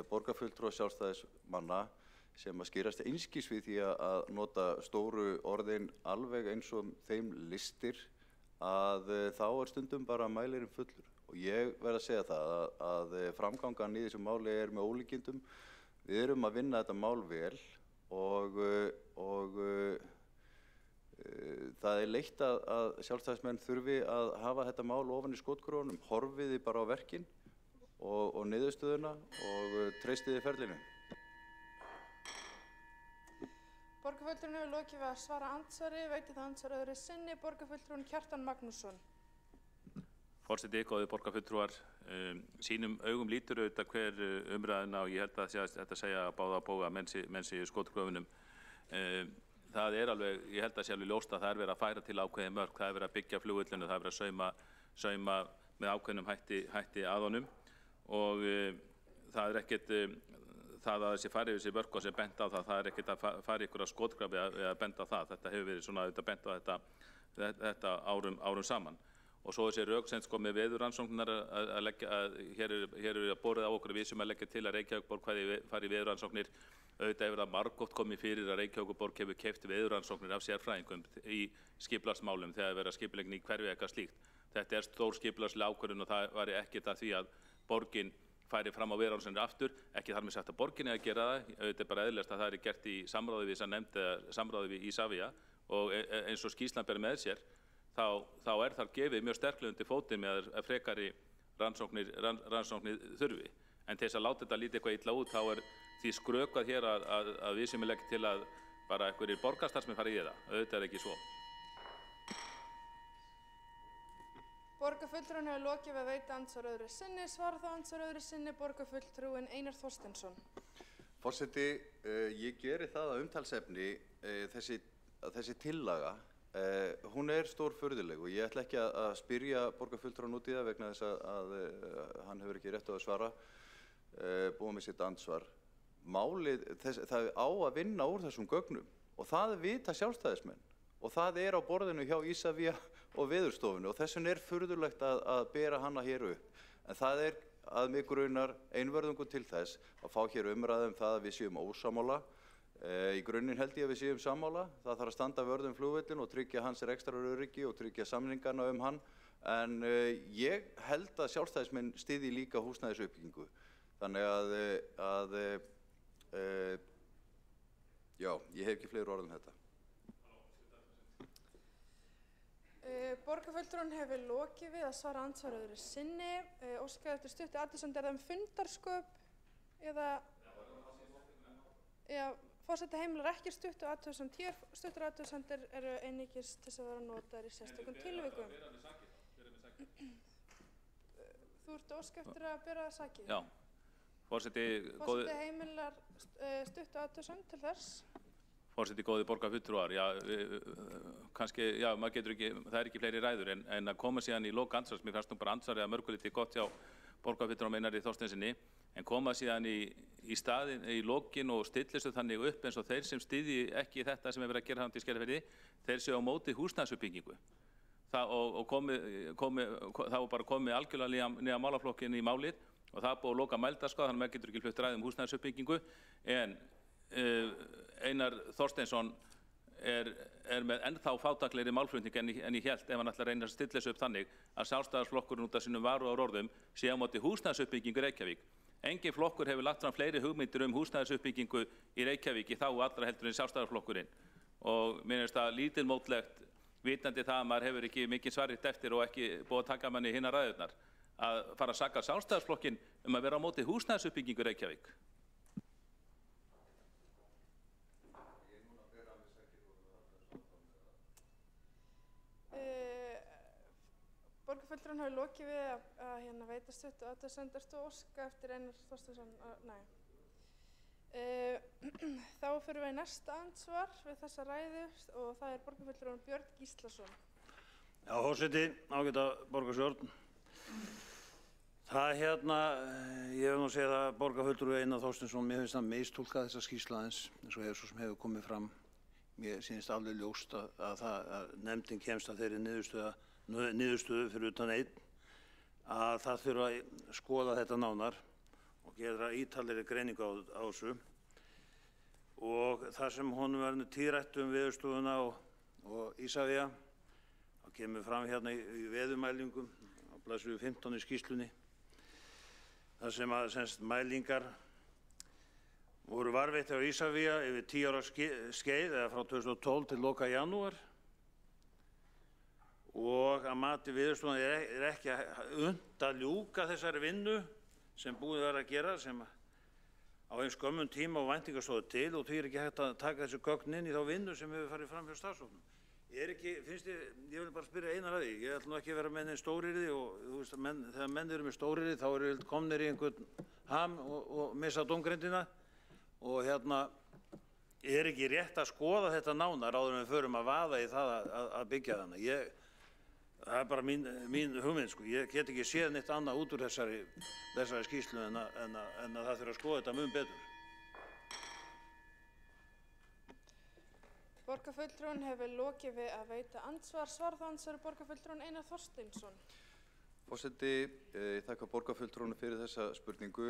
borgarfulltrúa Sjálfstæðismanna sem að skýrast einskis við því að nota stóru orðin alveg eins og þeim listir að þá stundum bara mælirinn fullur. Og ég verð að segja það að framgangan í þessu máli með ólíkindum. Við erum að vinna þetta mál vel og það leitt að Sjálfstæðismenn þurfi að hafa þetta mál ofan í skotgröfunum. Horfiði bara á verkin og niðurstöðuna og treystiði ferlinu. Borgarfulltrúinn hefur lokið við að svara andsvari, veiti það andsvar öðru sinni, borgarfulltrúinn Kjartan Magnússon. Forseti, góðir borgarfulltrúar, sínum augum lítur auðvitað hver umræðina og ég held að þetta segja báða bóga menn sé í skotgröfunum. Það alveg, ég held að sé alveg ljóst að það verið að færa til ákveðin mörk, það verið að byggja flugvöllinu, það verið að sauma með ákveðnum hætti að honum og það ekkert það að þessi farið þessi mörk og sem bent á það ekkert að fara ykkur að skotgrafi að benda á það. Þetta hefur verið svona auðvitað bent á þetta árum saman. Og svo þessi röksemd sko með veðurrannsóknirnar að leggja, hér er borið á okkur við sem að leggja til að Reykjavíkurborg fari í veðurrannsóknir. Auðvitað hefur það margoft komið fyrir að Reykjavíkurborg hefur keypt veðurrannsóknir af sérfræðingum í skipulagsmálum þegar verið að skipuleggja í hverfi eitthvað slíkt. Þetta stór skipulagsleg ákvörðun og það væri ekkert að því að borgin færi fram á veðurrannsóknir aftur, ekki þar með sagt að borginni að gera það, auðvitað bara eðlilegast að það gert í samráði við þessa nefnd eða samráði við Isavia og eins og skýrslan ber með sér, þá þar gefið mjög sterklega undir fótinn með að frekari rannsóknir þurfi. En til þess að láta þetta lítið eitthvað illa út, þá því skrökvað hér að við sem leggjum til að bara einhverjir borgarstarfsmenn fari í það, auðvitað ekki svo. Borgarfulltrúinn hefur lokið við að veita andsvar öðru sinni, svara þá andsvar öðru sinni, borgarfulltrúinn Einar Þorsteinsson. Forseti, ég geri það að umtalsefni þessi tillaga, hún stórfurðuleg og ég ætla ekki að spyrja borgarfulltrúann út í það vegna þess að hann hefur ekki rétt á að svara, búið með sitt andsvar. Málið, það á að vinna úr þessum gögnum og það vita Sjálfstæðismenn og það á borðinu hjá Isavia og Veðurstofunni og þess vegna furðulegt að bera hana hér upp. En það að mig grunar einvörðungu til þess að fá hér umræðu það að við séum ósammála. Í grunninn held ég að við séum sammála. Það þarf að standa vörð flugvöllinn og tryggja hans rekstraröryggi og tryggja samningarna hann. En ég held að Sjálfstæðismenn styðji líka húsnæðisuppbyggingu. Þannig já, ég hef ekki fleiri orð þetta. Borgarfulltrúinn hefur lokið við að svara andsvar öðru sinni. Óskað eftir stuttu athugasemd, það fundarsköp eða... Já, forseti heimilar ekki stuttu athugasemd hér. Stuttur athugasemdir eru einungis til þess að vera notaðar í sérstökum tilvikum. þú ert að óska eftir að bera það sakir. Já. Forseti heimilar stuttu athugasemd til þess. Forseti góði borgarfulltrúar, já, kannski, já, maður getur ekki, það ekki fleiri ræður en að koma síðan í lok andsvars, mér fannst nú bara andsvarið að mörguliti gott hjá borgarfulltrúar Einari Þorsteinsinni, en koma síðan í staðin, í lokin og stillistu þannig upp eins og þeir sem styðji ekki þetta sem er verið að gera hann til Skerjafirði, þeir séu á móti húsnæðisuppbyggingu. Það var bara komið algjörlega nýja málaflokkin í málið og það er búið að loka mældarskrá, þannig að maður getur ekki flutt ræðu húsnæðisuppbyggingu, en Einar Þorsteinsson er með ennþá fátæklegri málflutning en ég held ef hann ætlar að reyna að stilla þessu upp þannig að Sjálfstæðisflokkurinn út af sínum varúðarorðum sé á móti húsnæðisuppbyggingu í Reykjavík. Engin flokkur hefur lagt fram fleiri hugmyndir húsnæðisuppbyggingu í Reykjavík í þágu allra heldur en Sjálfstæðisflokkurinn og mér finnst það lítilmótlegt vitandi það að maður hefur ekki mikið svaritt eftir og ekki búið að taka manni hinnar ræðurnar að fara að saka Sjálfstæðisflokkinn að vera á móti húsnæðisuppbyggingu í Reykjavík. Borgarfulltrúinn hafi lokið við að veita stuttu athugasemd. Ertu að óska eftir Einar Þorsteinsson? Nei. Þá fyrir við í næsta andsvar við þessa ræðu og það er borgarfulltrúinn Björn Gíslason. Já, forseti, ágæta borgarstjórn. Það ég vil nú segja það borgarfulltrúi Einar Þorsteinsson, mér finnst það mistúlka þessa skýrslu aðeins eins og svo sem hefur komið fram. Mér sýnist alveg ljóst að nefndin kemst að þeirri niðurstöðu fyrir utan einn að það þurfa að skoða þetta nánar og gera ítarlegri greiningu á þessu og það sem honum verður tíðrætt Veðurstofuna og Isavia það kemur fram hérna í veðurmælingum á blaðsíðu 15 í skýrslunni þar sem að mælingar voru varveittar á Isavia yfir 10 ára skeið eða frá 2012 til loka janúar og að mati Veðurstofuna er ekki unnt að ljúka þessari vinnu sem búið var að gera sem á einn skömmum tíma og væntingar stóðu til og því ekki hægt að taka þessi gögn inn í þá vinnu sem hefur farið fram hjá starfshópnum. Ég vil bara spyrja Einar að því, ég ætla nú ekki að vera með neinn stóryrði og þú veist að þegar menn eru með stóryrði þá eru komnir í einhvern ham og missa dómgreindina og er ekki rétt að skoða þetta nánar áður en við förum að vaða í það að byggja þarna. Það er bara mín hugmynd, sko. Ég get ekki séð neitt annað út úr þessari skýrslu en að það þurfa að skoða þetta mun betur. Borgarfulltrúinn hefur lokið við að veita andsvar. Svarðansvari borgarfulltrúinn Einar Þorsteinsson. Forseti, ég þakka borgarfulltrúnum fyrir þessa spurningu.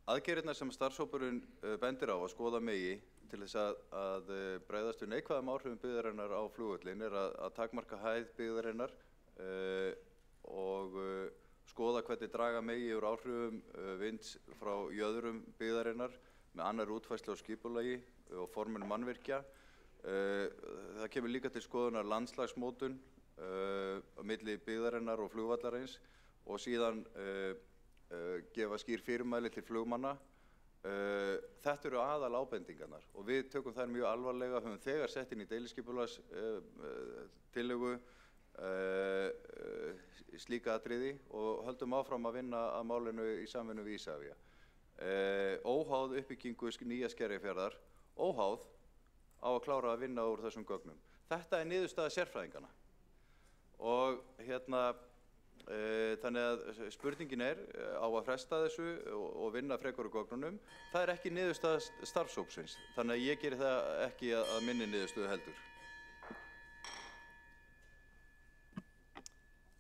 Aðgerðirnar sem starfshópurinn bendir á að skoða megi til þess að bregðast við neikvæðum áhrifum byggðarinnar á flugvöllin er að takmarka hæð byggðarinnar og skoða hvernig draga megi úr áhrifum vinds frá jöðrum byggðarinnar með annar útfærslu á skipulagi og formun mannvirkja. Það kemur líka til skoðunar landslagsmótun á milli byggðarinnar og flugvallarins og síðan gefa skýr fyrirmæli til flugmanna. Þetta eru aðal ábendingarnar og við tökum þær mjög alvarlega, höfum þegar sett inn í deiliskipulagstillögu slíka atriði og höldum áfram að vinna að málinu í samvinnu við Isavia. Óháð uppbyggingu nýja Skerjafjarðar, óháð á að klára að vinna úr þessum gögnum. Þetta er niðurstaða sérfræðinganna og þannig að spurningin á að fresta þessu og vinna frekar úr gögnunum. Það er ekki niðurstaða starfshópsins, þannig að ég geri það ekki að minni niðurstöðu heldur.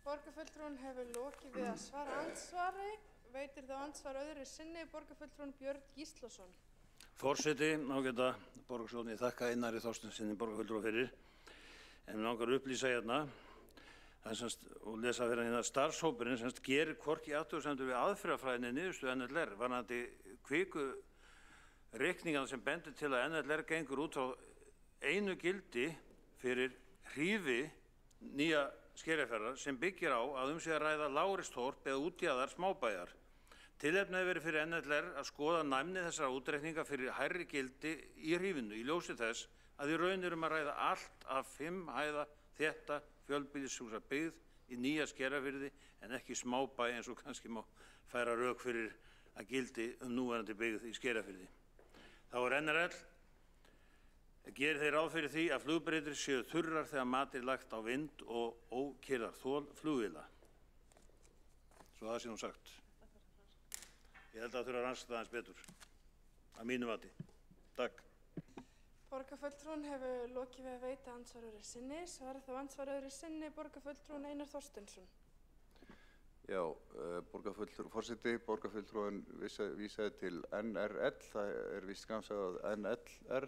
Borgarfulltrúinn hefur lokið við að svara andsvari. Veitir þá andsvar öðru sinni borgarfulltrúinn Björn Gíslason. Forseti, ágæta borgarstjórn, ég þakka Einari Þorsteinsinni borgarfulltrúa fyrir. En mig langar að upplýsa hérna og lesa fyrir hérna starfshópurinn gerir hvorki athugasemdir við aðferðafræðinni niðurstöðu NLR varðandi kviku reikningana sem bendir til að NLR gengur út á einu gildi fyrir hrífi nýja Skerjafjarðar sem byggir á að sé að ræða lágristorp eða útjaðar smábæjar. Tilefnið hefur verið fyrir NLR að skoða næmni þessara útreikninga fyrir hærri gildi í hrífinu í ljósi þess að í raun að ræða allt af 5 hæða þétta fjölbýlishúsa byggð í nýja Skerjafirði en ekki smábæ eins og kannski má færa rök fyrir að gildi núverandi byggð í Skerjafirði. Þá NRL gerir þeir ráð fyrir því að flugbrautir séu þurrar þegar mat lagt á vind og ókyrrðar þol flugvéla. Svo það sé nú sagt. Ég held að það þurfa að rannsaka það aðeins betur, að mínu mati. Takk. Borgarfulltrúinn hefur lokið við að veita andsvaröðri sinni. Svarar þá andsvaröðri sinni borgarfulltrúinn Einar Þorsteinsson. Já, forseti, borgarfulltrúinn vísaði til NRL, það víst skamsað NLR,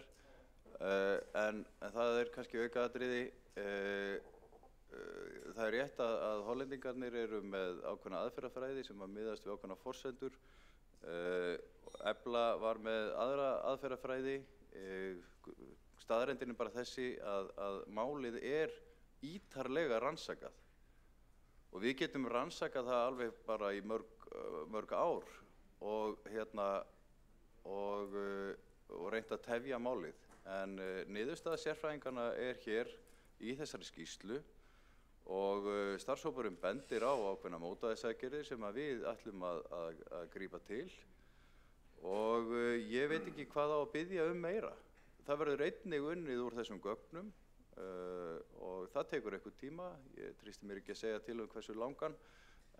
en það kannski aukaatriði. Það rétt að hollendingarnir eru með ákveðna aðferðafræði sem að miðast við ákveðna forsendur. Efla var með aðra aðferðafræði. Staðreyndin bara þessi að málið ítarlega rannsakað og við getum rannsakað það alveg bara í mörg ár og reynt að tefja málið. En niðurstaða sérfræðinganna hér í þessari skýrslu og starfshópurinn bendir á ákveðna mótvægisaðgerðir sem að við ætlum að grípa til og ég veit ekki hvað á að biðja meira. Það verður einnig unnið úr þessum gögnum og það tekur eitthvað tíma. Ég treysti mér ekki að segja til hversu langan,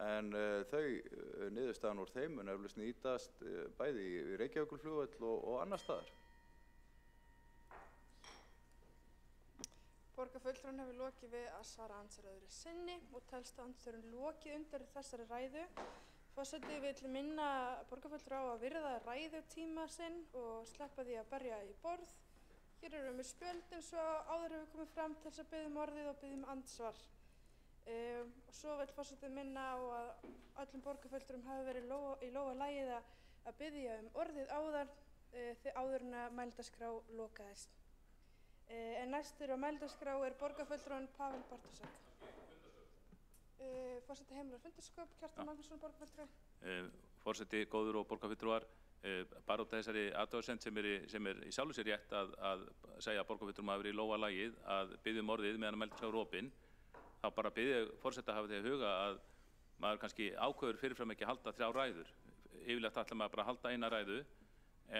en niðurstaðan úr þeim mun eflaust nýtast bæði í Reykjavíkurflugvöll og annars staðar. Borgarfulltrúinn hefur lokið við að svara andsvaröðri sinni og telst andsvörin lokið undir þessari ræðu. Forseti vill minna borgarfulltrúa á að virða ræðutíma sinn og sleppa því að berja í borð. Hér erum við spjöld eins og áður hefur komið fram til þess að biðja orðið og biðja andsvar. Og svo vill forseti minna á að öllum borgarfulltrúum hafi verið í lóga lagið að biðja orðið áður en að mælendaskrá lokaðist. En næstur á mælendaskrá borgarfulltrúinn Pavel Bartoszek. Forseti heimilar fundarskap, Kjartan Magnússon, borgarfulltrúi. Forseti, góður og borgarfulltrúar, bara út af þessari athugasemd sem í sjálfu sér rétt að segja að borgarfulltrúum hafi verið í lóga lagið að biðja orðið meðan að mælendaskrá er opin, þá bara biðja forseta að hafa því að huga að maður kannski ákveður fyrirfram ekki að halda 3 ræður. Yfirleitt ætlar maður bara að halda 1 ræðu,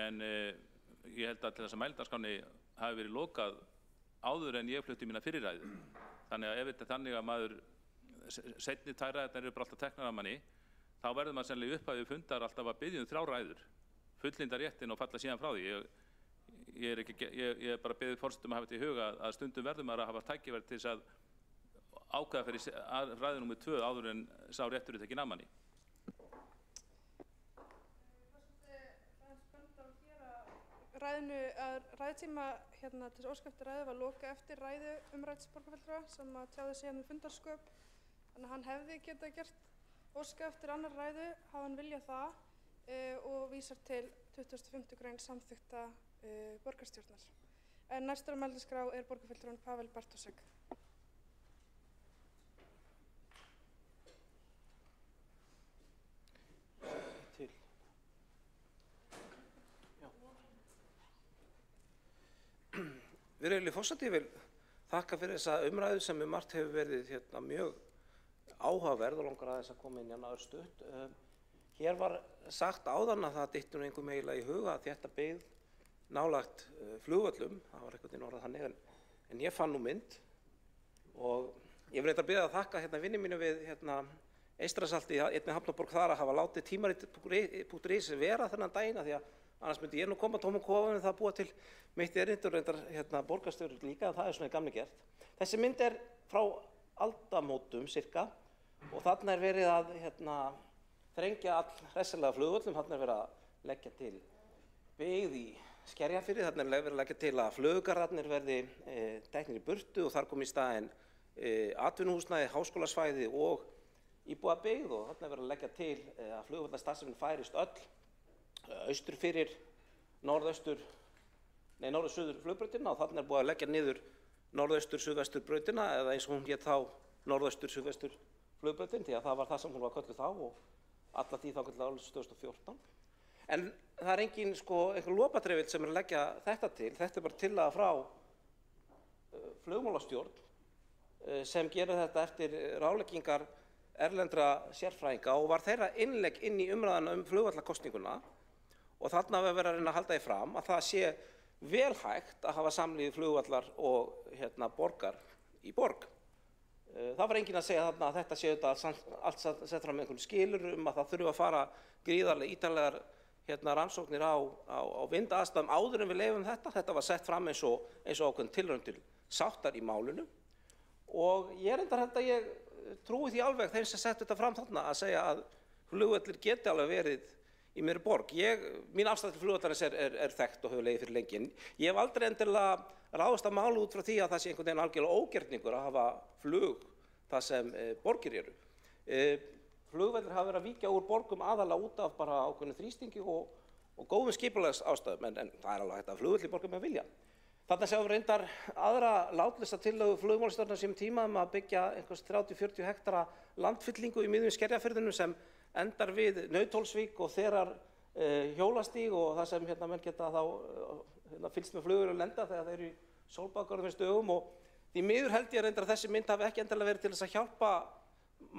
en ég held að til þess að mælendaskránni hafi verið lokað áður en ég flutti mína fyrri ræðu. Þannig að ef þetta er þannig að maður seinni 2 ræðurnar eru bara alltaf teknar af manni, þá verður maður sennilega upphafið fundar alltaf að biðja 3 ræður, fullynda réttin og falla síðan frá því. Ég er bara beðið forsetum að hafa þetta í huga að stundum verður maður að hafa tækifæri til þess að ákveða fyrir ræðu númer 2 áður en sá réttur er tekin af manni. Ræðutíma til óskæfti ræðu var lokað eftir ræðu umrædds borgarfulltrúa sem að tjáði síðan fundarsköp. Þannig að hann hefði getað gert óskað eftir annar ræðu, hafa hann viljað það og vísar til 25. grein samþykkta borgarstjórnar. En næstur á mælendaskrá borgarfulltrúinn Pavel Bartoszek. Virðulegi forseti, ég vil þakka fyrir þessa umræðu sem margt hefur verið mjög áhugaverð og langar aðeins að koma inn í örstutt. Hér var sagt áðan að það dytti nú einhverjum eiginlega í huga að þétta byggð nálægt flugvöllum, það var einhvern veginn orðað þannig, en ég fann nú mynd og ég vil eitthvað byrja að þakka vinni mínu við Eystrasalti, einnig Hafnarborg þar að hafa látið tímarit.is vera þennan daginn, því að annars myndi ég nú koma tómum kofanum það búa til mitt erindur reyndar borgarstjóri líka, það svona gamni gert. Þessi mynd frá aldamótum cirka og þarna verið að þrengja all hressilega flugvöllum, þarna verið að leggja til byggð í Skerjafirði, þarna verið að leggja til að fluggarðarnir verði teknir í burtu og þar kom í staðinn atvinnuhúsnæði, háskólasvæði og íbúabyggð og þarna verið að leggja til að flugvallarstarfsemin færist öll austur fyrir norður-suður flugbrautina og þarna búið að leggja niður norðaustur-suðvestur brautina eða eins og hún hét þá norðaustur-suðvestur flugbrautin því að það var það sem hún var kölluð þá og alla tíð þá kölluð árið 2014. En það er engin einhver lopatrefill sem er að leggja þetta til. Þetta er bara tillaga frá flugmálastjórn sem gerir þetta eftir ráðleggingar erlendra sérfræðinga og var þeirra innlegg inn í umræðuna flugvallarkosninguna og þarna við verið að reyna að halda því fram að það sé vel hægt að hafa samlífi flugvallar og borgar í borg. Það var enginn að segja þarna að þetta sé allt sett fram með einhverjum skilyrðum að það þurfi að fara gríðarlega ítarlegar rannsóknir á vindaðstæðum áður en við leyfum þetta. Þetta var sett fram eins og ákveðin tilraun til sáttar í málinu og ég reyndar að ég trúi því alveg þeim sem sett þetta fram þarna að segja að flugvellir geti alveg verið í miðri borg. Mín afstaða til flugvallarins er þekkt og hefur legið fyrir lengi. Ég hef aldrei endilega ráðist að mála út frá því að það sé einhvern veginn algjörlega ógerningur að hafa flug það sem borgir eru. Flugvellir hafa verið að víkja úr borgum aðalega út af bara ákveðnu þrýstingi og góðum skipulags ástæðum, en það er alveg hægt að flugvellir borgum með vilja. Þarna sjáum við reyndar aðra látlista tillögu flugmálastjórnar sem tíma að byggja einhvers 30-40 hektara landfyllingu í miðjum Skerjafirðinum sem endar við Nauthólsvík og þerar hjólastíg og það sem menn geta þá fylgst með flugur og lenda þegar þeir eru í sólbaðgörðum fyrir stöðum og því miður held ég reyndar að þessi mynd hafi ekki endilega verið til þess að hjálpa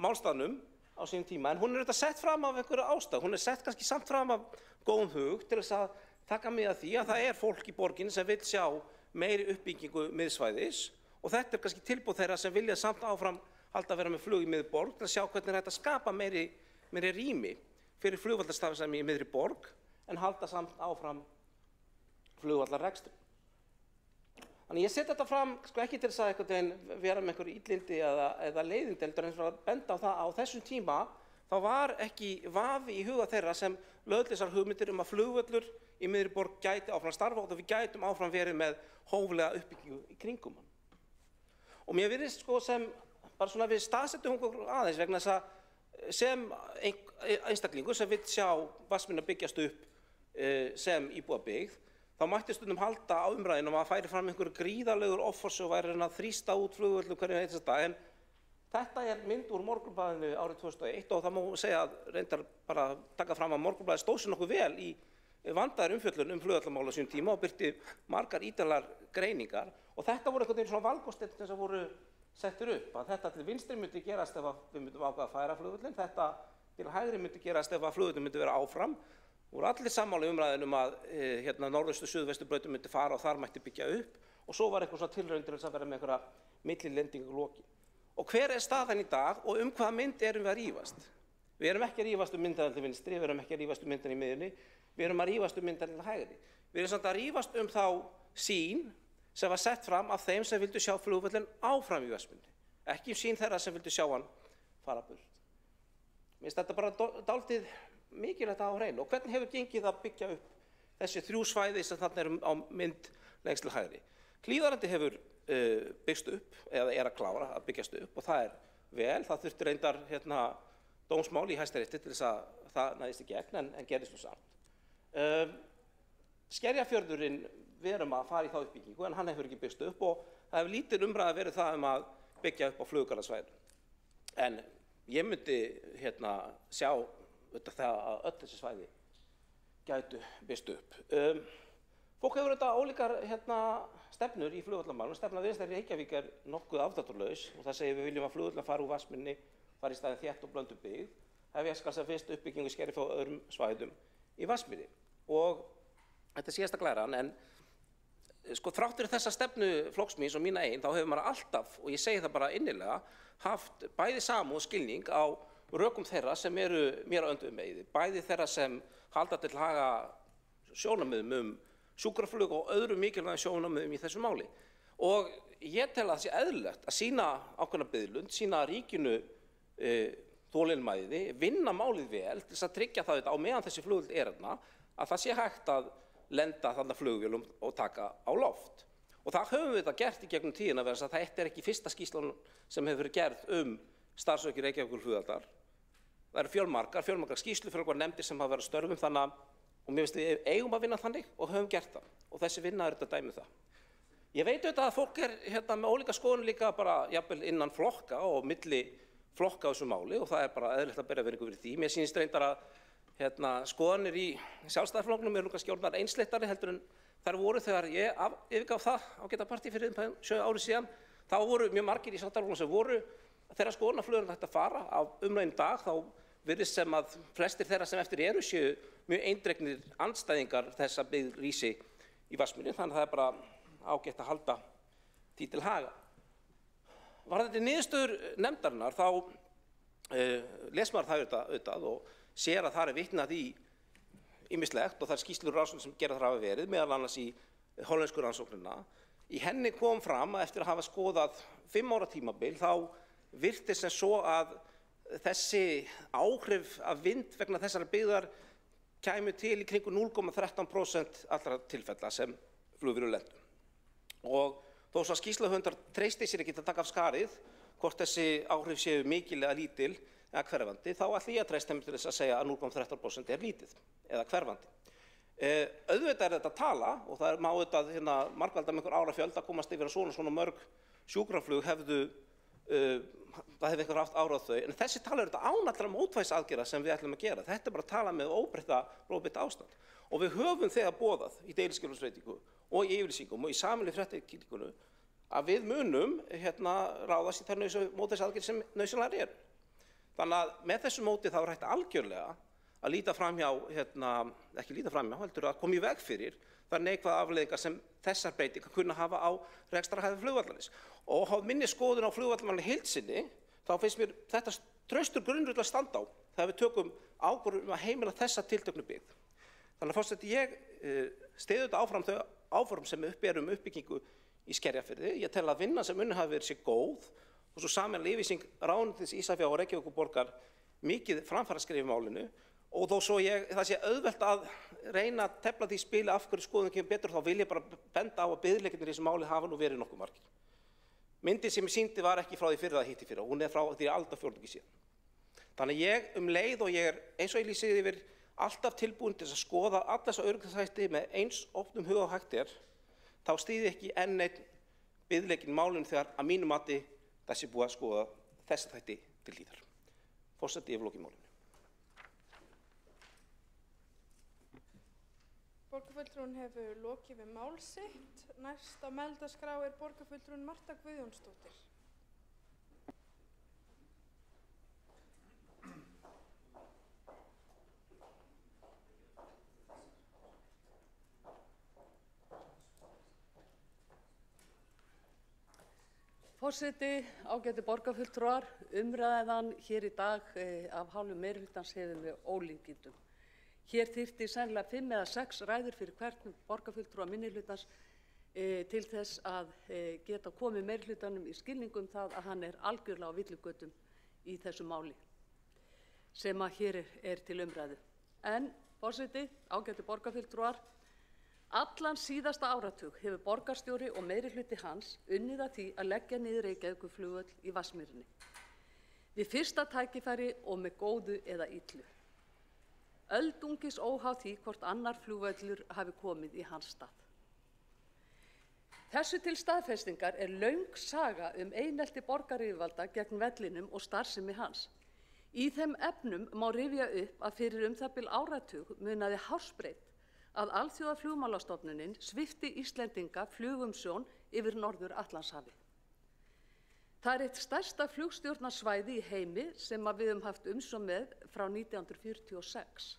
málstaðnum á sínum tíma en hún er auðvitað sett fram af einhverju ástæðu, hún er sett kannski samt fram af góðum hug til þess að taka mið af því að það er fólk í borginni sem vill sjá meiri uppbyggingu miðsvæðis og þetta er kannski tilboð þeirra sem vilja samt áfram halda að vera með flug í miðborg til að sjá hvernig þetta skapa meiri rými fyrir flugvallarstarfsemi í miðri borg en halda samt áfram flugvallarrekstri. Þannig ég set þetta fram ekki til þess að einhvern veginn vera með einhverju illindi eða leiðindi heldur en að benda á það að á þessum tíma þá var ekki vafi í huga þeirra sem lögðu þessar hugmyndir að flugvöllur í miðri borg gæti áfram starfa og við gætum áfram verið með hóflega uppbyggingu í kringum hann. Og mér virðist sem bara svona við staðsettum okkur aðeins vegna þess að sem einstaklingur sem vill sjá Vatnsmýrina byggjast upp sem íbúabyggð þá mætti stundum halda á umræðinu að færi fram einhverju gríðarlegur offors og væri að þrýsta út flugvöllum hverju einasta dag en þetta er mynd úr Morgunblaðinu árið 2001 og það má segja að reyndar bara taka fram að Morgunblaðið stóð sér nokkuð vel í vandaðri umfjöllun flugvallarmál á sínum tíma og birti margar ítarlegar greiningar og þetta voru einhvern veginn svona valkostir sem voru settir upp að þetta til vinstri myndi gerast ef við myndum ákveða að færa flugvöllin, þetta til hægri myndi gerast ef flugvöllin myndi vera áfram. Voru allir sammála í umræðunum að norðaustur-suðvesturbrautin myndi fara og þar mætti byggja upp og svo var einhver svona tilraun til þess að vera með einhverja millilendingu loki. Og hver er staðan í dag og hvaða mynd erum við að rífast? Við erum ekki að rífast myndina til vinstri, við erum ekki að rífast myndina í miðjunni, við erum að rífast myndina til hægri. Við erum samt að rífast þá sýn sem var sett fram af þeim sem vildu sjá flugvöllinn áfram í Vatnsmýrinni, ekki sýn þeirra sem vildu sjá hann fara burt. Mér finnst þetta bara dálítið mikilvægt að hafa á hreinu og hvernig hefur gengið að byggja upp þessi 3 svæði sem þarna eru á mynd lengst til hægri. Hlíðarendi hefur byggst upp eða er að klára að byggjast upp og það er vel, það þurfti reyndar dómsmál í Hæstarétti til þess að það næðist í gegn en gerðist nú samt. Skerjafjörðurinn við erum að fara í þá uppbyggingu en hann hefur ekki byggst upp og það hefur lítil umræða verið það að byggja upp á flugvallarsvæðinu. En ég myndi sjá það að öll þessi svæði gætu byggst upp. Fólk hefur ólíkar stefnur í flugvallarmálum. Stefna Viðreisnar í Reykjavík er nokkuð afdráttarlaus og það segir við viljum að flugvöllurinn fari úr Vatnsmýrinni, fari í staðinn þétt og blöndu byggð, hefja skal sem fyrst uppbyggingu Skerjafjörð á öðrum svæðum í Vatnsmýri. Og þetta er síðasta glæran en þrátt fyrir þessa stefnu flokks míns og mína eigin þá hefur maður alltaf, og ég segi það bara innilega, haft bæði samúð og skilning á rökum þeirra sem eru mér að öndum með bæði þeirra sem halda til haga sjónarmiðum sjúkraflug og öðrum mikilvægum sjónarmiðum í þessu máli. Og ég tel að það sé eðlilegt að sýna ákveðna biðlund, sýna ríkinu þolinmæði, vinna málið vel til þess að tryggja það á meðan þessi flugvöll er þarna að það sé hægt að lenda þarna flugvélum og taka á loft. Og það höfum við þetta gert í gegnum tíðina vegna þess að þetta er ekki fyrsta skýrslan sem hefur verið gerð starfsöryggi Reykjavíkurflugvallar. Það eru fjölmargar skýrslur, fjölmargar nefndir sem hafa verið að störfum þannig og mér finnst við eigum að vinna þannig og höfum gert það og þessi vinna er þetta dæmi það. Ég veit auðvitað að fólk er með ólíka skoðun líka bara jafnvel innan flokka og milli flokka á þessu máli og það er bara eðlilegt að bera virðingu fyrir því. Mér sýnist reyndar að skoðanir í Sjálfstæðisflokknum eru kannski orðnar einsleittari heldur en þær voru þegar ég yfirgaf það ágæta partí fyrir 7 árum síðan. þá voru mjög margir í sáttahópnum sem voru þeirra skoðunar að flugvöllurinn ætti að fara á umræðum dag, þá virðist sem að flestir þeirra sem eftir eru séu mjög eindregnir andstæðingar þess að byggð rísi í Vatnsmýri, þannig að það er bara ágætt að halda því til haga. Varðandi niðurstöður nefndarinnar þá les maður það auðvitað og sér að það er vitnað í ýmislegt og það er skýrslur rannsóknir sem gerðar hafa verið, meðal annars í hollensku rannsóknina. Í henni kom fram að eftir að hafa skoðað 5 ára tímabil þá virtist sem svo að þessi áhrif af vind vegna þessara byggðar kæmu til í kringum 0,13% allra tilfella sem flugvélum lentu. Og þó svo að skýrslahöfundar treysti sér ekki að taka af skarið hvort þessi áhrif séu mikil eða lítil eða hverfandi, þá ætla ég að treysta þeim til þess að segja að 0,13% er lítið eða hverfandi. Auðvitað er þetta tala og það má auðvitað margvalda með einhver árafjöld að komast yfir að svona mörg sjúkraflug hefðu það hefði einhver haft árað þau, en þessi tala eru þetta án allra mótvægisaðgerða sem við ætlum að gera. Þetta er bara að tala með óbreytt ástand. Og við höfum þegar boðað í deiliskipulagsbreytingu og í yfirlýsingum og í sameiginlegu fréttatilkynningu að við munum ráðast í þær mótvægisaðgerðir sem nauðsynlegar eru. Þannig að með þessu móti þá er hægt algjörlega að líta framhjá, ekki líta framhjá, heldur að koma í veg fyrir þær neikvæðu afleiðingar sem þessar breytingar kunna hafa á rekstrarhæfi flugvallarins. Og hafa minni skoðun á flugvallarinn í heild sinni, þá finnst mér þetta traustur grunnur til að standa á þegar við tökum ákvörðun að heimila þessa tilteknu byggð. Þannig að forseti, ég styð þetta áfram þau áform sem uppi eru uppbyggingu í Skerjafirði. Ég tel að vinnan sem unnin hafi verið sér góð og svo sameiginleg yfirlýsing ráðuneytis Ísafjarðar og Reykjavíkurborgar mikið framfaraskref í málinu. Og þó svo það sé auðvelt að reyna að tefla því spili af hverju skoðun kemur betur, þá vil ég bara benda á að biðleikirnir í þessu máli hafa nú verið nokkuð margir. Myndin sem ég sýndi var ekki frá því fyrra það hitt í fyrra, hún er frá því aldarfjórðungi síðan. Þannig ég leið og ég er eins og ég lýsið yfir alltaf tilbúin til að skoða alla þessa öryggisþætti með eins opnum huga og hægt er, þá styð ekki enn einn biðleikin málinu þegar að mínu mati þessi búið að skoða þessa þætti til hlítar. Forseti, ég hef lokið málinu. Borgarfulltrúinn hefur lokið við mál sitt. Næst á mælendaskrá er borgarfulltrúinn Marta Guðjónsdóttir. Forseti, ágætu borgarfulltrúar, umræðan hér í dag af hálfu meirihlutans hefur með ólíkindum. Hér þyrfti sennilega 5 eða 6 ræður fyrir hvern borgarfulltrúa minnihlutans til þess að geta komið meirihlutanum í skilningum það að hann er algjörlega á villigötum í þessu máli sem að hér er til umræðu. En, forseti, ágætu borgarfulltrúar, allan síðasta áratug hefur borgarstjóri og meirihluti hans unnið að því að leggja niður Reykjavíkurflugvöll í Vatnsmýrinni. Við fyrsta tækifæri og með góðu eða illu. Öldungis óháð því hvort annar flugvöllur hafi komið í hans stað. Þessu til staðfestingar er löng saga einelti borgaryfirvalda gegn vellinum og starfsemi hans. Í þeim efnum má rifja upp að fyrir það bil áratug munaði hársbreidd að Alþjóðaflugmálastofnunin svipti Íslendinga flugumsjón yfir Norður-Atlantshafi. Það er eitt stærsta flugstjórnarsvæði í heimi sem við höfum haft umsjón með frá 1946.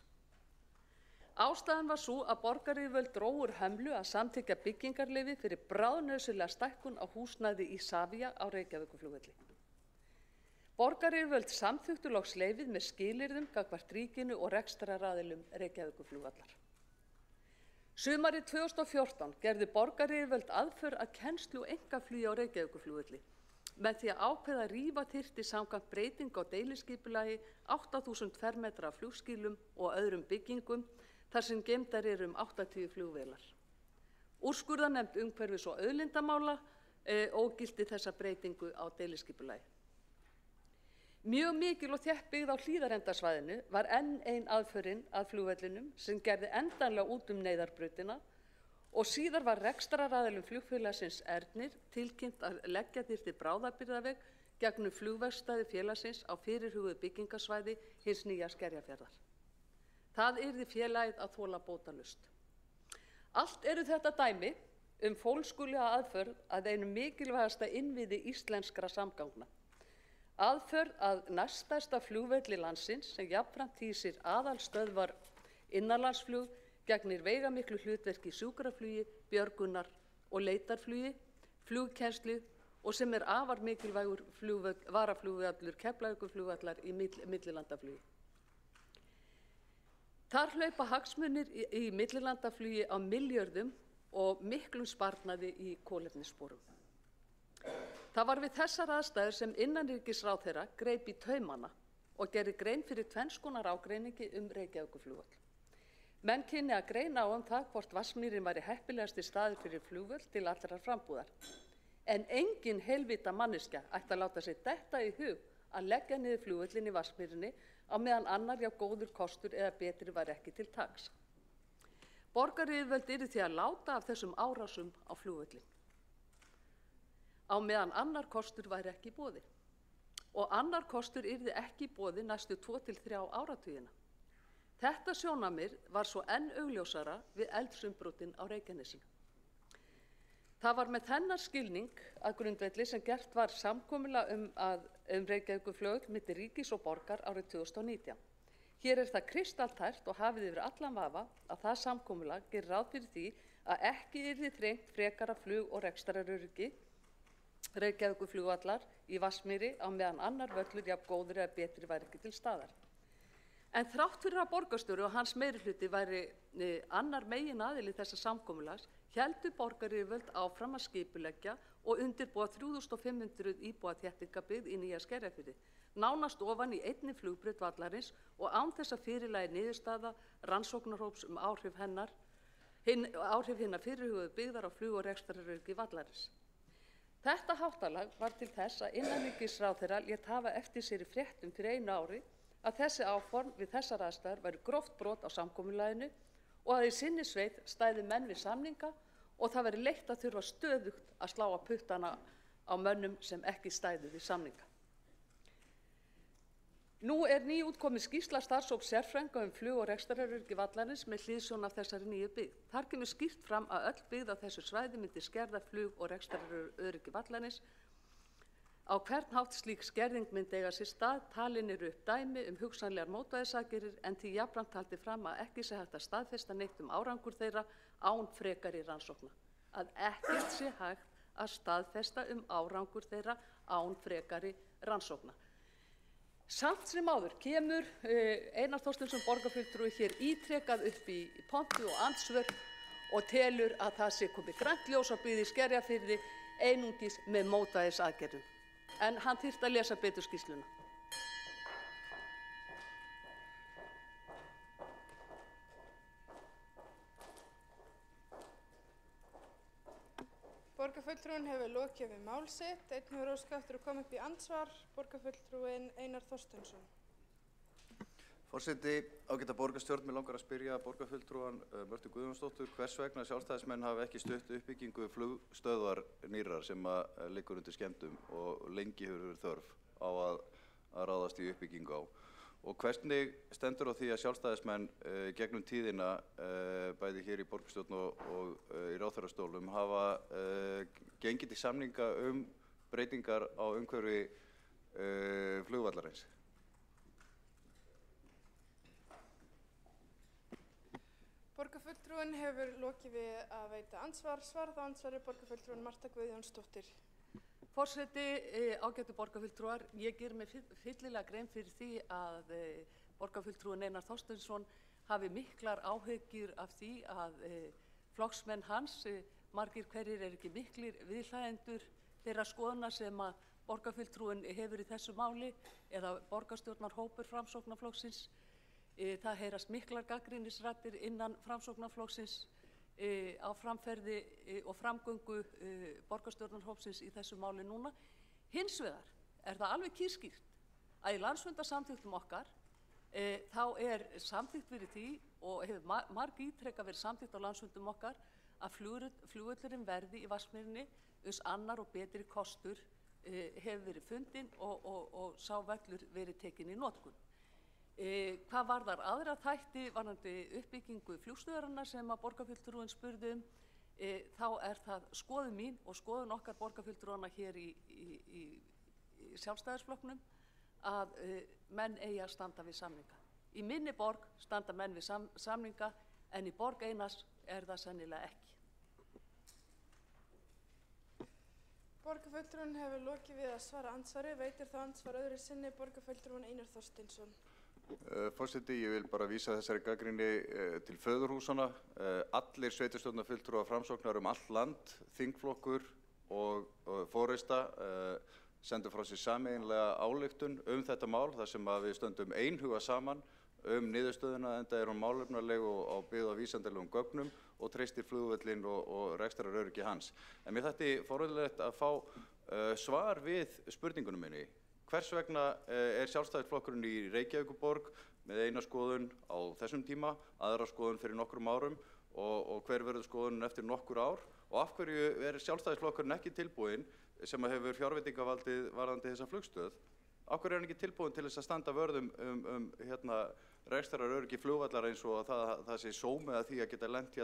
Ástæðan var sú að borgaryfirvöld drógu úr hömlu að samþykkja byggingarleyfi fyrir bráðnauðsynlega stækkun á húsnæði Isavia á Reykjavíkurflugvelli. Borgaryfirvöld samþykktu loks leyfið með skilyrðum gagnvart ríkinu og rekstraraðilum Reykjavíkurflugvallar. Sumarið 2014 gerði borgaryfirvöld aðför að kennslu og einkaflugi á Reykjavíkurflugvelli með því að ákveða að rífa þyrfti samkvæmt breytingu á deiliskipulagi 8.000 fermetra af flugskýlum og öðrum byggingum þar sem geymdar eru 80 flugvélar. Úrskurðarnefnd umhverfis- og auðlindamála ógilti þessa breytingu á deiliskipulagi. Mjög mikil og þétt byggð á Hlíðarendasvæðinu var enn ein aðförin að flugvellinum sem gerði endanlega út neyðarbrautina og síðar var rekstraraðilum flugfélagsins Ernir tilkynnt að leggja þyrfti bráðabirgðaveg gegnum flugverkstæði félagsins á fyrirhuguðu byggingarsvæði hins nýja Skerjafjarðar. Það yrði félagið að þola bótalaust. Allt eru þetta dæmi fólskulega aðferð að einu mikilvægasta innviði íslenskra samgangna. Aðferð að næststærsta flugvelli landsins sem jafnframt hýsir aðalstöðvar innanlandsflug gegnir veigamiklu hlutverki í sjúkraflugi, björgunar og leitarflugi, flugkennslu og sem afar mikilvægur varaflugvöllur Keflavíkurflugvallar í millilandaflugi. Þar hlaupa hagsmunir í millilandaflugi á milljörðum og miklum sparnaði í kolefnissporum. Það var við þessar aðstæður sem innanríkisráðherra greip í taumana og gerði grein fyrir tvenns konar ágreiningi Reykjavíkurflugvöll. Menn kynni að greina á það hvort Vatnsmýrin væri heppilegasti staður fyrir flugvöll til allrar frambúðar. En engin heilvita manneskja ætti að láta sig detta í hug að leggja niður flugvöllin í Vatnsmýrinni á meðan annar jafn góður kostur eða betri var ekki til taks. Borgaryfirvöld yrðu því að láta af þessum árásum á flugvöllin á meðan annar kostur væri ekki í boði. Og annar kostur yrði ekki í boði næstu 2 til 3 áratugina. Þetta sjónarmið var svo enn augljósara við eldsumbrotin á Reykjanesinu. Það var með þennan skilning að grundvelli sem gert var samkomulag um Reykjavíkurflugvöll milli ríkis og borgar árið 2019. Hér það kristaltært og hafið yfir allan vafa að það samkomulag gerir ráð fyrir því að ekki yrði þrengt frekara flug- og rekstraröryggi Reykjavíkurflugvallar í Vatnsmýri á meðan annar völlur jafn góður eða betri væri ekki til staðar. En þrátt fyrir að borgarstjóri og hans meirihluti væri annar meginaðili þessa samkomulags, héldu borgaryfirvöld áfram að skipuleggja og undirbúa 3500 íbúa þéttingabyggð í Nýja Skerjafirði, nánast ofan í einni flugbraut vallarins og án þess að fyrirlagi niðurstaða rannsóknarhóps áhrif hinnar fyrirhuguðu byggðar á flug- og rekstraröryggi vallarins. Þetta háttalag var til þess að innanríkisráðherra lét hafa eftir sér í fréttum fyrir einu ári að þessi áform við þessar aðstæður væru gróft brot á samkomulaginu og að í sinni sveit stæðu menn við samninga og það væri leitt að þurfa stöðugt að slá að puttana á mönnum sem ekki stæðu við samninga. Nú nýútkomin skýrsla starfshóps sérfræðinga flug- og rekstraröryggi vallarins með hliðsjón af þessari nýju byggð. Þar kemur skýrt fram að öll byggð á þessu svæði myndi skerða flug- og rekstraröryggi vallarins. Á hvern hátt slík skerðing myndi eiga sér stað, talin upp dæmi hugsanlegar mótvægisaðgerðir en því jafnframt haldi fram að ekki sé hægt að staðfesta neitt árangur þeirra án frekari rannsókna. Að ekkert sé hægt að staðfesta árangur þeirra án frekari rannsókna. Samt sem áður kemur Einar Þorsteinsson borgarfulltrúi hér ítrekað upp í pontu og andsvör og telur að það sé komið grænt ljós á byggð í Skerjafirði einungis með mótvægisaðgerðum. En hann þyrfti að lesa betur skýrsluna. Borgarfulltrúinn hefur lokið við mál sitt. Einn hefur óskað eftir að koma upp í andsvar. Borgarfulltrúinn Einar Þorsteinsson. Forseti, ágæta borgarstjórn, mig langar að spyrja borgarfulltrúan Mörtu Guðjónsdóttur hvers vegna sjálfstæðismenn hafa ekki stutt uppbyggingu flugstöðvar nýrrar sem liggur undir skemmdum og lengi hefur verið þörf á að ráðast í uppbyggingu á. Og hvernig stendur á því að sjálfstæðismenn gegnum tíðina, bæði hér í borgarstjórn og í ráðherrastólum, hafa gengið til samninga breytingar á umhverfi flugvallarins? Borgarfulltrúinn hefur lokið við að veita andsvar. Svarað á andsvari borgarfulltrúinn Marta Guðjónsdóttir. Forseti, ágætu borgarfulltrúar, ég geri mig fyllilega grein fyrir því að borgarfulltrúinn Einar Þorsteinsson hafi miklar áhyggjur af því að flokksmenn hans, margir hverjir ekki miklir viðhlæðendur þeirra skoðana sem að borgarfulltrúinn hefur í þessu máli eða borgarstjórnarhópur Framsóknarflokksins. Það heyrast miklar gagnrýnisraddir innan Framsóknarflokksins á framferði og framgöngu borgarstjórnarhópsins í þessu máli núna. Hins vegar það alveg kýrskýrt að í landsfundarsamþykktum okkar þá samþykkt fyrir því og hefur margítrekað verið samþykkt á landsfundum okkar að flugvöllurinn verði í Vatnsmýrinni annar og betri kostur hefur verið fundinn og sá völlur verið tekinn í notkun. Hvað varðar aðra þætti varðandi uppbyggingu flugstöðvarinnar sem að borgarfulltrúinn spurði þá það skoðun mín og skoðun okkar borgarfulltrúanna hér í Sjálfstæðisflokknum að menn eigi að standa við samninga. Í minni borg standa menn við samninga en í borg Einars það sennilega ekki. Borgarfulltrúinn hefur lokið við að svara andsvari. Veitir þá andsvar öðru sinni borgarfulltrúinn Einar Þorsteinsson. Forseti, ég vil bara vísa þessari gagnrýni til föðurhúsanna. Allir sveitarstjórnarfulltrúar Framsóknar allt land, þingflokkur og forysta sendu frá sér sameiginlega ályktun þetta mál þar sem að við stöndum einhuga saman niðurstöðuna enda hún málefnaleg og byggð á vísindalegum gögnum og treystir flugvöllinn og rekstraröryggi hans. En mér þætti forvitnilegt að fá svar við spurningunum minni. Hvers vegna Sjálfstæðisflokkurinn í Reykjavíkurborg með eina skoðun á þessum tíma, aðra skoðun fyrir nokkrum árum og hver verður skoðun eftir nokkur ár og af hverju Sjálfstæðisflokkurinn ekki tilbúinn sem hefur fjárveitingavaldið varðandi þessa flugstöð, af hverju hann ekki tilbúinn til þess að standa vörð rekstraröryggi flugvallar eins og það sé sómi að því að geta lent á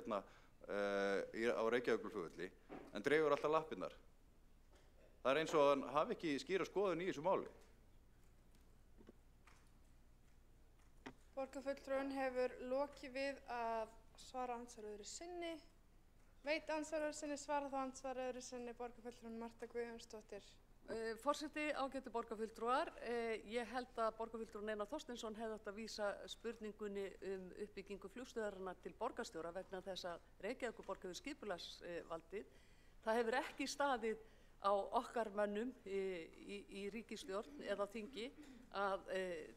Reykjavíkurflugvelli en dregur alltaf lappirnar. Það eins og hann hafi ekki skýra skoðun í þessu máli. Borgarfulltrúinn hefur lokið við að svara andsvar öðru sinni. Veit andsvar öðru sinni, svara þá andsvar öðru sinni borgarfulltrúinn Marta Guðjónsdóttir. Forseti, ágætu borgarfulltrúar, ég held að borgarfulltrúinn Einar Þorsteinsson hefði átt að vísa spurningunni uppbyggingu flugstöðarinnar til borgarstjóra vegna þess að Reykjavíkurborg hefur skipulagsvaldið. Það hefur ekki staðið á okkar mönnum í ríkisstjórn eða þingi að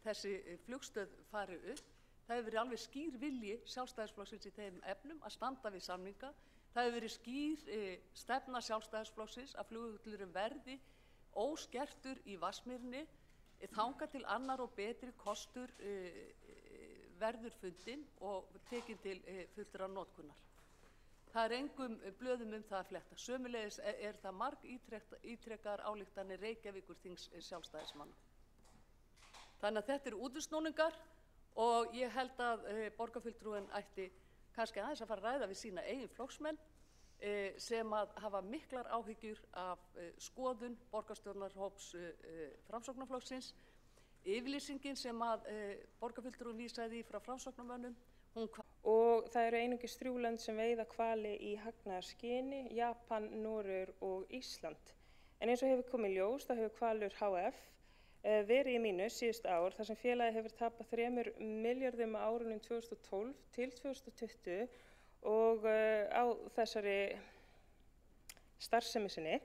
þessi flugstöð fari upp. Það hefur verið alveg skýr vilji Sjálfstæðisflokksins í þeim efnum að standa við samninga. Það hefur verið skýr stefna Sjálfstæðisflokksins að flugvöllurinn verði óskertur í Vatnsmýrinni þangað til annar og betri kostur verður fundinn og tekinn til fullrar notkunar. Það engum blöðum það að fletta. Sömuleiðis það marg ítrekkaðar ályktanir Reykjavíkurþings Sjálfstæðismanna. Þannig að þetta útúrsnúningar og ég held að borgarfulltrúinn ætti kannski aðeins að fara að ræða við sína eigin flokksmenn sem að hafa miklar áhyggjur af skoðun borgarstjórnarhóps Framsóknarflokksins. Yfirlýsingin sem að borgarfulltrúinn vísaði frá Framsóknarmönnum. Og það eru einungis 3 lönd sem veiða hvali í hagnaðarskyni, Japan, Noregur og Ísland. En eins og hefur komið í ljós, þá hefur Hvalur HF verið í mínus síðustu ár þar sem félagið hefur tapað 3 milljörðum á árunum 2012 til 2020 og á þessari starfsemi sinni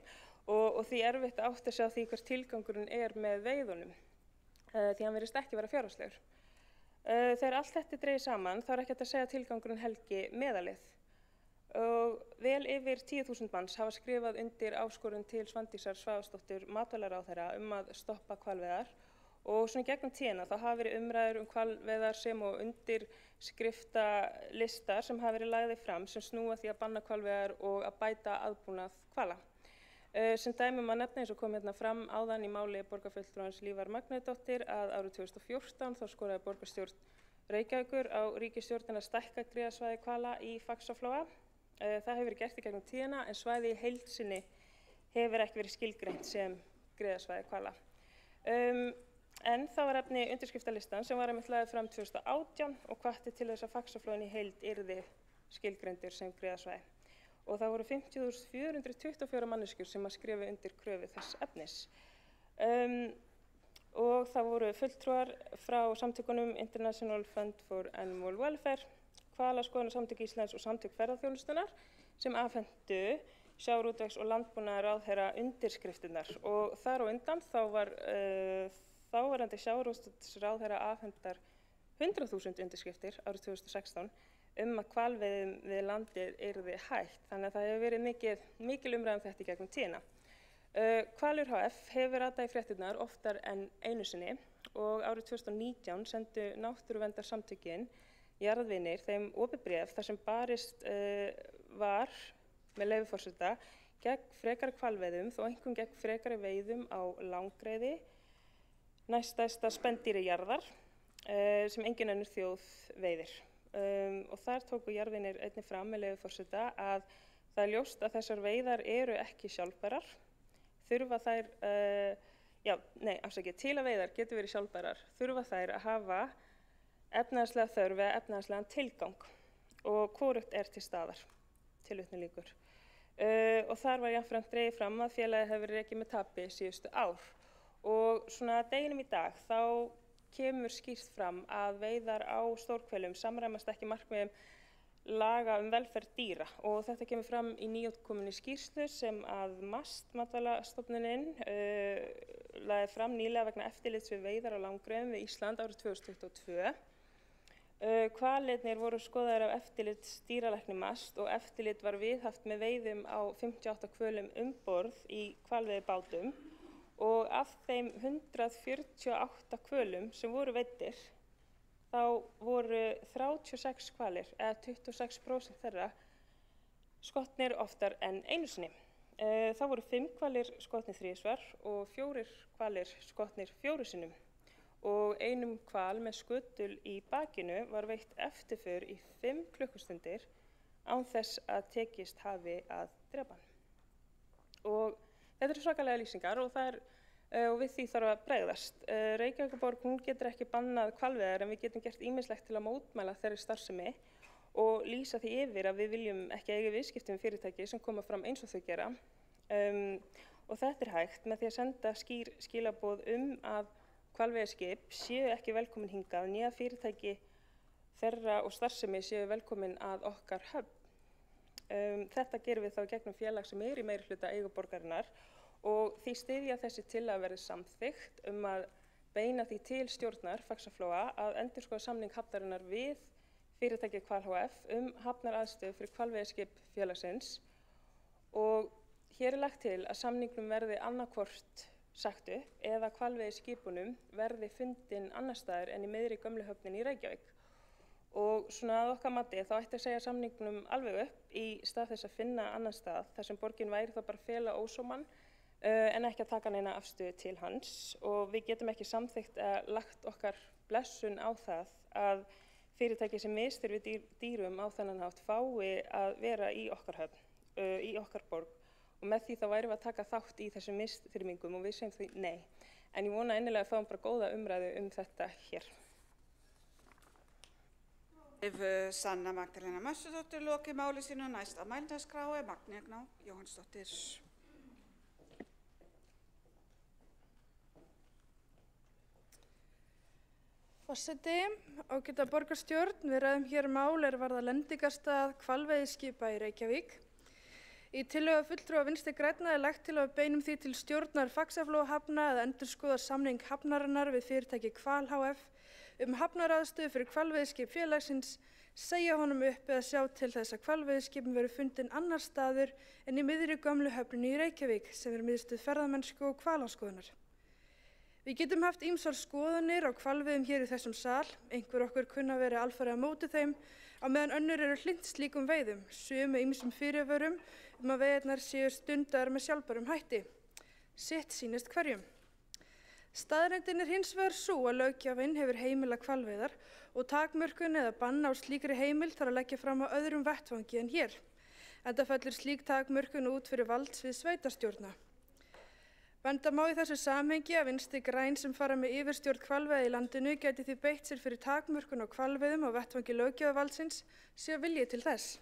og því erfitt að átta sig á því hver tilgangurinn með veiðunum því hann virðist ekki vera fjárhagslegur. Þegar allt þetta dregið saman þá ekki hægt að segja að tilgangurinn helgi meðalið og vel yfir 10.000 manns hafa skrifað undir áskorun til Svandísar Svavarsdóttur matvælaráðherra að stoppa hvalveiðar og svona gegnum tíðina þá hafa verið umræður hvalveiðar sem og undirskriftarlistar sem hafa verið lagðir fram sem snúa því að banna hvalveiðar og að bæta aðbúnað hvala. Sem dæmi má nefna eins og kom hérna fram áðan í máli borgarfulltrúans Lífar Magnúsdóttir að árið 2014 þá skoraði borgarstjórn Reykjavíkur á ríkisstjórnina að stækka griðasvæði hvala í Faxaflóa. Það hefur verið gert í gegnum tíðina en svæði í heild sinni hefur ekki verið skilgreint sem griðasvæði hvala. En það var efni undirskriftarlistan sem var einmitt lagður fram 2018 og hvatti til þess að Faxaflóin í heild yrði skilgreindur sem griðasvæði. Og það voru 50.424 manneskjur sem að skrifa undir kröfu þess efnis. Og það voru fulltrúar frá samtökunum International Fund for Animal Welfare, Hvalaskoðunarsamtök Íslands og Samtök ferðaþjónustunnar sem afhentu sjávarútvegs- og landbúnaðarráðherra undirskriftirnar og þar á undan þá var þáverandi sjávarútvegsráðherra afhentar 100.000 undirskriftir árið 2016 að hvalveiðum við landið yrði hægt. Þannig að það hefur verið mikil umræða þetta í gegnum tíðina. Hvalur HF hefur ratað í fréttirnar oftar en einu sinni og árið 2019 sendu náttúruverndarsamtökin Jarðvinir þeim opið bréf þar sem barist var, með leyfi forseta, gegn frekari hvalveiðum þó einkum gegn frekari veiðum á langreiði, næststærsta spendýri jarðar sem engin önnur þjóð veiðir. Og þar tóku Jarðvinir einnig fram með leyfi forseta að Það er ljóst að þessar veiðar eru ekki sjálfbærar. Þurfa þær, til að veiðar getur verið sjálfbærar, þurfa þær að hafa efnahagslega þörf eða efnahagslegan tilgang og hvorugt er til staðar. Tilvitnun lýkur. Og þar var jafnframt dregið fram að félagið hefur verið rekið með tapi síðustu ár. Og svona deginum í dag þá kemur skýrt fram að veiðar á stórhvelum samræmast ekki markmiðum laga velferð dýra og þetta kemur fram í nýútkominni skýrslu sem að MAST, Matvælastofnunin, lagði fram nýlega vegna eftirlits við veiðar á langreyðum við Ísland árið 2022. Hvalirnir voru skoðaðir af eftirlits dýralækni MAST og eftirlit var viðhaft með veiðum á 58 hvölum borð í hvalveiðibátum og af þeim 148 hvölum sem voru veiddir þá voru 36 hvalir, eða 26% þeirra, skotnir oftar en einu sinni. Það voru 5 hvalir skotnir 3 svar og 4 hvalir skotnir 4 sinnum. Og einum hval með skutul í bakinu var veitt eftirför í 5 klukkustundir án þess að tekist hafi að drepa hann. Og þetta eru svakalega lýsingar og við því þarf að bregðast. Reykjavíkurborg getur ekki bannað hvalveiðar en við getum gert ýmislegt til að mótmæla þeirri starfsemi og lýsa því yfir að við viljum ekki eiga viðskipti með fyrirtæki sem koma fram eins og þau gera. Og þetta er hægt með því að senda skýr skilaboð að hvalveiðaskip séu ekki velkomin hingað né að fyrirtæki þeirra og starfsemi séu velkomin að okkar höfn. Þetta gerum við þá gegnum félag sem er í meirihluta eigu borgarinnar og því styðja þessi tillaga verði samþykkt að beina því til stjórnar Faxaflóa að endurskoða samning hafnarinnar við fyrirtækið Hval hf hafnaraðstöðu fyrir hvalveiðaskip félagsins og hér er lagt til að samningnum verði annaðhvort sagt upp eða hvalveiðaskipunum verði fundin annars staðar en í miðri gömlu höfninni í Reykjavík. Og svona að okkar mati þá ætti að segja samningnum alveg upp í stað þess að finna annan stað þar sem borgin væri þá bara að fela ósómann en ekki að taka neina afstöðu til hans og við getum ekki samþykkt að lagt okkar blessun á það að fyrirtæki sem misþyrfi dýrum á þennan hátt fái að vera í okkar höfn, í okkar borg og með því þá værum við að taka þátt í þessum misþyrmingum og við segjum því nei. En ég vona innilega að fáum bara góða umræðu þetta hér. Sanna Magdalena Massadóttir lokið máli sínu næst á mælendaskrá er Magnea Gná Jóhannsdóttir. Forseti, ágæta borgarstjórn, við ræðum hér mál varða lendingarstað hvalveiðiskipa í Reykjavík. Í tillögu fulltrúa Vinstri grænna er lagt til að við beinum því til stjórnar Faxaflóa hafna að endurskoða samning hafnarinnar við fyrirtæki Hval hf hafnaraðstöðu fyrir hvalveiðiskip félagsins, segja honum upp eða sjá til þess að hvalveiðiskipin verði fundin annar staður en í miðri gömlu höfninni í Reykjavík sem miðstöð ferðamennsku og hvalaskoðunar. Við getum haft ýmsar skoðanir á hvalveiðum hér í þessum sal, einhver okkur kunna verið alfarið á móti þeim, á meðan önnur eru hlynnt slíkum veiðum, með ýmsum fyrirvörum að veiðarnar séu stundar með sjálfbærum hætti. Sitt sýnist hverjum. Staðreyndin er hins vegar sú að löggjafinn hefur heimilað hvalveiðar og takmörkun eða bann á slíkri heimild þarf að leggja fram á öðrum vettvangi en hér. Enda fellur slík takmörkun út fyrir valdsvið sveitarstjórna. Benda má í þessu samhengi að Vinstri græn sem fara með yfirstjórn hvalveiða í landinu gæti því beitt sér fyrir takmörkun á hvalveiðum á vettvangi löggjafarvaldsins sé vilji til þess.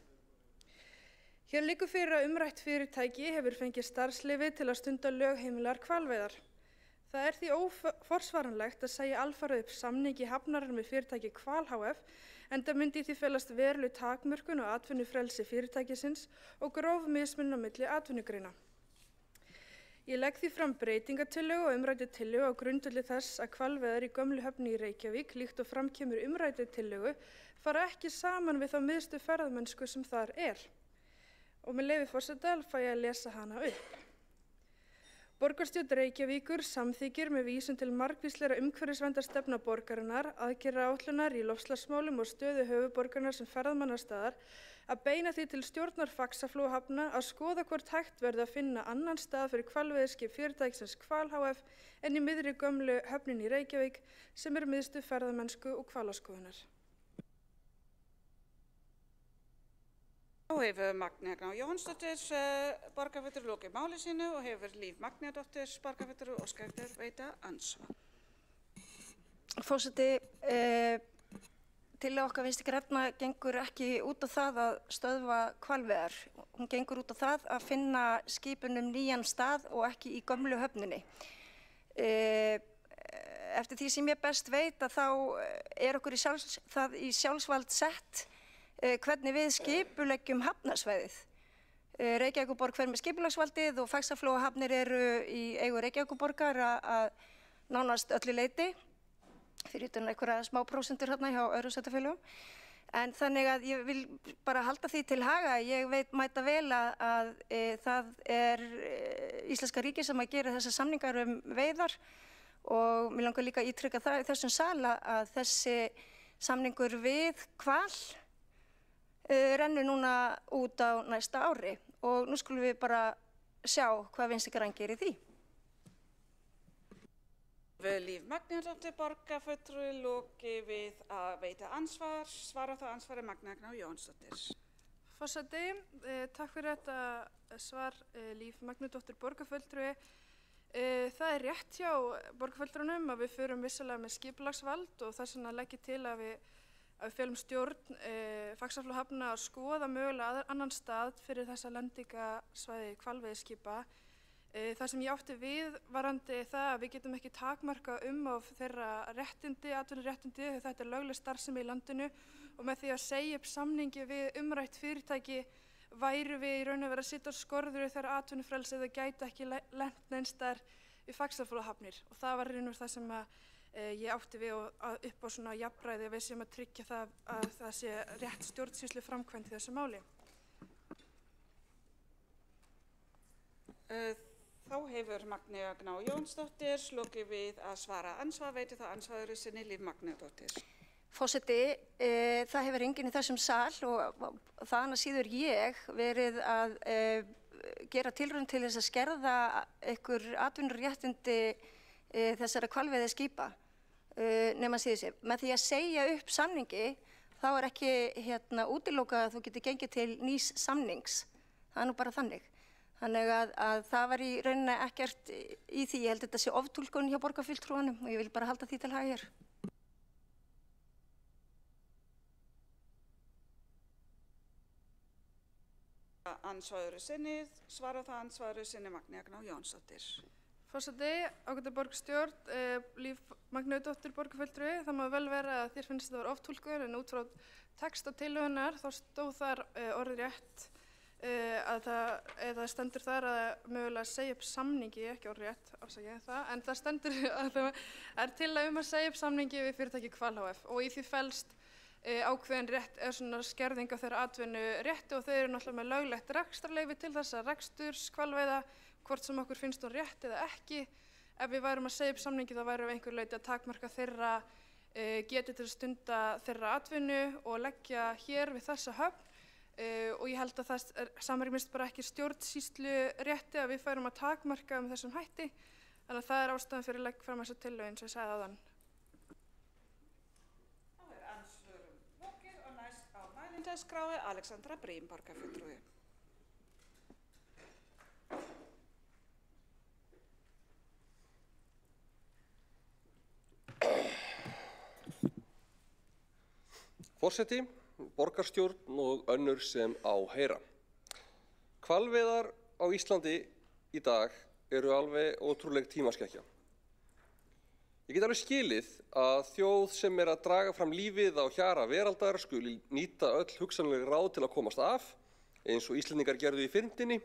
Hér liggur fyrir að umrætt fyrirtæki hefur fengið starfsleyfi til að stunda lögheimilar hvalveiðar. Það er því óforsvaranlegt að segja alfarið upp samningi hafnarinnar með fyrirtæki Hval hf enda myndi í því felast veruleg takmörkun á atvinnufrelsi fyrirtækisins og gróf mismunun á milli atvinnugreina. Ég legg því fram breytingartillögu og umræddu tillögu á grundvelli þess að hvalveiðar í gömlu höfninni í Reykjavík líkt og fram kemur í umræddu tillögu fara ekki saman við þá miðstöð ferðamennsku sem þar er. Og með leyfi forseta fæ ég að lesa hana upp. Borgarstjórn Reykjavíkur samþykkir með vísun til margvíslegra umhverfisverndarstefna borgarinnar, aðgerðaáætlunar í loftslagsmálum og stöðu höfuðborgarinnar sem ferðamannastaðar að beina því til stjórnar Faxaflóa hafna að skoða hvort hægt verði að finna annan stað fyrir hvalveiðiskip fyrirtækisins Hval hf en í miðri gömlu höfninni í Reykjavík sem miðstöð ferðamennsku og hvalaskoðunar. Þá hefur Magnea Gná Jóhannsdóttir borgarfulltrúi lokið máli sínu og hefur Líf Magnýadóttir borgarfulltrúi óskað eftir veita andsvar. Forseti, tillaga okkar Vinstri grænna gengur ekki út á það að stöðva hvalveiðar. Hún gengur út á það að finna skipunum nýjan stað og ekki í gömlu höfninni. Eftir því sem ég best veit að þá okkur það í sjálfsvald sett hvernig við skipuleggjum hafnarsvæðið. Reykjavíkurborg fer með skipulagsvaldið og Faxaflóahafnir eru í eigu Reykjavíkurborgar að nánast öllu leyti, fyrir utan einhverja smá prósentur hérna hjá öðrum sveitarfélögum. En þannig að ég vil bara halda því til haga. Ég veit mæta vel að það Íslenska ríkið sem að gera þessar samningar veiðar og mér langar líka að ítrykka það í þessum sal að þessi samningur við hval rennur núna út á næsta ári og nú skulum við bara sjá hvað Vinstri græn gerir í því. Líf Magnýadóttir borgarfulltrúi lokið við að veita ansvar. Svara það ansvari Magnea Gná Jóhannsdóttir. Forseti, takk fyrir þetta svar Líf Magnýadóttir borgarfulltrúi. Það rétt hjá borgarfulltrúnum að við förum vissulega með skipulagsvald og þess vegna legg ég til að við felum stjórn Faxaflóahafna að skoða mögulega annan stað fyrir þessa lendingasvæði hvalveiðiskipa. Það sem ég átti við varandi það að við getum ekki takmarkað of þeirra réttindi, atvinnuréttindi, þetta lögleg starfsemi í landinu og með því að segja upp samningi við umrætt fyrirtæki væru við í raun og vera að setja skorður þegar atvinnufrelsið gæti ekki lent neins staðar við Faxaflóahafnir og það var raun og það sem ég átti við og upp á svona jafnræði að við séum að tryggja það að það sé rétt stjórnsýslu framkvæmd í þessu máli. Þá hefur Magnea Gná Jóhannsdóttir lokið við að svara ansvar, veitir það ansvaru sinni Líf Magnýadóttir. Forseti, það hefur enginn í þessum sal og þaðan að síður ég verið að gera tilraun til þess að skerða einhver atvinnuréttindi þessara hvalveiðiskipa nema síður sér. Með því að segja upp samningi þá ekki útilokað að þú getur gengið til nýs samnings. Það nú bara þannig. Þannig að það var í rauninni ekkert í því. Ég held að þetta sé oftúlkun hjá borgarfulltrúanum og ég vil bara halda því til haga hér. Ansvaru sinni, svara það ansvaru sinni Magnea Gná Jóhannsdóttir. Forseti, ágæta borgarstjórn, Líf Magnýadóttir borgarfulltrúi, það má vel vera að þér finnst þetta var oftúlkun en út frá texta tillögunnar þá stóð þar orðrétt að það stendur þar að mögulega segja upp samningi, ekki orðrétt, afsakið það, en það stendur að það tillaga að segja upp samningi við fyrirtæki Hval hf. Og í því felst ákveðin rétt eða svona skerðing á þeirra atvinnurétti og þau eru náttúrulega með löglegt rekstrarleyfi til þessa reksturs hvalveiða, hvort sem okkur finnst hún rétt eða ekki. Ef við værum að segja upp samningi þá værum við einhver leyti að takmarka þeirra geti til að stunda þeirra atvinnu og leggja hér við þessa höfn. Og ég held að það samrýmist bara ekki stjórnsýslu rétti að við færum að takmarka þessum hætti. Þannig að það ástæðan fyrir að leggja fram þessa tillögu eins og ég sagði áðan. Þá ansvörum lokið og næst á mælendaskrái Alexandra Brím borgarfulltrúi. Forseti, borgarstjórn og önnur sem á heyra. Hvalveiðar á Íslandi í dag eru alveg ótrúleg tímaskekkja. Ég get alveg skilið að þjóð sem að draga fram lífið á hjara veraldar skuli nýta öll hugsanleg ráð til að komast af, eins og Íslendingar gerðu í fyrndinni,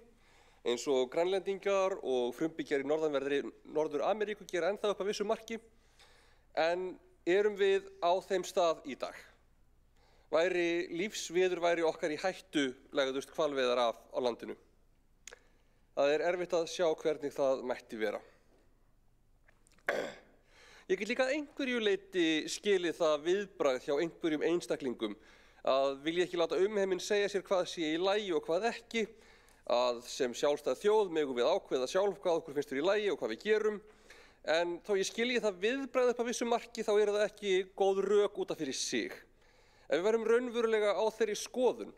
eins og Grænlendingar og frumbyggjar í norðanverðri Norður-Ameríku gera ennþá upp að vissu marki, en erum við á þeim stað í dag. Lífsviðurværi okkar í hættu legðust hvalveiðar af á landinu. Það er erfitt að sjá hvernig það mætti vera. Ég get líka að einhverju leyti skilið það viðbragð hjá einhverjum einstaklingum að vilja ekki láta umheiminn segja sér hvað sé í lagi og hvað ekki, að sem sjálfstæð þjóð megum við ákveða sjálf hvað okkur finnst í lagi og hvað við gerum, en þó ég skilji það viðbragð upp að vissu marki þá það ekki góð rök út af fyrir sig. Ef við værum raunverulega á þeirri skoðun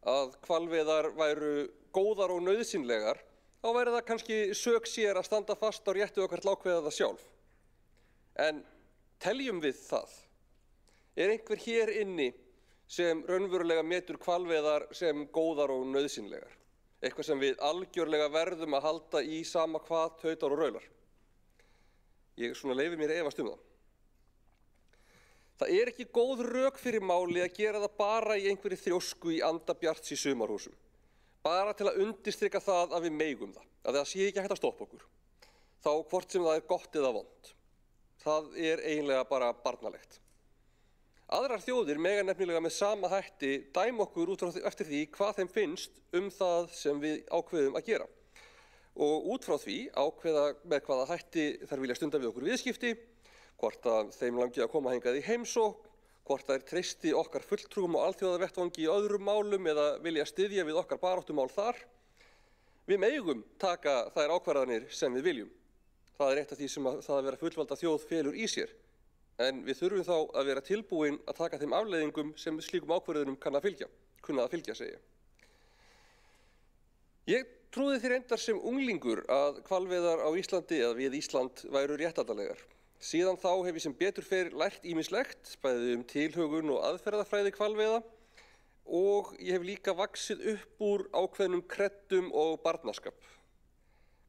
að hvalveiðar væru góðar og nauðsynlegar, þá væri það kannski sök sér að standa fast á réttu okkar til að ákveða það sjálf. En teljum við það? Er einhver hér inni sem raunverulega metur hvalveiðar sem góðar og nauðsynlegar? Eitthvað sem við algjörlega verðum að halda í sama hvað tautar og raular? Ég leyfi mér að efast um það. Það er ekki góð rök fyrir máli að gera það bara í einhverri þrjósku í anda bjarts í sumarhúsum. Bara til að undirstrika það að við megum það, að það sé ekki hægt að stoppa okkur. Þá hvort sem það er gott eða vont. Það er eiginlega bara barnalegt. Aðrar þjóðir mega nefnilega með sama hætti dæma okkur út frá eftir því hvað þeim finnst það sem við ákveðum að gera. Og út frá því ákveða með hvaða hætti þær vilja stunda við okkur viðskipti, hvort að þeim langi að koma hingað í heimsókn, hvort þær treysti okkar fulltrúum og alþjóðavettvangi í öðrum málum eða vilja styðja við okkar baráttumál þar. Við megum taka þær ákvarðanir sem við viljum. Það er eitt af því sem það að vera fullvalda þjóð felur í sér. En við þurfum þá að vera tilbúin að taka þeim afleiðingum sem slíkum ákvörðunum kunna að fylgja, segja. Ég trúði því reyndar sem unglingur að hvalveiðar á Íslandi eða við Ísland væru réttlætanlegar. Síðan þá hef ég sem betur fer lært ýmislegt, bæði tilhögun og aðferðafræði hvalveiða, og ég hef líka vaxið upp úr ákveðnum kreddum og barnaskap.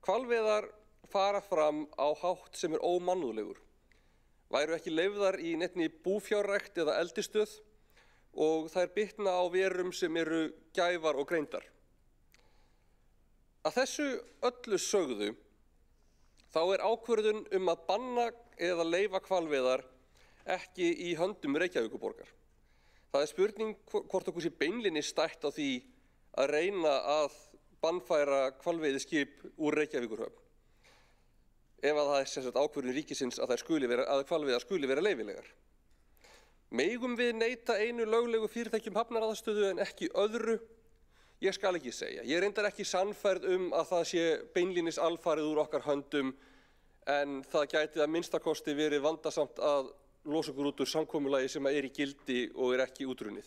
Hvalveiðar fara fram á hátt sem er ómannúðlegur. Væru ekki leyfðar í neinni búfjárrækt eða eldisstöð og þær bitna á verum sem eru gæfar og greindar. Að þessu öllu sögðu, þá er ákvörðun að banna eða leyfa hvalveiðar ekki í höndum Reykjavíkurborgar. Það er spurning hvort okkur sé beinlinnis stætt á því að reyna að bannfæra hvalveiðiskip úr Reykjavíkurhöfn. Ef að það er sem sagt ákvörðun ríkisins að hvalveiðar skuli vera leyfilegar. Megum við neita einu löglegu fyrirtækjum hafnaraðstöðu en ekki öðru? Ég skal ekki segja. Ég reyndar ekki sannfærð að það sé beinlínis alfarið úr okkar höndum, en það gæti að minnstakosti verið vandasamt að losa okkur út úr samkomulagi sem er í gildi og er ekki útrunnið.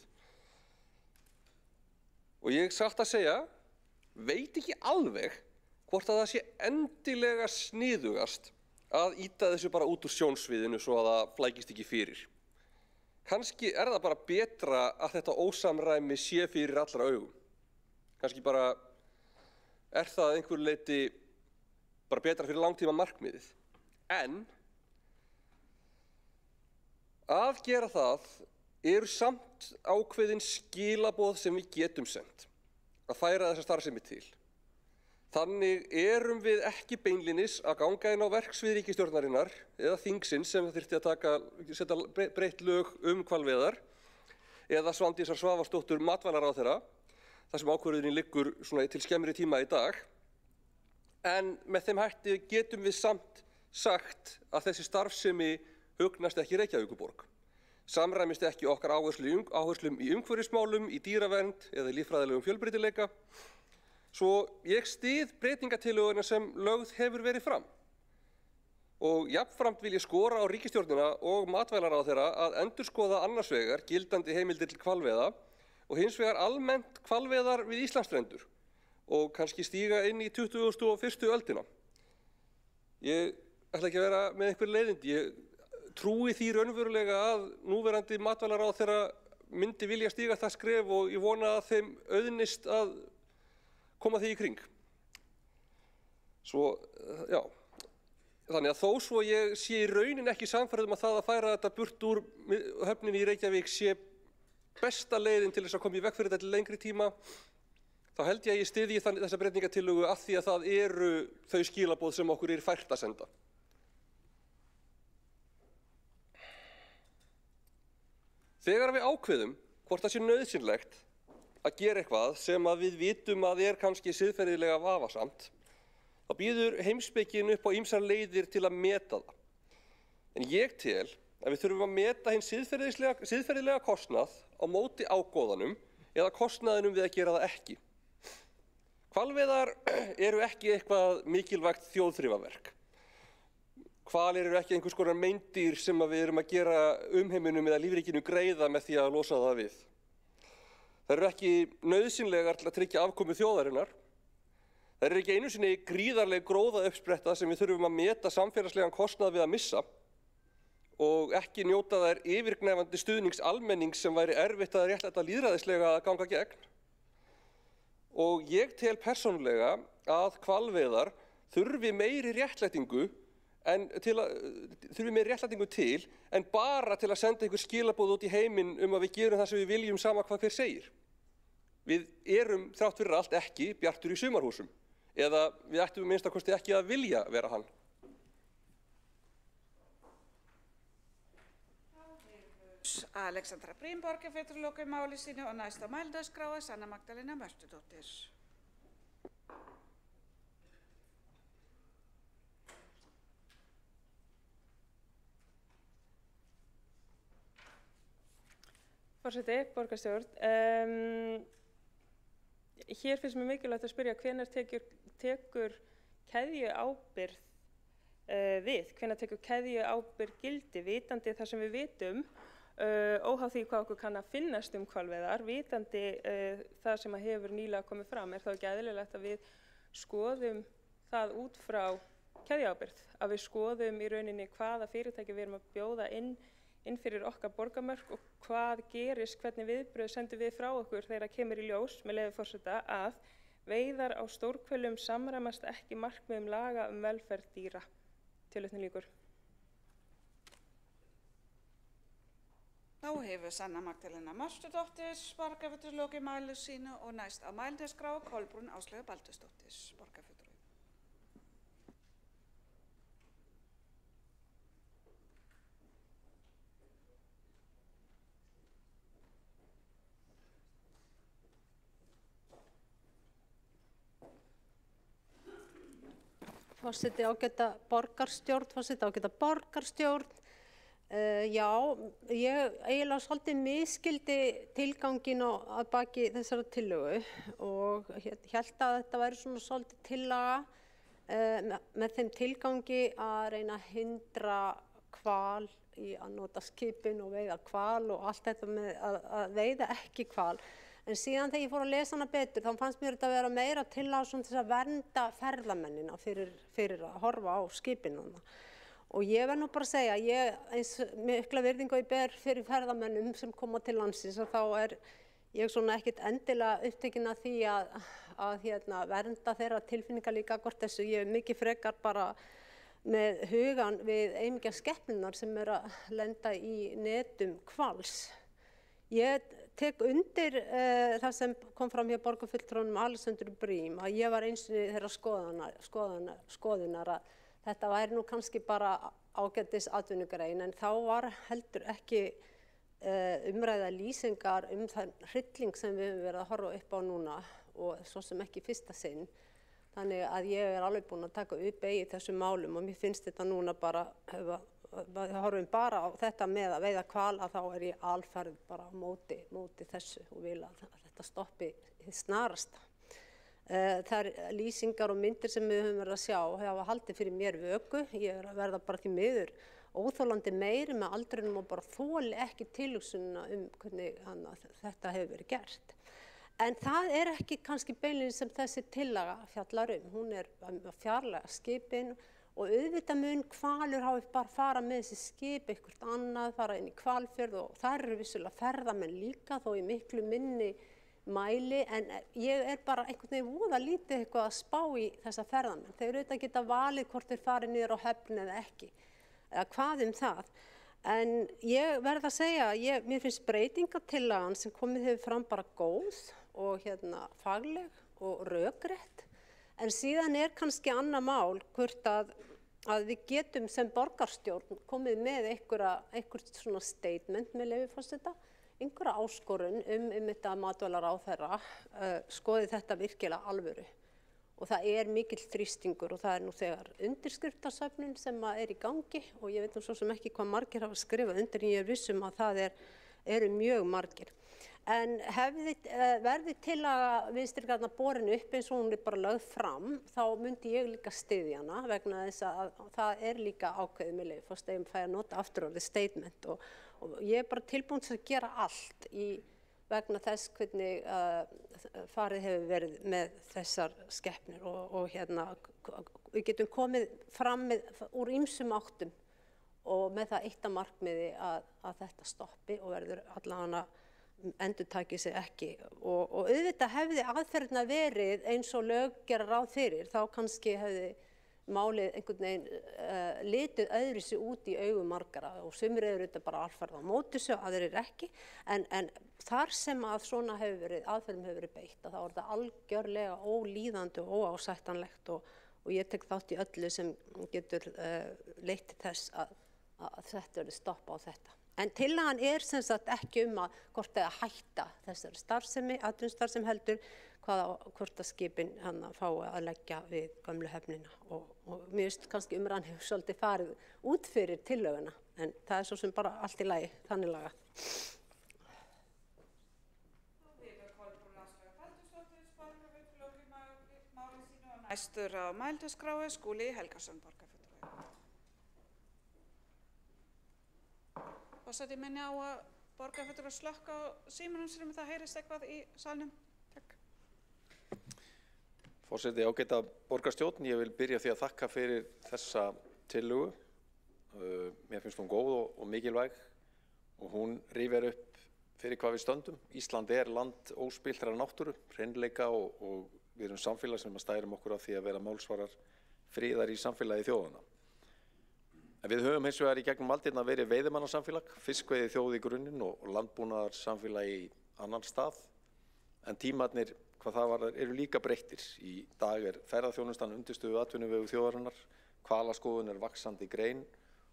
Og ég satt að segja, veit ekki alveg hvort að það sé endilega sniðugast að ýta þessu bara út úr sjónsviðinu svo að það flækist ekki fyrir. Kannski er það bara betra að þetta ósamræmi sé fyrir allra augum. Kannski bara er það að einhverju leyti bara betra fyrir langtíma markmiðið. En að gera það eru samt ákveðin skilaboð sem við getum sent að færa þessa starfsemi til. Þannig erum við ekki beinlínis að ganga inn á verksvið ríkisstjórnarinnar eða þingsins sem þyrfti að setja breytt lög hvalveiðar eða Svandísar Svavarsdóttur matvælaráðherra, þar sem ákvörðunin liggur til skemmri tíma í dag. En með þeim hætti getum við samt sagt að þessi starfsemi hugnast ekki Reykjavíkurborg. Samræmist ekki okkar áherslum í umhverfismálum, í dýravernd eða í líffræðilegum fjölbreytileika. Svo ég styð breytingatillöguna sem lögð hefur verið fram. Og jafnframt vil ég skora á ríkisstjórnina og matvælaráðherra að endurskoða annars vegar gildandi heimildir til hvalveiða og hins vegar almennt hvalveiðar við Íslandsstrendur og kannski stíga inn í 21. öldina. Ég ætla ekki að vera með einhver leiðindi. Ég trúi því raunverulega að núverandi matvælaráðherra myndi vilja stíga það skref og ég vona að þeim auðnist að koma því í kring. Þannig að þó svo ég sé í raunin ekki sannfærður að það að færa þetta burt úr höfninni í Reykjavík sé besta leiðin til þess að koma í veg fyrir þetta til lengri tíma, þá held ég að ég styðji þessa breytingatillögu af því að það eru þau skilaboð sem okkur er fært að senda. Þegar við ákveðum hvort það sé nauðsynlegt að gera eitthvað sem að við vitum að er kannski siðferðilega vafasamt, þá býður heimspekin upp á ýmsar leiðir til að meta það. En ég tel að við þurfum að meta hinn siðferðilega kostnað á móti ágóðanum eða kostnaðinum við að gera það ekki. Hvalveiðar eru ekki eitthvað mikilvægt þjóðþrifaverk. Hvalir eru ekki einhvers konar meindýr sem við erum að gera umheiminum eða lífríkinu greiða með því að losa það við. Þær eru ekki nauðsynlegar til að tryggja afkomu þjóðarinnar. Þær eru ekki einu sinni gríðarleg gróðauppspretta sem við þurfum að meta samfélagslegan kostnað við að missa og ekki njóta þær yfirgnæfandi stuðnings almennings sem væri erfitt að réttlæta lýðræðislega að ganga gegn. Og ég tel persónulega að hvalveiðar þurfi meiri réttlætingu til en bara til að senda einhver skilaboð út í heiminn að við gerum það sem við viljum sama hvað hver segir. Við erum þrátt fyrir allt ekki Bjartur í sumarhúsum eða við ættum minnst að kosti ekki að vilja vera hann. Alexandra Brím borgarfulltrúi lokar máli sínu og næst á mælendaskrá er Sanna Magdalena Mörtudóttir. Forseti, borgarstjórn. Hér finnst mér mikilvægt að spyrja hvenær tekur keðjuábyrgð við, hvenær tekur keðjuábyrgð gildi, vitandi það sem við vitum, óháð því hvað okkur kann að finnast hvalveiðar, vitandi það sem hefur nýlega komið fram, er þá ekki eðlilegt að við skoðum það út frá keðjuábyrgð, að við skoðum í rauninni hvaða fyrirtæki við erum að bjóða inn fyrir okkar borgarmörk og hvað gerist, hvernig viðbrögð sendum við frá okkur þegar það kemur í ljós, með leyfi forseta, að veiðar á stórhvelum samræmast ekki markmiðum laga velferð dýra. Tilvitnun lýkur. Þá hefur Sanna Magdalena Mörtudóttir borgarfulltrúi lokið máli sínu og næst á mælendaskrá Kolbrún Áslaugar Baldursdóttir borgarfulltrúi. Forseti, ágæta borgarstjórn. Já, ég eiginlega svolítið misskildi tilganginn að baki þessara tillögu og hélt að þetta væri svona svolítið tillaga með þeim tilgangi að reyna að hindra hval í að nota skipin og veiða hval og allt þetta með að veiða ekki hval. En síðan þegar ég fór að lesa hana betur, þá fannst mér þetta að vera meira tillaga svona til að vernda ferðamennina fyrir að horfa á skipinu. Og ég verð nú bara að segja, eins mikla virðingu ég ber fyrir ferðamennum sem koma til landsins og þá er ég svona ekkert endilega upptekin af því að vernda þeirra tilfinningar líka hvort þessu. Ég er mikið frekar bara með hugan við aumingja skepnunar sem er að lenda í netum hvals. Ég tek undir það sem kom fram hjá borgarfulltrúnum Alexandru Brím að ég var eins og þeirra skoðunar að þetta væri nú kannski bara ágætis atvinnugrein en þá var heldur ekki umræða lýsingar þann hrylling sem við höfum verið að horfa upp á núna og svo sem ekki fyrsta sinn. Þannig að ég er alveg búin að taka upp í þessum málum og mér finnst þetta núna bara, við horfum bara á þetta með að veiða hval að þá er ég alfarið bara á móti þessu og vil að þetta stoppi snarasta. Þær lýsingar og myndir sem við höfum verið að sjá hafa haldið fyrir mér vöku. Ég er að verða bara því miður óþolandi meiri með aldrinum og bara þoli ekki tilhugsunina hvernig þetta hefur verið gert. En það er ekki kannski beinlínis sem þessi tillaga fjallar Hún er að fjarlæga skipin og auðvitað mun hvalur hafi bara fara með þessi skip eitthvað annað, fara inn í Hvalfjörð og þar eru vissulega ferðamenn líka þó í miklu minni mæli, en ég er bara einhvern veginn voða lítið eitthvað að spá í þessa ferðamenn. Þeir auðvitað geta valið hvort þeir farið niður á Höfn eða ekki, eða hvað það. En ég verð að segja, mér finnst breytingatillagan sem komið hefur fram bara góð og fagleg og rökrétt, en síðan er kannski annað mál hvort að við getum sem borgarstjórn komið með eitthvað svona statement með leyfi forseta, einhverja áskorun þetta matvælaráðherra skoði þetta virkilega alvöru. Og það er mikill þrýstingur og það er nú þegar undirskriftasöfnun sem er í gangi og ég veit nú svo sem ekki hvað margir hafa skrifað undir en ég er viss að það eru mjög margir. En verði til að Vinstri græn borin upp eins og hún er bara lögð fram, þá myndi ég líka styðja hana vegna þess að það er líka ákveðið með leyfi forseta, ég fæ að nota aftur orðið statement og ég er bara tilbúin til að gera allt í vegna þess hvernig farið hefur verið með þessar skepnur og við getum komið fram úr ýmsum áttum og með það eitt að markmiði að þetta stoppi og verður allavega endurtaki sig ekki og auðvitað hefði aðferðina verið eins og lög gera ráð fyrir, þá kannski hefði málið einhvern veginn litið öðru sig út í augum margara og sumir eru þetta bara alfarið á móti þessu, aðrir ekki, en þar sem að svona aðferðum hefur verið beitt, þá er þetta algjörlega ólíðandi og óásættanlegt og ég tek þátt í öllu sem getur leitt til þess að þetta verður stoppa á þetta. En tillagan sem sagt ekki að hvort eða hætta þessari starfsemi, atvinnustarfsemi heldur, hvort að skipin fái að leggja við gömlu höfnina og mér finnst kannski umræðan hefur svolítið farið út fyrir tillöguna, en það svo sem bara allt í lagi, þannig lagað. Næstur á mælendaskrá Skúli Helgason, borgarfulltrúi. Forseti minni á að borgarfulltrúi slökka á símanum sér það heyrist eitthvað í salnum. Takk. Forseti, ágæta borgarstjórn, ég vil byrja því að þakka fyrir þessa tillögu. Mér finnst hún góð og mikilvæg og hún rifjar upp fyrir hvað við stöndum. Ísland land óspilltrar náttúru, hreinleika og við erum samfélag sem stærum okkur af því að vera málsvarar friðar í samfélagi þjóðana. En við höfum hins vegar í gegnum aldirna verið veiðimannasamfélag, fiskveiði þjóð í grunninn og landbúnaðarsamfélag í annan stað. En tímarnir hvað það varðar eru líka breyttir. Í dag ferðaþjónustan undirstöðu atvinnuvegu þjóðarinnar, hvalaskoðun vaxandi grein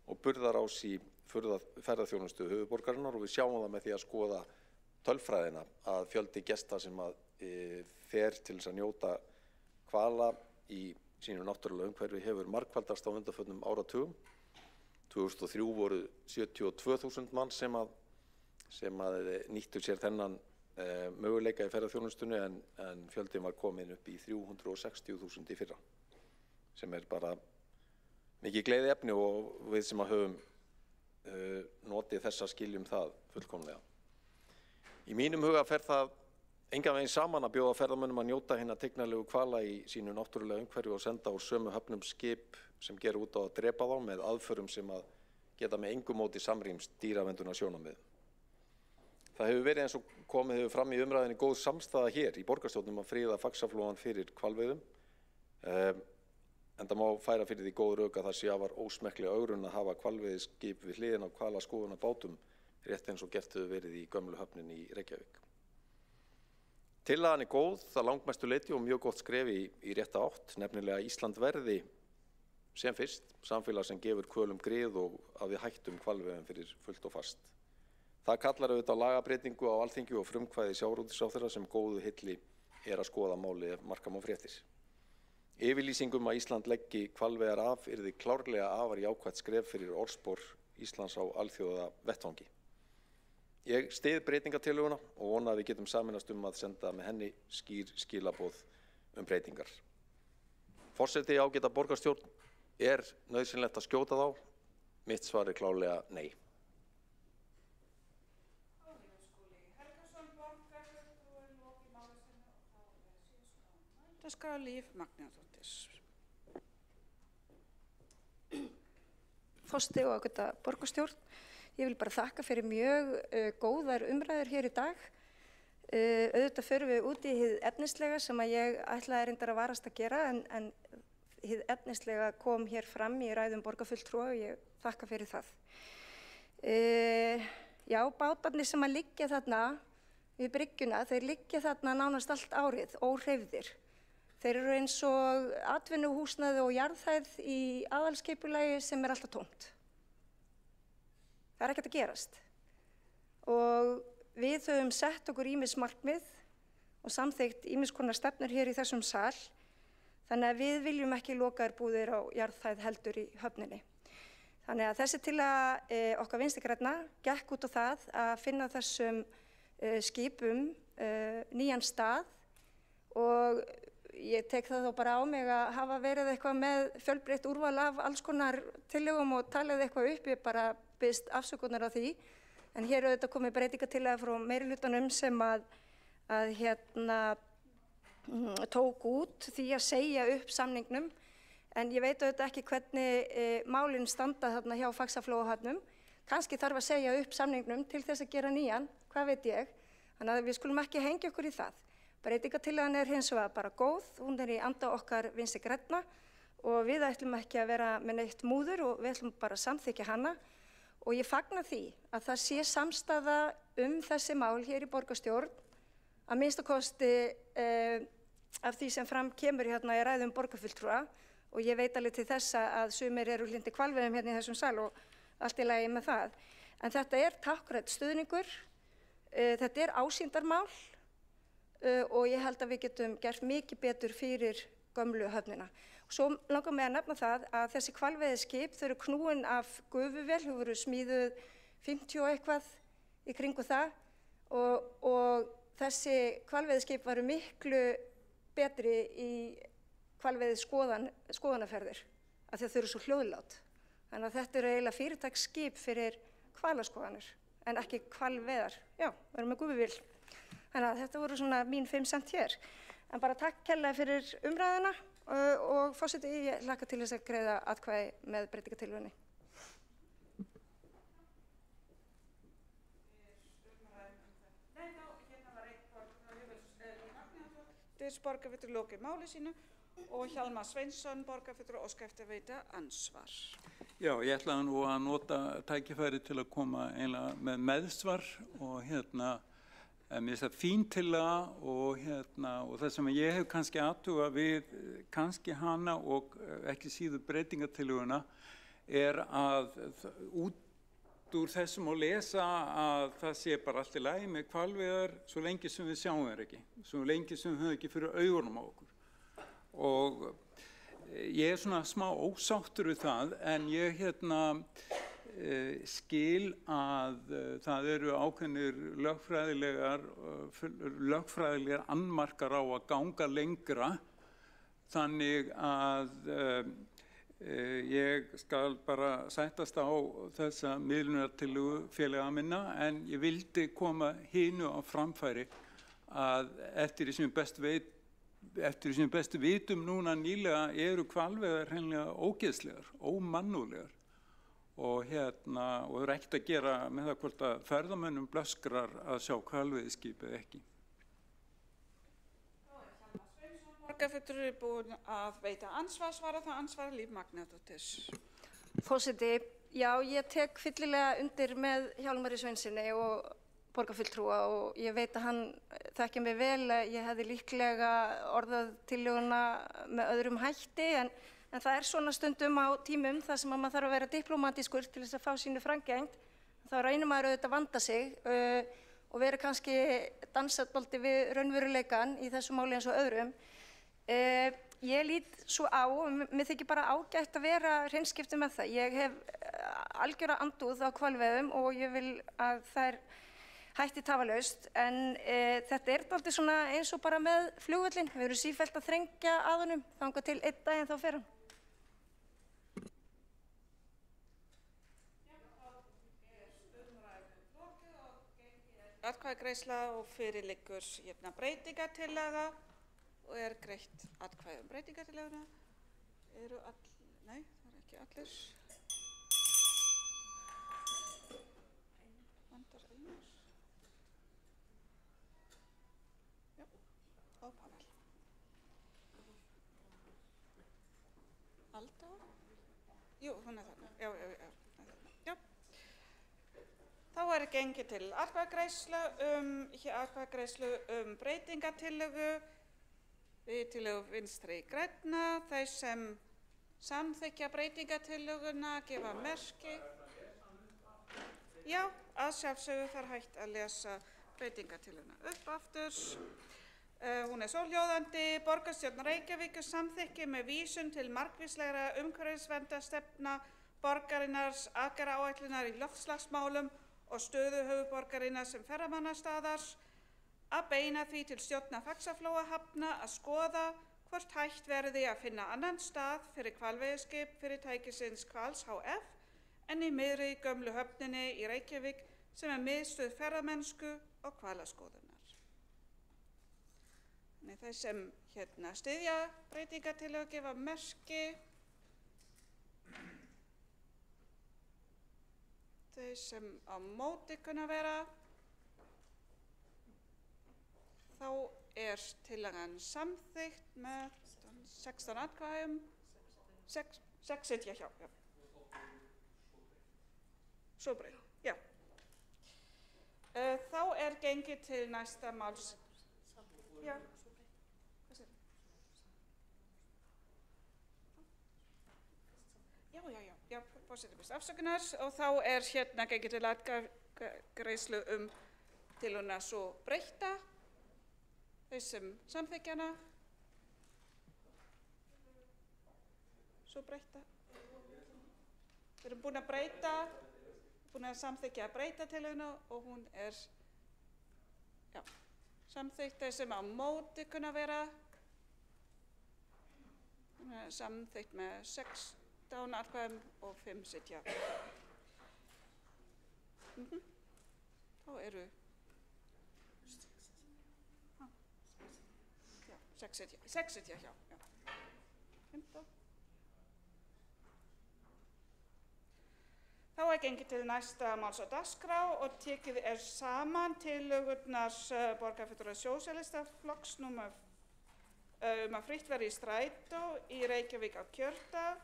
og burðarás í ferðaþjónustu höfuðborgarinnar og við sjáum það með því að skoða tölfræðina að fjöldi gesta sem fer til þess að njóta hvala í sínu náttúrulega umhverfi hefur margfaldast á undanförnum áratugum. 2003 voru 72.000 manns sem nýttu sér þennan möguleika í ferðaþjónustunni en fjöldin var komin upp í 360.000 í fyrra, sem bara mikið gleðiefni og við sem höfum notið þessa skiljum það fullkomlega. Í mínum huga fer það engan veginn saman að bjóða ferðamönnum að njóta hinna tignarlegu hvala í sínu náttúrulega umhverfi og senda úr sömu höfnum skip sem gera út á að drepa þá með aðförum sem geta með engu móti samrýmst dýraverndunarsjónarmiðum. Það hefur verið eins og komið hefur fram í umræðinni góð samstaða hér í borgarstjórnum að friða Faxaflóann fyrir hvalveiðum. En það má færa fyrir því góð rök að það sé afar ósmekkleg ögrun að hafa hvalveiðiskip við hliðina á hvalaskoðunarbátum rétt eins og gert hefur verið í gömlu höfninni í Reykjavík. Tillagan góð, það langmestu leyti og mjög gott skref í rétta átt, nefnilega að Ísland verði sem fyrst samfélag sem gefur hvölum grið og að við hættum hvalveiðum fyrir fullt og fast. Það kallar auðvitað á lagabreytingu á Alþingi og frumkvæði sjávarútvegsráðherra sem góðu hilli að skoða máli ef marka má fréttir. Yfirlýsingum að Ísland leggi hvalveiðar af yrði klárlega afar jákvætt skref fyrir orðspor Íslands á alþjóða vettvangi. Ég styð breytingatillöguna og vona að við getum sameinast að senda með henni skýr skilaboð breytingar. Forseti, ágæta borgarstjórn, nauðsynlegt að skjóta þá? Mitt svar klárlega nei. Dagskrá Líf Magnúsdóttir. Forseti og ágæta borgarstjórn. Ég vil bara þakka fyrir mjög góðar umræður hér í dag. Auðvitað förum við út í hið efnislega sem að ég ætlaði reyndar að varast að gera en hið efnislega kom hér fram í ræðum borgarfulltrúa og ég þakka fyrir það. Já, bátarnir sem að liggja þarna við bryggjuna, þeir liggja þarna nánast allt árið, óhreyfðir. Þeir eru eins og atvinnuhúsnæði og jarðhæð í aðalskipulagi sem alltaf tómt. Það ekkert að gerast og við höfum sett okkur ýmis markmið og samþykkt ýmis konar stefnur hér í þessum sal þannig að við viljum ekki lokaðar búðir á jarðhæð heldur í höfninni. Þannig að þessi tillaga okkar Vinstri grænna gekk út á það að finna þessum skipum nýjan stað og ég tek það þó bara á mig að hafa verið eitthvað með fjölbreytt úrval af alls konar tillögum og talið eitthvað upp, ég bara biðst afsökunar á því. en hér auðvitað komið breytingatillaga frá meirihlutanum sem að tók út því að segja upp samningnum, en ég veit auðvitað ekki hvernig málin standa þarna hjá Faxaflóahafnum. Kannski þarf að segja upp samningnum til þess að gera nýjan, hvað veit ég. Þannig að við skulum ekki hengja okkur í það. Breytingatillagan er hins vegar bara góð, hún er í anda okkar Vinstri grænna og við ætlum ekki að vera með neitt múður og við ætlum bara að samþykkja hana. Og ég fagna því að það sé samstaða þessi mál hér í borgarstjórn, að minnsta kosti af því sem fram kemur hérna í ræðum borgarfulltrúa, og ég veit alveg til þessa að sumir eru hlyndir hvalveiðum hérna í þessum sal og allt í lagi með það. En þetta er táknrænn stuðningur, þetta er ásýndarmál og ég held að við getum gert mikið betur fyrir gömlu höfnina. Svo langar mig að nefna það að þessi hvalveiðiskip, þau eru knúin af gufuvél, þau voru smíðuð 50 og eitthvað í kringu það og þessi hvalveiðiskip varu miklu betri í hvalveiði skoðanaferðir af því að þau eru svo hljóðlát. Þannig að þetta eru eiginlega fyrirtaksskip fyrir hvalaskoðanir en ekki hvalveiðar. Já, við erum með gufuvél. Þannig að þetta voru svona mín 5 cent hér. En bara takk kærlega fyrir umræðuna og forseti, ég hlakka til þess að greiða atkvæði með breytingatillögunni. Borgarfulltrúi lokið máli sínu og Hjálmar Sveinsson, borgarfulltrúi, óska eftir að veita ansvar. Já, ég ætlaði nú að nota tækifæri til að koma einlega með meðsvar og mér finnst það fín tillaga og það sem ég hef kannski athuga við kannski hana og ekki síður breytingatillöguna er að út úr þessum að lesa að það sé bara allt í lagi með hvalveiðar svo lengi sem við sjáum þær ekki, svo lengi sem við höfum ekki fyrir augunum á okkur. Og ég er svona smá ósáttur við það, en ég skil að það eru ákveðnir lögfræðilegar annmarkar á að ganga lengra, þannig að ég skal bara sættast á þessa miðlunartillögu félaga minna, en ég vildi koma hinu á framfæri að eftir því sem best vitum núna nýlega eru hvalveiðar hreinlega ógeðslegar, ómannúðlegar og eru ekkert að gera með það hvort að ferðamönnum blöskrar að sjá hvalveiðiskip eða ekki. Borgarfulltrúi búinn að veita ansvar, svara það ansvar Líf Magnúsdóttir. Forseti, já, ég tek fyllilega undir með Hjálmari Sveinssyni og borgarfulltrúa og ég veit að hann þekkir mig vel. Ég hefði líklega orðað tillöguna með öðrum hætti, en það er svona stundum á tímum þar sem maður þarf að vera diplómatískur til þess að fá sínu framgengt. Þá reynir maður auðvitað að vanda sig og vera kannski dansað dálítið við raunveruleikann í þessu máli eins og öðrum. Ég lít svo á, mér þykir bara ágætt að vera hreinskipti með það. Ég hef algjöra andúð á hvalveiðum og ég vil að þær hætti tafarlaust, en þetta er dálítið svona eins og bara með flugvöllinn. Við erum sífellt að þrengja að honum, þangað til einn daginn þá fer hann. Atkvæðagreiðsla og fyrir liggur breytingatillaga og er greitt atkvæði breytingatillöguna. Eru nei, það er ekki allir. Vandar Elmar. Já, og Pavel. Alda? Jú, hún er þarna. Já. Þá er gengið til atkvæðagreiðslu breytingatillögu við tillögu Vinstri grænna. Þeir sem samþykkja breytingatillöguna gefa merki. Já, að sjálfsögðu þarf hægt að lesa breytingatillöguna upp aftur. Hún er svohljóðandi: Borgarstjórn Reykjavíkur samþykki með vísun til margvíslegra umhverfisverndarstefna borgarinnar, aðgerðaáætlunar í loftslagsmálum og stöðu höfuðborgarinnar sem ferðamannastaðar að beina því til stjórnar Faxaflóahafna að skoða hvort hægt verði að finna annan stað fyrir hvalveiðiskip fyrirtækisins Hvals hf. En í miðri gömlu höfninni í Reykjavík sem miðstöð ferðamennsku og hvalaskoðunar. Þannig þeir sem styðja breytingartillögu gefa merki. Þeir sem á móti kunna vera. Þá tillagan samþykkt með 16 atkvæðum. 6 sitja hjá. Já. Svo breytt, já. Þá gengið til næsta máls. Já. Já, forseti biðst afsökunar og þá gengið til atkvæðagreiðslu tillöguna svo breytta. Þeir sem samþykkja hana. Svo breytta. Við erum búin að breyta, búin að samþykkja að breyta tillöguna og hún samþykkt. Þeir sem á móti kunna vera. Hún samþykkt með 16 atkvæðum og 5 sitja. Þá eru 6 sitja hjá. 15. Þá gengið til næsta máls á dagskrá og tekið saman tillögurnar borgarfulltrúa Sósíalistaflokks um að frítt verði í strætó í Reykjavík á kjördag.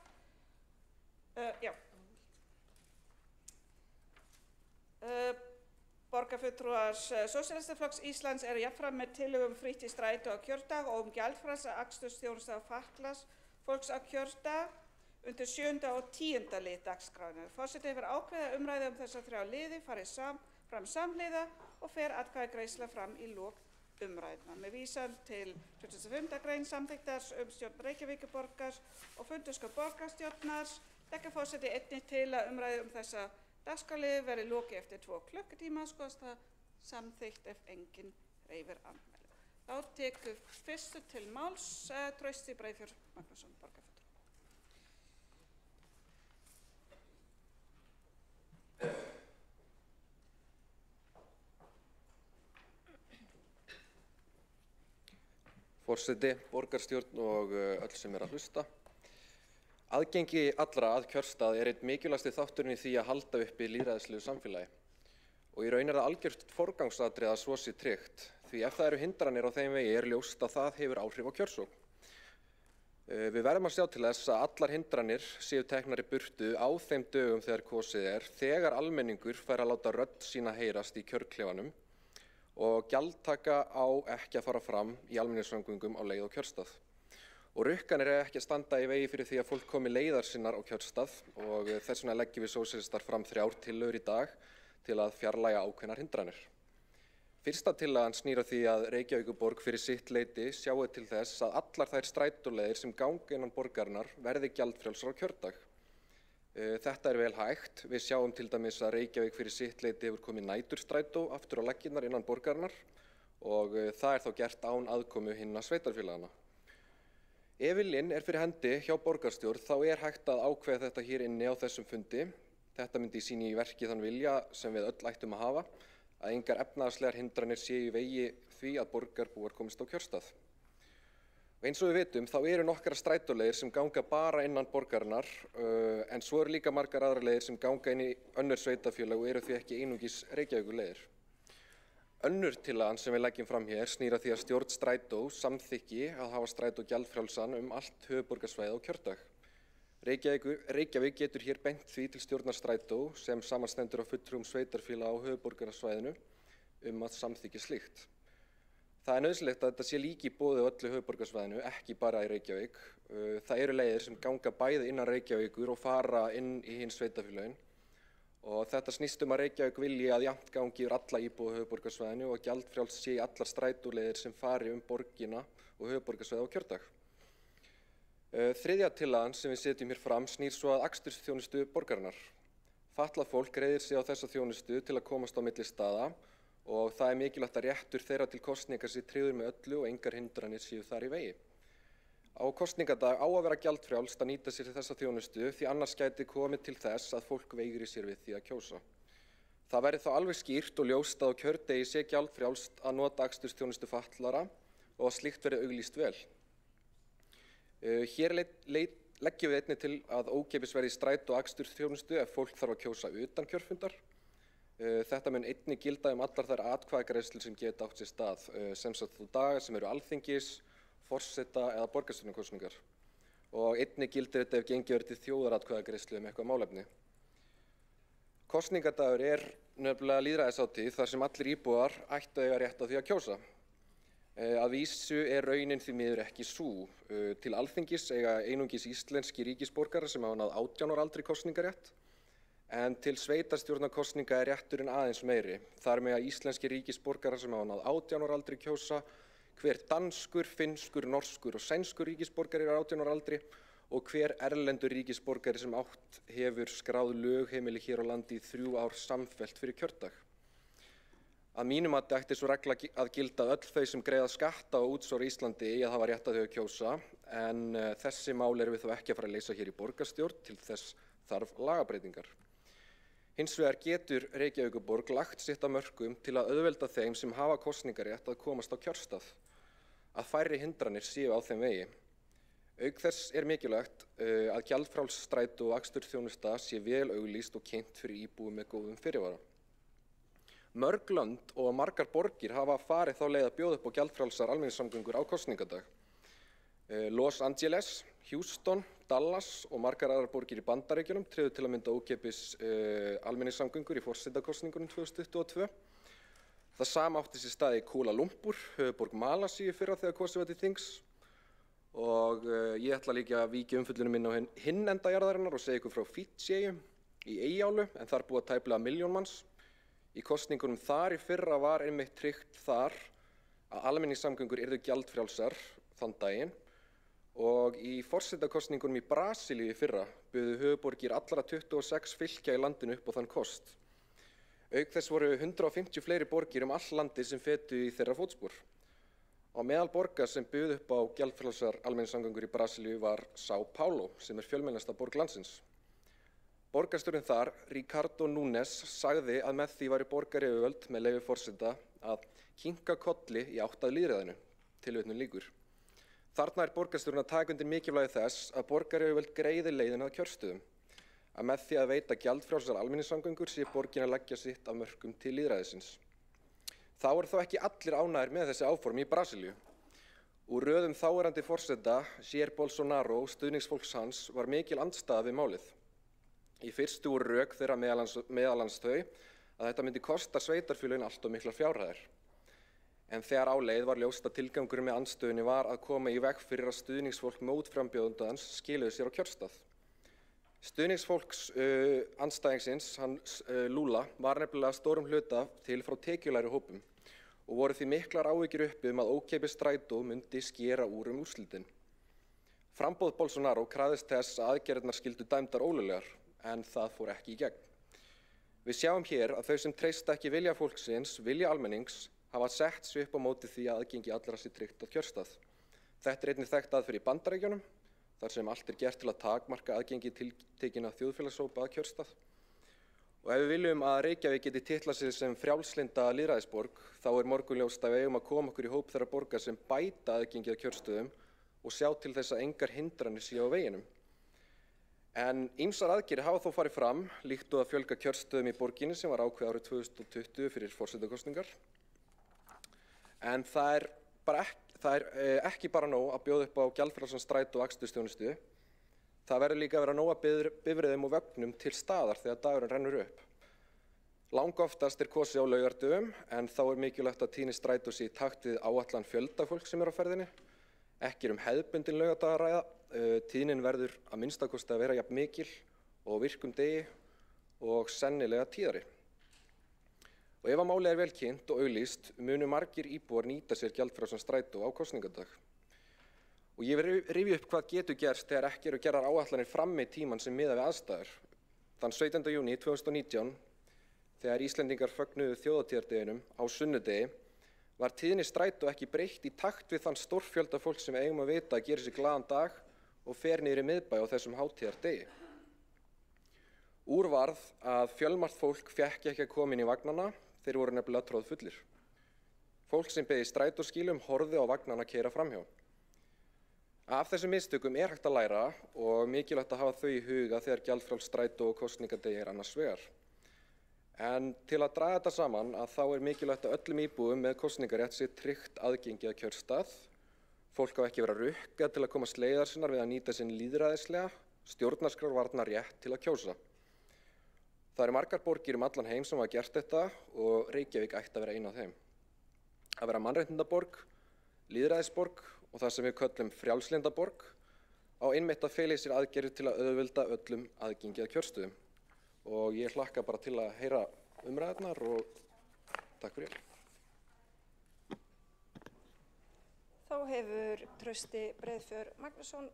Borgarfulltrúar Sósíalistaflokks Íslands eru jafnframt með tillögu frítt í strætó á kjördag og gjaldfrjálsa akstursþjónustu á fatlaðs fólks á kjördag undir 7. og 10. lið dagskrárinnar. Forseti hefur ákveðið að umræða þessa 3 liði fari fram samhliða og fer atkvæðagreiðsla fram í lok umræðna. Með vísan til 25. grein samþykktar stjórn Reykjavíkurborgar og fundarskap borgarstjórnar leggur forseti einnig til að umræðu þessa dagskrárliði verði lokið eftir 2 klukkutíma, skoðast það samþykkt ef enginn hreyfir andmæli. Þá tekur fyrstu til máls Trausti Breiðfjörð Magnússon, borgarfulltrúi. Forseti, borgarstjórn og öll sem að hlusta. Aðgengi allra að kjörstað einn mikilvægasti þátturinn í því að halda uppi lýðræðislegu samfélagi. Og í raun það algjört forgangsatriði að svo sé tryggt, því ef það eru hindranir á þeim vegi ljóst að það hefur áhrif á kjörsókn. Við verðum að sjá til þess að allar hindranir séu teknar í burtu á þeim dögum þegar kosið þegar almenningur fær að láta rödd sína heyrast í kjörklefanum og gjaldtaka á ekki að fara fram í almenningssamgöngum á leið á kjörstað. Og rukkanir ekki að standa í vegi fyrir því að fólk komi leiðar sinnar á kjörstað og þess vegna leggjum við sósíalistar fram 3 tillögur í dag til að fjarlægja ákveðnar hindranir. Fyrsta tillagan snýr að því að Reykjavíkurborg fyrir sitt leyti sjái til þess að allar þær strætóleiðir sem ganga innan borgarinnar verði gjaldfrjálsar á kjördag. Þetta vel hægt. Við sjáum til dæmis að Reykjavík fyrir sitt leyti hefur komið næturstrætó aftur á laggirnar innan borgarinnar og það þá gert án aðkomu hinna sveitarfélagana. Ef viljinn fyrir hendi hjá borgarstjórn þá hægt að ákveða þetta hér inni á þessum fundi. Þetta myndi sýna í verki þann vilja sem við öll ættum að hafa, að engar efnahagslegar hindranir séu í vegi því að borgarbúar komist á kjörstað. Og eins og við vitum þá eru nokkrar strætóleiðir sem ganga bara innan borgarinnar en svo eru líka margar aðrar leiðir sem ganga inn í önnur sveitarfélög og eru því ekki einungis Reykjavíkurleiðir. Önnur tillagan sem við leggjum fram hér snýr að því að stjórn Strætó samþykki að hafa strætó gjaldfrjálsan allt höfuðborgarsvæðið á kjördag. Reykjavík getur hér beint því til stjórnar Strætó sem samanstendur á fulltrúum sveitarfélaga á höfuðborgarsvæðinu að samþykki slíkt. Það nauðsynlegt að þetta sé líka í boði á öllu höfuðborgarsvæðinu, ekki bara í Reykjavík. Það eru leiðir sem ganga bæði innan Reykjavíkur og fara inn í hins sveitarfélögin. Og þetta snýst að Reykjavík vilji að jafnt gangi yfir alla íbúa á höfuðborgarsvæðinu og gjaldfrjálst sé í allar strætóleiðir sem fari borgina og höfuðborgarsvæðið á kjördag. Þriðja tillagan sem við setjum hér fram snýr svo að akstursþjónustu borgarinnar. Fatlað fólk greiðir sig á þessa þjónustu til að komast á milli staða og það mikilvægt að réttur þeirra til kosninga sé tryggður með öllu og engar hindranir séu þar í vegi. Á kosningadag á að vera gjaldfrjálst að nýta sér þessa þjónustu því annars gæti komið til þess að fólk veigri sér við því að kjósa. Það verði þá alveg skýrt og ljóst að á kjördegi sé gjaldfrjálst að nota akstursþjónustu fatlaðra og að slíkt verði auglýst vel. Hér leggjum við einnig til að ókeypis verði í strætó og akstursþjónustu ef fólk þarf að kjósa utan kjörfundar. Þetta mun einnig gilda allar þær atkvæðagreiðslur sem geta átt sér stað, sem sagt þá daga sem eru alþingis, forseta eða borgarstjórnarkosningar. Og einnig gildir þetta ef gengið verður til þjóðaratkvæðagreiðslu eitthvað málefni. Kosningadagur nefnilega lýðræðishátíð þar sem allir íbúar ættu að eiga rétt á því að kjósa. Að vísu raunin því miður ekki sú. Til alþingis eiga einungis íslenski ríkisborgarar sem hafa náð 18 ára aldri kosningarétt, en til sveitarstjórnarkosninga rétturinn aðeins meiri. Þar með að íslenski ríkisborgarar sem hafa náð 18 ára aldri kjósa, hver danskur, finnskur, norskur og sænskur ríkisborgari 18 ára aldri og hver erlendur ríkisborgari sem átt hefur skráð lögheimili hér á landi í 3 ár samfellt fyrir kjördag. Að mínum mati ætti sú regla að gilda öll þau sem greiða skatta á útsvar í Íslandi eigi að hafa rétt á því að kjósa, en þessi mál erum við þó ekki að fara að leysa hér í borgarstjórn, til þess þarf lagabreytingar. Hins vegar getur Reykjavíkurborg lagt sitt af mörkum til að auðvelda þeim sem hafa kosningarétt að komast á kjörstað, að færri hindranir séu á þeim vegi. Auk þess mikilvægt að gjaldfrjáls strætó og akstursþjónusta sé vel auglýst og kynnt fyrir íbúum með góðum fyrirvara. Mörg lönd og margar borgir hafa farið þá leið að bjóða upp á gjaldfrjálsar almenningssamgöngur á kosningadag. Los Angeles, Houston, Dallas og margar aðrar borgir í Bandaríkjunum tryggðu til að mynda ókeypis almenningssamgöngur í forsetakosningunum 2022. Það sama átti sér stað í Kuala Lumpur, höfuðborg Malasíu fyrra þegar kosið var til þings. Og ég ætla líka að víkja umfjöllunum inn á hinn enda jarðarinnar og segja ykkur frá Fídjieyjum í Eyjálu, en þar búa tæplega 1 milljón manns. Í kosningunum þar í fyrra var einmitt tryggt þar að almenningssamgöngur yrðu gjaldfrjálsar þann daginn, og í forsetakosningunum í Brasilíu í fyrra buðu höfuðborgir allra 26 fylkja í landinu upp á þann kost. Auk þess voru 150 fleiri borgir all landið sem fetu í þeirra fótspor. Á meðal borga sem buðu upp á gjaldfrjálsar almenningssamgöngur í Brasilíu var São Paulo, sem fjölmennasta borg landsins. Borgarstjórinn þar, Ricardo Nunes, sagði að með því væri borgaryfirvöld með leyfi forseta að kinka kolli í átt að lýðræðinu, tilvitnun lýkur. Þarna borgarstjórinn að taka undir mikilvægi þess að borgaryfirvöld greiði leiðina að kjörstöðum, að með því að veita gjaldfrjálsar almenningssamgöngur sé borgin að leggja sitt af mörkum til lýðræðisins. Þá þó ekki allir ánægðir með þessi áform í Brasilíu. Úr röðum þáverandi forseta, Jair Bolsonaro, stuðningsfólks hans, var mikil andstaða við málið. Í fyrstu voru rök þeirra meðalans þau að þetta myndi kosta sveitarfélögin allt of miklar fjárhæðir. En þegar á leið var ljóst að tilgangurinn með andstöðunni var að koma í veg fyrir að stuðningsfólk mótframbjóðandans skiluðu sér á kjörstað. Stuðningsfólks andstæðingsins, Lula, var nefnilega stórum hluta til frá tekjulægri hópum og voru því miklar áhyggjur uppi að ókeypis strætó myndi skera úr úrslitin. Framboð Bolsonaro krafðist þess að aðgerðirnar skyldu dæmdar ólöglegar, en það fór ekki í gegn. Við sjáum hér að þau sem treysta ekki vilja fólksins, vilja almennings, hafa sett sig upp á móti því að aðgengi allra sé tryggt á kjörstað. Þetta einnig þekkt aðferð í Bandaríkjunum, þar sem allt gert til að takmarka aðgengi tiltekinna þjóðfélagshópa að kjörstað. Og ef við viljum að Reykjavík geti titlað sig sem frjálslynda lýðræðisborg, þá morgunljóst að við eigum að koma okkur í hóp þeirra borga sem bæta aðgengi að kjörstöðum og sjá til þess að engar hindranir séu á veginum. En ýmsar aðgerðir hafa þó farið fram, líkt og að fjölga kjörstöðum í borginni sem var ákveðið árið 2020 fyrir forsetakosningar. En það ekki bara nóg að bjóða upp á gjaldfrjálsan strætó og akstursþjónustu. Það verður líka að vera nóg að bifreiðum og vögnum til staðar þegar dagurinn rennur upp. Langoftast kosið á laugardögum, en þá mikilvægt að tíðni strætó sé í takt við áætlan fjölda fólk sem á ferðinni. Ekki hefðbundin laugardag að ræða, tíðnin verður að minnstakosti að vera jafn mikil og virkum degi og sennilega tíðari. Og ef að málið vel kynnt og auglýst, munu margir íbúar nýta sér gjaldfrjálsan strætó á kosningadag. Og ég vil rifja upp hvað getur gerst þegar ekki gerðar áætlanir fram í tímann sem miða við aðstæður. Þann 17. júní 2019, þegar Íslendingar fögnuðu þjóðhátíðardeginum á sunnudegi, var tíðni strætó ekki breytt í takt við þann stórfjölda fólk sem eigum að vita að gera sér glaðan dag og fer niður í miðbæ á þessum hátíðardegi. Úr varð að fjölmargt fólk fékk ekki að koma inn í vagnana, þeir voru nefnilega troðfullir. Fólk sem beið í strætóskýlum horfði á vagnana keyra framhjá. Af þessum mistökum er hægt að læra og mikilvægt að hafa þau í huga þegar gjaldfrjáls strætó og kosningadegi er annars vegar. En til að draga þetta saman að þá er mikilvægt að öllum íbúum með kosningarétt sé tryggt aðgengi að kjörstað. Fólk á ekki vera rukkað til að komast leiðar sinnar við að nýta sinn lýðræðislega, stjórnarskrárvarna rétt til að kjósa. Það eru margar borgir allan heim sem hafa gert þetta og Reykjavík ætti að vera ein af þeim. Að vera mannréttindaborg, lýðræðisborg og það sem við köllum frjálslyndaborg á einmitt að fela í sér aðgerðir til að auðvelda öllum aðgengi að kjörstöðum. Og ég hlakka bara til að heyra umræðurnar og takk fyrir. Þá hefur Trausti Breiðfjörð Magnússon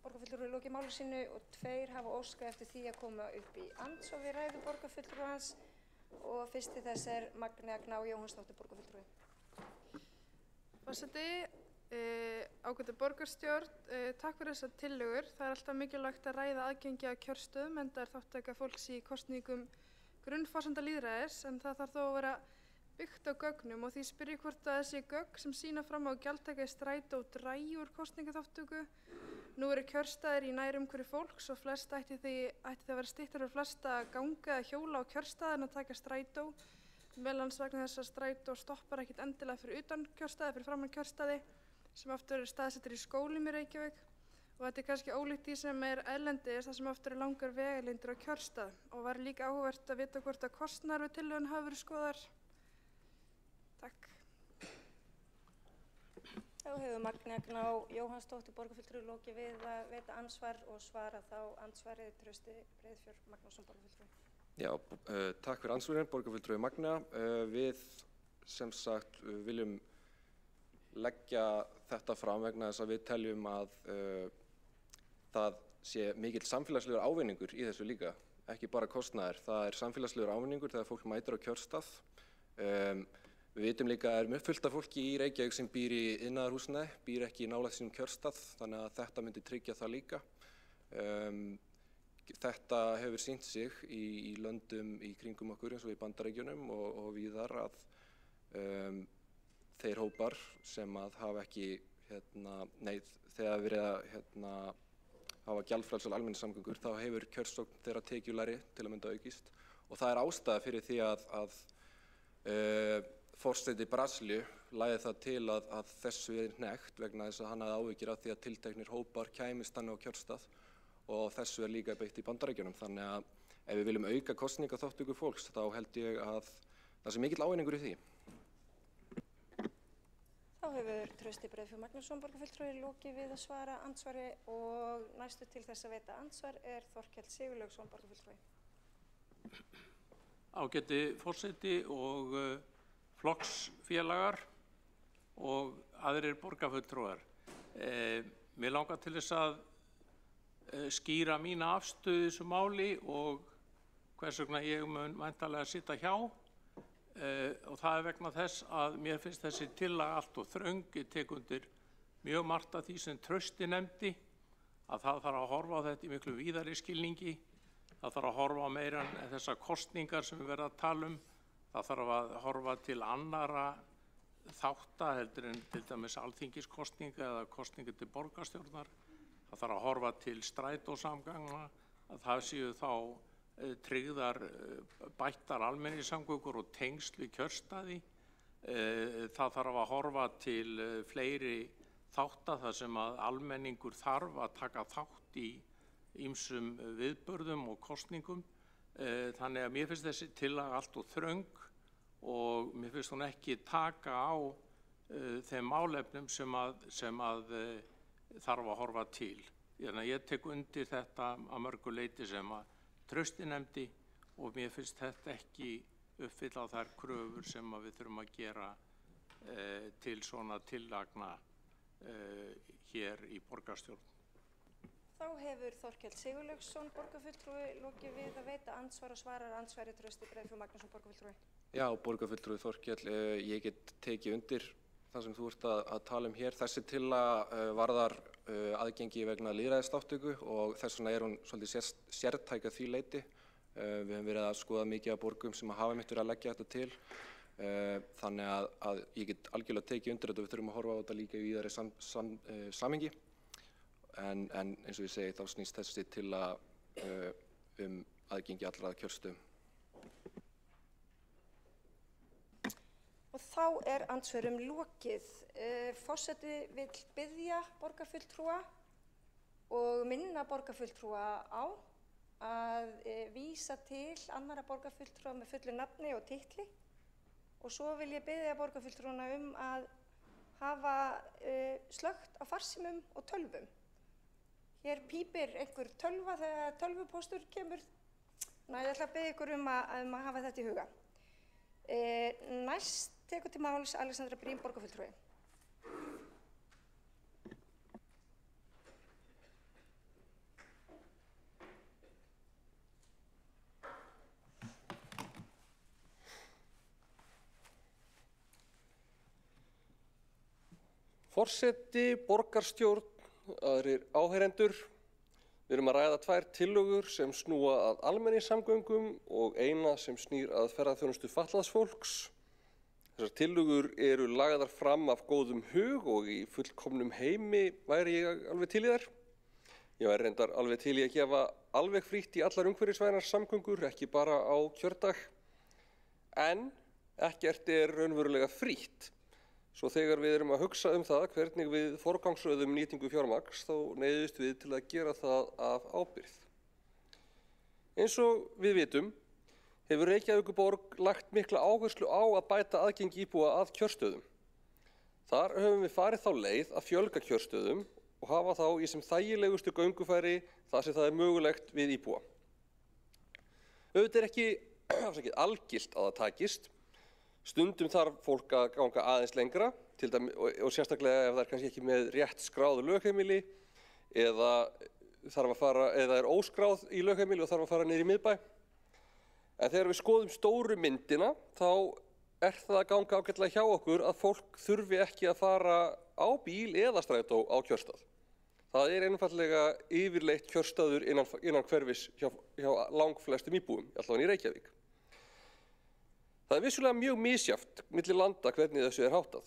borgarfulltrúi lokið máli sínu og 2 hafa óskað eftir því að koma upp í andsvar við ræðu borgarfulltrúans og fyrsti þess er Magnea Gná Jóhannsdóttir borgarfulltrúi. Forseti, ágætu borgarstjórn, takk fyrir þessar tillögur. Það er alltaf mikilvægt að ræða aðgengi að kjörstöðum enda er þáttaka fólks í kosningum grunnforsenda lýðræðis en það þarf þó að vera byggt á gögnum og því spyr ég hvort að þessi gögn sem sýna fram á gjaldtaka í strætó dragi úr kosningaþátttöku. Nú eru kjörstaðir í nærumhverfi fólks og flest ætti það að vera styttra fyrir flesta að ganga eða hjóla á kjörstað en að taka strætó. Meðal annars vegna þess að strætó stoppar ekkert endilega fyrir utan kjörstaði, fyrir framan kjörstaði sem aftur eru staðsettir í skólum í Reykjavík og þetta er kannski ólíkt því sem er erlendis þar sem aftur eru langar vegalengdir á kjörstað og var líka áhugavert að vita hvort að kostnaður við tillögun hafa verið skoðaðar. Takk. Þá hefur Magnea Gná Jóhannsdóttir borgarfulltrúi lokið við að veita ansvar og svara þá ansvarið Trausti Breiðfjörð Magnússon borgarfulltrúi. Já, takk fyrir ansvarinn, borgarfulltrúi Magnea. Við sem sagt viljum leggja þetta fram vegna þess að við teljum að það sé mikill samfélagslegur ávinningur í þessu líka, ekki bara kostnaður. Það er samfélagslegur ávinningur þegar fólk mætir á kjörstað. Við vitum líka að það er fullt af fólki í Reykjavík sem býr í iðnaðarhúsnæði, býr ekki nálægt sínum kjörstað, þannig að þetta myndi tryggja það líka. Þetta hefur sýnt sig í löndum í kringum okkur eins og í Bandaríkjunum og víðar að þeir hópar sem að hafa ekki, þegar verið að hafa gjaldfrjálsar almenningssamgöngur þá hefur kjörsókn þeirra tekjulægri til að mynda aukist og það er ástæða fyrir því að forseti Brasilíu lagði það til að þessu er hnekkt vegna þess að hann hafði áhyggjur af því að tilteknir hópar kæmist þannig á kjörstað og þessu er líka beitt í Bandaríkjunum. Þannig að ef við viljum auka kosningaþátttöku fólks þá held ég að það sé mikill ávinningur í því. Þá hefur Trausti Breiðfjörð Magnússon borgarfulltrúi lokið við að svara andsvari og næstu til þess að veita andsvar er Þorkell Sigurlaugsson borgarfulltrúi. Ágæti forseti og flokksfélagar og aðrir borgarfulltrúar. Mér langar til þess að skýra mína afstöðu í þessu máli og hvers vegna ég mun væntanlega sitja hjá og það er vegna þess að mér finnst þessi tillaga allt og þröng. Ég tek undir mjög margt af því sem Trausti nefndi að það þarf að horfa á þetta í miklu víðari skilningi. Það þarf að horfa á meira en þessar kosningar sem við verðum að tala um. Það þarf að horfa til annarra þátta heldur en til dæmis alþingiskosninga eða kosninga til borgarstjórnar. Það þarf að horfa til strætósamgangna, að það séu þá tryggðar bættar almenningssamgöngur og tengsl við kjörstaði. Það þarf að horfa til fleiri þátta þar sem að almenningur þarf að taka þátt í ýmsum viðburðum og kosningum. Þannig að mér finnst þessi tillaga allt og þröng og mér finnst hún ekki taka á þeim málefnum sem að þarf að horfa til. Þannig að ég tek undir þetta að mörgu leyti sem að Trausti nefndi og mér finnst þetta ekki uppfylla þær kröfur sem að við þurfum að gera til svona tillagna hér í borgarstjórn. Þá hefur Þorkell Sigurlaugsson borgarfulltrúi lokið við að veita ansvar og svarar ansvari Trausti Breiðfjörð Magnússon borgarfulltrúi. Já, borgarfulltrúi Þorkell, ég get tekið undir það sem þú ert að tala hér. Þessi tillaga varðar aðgengi vegna lýðræðisþátttöku og þess vegna hún svolítið sértæk að því leyti. Við höfum verið að skoða mikið af borgum sem hafa einmitt verið að leggja þetta til. Þannig að ég get algjörlega tekið undir þetta, við þurfum að horfa á þetta líka í víðari samhengi. En eins og ég segi, þá snýst þessi tillaga aðgengi allra að kjörstöðum. Og þá andsvörum lokið. Forseti vill biðja borgarfulltrúa og minna borgarfulltrúa á að vísa til annarra borgarfulltrúa með fullu nafni og titli. Og svo vil ég biðja borgarfulltrúana að hafa slökkt á farsímum og tölvum. Hér pípir einhver tölva þegar tölvupóstur kemur. Ég ætla að biðja ykkur að hafa þetta í huga. Næst tekur til máls Alexandra Brím, borgarfulltrúi. Forseti, borgarstjórn, aðrir áheyrendur. Við erum að ræða 2 tillögur sem snúa að almenningssamgöngum og eina sem snýr að ferðaþjónustu fatlaðs fólks. Þessar tillögur eru lagðar fram af góðum hug og í fullkomnum heimi væri ég alveg til í þær. Ég væri reyndar alveg til í að gefa alveg frítt í allar umhverfisvænar samgöngur, ekki bara á kjördag. En ekkert raunverulega frítt. Svo þegar við erum að hugsa það hvernig við forgangsröðum nýtingu fjármagns, þá neyðumst við til að gera það af ábyrgð. Eins og við vitum, hefur Reykjavíkurborg lagt mikla áherslu á að bæta aðgengi íbúa að kjörstöðum. Þar höfum við farið þá leið að fjölga kjörstöðum og hafa þá í sem þægilegustu göngufæri þar sem það mögulegt við íbúa. Auðvitað ekki algilt að það takist. Stundum þarf fólk að ganga aðeins lengra, og sérstaklega ef það kannski ekki með rétt skráðu lögheimili eða óskráð í lögheimili og þarf að fara niður í miðbæ. En þegar við skoðum stóru myndina, þá það að ganga ágætlega hjá okkur að fólk þurfi ekki að fara á bíl eða strætó á kjörstað. Það einfaldlega yfirleitt kjörstaður innan hverfis hjá langflestum íbúum, allavega í Reykjavík. Það vissulega mjög misjafnt milli landa hvernig þessu háttað.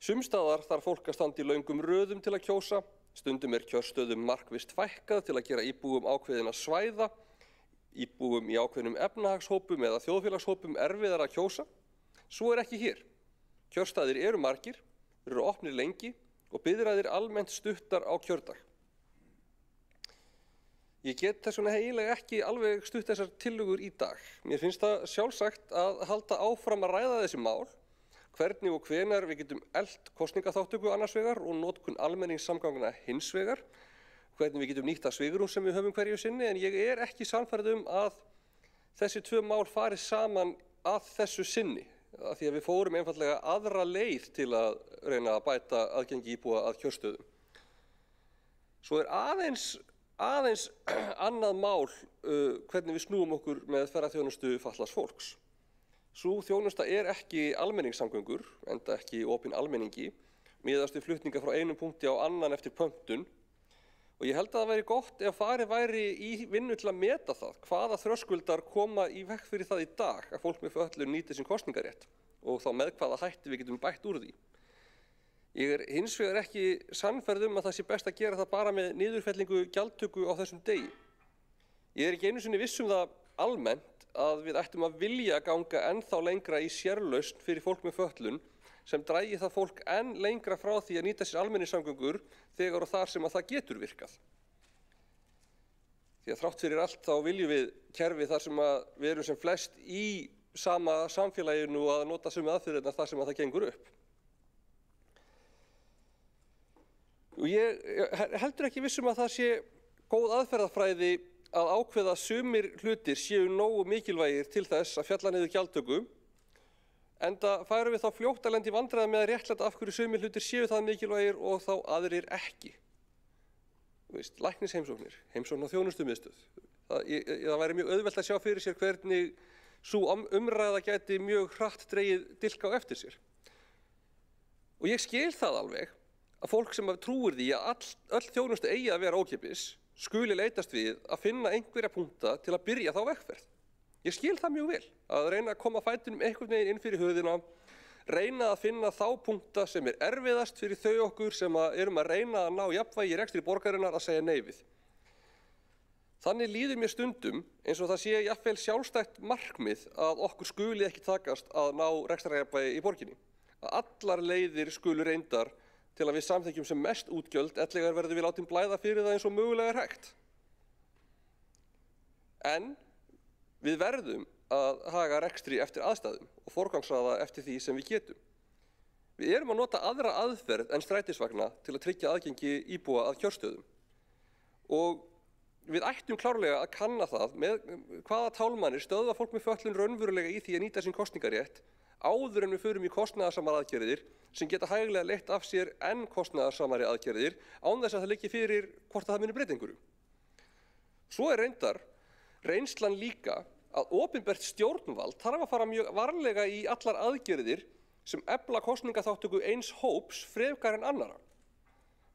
Sums staðar þarf fólk að standa í löngum röðum til að kjósa, stundum kjörstöðum markvisst fækkað til að gera íbúum ákveðinna svæða, íbúum í ákveðnum efnahagshópum eða þjóðfélagshópum erfiðara að kjósa. Svo ekki hér. Kjörstaðir eru margir, eru opnir lengi og biðraðir almennt stuttar á kjördag. Ég get þess vegna eiginlega ekki alveg stutt þessar tillögur í dag. Mér finnst það sjálfsagt að halda áfram að ræða þessi mál, hvernig og hvenær við getum eflt kosningaþátttöku annars vegar og notkun almenningssamgangna hins vegar, hvernig við getum nýtt það svigrúm sem við höfum hverju sinni, en ég ekki sannfærður að þessi 2 mál fari saman að þessu sinni, af því að við fórum einfaldlega aðra leið til að reyna að bæta aðgengi íbúa að kjörstöðum. Svo aðeins annað mál hvernig við snúum okkur með ferðaþjónustu fatlaðs fólks. Sú þjónusta ekki almenningssamgöngur, enda ekki opin almenningi, miðast við flutninga frá einum punkti á annan eftir pöntun. Og ég held að það væri gott ef farið væri í vinnu til að meta það, hvaða þröskuldar koma í veg fyrir það í dag að fólk með fötlun nýti sinn kosningarétt og þá með hvaða hætti við getum bætt úr því. Ég hins vegar ekki sannfærð að það sé best að gera það bara með niðurfellingu gjaldtöku á þessum degi. Ég ekki einu sinni viss það almennt að við ættum að vilja ganga ennþá lengra í sérlausn fyrir fólk með fötlun sem drægi það fólk enn lengra frá því að nýta sér almenningssamgöngur þegar og þar sem að það getur virkað. Því að þrátt fyrir allt þá viljum við kerfi þar sem að við erum sem flest í sama samfélaginu að nota sömu aðferðirnar þar sem að það gengur upp. Og ég heldur ekki viss að það sé góð aðferðafræði að ákveða sumir hlutir séu nógu mikilvægir til þess að fjalla niður gjaldtöku, enda færum við þá fljótt að lenda í vandræðum með að réttlæta af hverju sumir hlutir séu það mikilvægir og þá aðrir ekki. Læknisheimsóknir, heimsókn á þjónustumiðstöð. Það væri mjög auðvelt að sjá fyrir sér hvernig sú umræða gæti mjög hratt dregið dilk á eftir sér. Og ég skil það alveg að fólk sem trúir því að öll þjónusta eigi að vera ókeypis skuli leitast við að finna einhverja punkta til að byrja þá vegferð. Ég skil það mjög vel, að reyna að koma fætinum einhvern veginn inn fyrir höfðina, reyna að finna þá punkta sem erfiðast fyrir þau okkur sem erum að reyna að ná jafnvægi í rekstri borgarinnar að segja nei við. Þannig líður mér stundum eins og það sé jafnvel sjálfstætt markmið að okkur skuli ekki takast að ná rekstrarjafnvægi í borginni. Að allar leiðir skulu reyndar til að við samþykkjum sem mest útgjöld, ellegar verðum við látin blæða fyrir það eins og mögulega er hægt. En við verðum að haga rekstri eftir aðstæðum og forgangsraða eftir því sem við getum. Við erum að nota aðra aðferð en strætisvagna til að tryggja aðgengi íbúa að kjörstöðum. Og við ættum klárlega að kanna það með hvaða tálmannir stöðva fólk með fötlun raunverulega í því að nýta sín kosningarétt áður en við förum í kostnaðarsamar aðgerðir sem geta hæglega leitt af sér enn kostnaðarsamari aðgerðir án þess að það liggi fyrir hvort það muni breyta einhverju. Svo reyndar reynslan líka að opinbert stjórnvald þarf að fara mjög varlega í allar aðgerðir sem efla kosningaþátttöku eins hóps frekar en annara.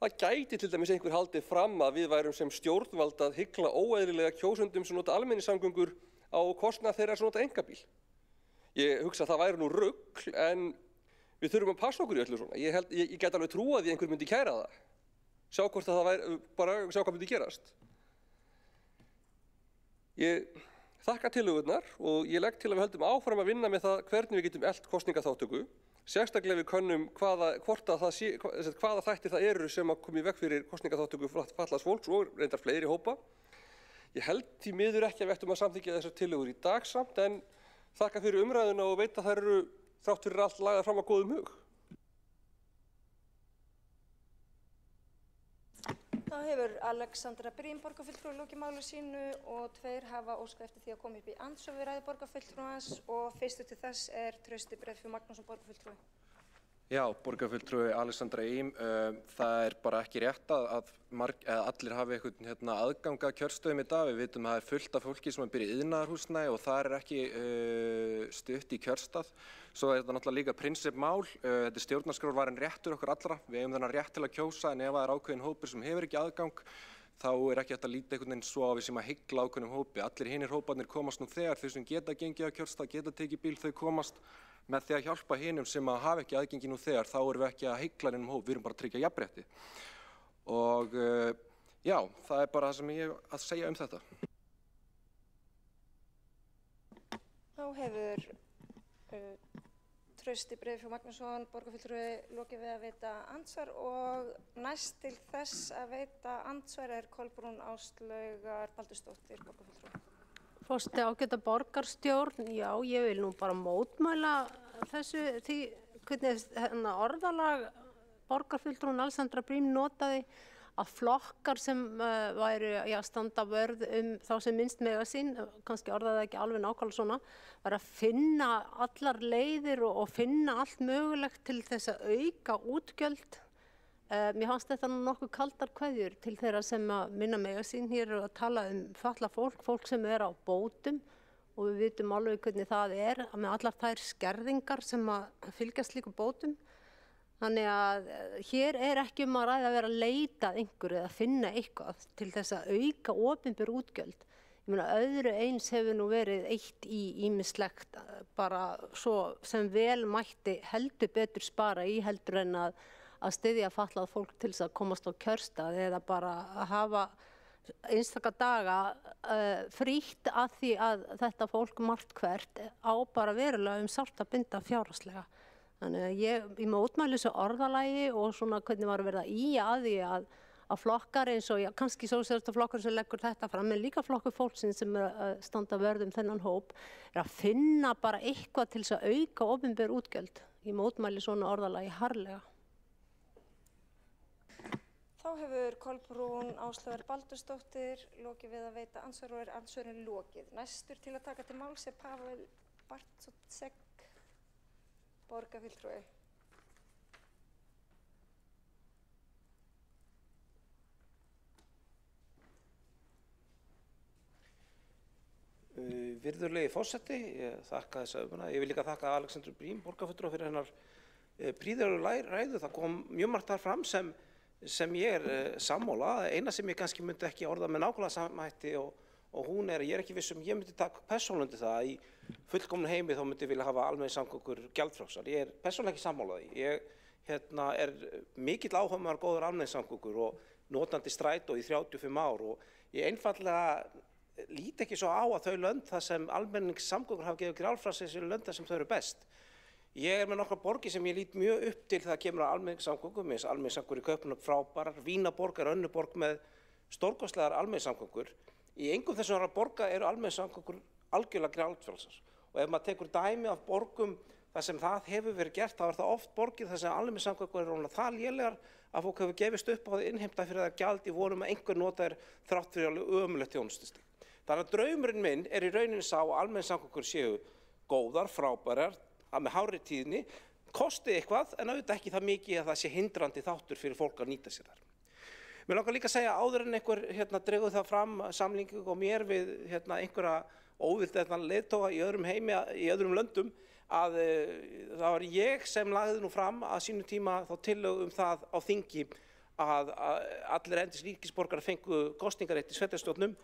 Það gæti til dæmis einhver haldið fram að við værum sem stjórnvald að hygla óeðlilega kjósendum sem nota almenningssamgöngur á kostnað þeirra sem nota einkabíl. Ég hugsa að það væri nú rugl, en við þurfum að passa okkur í öllu svona. Ég get alveg trúa því að einhver myndi kæra það. Sjá hvort að það væri, bara sjá hvað myndi gerast. Ég þakka tillögurnar og ég legg til að við höldum áfram að vinna með það hvernig við getum elt kosningaþátttöku. Sérstaklega við könnum hvaða þættir það eru sem að koma í veg fyrir kosningaþátttöku fatlaðs fólks og reyndar fleiri hópa. Ég held því miður ekki að við ættum að samþykkja þessar tillögur í dag samt, en þakka fyrir umræðuna og veit að þær eru þrátt fyrir allt lagðar fram á góðum hug. Þá hefur Alexandra Brím borgarfulltrúi lokið máli sínu og 2 hafa óskað eftir því að koma upp í andsvör við ræðu borgarfulltrúans og fyrstur til þess er Trausti Breiðfjörð Magnússon borgarfulltrúi. Já, borgarfulltrúi Alexandra Brím, það er bara ekki rétt að allir hafi einhvern aðgang að kjörstöðum í dag. Við vitum að það er fullt af fólki sem býr í iðnaðarhúsnæði og það er ekki stutt í kjörstað. Svo er þetta náttúrulega líka prinsippmál. Þetta er stjórnarskrárvarinn réttur okkur allra. Við eigum þennan rétt til að kjósa, en ef það er ákveðin hópur sem hefur ekki aðgang, þá er ekki hægt að líta einhvern veginn svo á við sem að hygla ákveðnum hópi. Allir hinir hóparnir komast nú þegar, þau sem geta gengið á kjörstað, geta tekið bíl, þau komast. Með því að hjálpa hinum sem að hafa ekki aðgengi nú þegar, þá erum við ekki að hygla neinum hóp, við erum bara að tryggja jafnrétti. Og já, það er bara það sem ég hef að segja um þetta. Þá hefur Trausti Breiðfjörð Magnússon borgarfulltrúi lokið við að veita andsvar og næst til þess að veita andsvar er Kolbrún Áslaugar Baldursdóttir borgarfulltrúi. Forseti ágæta borgarstjórn, já, ég vil nú bara mótmæla þessu, því hvernig orðalag borgarfulltrúin Alexandra Brím notaði að flokkar sem væru að standa vörð þá sem minnst mega sín, kannski orðaði ekki alveg nákvæmlega svona, var að finna allar leiðir og finna allt mögulegt til þess að auka útgjöld. Mér fannst þetta nokkuð kaldar kveðjur til þeirra sem að minna mega sín hér að tala fatlað fólk sem er á bótum og við vitum alveg hvernig það er með allar þær skerðingar sem að fylgjast slíkum bótum. Þannig að hér er ekki að ræða að vera að leita að einhverju eða finna eitthvað til þess að auka opinber útgjöld. Ég meina öðru eins hefur nú verið eitt í ýmislegt bara svo sem vel mætti heldur betur spara í heldur en að styðja fatlað fólk til þess að komast á kjörstað eða bara að hafa einstaka daga frítt að því að þetta fólk margt hvert á bara verulega sárt að binda fjárhagslega. Þannig að ég mótmæli þessu orðalagi og svona hvernig var verið að ýja að því að flokkar eins og kannski sósíalistaflokkur sem leggur þetta fram, en líka flokkur fólksins sem standa vörð þennan hóp, er að finna bara eitthvað til þess að auka opinber útgjöld. Ég mótmæli svona orðalagi harðlega. Þá hefur Kolbrún Áslaugar Baldursdóttir lokið við að veita andsvar og er andsvörin lokið. Næstur til að taka til máls er Pavel Bartótsek, borgarfulltrúi. Virðulegi forseti, ég þakka þessa umræðu. Ég vil líka þakka Alexandru Brím borgarfulltrúa fyrir hennar prýðilegu ræðu. Það kom mjög margt þar fram sem ég sammála. Eina sem ég kannski myndi ekki orða með nákvæmlega sama hætti og hún ég ekki viss ég myndi taka persónulega undir það að í fullkomnu heimi þá myndi ég vilja hafa almenningssamgöngur gjaldfrjálsar. Ég persónulega ekki sammála því. Ég mikill áhugaður góður almenningssamgöngur og notandi strætó í 35 ár og ég einfaldlega lít ekki svo á að þau lönd þar sem almenningssamgöngur hafa gefið gjaldfrjálsar séu lönd þar sem þau eru best. Ég með nokkra borgir sem ég lít mjög upp til það kemur að almenningssamgöngum, eins almenningssamgöngur í Kaupmannahöfn frábærar, Vínarborg önnur borg með stórkostlegar almenningssamgöngur. Í engum þessum borga eru almenningssamgöngur algjörlega gjaldfrjálsar. Og ef maður tekur dæmi af borgum þar sem það hefur verið gert, þá það oft borgir þar sem almenningssamgöngur eru það lélegar að fólk hefur gefist upp á því innheimta fyrir það gjald í vonum að einhver nota þrátt fyrir alveg ömurlegt þjónustustig. Þannig að draumurinn minn í rauninni sá að almenningssamgöngur séu góðar, frábærar, að með hárri tíðni, kosti eitthvað en auðvitað ekki það mikið að það sé hindrandi þáttur fyrir fólk að nýta sér þar. Mér langar líka að segja áður en einhver dregur það fram samlíkingu á mér við einhverja óvilda leiðtoga í öðrum heimi, í öðrum löndum, að það var ég sem lagði nú fram að sínum tíma þá tillögu það á þingi að allir endis ríkisborgarar fengu kosningarétt í sveitarstjórnum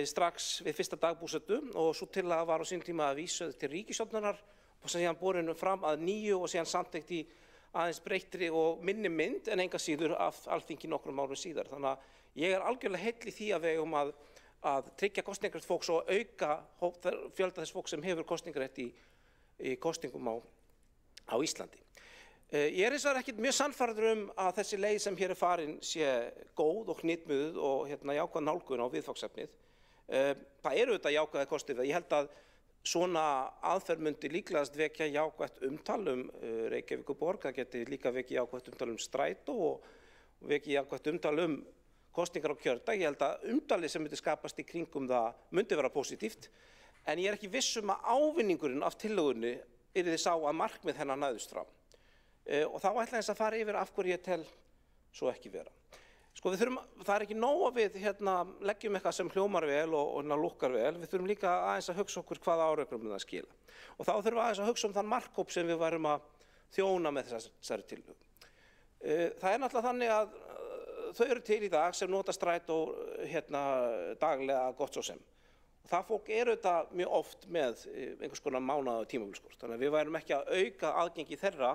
strax við fyrsta dagbúsetu og svo tillaga var á sínum tíma að vísuð til ríkisstjórnarinnar og síðan borinu fram að nýju og síðan samþykkt í aðeins breyttri og minni mynd en enga síður af Alþingi nokkrum árum síðar. Þannig að ég algjörlega heill í því að við eigum að tryggja kosningarétt fólks og auka fjölda þess fólks sem hefur kosningarétt í kosningum á Íslandi. Ég hins vegar ekkert mjög sannfærður að þessi leið sem hér farin sé góð og hnitmiðuð og jákvæð nálgun á viðfangsefnið. Það eru auðvitað jákvæðir kostir. Ég held að svona aðferð myndi líklegast vekja jákvætt umtal Reykjavíkurborg, það geti líka vekja jákvætt umtal strætó og vekja jákvætt umtal kosningar á kjördag. Ég held að umtalið sem myndi skapast í kringum það myndi vera positíft, en ég ekki viss að ávinningurinn af tillögunni yrði sá að markmið hennar næðust fram. Og þá ætla ég að fara yfir af hverju ég tel svo ekki vera. Sko það ekki nóg að við leggjum eitthvað sem hljómar vel og lúkkar vel, við þurfum líka aðeins að hugsa okkur hvaða árangri mun það skila. Og þá þurfum við aðeins að hugsa þann markhóp sem við værum að þjóna með þessari tillögu. Það náttúrulega þannig að þau eru til í dag sem nota strætó daglega gott svo sem. Og það fólk þetta mjög oft með einhvers konar mánaða tímabilskort. Þannig að við værum ekki að auka aðgengi þeirra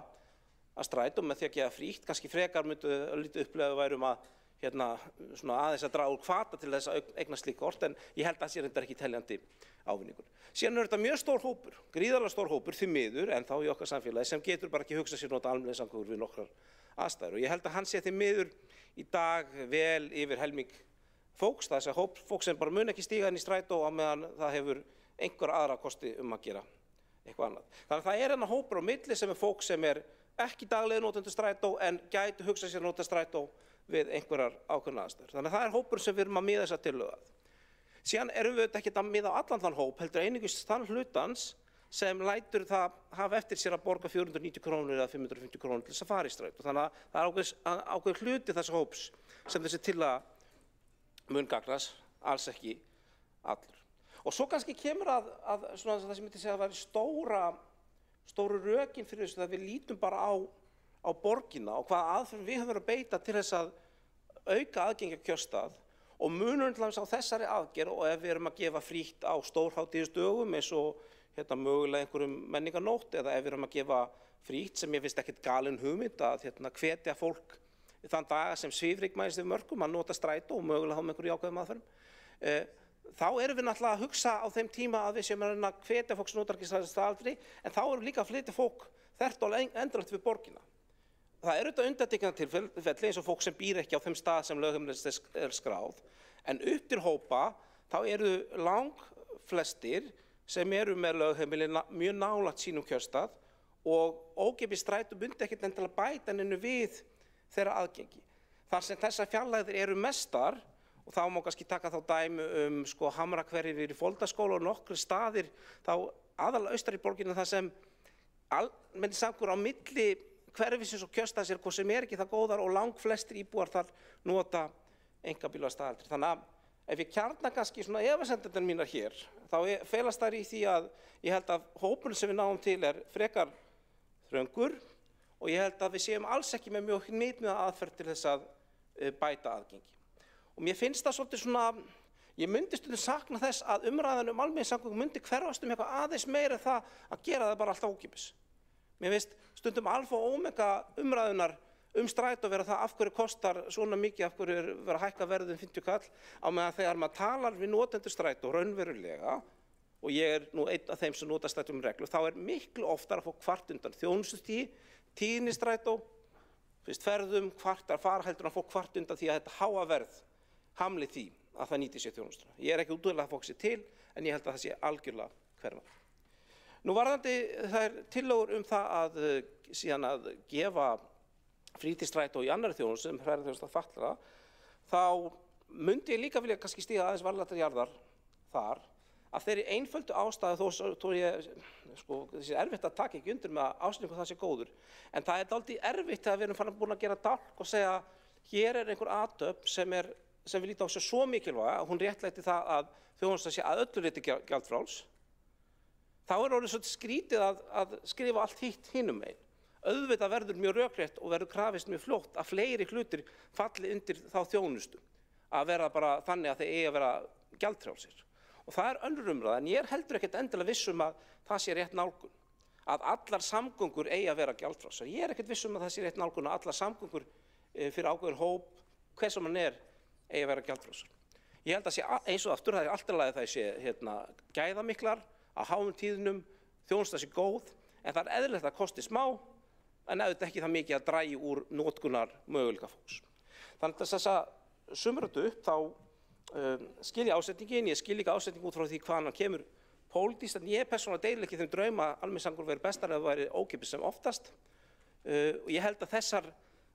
að strætó með því að gefa frítt, kannski frekar myndu lítið upplega værum að svona aðeins að draga úr hvata til þess að eignast slík kort, en ég held að það sé reyndar ekki teljandi ávinningur. Síðan þetta mjög stór hópur, gríðarlega stór hópur því miður, en þá í okkar samfélagi sem getur bara ekki hugsað sér nota almenningssamgöngur við nokkrar aðstæður. Og ég held að hann sé því miður í dag vel yfir helming fólks, þess að fólk sem bara mun ekki stíga inn í strætó á meðan það hefur einhver aðra kosti að gera eitthvað annað. Þannig að það hennar hópur á milli sem fólk sem ekki daglega notendur strætó en gætu hugsað sér nota strætó við einhverjar ákveðnar aðstæður. Þannig að það hópur sem við erum að miða þessa tillögu að. Síðan erum við ekki að miða á allan þann hóp, heldur einungis þann hlutans sem lætur það hafa eftir sér að borga 490 krónur eða 550 krónur til þess að fara í strætó. Þannig að það ákveð hluti þessa hóps sem þessi tillaga mun gagnast, alls ekki allur. Og svo kannski kemur að svona það sem myndi segja að væri stóru rökin fyrir þessu, að við lítum bara á borgina og hvaða aðferðum við höfum verið að beita til þess að auka aðgengi á kjörstað og munurinn til dæmis á þessari aðgerð og ef við erum að gefa frítt á stórhátíðisdögum eins og mögulega einhverjum menningarnótt eða ef við erum að gefa frítt sem ég finnst ekkert galin hugmynd að hvetja fólk þann daga sem svifryksmæðist yfir mörkum að nota strætó og mögulega þá með einhverju jákvæðum aðferðum. Þá erum við náttúrulega að hugsa á þeim tíma að við séum að hvetja fólk sem notar ekki staðaldri, en þá erum líka að flytja fólk þvert og endrangt við borgina. Það auðvitað undantekningartilfelli eins og fólk sem býr ekki á þeim stað sem lögheimili skráð, en upp til hópa þá eru langflestir sem eru með lögheimili mjög nálægt sínum kjörstað og ókeypis strætó myndi ekkert endilega bæta neinu við þeirra aðgengi. Þar sem þessar fjarlægðir eru mestar, og þá má kannski taka þá dæmi Hamrahverfi í Foldaskóla og nokkrir staðir þá aðalega austar í borginni þar sem almenningssamgöngur á milli hverfisins og kjörstaðs hvort sem ekki það góðar og langflestir íbúar þar nota einkabíla staðaldri. Þannig að ef ég kjarna kannski svona efasemdirnar mínar hér, þá felast þær í því að ég held að hópurinn sem við náum til frekar þröngur og ég held að við séum alls ekki með mjög hnitmiða aðferð til þess að bæta aðgengi. Og mér finnst það svolítið svona, ég myndi stundum sakna þess að umræðan almenningssamgöngur myndi hverfast eitthvað aðeins meira það að gera það bara alltaf ókeypis. Mér finnst stundum alfa og omega umræðunar strætó vera það af hverju kostar svona mikið, af hverju vera að hækka verðið 50 kall, á meðan þegar maður talar við notendur strætó raunverulega, og ég nú einn af þeim sem nota strætó með reglu, þá miklu oftar að fá kvart undan þjónustustigi, tíðni strætó, ferðum, kvartar fara heldur að fá kvart undan því að þetta háa verð hamli því að það nýti sér þjónustuna. Ég ekki útúðlega að fólk sér til, en ég held að það sé algjörlega hverfandi. Nú varðandi þær tillögur það að síðan að gefa frítíðstrætó í annarri þjónustu sem ferðarþjónusta fatlaðra, þá myndi ég líka vilja kannski stíga aðeins varlega til jarðar þar, að þeirri einföldu ástæðu þó ég, þessi erfitt að taka ekki undir með að ástæðningu það sé góður, en það dálítið erfitt að við erum búin að gera dálk og segja, hér einhver athöfn sem við lítum á sig svo mikilvæga að hún réttlæti það að þjónusta sé að öllu leyti gjaldfrjáls, þá orðið svolítið skrítið að skrifa allt hitt hinum megin. Auðvitað verður mjög rökrétt og verður krafist mjög fljótt að fleiri hlutir falli undir þá þjónustu, að vera bara þannig að þeir eigi að vera gjaldfrjálsir. Og það önnur umræða, en ég heldur ekkert endilega viss að það sé rétt nálgun, að allar samgöngur eigi að vera gjaldfrjálsar. Ég ekkert viss að það sé rétt nálgun að allar samgöngur fyrir ákveðinn hóp, hver sem hann eigi að vera gjaldfrjálsar. Ég held að sé eins og aftur, það alltaf lagi það sé gæðamiklar, að háum tíðnum, þjónusta sé góð, en það eðlilegt að kosti smá, en auðvitað ekki það mikið að dragi úr notkunar möguleika fólks. Þannig að þess að sumra þetta upp, þá skil ég ásetningin, ég skil líka ásetning út frá því hvaðan hann kemur pólitískt, en ég persónulega deili ekki þeim drauma að almenningssamgöngur væri bestar ef það væri ókeypis sem oftast. Og ég held að þessar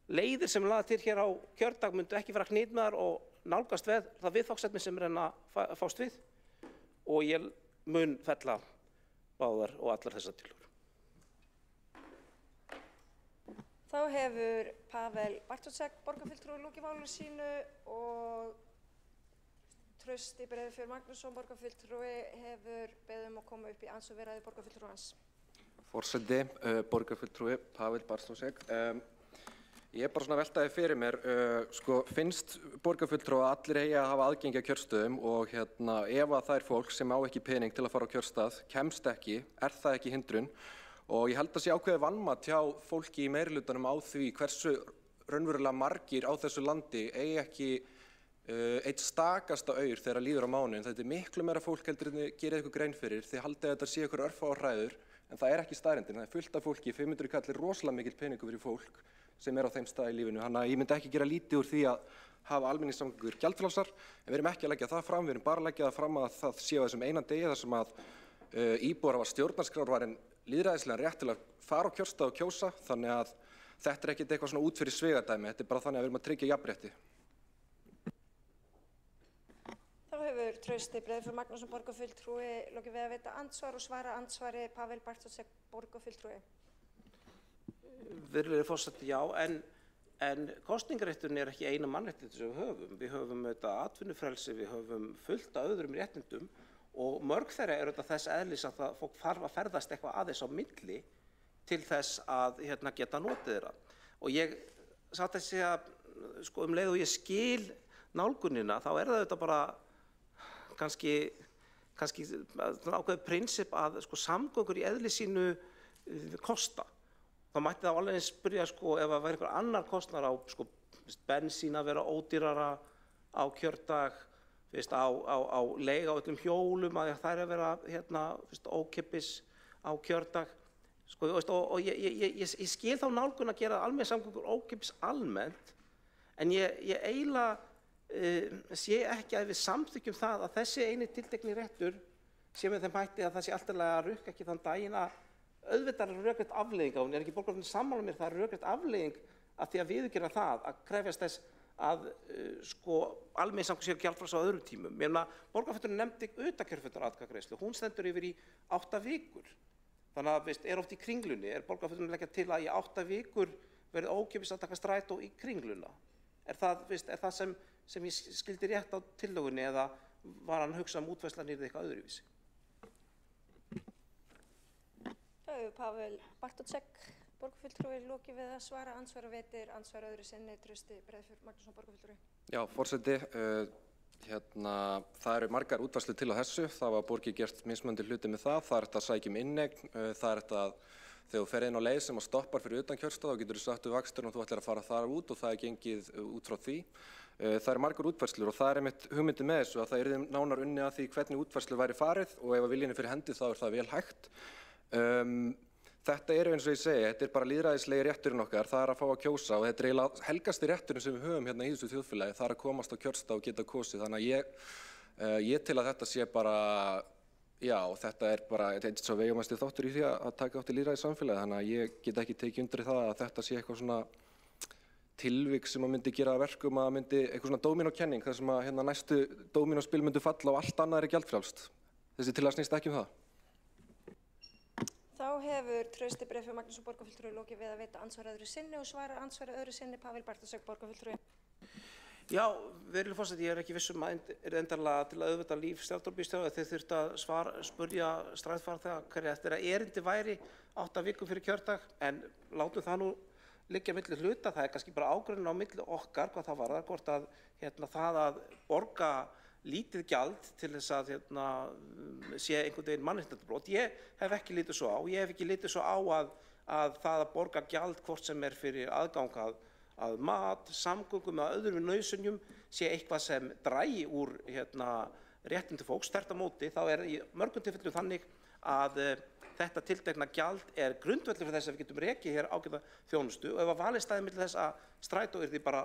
leiðir sem laða til hér á kjördag myndu ekki vera hnitmiðar og nálgast við það viðfangsefni sem reyna að fást við, og ég mun fella báðar og allar þessar tillögur. Þá hefur Pavel Bartóček borgarfulltrúi lokið máli sínu og Trausti Breiðafjörð Magnússon borgarfulltrúi hefur beðið að koma upp í andsvörsviðræðu borgarfulltrúans. Forseti, borgarfulltrúi Pavel Bartóček. Ég bara svona veltaði fyrir mér, finnst borgarfulltrúi að allir eigi að hafa aðgengi að kjörstöðum og ef að það fólk sem á ekki pening til að fara á kjörstað kemst ekki, það ekki hindrun? Og ég held að sé ákveðið vanmat hjá fólki í meirihlutanum á því hversu raunverulega margir á þessu landi eigi ekki eitt stakasta aur þegar líður á mánuðinn. Þetta miklu meira fólk heldur en þið gerið ykkur grein fyrir. Þið haldið að þetta sé ykkur örfáar hræður, en það ekki staðreyndin. Það fullt af fólki, 500 kall rosalega mikill peningur fyrir fólk sem á þeim stað í lífinu. Þannig að ég myndi ekki gera lítið úr því að hafa almenningssamgöngur gjaldfrjálsar, en við erum ekki að leggja það fram, við erum bara að leggja það fram að það sé á þessum eina degi þar sem að íbúar hafa stjórnarskrárvarinn lýðræðislegan rétt til að fara á kjörstað og kjósa, þannig að þetta ekkert eitthvað svona út fyrir svigadæmi, þetta bara þannig að við erum að tryggja jafnrétti. Þá hefur Trausti Breiðafjörð Magnússon borgarfulltrúi lokið við að veita andsvar og svara andsvari Pavel Bartóček borgarfulltrúi. Virðulegi forseti, já, en kosningarétturinn ekki eina mannréttindi sem við höfum. Við höfum atvinnufrelsi, við höfum fullt af öðrum réttindum og mörg þeirra þetta þess eðlis að fólk þarf að ferðast eitthvað aðeins á milli til þess að geta notið þeirra. Og ég satt að segja, leið og ég skil nálgunina, þá það þetta bara kannski ákveðið prinsip að samgöngur í eðli sínu kosta. Það mætti þá alveg spyrja ef það væri einhver annar kostnar á bensín að vera ódýrara á kjördag, á leiga á öllum hjólum að það að vera ókeypis á kjördag. Og ég skil þá nálgun að gera almenningssamgöngur ókeypis almennt, en ég eiginlega sé ekki að við samþykkjum það að þessi eini tiltekni réttur sé með þeim hætti að það sé alltaf að rukka ekki þann daginn að auðvitað rökrétt afleiðing á, hún ekki borgarfulltrúinn sammála mér, það rökrétt afleiðing að því að viðurkenna það að krefjast þess að almenningssamgöngur séu gjaldfrjálsar á öðrum tímum. Mér meina, borgarfulltrúinn nefndi utakjörfundaratkvæðagreiðslu, hún stendur yfir í 8 vikur. Þannig að oft í Kringlunni, borgarfulltrúinn leggja til að í 8 vikur verði ókeypis að taka strætó í Kringluna. Það sem ég skildi rétt á tillögunni eða var hann að hugsa útfærslan eitthvað öðruvísi? Þá hefur Pavel Bartóček Borgarfulltrúi loki við að svara, andsvara veitir, andsvara öðru sinni, Trausti Breiðfjörð Magnússon, borgarfulltrúi. Já, forseti, það eru margar útfærslur til á þessu, það var borgið gert mismunandi hluti með það er þetta að sækja inneign, það er þetta að þegar þú ferð inn á leið sem að stoppar fyrir utan kjörstað þá getur þú sagt við vaksturinn og þú ætlar að fara þar út og það er gengið út frá því. Það eru margar útfærslur og það er einmitt hugmyndi með þessu að það yrði nánar unnið að því hvernig útfærslu væri farið og ef að viljinn er fyrir hendi þá er það vel hægt. Þetta eru eins og ég segi, þetta er bara lýðræðislegi rétturinn okkar, það er að fá að kjósa og þetta er eiginlega helgasti rétturinn sem við höfum hérna í þessu þjóðfélagi, það er að komast á kjörstað og geta kosið. Þannig að ég til að þetta sé bara, já, þetta er bara eitt svo veigamesti þáttur í því að taka átt í lýðræði samfélagi, þannig að ég get ekki tekið undir það að þetta sé eitthvað svona tilvik sem að myndi gera verkum að myndi eitthvað svona dómínókenning, þar sem að næstu dómínóspil myndi falla og allt annað er gjaldfrjálst. Þessi tillaga snýst ekki um það. Þá hefur Trausti Breiðfjörð Magnússon, borgarfulltrúi lokið við að veita andsvara öðru sinni og svara andsvara öðru sinni Pavel Bartoszek, borgarfulltrúi. Já, virðulegur forseti, ég er ekki viss að endanlega til að auðvitað líf strjálfdórbílstjóra þeir þurft að spurja strætisfarþega hverju eftir að erindi væri 8 vikum fyrir kjördag, en látum það nú liggja milli hluta, það er kannski bara ágrunn á milli okkar hvað það varðar, hvort að það að borga lítið gjald til þess að sé einhvern veginn mannréttindabrot. Ég hef ekki litið svo á. Ég hef ekki litið svo á að það að borga gjald hvort sem er fyrir aðgang að mat, samgöngum eða öðrum nauðsynjum sé eitthvað sem dragi úr réttindi fólks. Þvert á móti þá er í mörgum tilfellum þannig að þetta tiltekna gjald er grundvöllur fyrir þess að við getum rekið hér ágæta þjónustu og ef að valið staðið milli þess að strætó yrði bara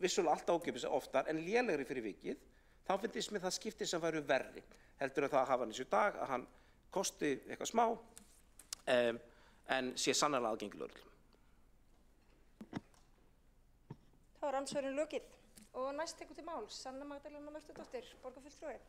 vissulega alltaf ókeypis oftar en lélegri fyrir vikið, þá finnst mér það skipti sem væru verri. Heldur það að hafa hann í dag, að hann kosti eitthvað smá, en sé sannarlega aðgengilegur öllum. Þá er andsvörin lokið og næst tekur til máls Sanna Magdalena Mörtudóttir, borgarfulltrúi.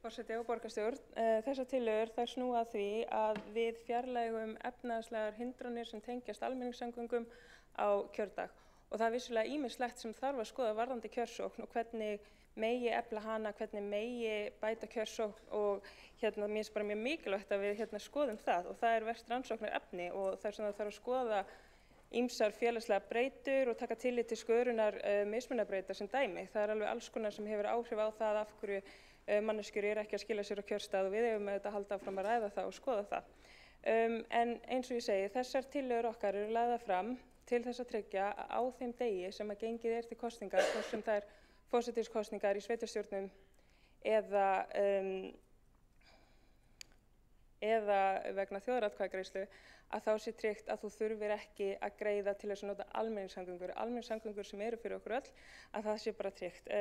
Forseti og borgarstjórn, þessar tillögur þær snúa að því að við fjarlægum efnahagslegar hindranir sem tengjast almenningssamgöngum á kjördag og það er vissulega ýmislegt sem þarf að skoða varðandi kjörsókn og hvernig megi efla hana, hvernig megi bæta kjörsókn og mér finnst bara mjög mikilvægt að við skoðum það og það er verst rannsóknar efni og það er svona að þarf að skoða ýmsar félagslega breytur og taka tillit til skörunar mismunarbreyta sem dæmi. Það er alveg alls konar sem hefur áhrif á það af hverju manneskjur eru ekki að skila sér á kjörstað og við eigum auðvitað að halda áfram að ræða það og skoða það. En eins og ég segi, þessar tillögur okkar eru lagðar fram til þess að tryggja að á þeim degi sem að gengið er til kosningar, hvort sem það er forsetakosningar í sveitarstjórnum eða vegna þjóðaratkvæðagreiðslu, að þá sé tryggt að þú þurfir ekki að greiða til þess að nota almenningssamgöngur sem eru fyrir okkur öll, að það sé bara tryggt.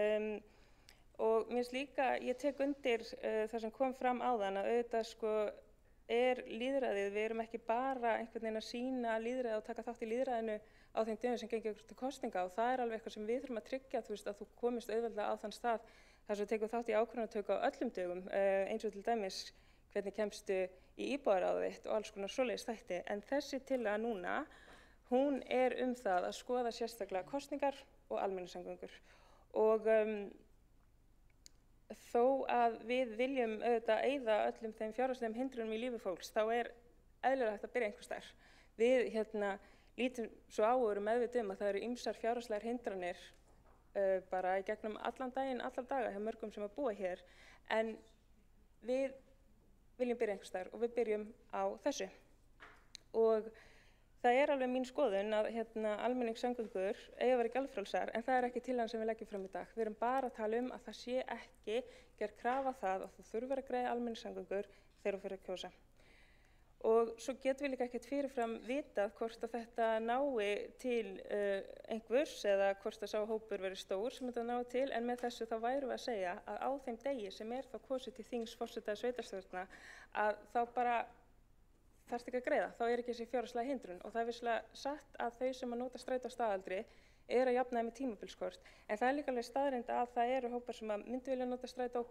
Og mér finnst líka, ég tek undir það sem kom fram áðan að auðvitað er lýðræðið, við erum ekki bara einhvern veginn að sýna lýðræðið og taka þátt í lýðræðinu á þeim dögum sem gengur til kosninga og það er alveg eitthvað sem við þurfum að tryggja, að þú komist auðveldlega á þann stað þar sem þú tekur þátt í ákvörðunartöku á öllum dögum, eins og til dæmis hvernig kemstu í íbúðaráðið þitt og alls konar svoleiðis þætti. En þessi tillaga núna, hún er það að skoða sérstaklega kosningar og almenningssamgöngur og þó að við viljum auðvitað eyða öllum þeim fjárhagslegum hindrunum í lífi fólks, þá er eðlilegt að byrja einhvers staðar. Við lítum svo á og erum meðvituð að það eru ýmsar fjárhagslegar hindranir bara í gegnum allan daginn, allar daga hjá mörgum sem að búa hér, en við viljum byrja einhvers staðar og við byrjum á þessu. Og það er alveg mín skoðun að almenningssamgöngur eiga að vera gjaldfrjálsar en það er ekki tillagan sem við leggjum fram í dag. Við erum bara að tala að það sé ekki gerð krafa það að þú þurfir að greiða almenningssamgöngur þegar þú fyrir að kjósa. Og svo getum við líka ekkert fyrirfram vitað hvort að þetta nái til einhvers eða hvort að sá hópur verið stór sem þetta nái til, en með þessu þá værum við að segja að á þeim degi sem er þá kosið til þings, forseta eða sveitarstjórna að þá bara þarfst ekki að greiða, þá er ekki þessi fjárhagslega hindrun og það er vissulega satt að þau sem að nota strætó á staðaldri er að jafnaði með tímabilskort, en það er líka alveg staðreynd að það eru hópar sem að myndi vilja nota strætó,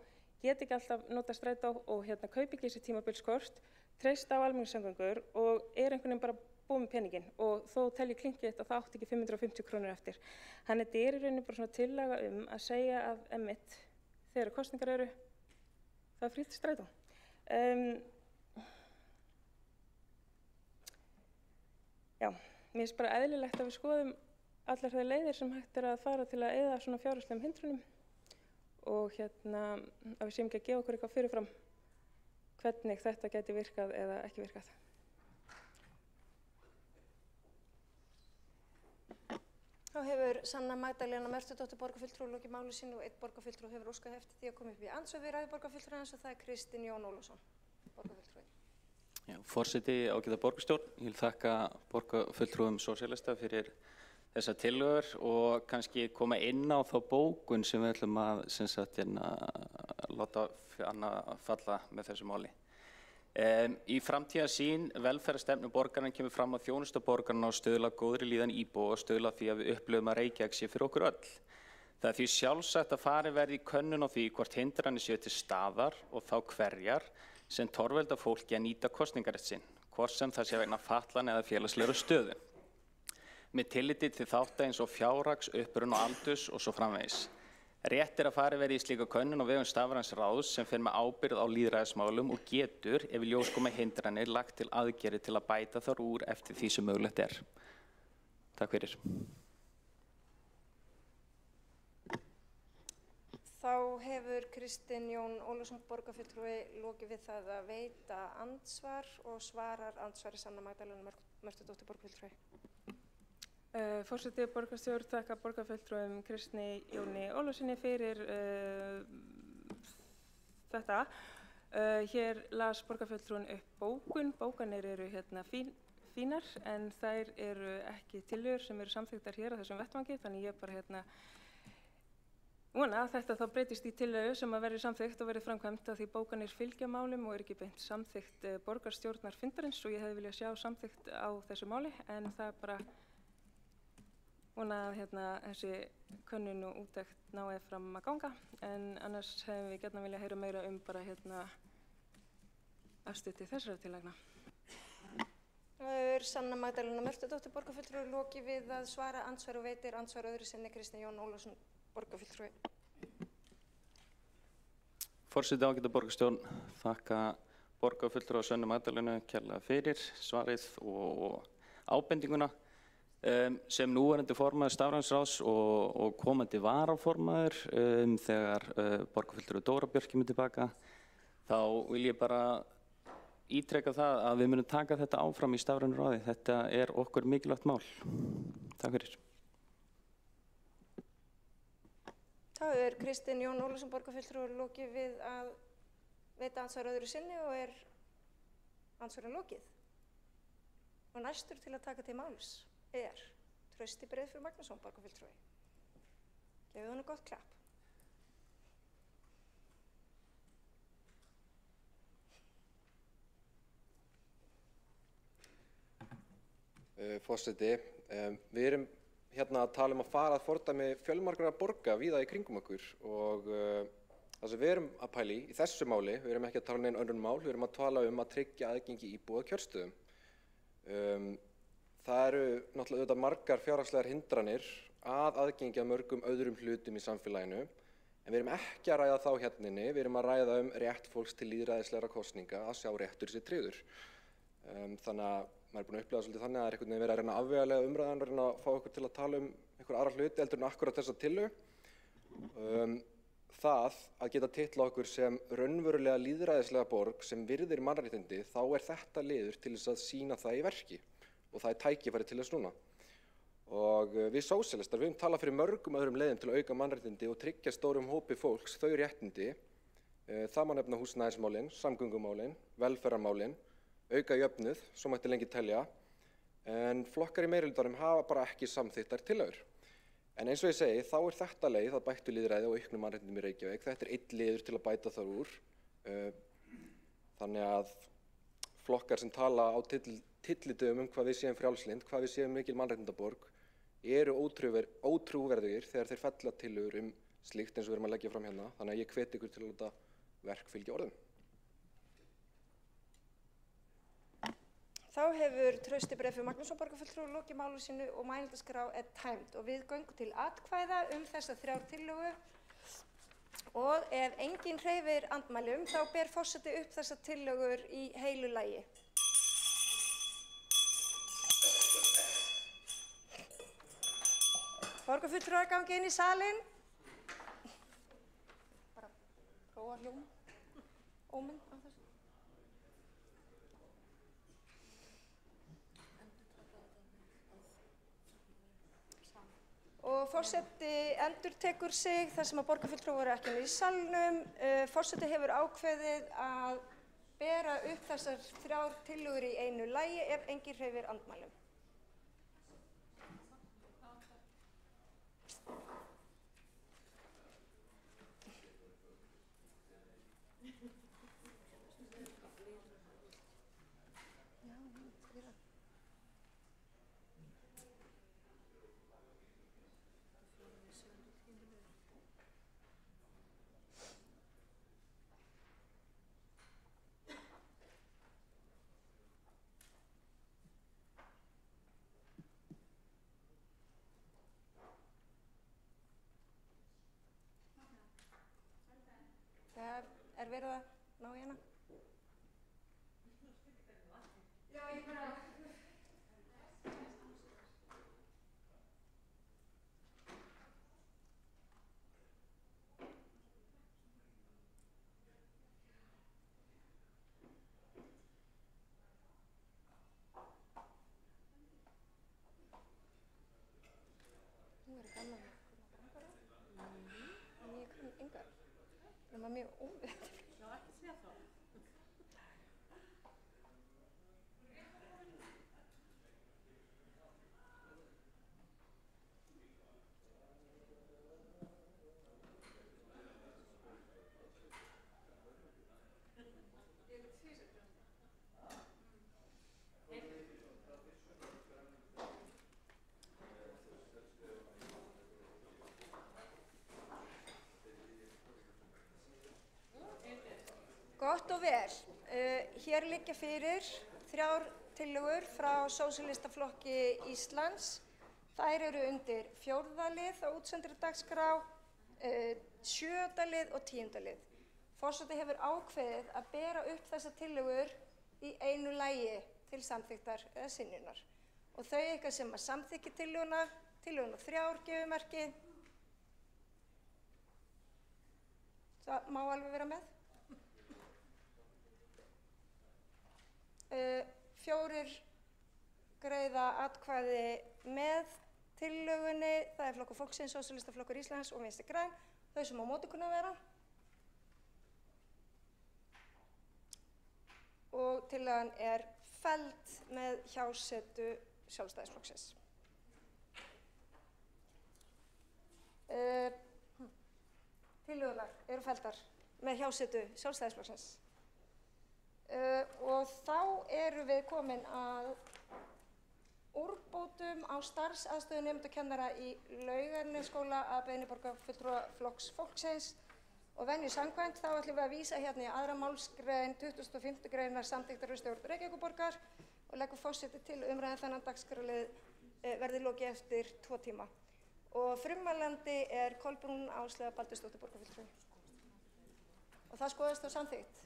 get ekki alltaf nota strætó og kaupi ekki þessi tímabilskort, treysta á almenningssamgöngur og er einhvern veginn bara búið með peninginn og þó telji klinkið að það átti ekki 550 krónur eftir. Þannig þetta er í rauninni bara svona tillaga að segja að einmitt þegar kosningar eru, það er frítt strætó. Já, mér finnst bara eðlilegt að við skoðum allar þær leiðir sem hægt er að fara til að eyða svona fjárhagslegum hindrunum og að við séum ekki að gefa okkur eitthvað fyrirfram hvernig þetta gæti virkað eða ekki virkað. Þá hefur Sanna Magdalena Mörtudóttir borgarfulltrúi lokið máli sínu og einn borgarfulltrúi hefur óskað eftir því að koma upp í andsvör við ræðu borgarfulltrúans og það er Kristinn Jón Ólafsson, borgarfulltrúi. Já, forseti ágæta borgarstjórn, ég vil þakka borgarfulltrúum sósíalista fyrir þessar tillögur og kannski koma inn á þá bókun sem við ætlum að láta falla með þessu máli. Í framtíðarsýn velferðarstefnu borgarinnar kemur fram að þjónusta borgarinnar og stuðla góðri líðan íbúa og stuðla því að við upplifum að Reykjavík sé fyrir okkur öll. Það er því sjálfsagt að farið verði í könnun á því hvort hindranir séu til staðar og þá hverjar sem torvelda fólki að nýta kosningarétt sinn, hvort sem það sé vegna fatlan eða félagslegrar stöðu. Með tilliti til þátta eins og fjárhags, uppruna og aldurs og svo framvegis. Rétt er að farið verði í slíka könnun á vegum stafræns ráðs sem fer með ábyrgð á lýðræðismálum og getur, ef í ljós koma hindranir, lagt til aðgerðir til að bæta þar úr eftir því sem mögulegt er. Takk fyrir. Þá hefur Kristinn Jón Ólafsson borgarfulltrúi lokið við það að veita andsvar og svarar andsvari Sanna Magdalena Mörtudóttir borgarfulltrúi. Forseti borgarstjórn þakka borgarfulltrúum Kristni Jóni Ólafssyni fyrir þetta. Hér las borgarfulltrúin upp bókun. Bókanir eru fínar en þær eru ekki tillögur sem eru samþykktar hér á þessum vettvangi, þannig ég bara vona að þetta þá breytist í tillögu sem að verði samþykkt og verði framkvæmt af því bókanir fylgja málum og er ekki beint samþykkt borgarstjórnar fundarins og ég hefði viljað sjá samþykkt á þessu máli en það er bara vona að þessi könnun og úttekt nái fram að ganga en annars hefum við gjarnan viljað heyra meira bara afstöðu til þessara tillagna. Það er Sanna Magdalena Mörtudóttir borgarfulltrúi lokið við að svara andsvar og veitir andsvar öðru sinni Kristinn Jón Ólafsson borgarfulltrúi. Forseti ágæta borgarstjórn, þakka borgarfulltrúa Sannu Magdalenu kærlega fyrir svarið og ábendinguna. Sem núverandi formaður stafræns ráðs og komandi varaformaður þegar borgarfulltrúi Dóra Björk kemur tilbaka, þá vil ég bara ítreka það að við munum taka þetta áfram í stafrænu ráði. Þetta er okkur mikilvægt mál. Takk fyrir. Þá er Kristinn Jón Ólafsson borgarfulltrúi lokið við að veita andsvar öðru sinni og er andsvarinn lokið. Og næstur til að taka til máls er Trausti Breiðfjörð Magnússon borgarfulltrúi. Gefið honum gott klapp. Forseti, við erum hérna að tala að fara að fordæmi fjölmargra borga víða í kringum okkur og það sem við erum að pæla í þessu máli, við erum ekki að tala um nein önnur mál, við erum að tala að tryggja aðgengi íbúa að kjörstöðum. Það eru náttúrulega auðvitað margar fjárhagslegar hindranir að aðgengi að mörgum öðrum hlutum í samfélaginu en við erum ekki að ræða þá hérninni, við erum að ræða rétt fólks til lýðræðislegra kosninga að sjá réttur sér tryggður. Þannig að maður er búin að upplifa svolítið þannig að það er einhvern veginn verið að reyna að afvegaleiða umræðan og reyna að fá okkur til að tala einhver aðra hluti heldur en akkúrat þessa tillögu. Það að geta titlað okkur sem raunverulega lýðræðislega borg sem virðir mannréttindi, þá er þetta liður til þess að sýna það í verki og það er tækifæri til þess núna. Og við sósíalistar, við höfum talað fyrir mörgum öðrum leiðum til að auka mannréttindi og tryggja stórum hópi fólks þau réttindi. Það má nefna húsnæðismálin, samgöngumálin, velferðarmálin, auka jöfnuð, svo mætti lengi telja, en flokkar í meirihlutanum hafa bara ekki samþykktar tillögur. En eins og ég segi, þá er þetta leið að bættu lýðræði og auknum mannréttindum í Reykjavík. Þetta er einn liður til að bæta þar úr. Þannig að flokkar sem tala á tyllidögum hvað við séum frjálslynd, hvað við séum mikil mannréttindaborg, eru ótrúverðugir þegar þeir fella tillögur slíkt eins og við erum að leggja fram hérna. Þannig að ég hvet ykkur til að láta verk fylgja orðum. Þá hefur Trausti Breiðfjörð Magnússon borgarfulltrúi lokið máli sínu og mælendaskrá er tæmd og við göngum til atkvæða þessar 3 tillögur og ef enginn hreyfir andmælum þá ber forseti upp þessar tillögur í heilu lagi. Borgarfulltrúar gangi inn í salinn. Bara prófa hljóm. Óminn á þessu. Og forseti endurtekur sig þar sem að borgarfulltrúar voru ekki í salnum. Forseti hefur ákveðið að bera upp þessar 3 tillögur í einu lagi ef enginn hreyfir andmælum. Er verið að ná í hana? Já, ég bara... Nú er það gaman að koma bara. En ég kann engar. Það var mjög óvitt. Já, ekki sé það. Gott og vel. Hér liggja fyrir 3 tillögur frá Sósíalistaflokki Íslands. Þær eru undir 4. lið á útsendri dagskrá, 7. lið og 10. lið. Forseti hefur ákveðið að bera upp þessar tillögur í einu lagi til samþykktar eða synjunar. Og þau ykkar sem að samþykki tillöguna 3 gefur merki. Það má alveg vera með. 4 greiða atkvæði með tillögunni, það er Flokkur fólksins, Sósíalistaflokkur Íslands og Vinstri græn, þau sem á móti kunna vera. Og tillagan er felld með hjásetu Sjálfstæðisflokksins. Tillögurnar eru felldar með hjásetu Sjálfstæðisflokksins. Og þá erum við komin að úrbótum á starfsaðstöðu nemenda og kennara í Laugarnesskóla að beiðni borgarfulltrúa Flokks fólksins og venju samkvæmt þá ætlum við að vísa hérna í 2. málsgrein 25. greinar samþykktar stjórn Reykjavíkurborgar og leggur forseti til umræðan þennan dagskrárlið verði lokið eftir 2 tíma. Og frummælandi er Kolbrún Áslaugar Baldursdóttir borgarfulltrúi. Og það skoðast þá samþykkt.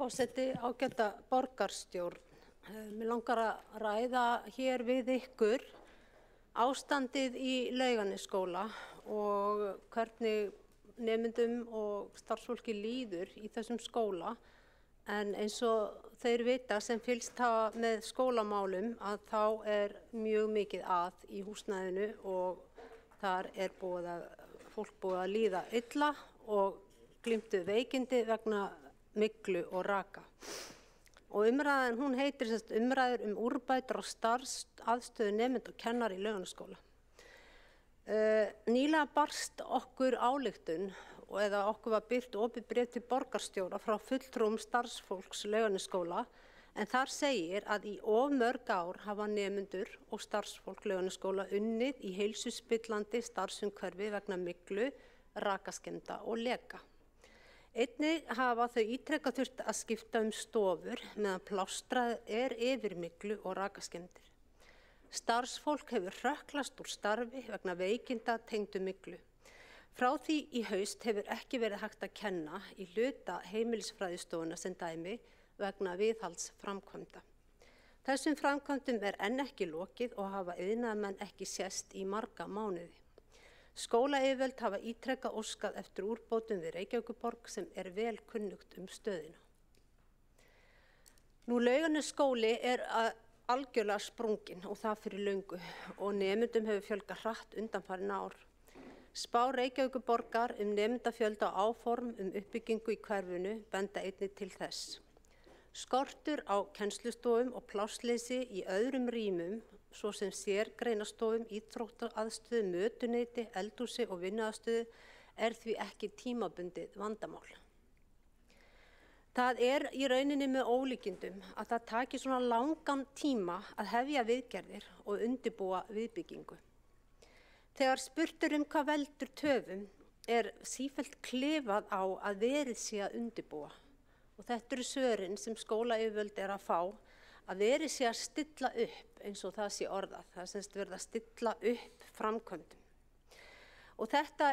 Forseti, ágæta borgarstjórn. Mig langar að ræða hér við ykkur ástandið í Laugarnesskóla og hvernig nemendum og starfsfólki líður í þessum skóla. En eins og þeir vita sem fylgst hafa með skólamálum að þá er mjög mikið að í húsnæðinu og þar er fólk búið að líða illa og glímdu veikindi vegna myglu og raka. Og umræðan, hún heitir umræður úrbætur á starfsaðstöðu nemenda og kennara í Laugarnesskóla. Nýlega barst okkur ályktun eða okkur var birt opið bréf til borgarstjóra frá fulltrúum starfsfólks Laugarnesskóla en þar segir að í of mörg ár hafa nemendur og starfsfólk Laugarnesskóla unnið í heilsuspillandi starfsumhverfi vegna myglu, rakaskemmda og leka. Einnig hafa þau ítrekað þurft að skipta stofur meðan plástrað yfir myglu og rakaskemmdir. Starfsfólk hefur hrökklast úr starfi vegna veikinda tengdu myglu. Frá því í haust hefur ekki verið hægt að kenna í hluta heimilisfræðistofuna sem dæmi vegna viðhaldsframkvæmda. Þessum framkvæmdum enn ekki lokið og hafa iðnaðarmenn ekki sést í marga mánuði. Skólayfirvöld hafa ítrekað óskað eftir úrbótum við Reykjavíkurborg sem vel kunnugt stöðina. Laugarnesskóli algjörlega sprunginn og það fyrir löngu og nemendum hefur fjölgað hratt undanfarin ár. Spá Reykjavíkurborgar nemendafjölda og áform uppbyggingu í hverfinu benda einnig til þess. Skortur á kennslustofum og plássleysi í öðrum rýmum, svo sem sérgreinastofum, íþróttaaðstöðu, mötuneyti, eldhúsi og vinnuaðstöðu, því ekki tímabundið vandamál. Það í rauninni með ólíkindum að það taki svona langan tíma að hefja viðgerðir og undirbúa viðbyggingu. Þegar spurt hvað veldur töfum sífellt klifað á að verið sé að undirbúa. Og þetta eru svörin sem skólayfirvöld að fá, að verið sé að stilla upp eins og það sé orðað. Það semst verið að stilla upp framkvæmdum. Og þetta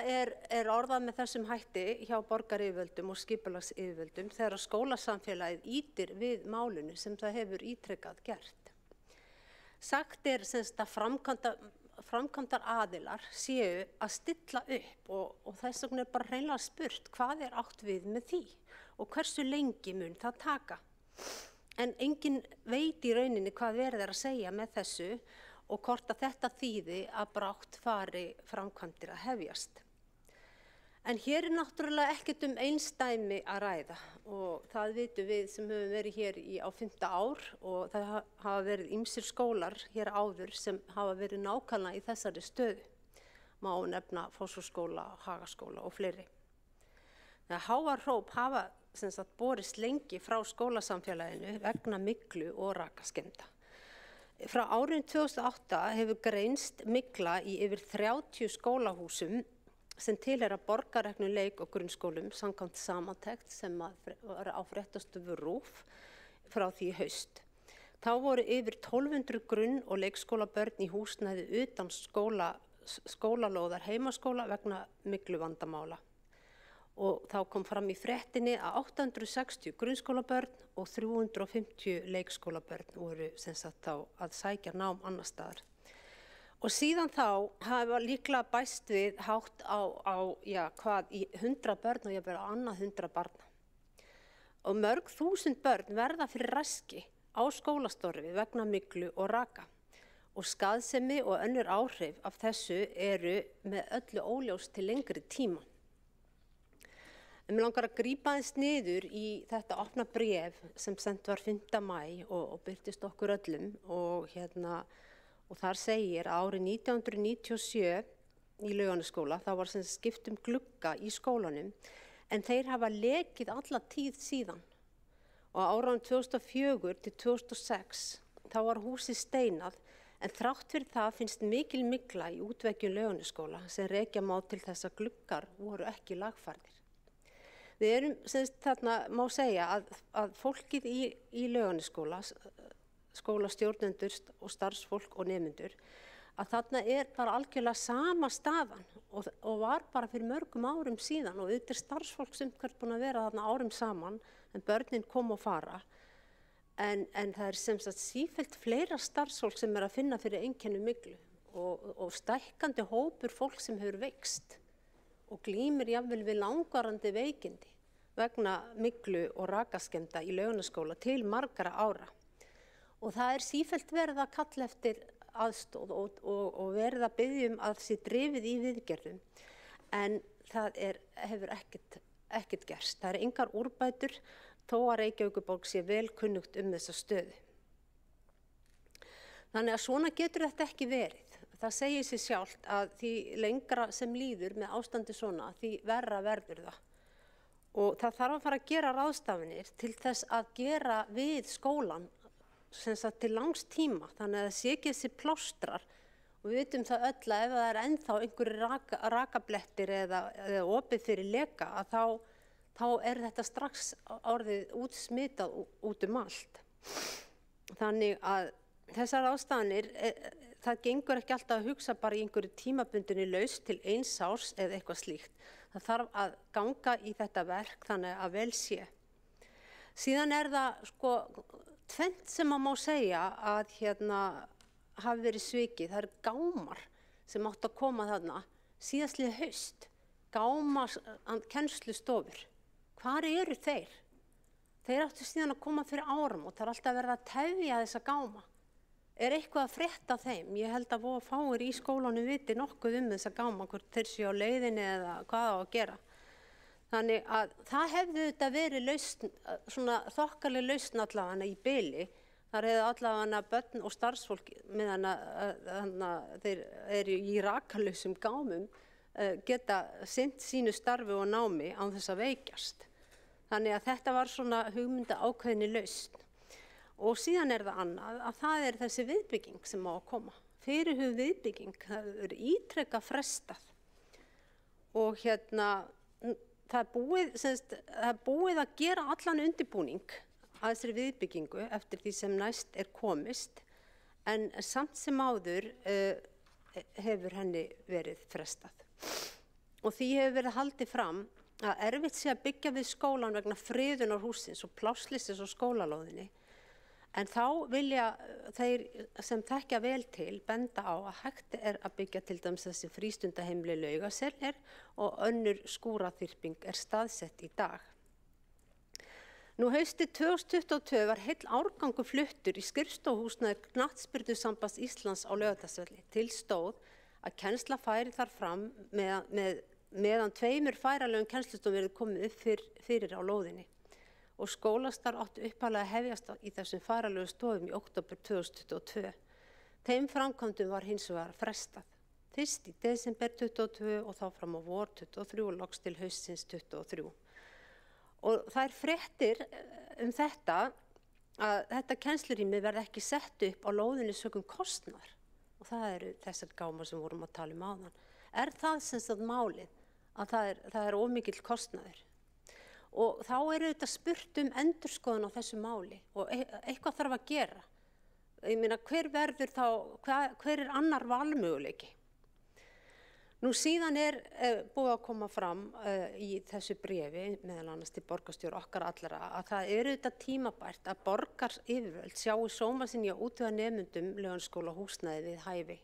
orðað með þessum hætti hjá borgaryfirvöldum og skipulagsyfirvöldum þegar skólasamfélagið ýtir við málinu sem það hefur ítrekað gert. Sagt semst að framkvæmdar aðilar séu að stilla upp og þess vegna bara hreinlega spurt hvað átt við með því og hversu lengi mun það taka. En enginn veit í rauninni hvað verið að segja með þessu og hvort að þetta þýði að brátt fari framkvæmdir að hefjast. En hér náttúrulega ekkert einsdæmi að ræða og það vitum við sem höfum verið hér á 5. ár og það hafa verið ýmsir skólar hér áður sem hafa verið nákvæmlega í þessari stöðu. Má nefna Fossvogsskóla, Hagaskóla og fleiri. Háar hróp hafa borist lengi frá skólasamfélaginu vegna myglu og rakaskemmda. Frá árinu 2008 hefur greinst mygla í yfir 30 skólahúsum sem tilheyra borgarreknum leik- og grunnskólum samkvæmt samantekt sem var á fréttastofu RÚV frá því í haust. Þá voru yfir 1200 grunn- og leikskólabörn í húsnæði utan skólalóðar heimaskóla vegna mygluvandamála. Og þá kom fram í fréttinni að 860 grunnskólabörn og 350 leikskólabörn voru þá að sækja nám annar staðar. Og síðan þá hafa líklega bæst við hátt í 100 börn og jafnvel annað 100 barna. Og mörg þúsund börn verða fyrir raski á skólastorfi vegna myglu og raka. Og skaðsemi og önnur áhrif af þessu með öllu óljós til lengri tíma. Mig langar að grípa aðeins niður í þetta opna bréf sem sent var 5. maí og birtist okkur öllum og þar segir að árið 1997 í Laugarnesskóla þá var skipt glugga í skólanum en þeir hafa lekið alla tíð síðan og á árunum 2004 til 2006 þá var húsið steinað en þrátt fyrir það finnst mikil mygla í útveggjum Laugarnesskóla sem rekja má til þess að gluggar voru ekki lagfærðir. Við þarna má segja að fólkið í Laugarnesskóla, skólastjórnendur og starfsfólk og nemendur, að þarna bara algjörlega sama staðan og var bara fyrir mörgum árum síðan og auðvitað starfsfólk sem búin að vera þarna árum saman en börnin kom og fara. En það sífellt fleira starfsfólk sem að finna fyrir einkenni myglu og stækkandi hópur fólk sem hefur veikst og glímir jafnvel við langvarandi veikindi vegna myglu og rakaskemmda í Laugarnesskóla til margra ára. Og það sífellt verið að kalla eftir aðstoð og verið að biðja að sé drifið í viðgerðum. En það hefur ekkert gerst. Það engar úrbætur þó að Reykjavíkurborg sé vel kunnugt þessa stöðu. Þannig að svona getur þetta ekki verið. Það segir sig sjálft að því lengra sem líður með ástandi svona, því verra verður það. Og það þarf að fara að gera ráðstafanir til þess að gera við skólann til langs tíma. Þannig að það sé ekki þessi plástrar og við vitum það öll að ef það ennþá einhverjir rakablettir eða opið fyrir leka að þá þá þetta strax orðið útsmitað út allt. Þannig að þessar ástafanir, það gengur ekki alltaf að hugsa bara í einhverju tímabundinni lausn til 1 árs eða eitthvað slíkt. Það þarf að ganga í þetta verk þannig að vel sé. Síðan það sko tvennt sem að má segja að hafi verið svikið. Það gámar sem áttu að koma þarna síðastlið haust. Gámar kennslustofur. Hvar eru þeir? Þeir áttu síðan að koma fyrir áramót. Það alltaf verið að tefja þessa gáma. Eitthvað að frétta þeim? Ég held að voða fáir í skólanum viti nokkuð þessa gáma, hvort þeir séu á leiðinni eða hvað á að gera. Þannig að það hefði þetta verið lausn, svona þokkaleg lausn allavega í bili. Þar hefði allavega börn og starfsfólk meðan þeir eru í rakalausum gámum geta sinnt sínu starfi og námi án þess að veikjast. Þannig að þetta var svona hugmynda ákveðni lausn. Og síðan það annað að það þessi viðbygging sem á að koma. Fyrirhuguð viðbygging, það ítrekað frestað. Og það búið að gera allan undirbúning að þessari viðbyggingu eftir því sem næst komist, en samt sem áður hefur henni verið frestað. Og því hefur verið haldið fram að erfitt sé að byggja við skólan vegna friðunar hússins og plássleysis á skólalóðinni. En þá vilja þeir sem þekkja vel til benda á að hægt að byggja til dæmis þessi frístundaheimili Laugaselir og önnur skúraþyrping staðsett í dag. Nú haustið 2022 var heill árgangur fluttur í skrifstofuhúsnæði Knattspyrnusambands Íslands á Laugardalsvelli. Til stóð að kennsla færi þar fram meðan 2 færanlegum kennslustofum verið komið upp fyrir á lóðinni. Og skólastarf áttu upphaflega að hefjast í þessum færanlegu stofum í október 2022. Þeim framkvæmdum var hins vegar frestað. Fyrst í desember 2022 og þá fram á vor 2023 og loks til haustsins 2023. Og þær fréttir þetta að þetta kennslurými verði ekki sett upp á lóðinni sökum kostnaðar. Og það eru þessar gámar sem vorum að tala áðan. Það sem sagt málið að það of mikill kostnaður? Og þá þetta spurt endurskoðun á þessu máli og eitthvað þarf að gera. Ég meina, hver annar valmöguleiki? Nú síðan búið að koma fram í þessu bréfi, meðal annars til borgarstjóra okkar allra, að það þetta tímabært að borgaryfirvöld sjáu sóma sinn í að útvega nemendum Laugarskólahúsnæði við hæfi.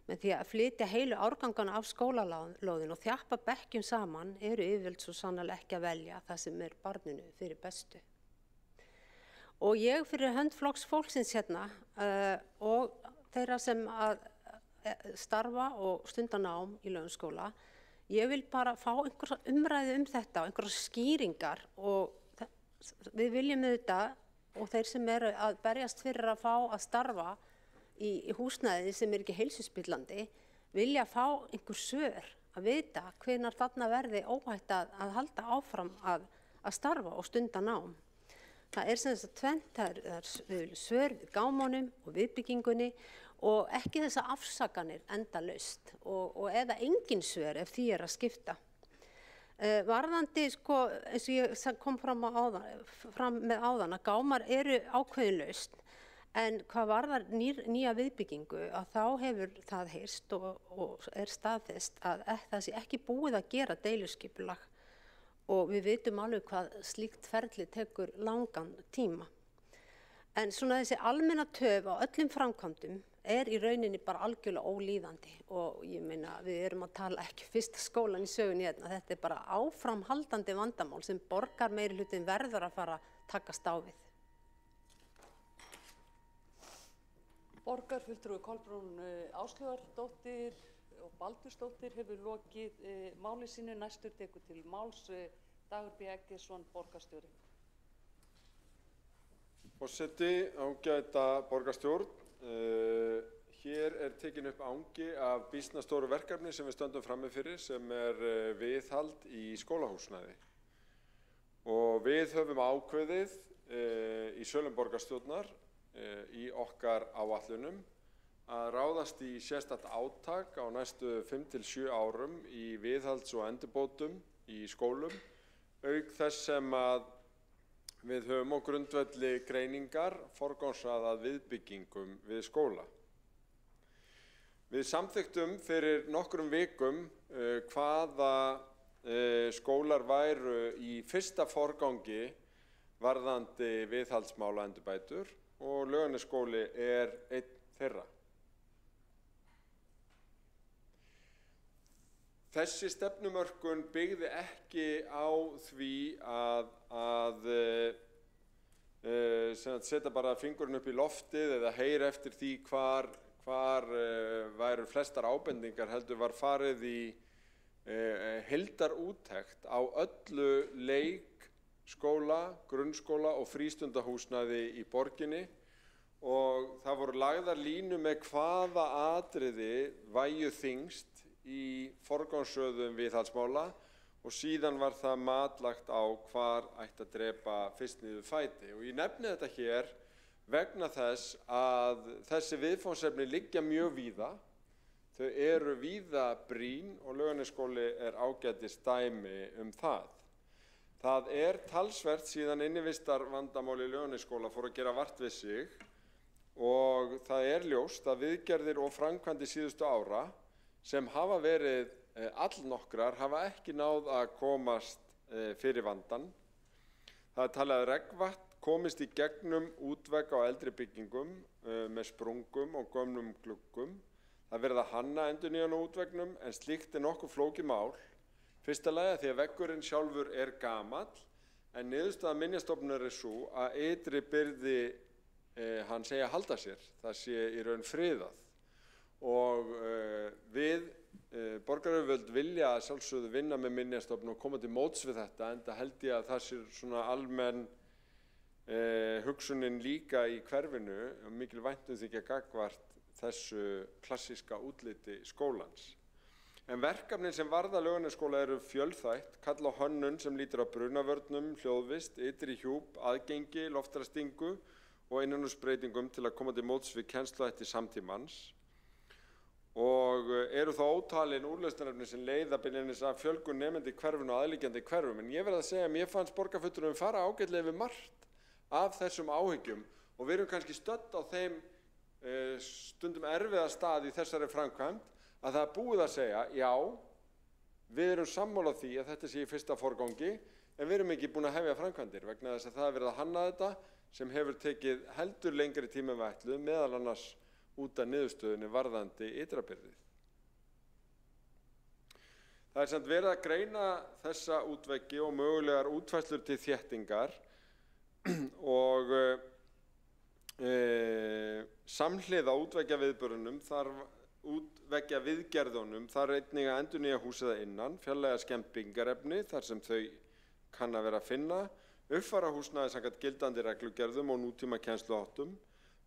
Með því að flytja heilu árgangana af skólalóðin og þjappa bekkjum saman yfirvöld svo sannarlega ekki að velja það sem barninu fyrir bestu. Og ég fyrir hönd Flokks fólksins og þeirra sem að starfa og stunda nám í Laugarskóla, ég vil bara fá einhverja umræðu þetta og einhverja skýringar og við viljum og þeir sem að berjast fyrir að fá að starfa í húsnæði sem ekki heilsuspillandi, vilja fá einhver svör að vita hvenær þarna verði óhætt að halda áfram að starfa og stunda nám. Það sem sagt tvennt, við viljum svör við gámunum og viðbyggingunni og ekki þessa afsakanir endalaust og eða engin svör ef því að skipta. Varðandi, eins og ég kom fram með áðan að gámar ákveðin lausn. En hvað varðar nýja viðbyggingu að þá hefur það heyrst og staðfest að það sé ekki búið að gera deiluskipulag og við vitum alveg hvað slíkt ferli tekur langan tíma. En svona þessi almenna töf á öllum framkvæmdum í rauninni bara algjörlega ólíðandi og ég meina við erum að tala ekki fyrsta skólan í sögunni þetta bara áframhaldandi vandamál sem borgarmeirihlutin verður að fara að takast á við. Borgarfulltrúi Kolbrún Áslaugsdóttir og Baldursdóttir hefur lokið máli sínu. Næstur tekur til máls Dagur B. Eggertsson, borgarstjóri. Forseti, ágæta borgarstjórn. Hér tekin upp angi af býsna stóru verkefni sem við stöndum frammi fyrir sem viðhald í skólahúsnæði. Og við höfum ákveðið í sölum borgarstjórnar í okkar áætlunum að ráðast í sérstakt átak á næstu 5 til 7 árum í viðhalds- og endurbótum í skólum auk þess sem að við höfum á grundvelli greiningar forgangsraðað viðbyggingum við skóla. Við samþykktum fyrir nokkrum vikum hvaða skólar væru í fyrsta forgangi varðandi viðhaldsmála endurbætur og Laugarnesskóli er einn þeirra. Þessi stefnumörkun byggði ekki á því að setja bara fingurinn upp í loftið eða heyra eftir því hvar væru flestar ábendingar, heldur var farið í heildarúttekt á öllu leikskóla, grunnskóla og frístundahúsnæði í borginni og það voru lagðar línu með hvaða atriði vægju þyngst í forgangsröðun viðhaldsmála og síðan var það matlagt á hvar ætti að drepa fyrst niður fæti. Og ég nefni þetta hér vegna þess að þessi viðfangsefni liggja mjög víða. Þau eru víða brýn og Laugarnesskóli er ágætis dæmi það. Það er talsvert síðan innivistarvandamál í Laugarnesskóla fór að gera vart við sig og það er ljóst að viðgerðir og framkvæmdir síðustu ára sem hafa verið allnokkrar hafa ekki náð að komast fyrir vandann. Það er talið að regnvatn komist í gegnum útvegg á eldri byggingum með sprungum og gömlum gluggum. Það verið að hanna endurnýjan á útvegnum en slíkt er nokkuð flókið mál. Fyrsta lagi því að veggurinn sjálfur er gamall en niðurstaða Minjastofnunar er sú að ytri byrði hann segja halda sér, það sé í raun friðað. Og við borgaryfirvöld vilja að sjálfsögðu vinna með Minjastofnun og koma til móts við þetta, enda held ég að það sé svona almenn hugsunin líka í hverfinu og mikil væntumþykja gagnvart þessu klassíska útliti skólans. En verkefnin sem varða Laugarnesskóla eru fjölþætt, kalla á hönnun sem lýtur á brunavörnum, hljóðvist, ytri hjúp, aðgengi, loftrastingu og innanhúsbreytingum til að koma til móts við kennsluhætti samtímans. Og eru þá ótalin úrlausnarefni sem leiða beinlínis að fjölgun nemenda í hverfinu og aðliggjandi hverfum. En ég verð að segja að mér fannst borgarfulltrúum fara ágætlega yfir margt af þessum áhyggjum og við erum kannski stödd á þeim stundum erfiða stað í þessari framkvæmd að það er búið að segja, já, við erum sammála því að þetta sé í fyrsta forgangi en við erum ekki búin að hefja framkvæmdir vegna þess að það er verið að hanna þetta sem hefur tekið heldur lengri tíma með ætluð, meðal annars út af niðurstöðunni varðandi ytrabyrðið. Það er samt verið að greina þessa útveggi og mögulegar útfærslur til þéttingar og samhliða útveggja viðburðunum útveggja viðgerðunum þarf einnig að endurnýja húsið að innan, fjarlæga skemmtingarefni þar sem þau kann að vera að finna, uppfæra húsnæði samkvæmt gildandi reglugerðum og nútíma kennsluháttum,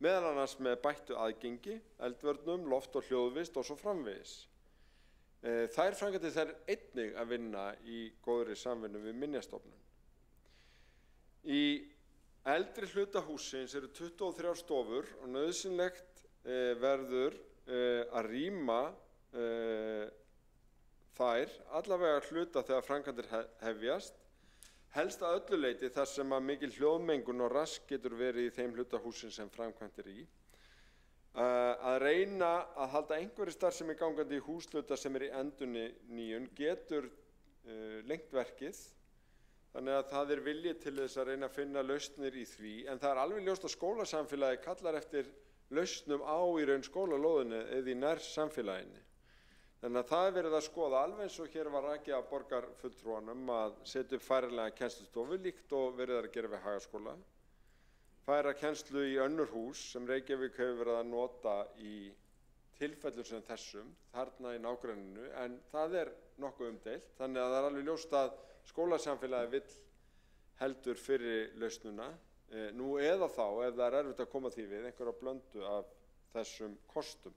meðal annars með bættu aðgengi, eldvörnum, loft- og hljóðvist og svo framvegis. Þær framkvæmdir þær einnig að vinna í góðri samvinnu við Minjastofnun. Í eldri hluta hússins eru 23 stofur og nauðsynlegt verður að rýma þær allavega hluta þegar framkvæmdir hefjast, helst að öllu leyti þar sem að mikil hljóðmengun og rask getur verið í þeim hluta hússins sem framkvæmt í. Að reyna að halda einhverju starfsemi gangandi í húshluta sem í endurnýjun getur lengt verkið, þannig að það er vilji til þess að reyna að finna lausnir í því, en það er alveg ljóst að skólasamfélagi kallar eftir lausnum á í raun skólalóðinu eða í nær samfélaginu. Þannig að það er verið að skoða alveg eins og hér var rakið af borgarfulltrúanum að setja upp færanlega kennslustofu líkt og verið að gera við Hagaskóla. Færa kennslu í önnur hús sem Reykjavík hefur verið að nota í tilfellum sem þessum, þarna í nágrenninu, en það er nokkuð umdeilt. Þannig að það er alveg ljóst að skólasamfélagi vill heldur fyrir lausnuna. Nú eða þá, ef það er erfitt að koma því við, einhverja blöndu af þessum kostum.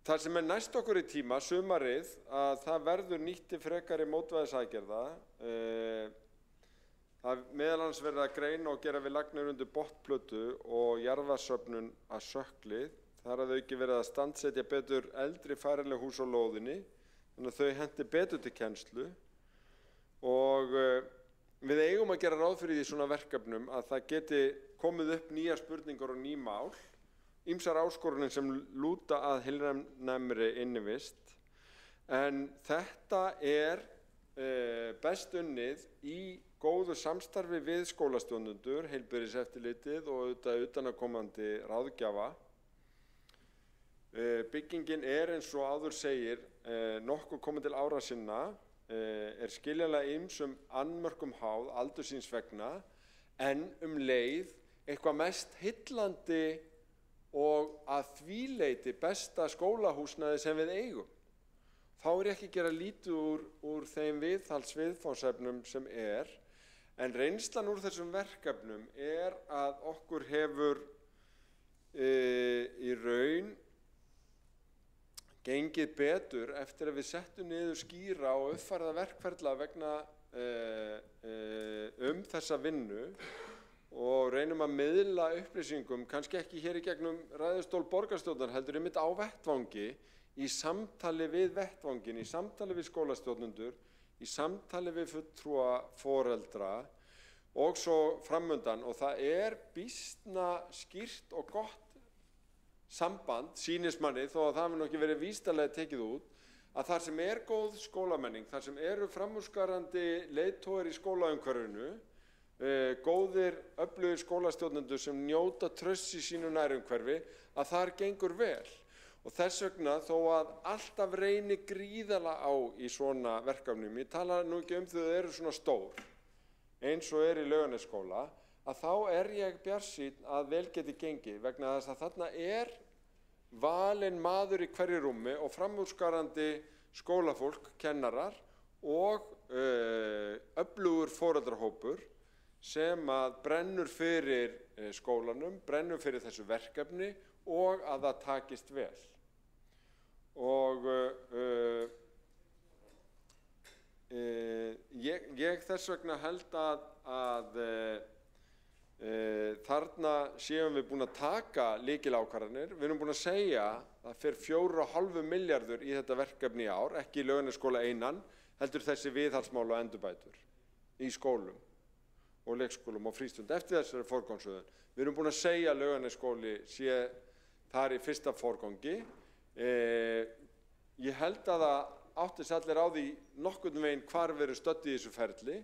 Það sem er næst okkur í tíma, sumarið, að það verður nýtt til frekari mótvægisaðgerða. Það meðal annars verið að greina og gera við lagnir undir botnplötu og jarðvatnssöfnun að Sökli. Þar að auki verið að standsetja betur eldri færanleg hús á lóðinni, þannig að þau henti betur til kennslu og við eigum að gera ráð fyrir því svona verkefnum að það geti komið upp nýjar spurningar og ný mál, ýmsar áskorunum sem lúta að heilnæmri innivist, en þetta best unnið í góðu samstarfi við skólastjórnendur, heilbrigðiseftirlitið og auðvitað utanaðkomandi ráðgjafa. Byggingin eins og áður segir nokkuð komin til ára sinna, skiljanlega ýmsum annmörkum háð aldur síns vegna, en leið eitthvað mest heillandi og að því leyti besta skólahúsnæði sem við eigum. Þá ég ekki að gera lítið úr þeim viðhaldsviðfangsefnum sem en reynslan úr þessum verkefnum að okkur hefur í raun gengið betur eftir að við settum niður skýra og uppfærða verkferla vegna þessa vinnu og reynum að miðla upplýsingum, kannski ekki hér í gegnum ræðustól borgarstjórnar, heldur einmitt á vettvangi, í samtali við vettvangin, í samtali við skólastjórnendur, í samtali við fulltrúa foreldra og svo framundan, og það býsna skýrt og gott samband, sýnist manni, þó að það hafi nú ekki verið vísindalega tekið út, að þar sem góð skólamenning, þar sem eru framúrskarandi leiðtogar í skólaumhverfinu, góðir, öflugir skólastjórnendur sem njóta trausts í sínu nærumhverfi, að þar gengur vel. Og þess vegna, þó að alltaf reyni gríðarlega á í svona verkefnum, ég tala nú ekki þau eru svona stór, eins og í Laugarnesskóla, að þá ég bjartsýnn að vel geti gengið vegna þess að þarna valinn maður í hverju rúmi og framúrskarandi skólafólk, kennarar og öflugur foreldrahópur sem að brennur fyrir skólanum, brennur fyrir þessu verkefni og að það takist vel. Og ég þess vegna held að þarna séum við búin að taka lykilákvarðanir. Við erum búin að segja að það fer 4,5 milljarður í þetta verkefni í ár, ekki í Laugarnesskóla einan, heldur þessi viðhaldsmál og endurbætur í skólum og leikskólum og frístund eftir þessari forgangsröðun. Við erum búin að segja að Laugarnesskóli sé þar í fyrsta forgangi. Ég held að það átti sig allir á því nokkurn veginn hvar við erum stödd í þessu ferli.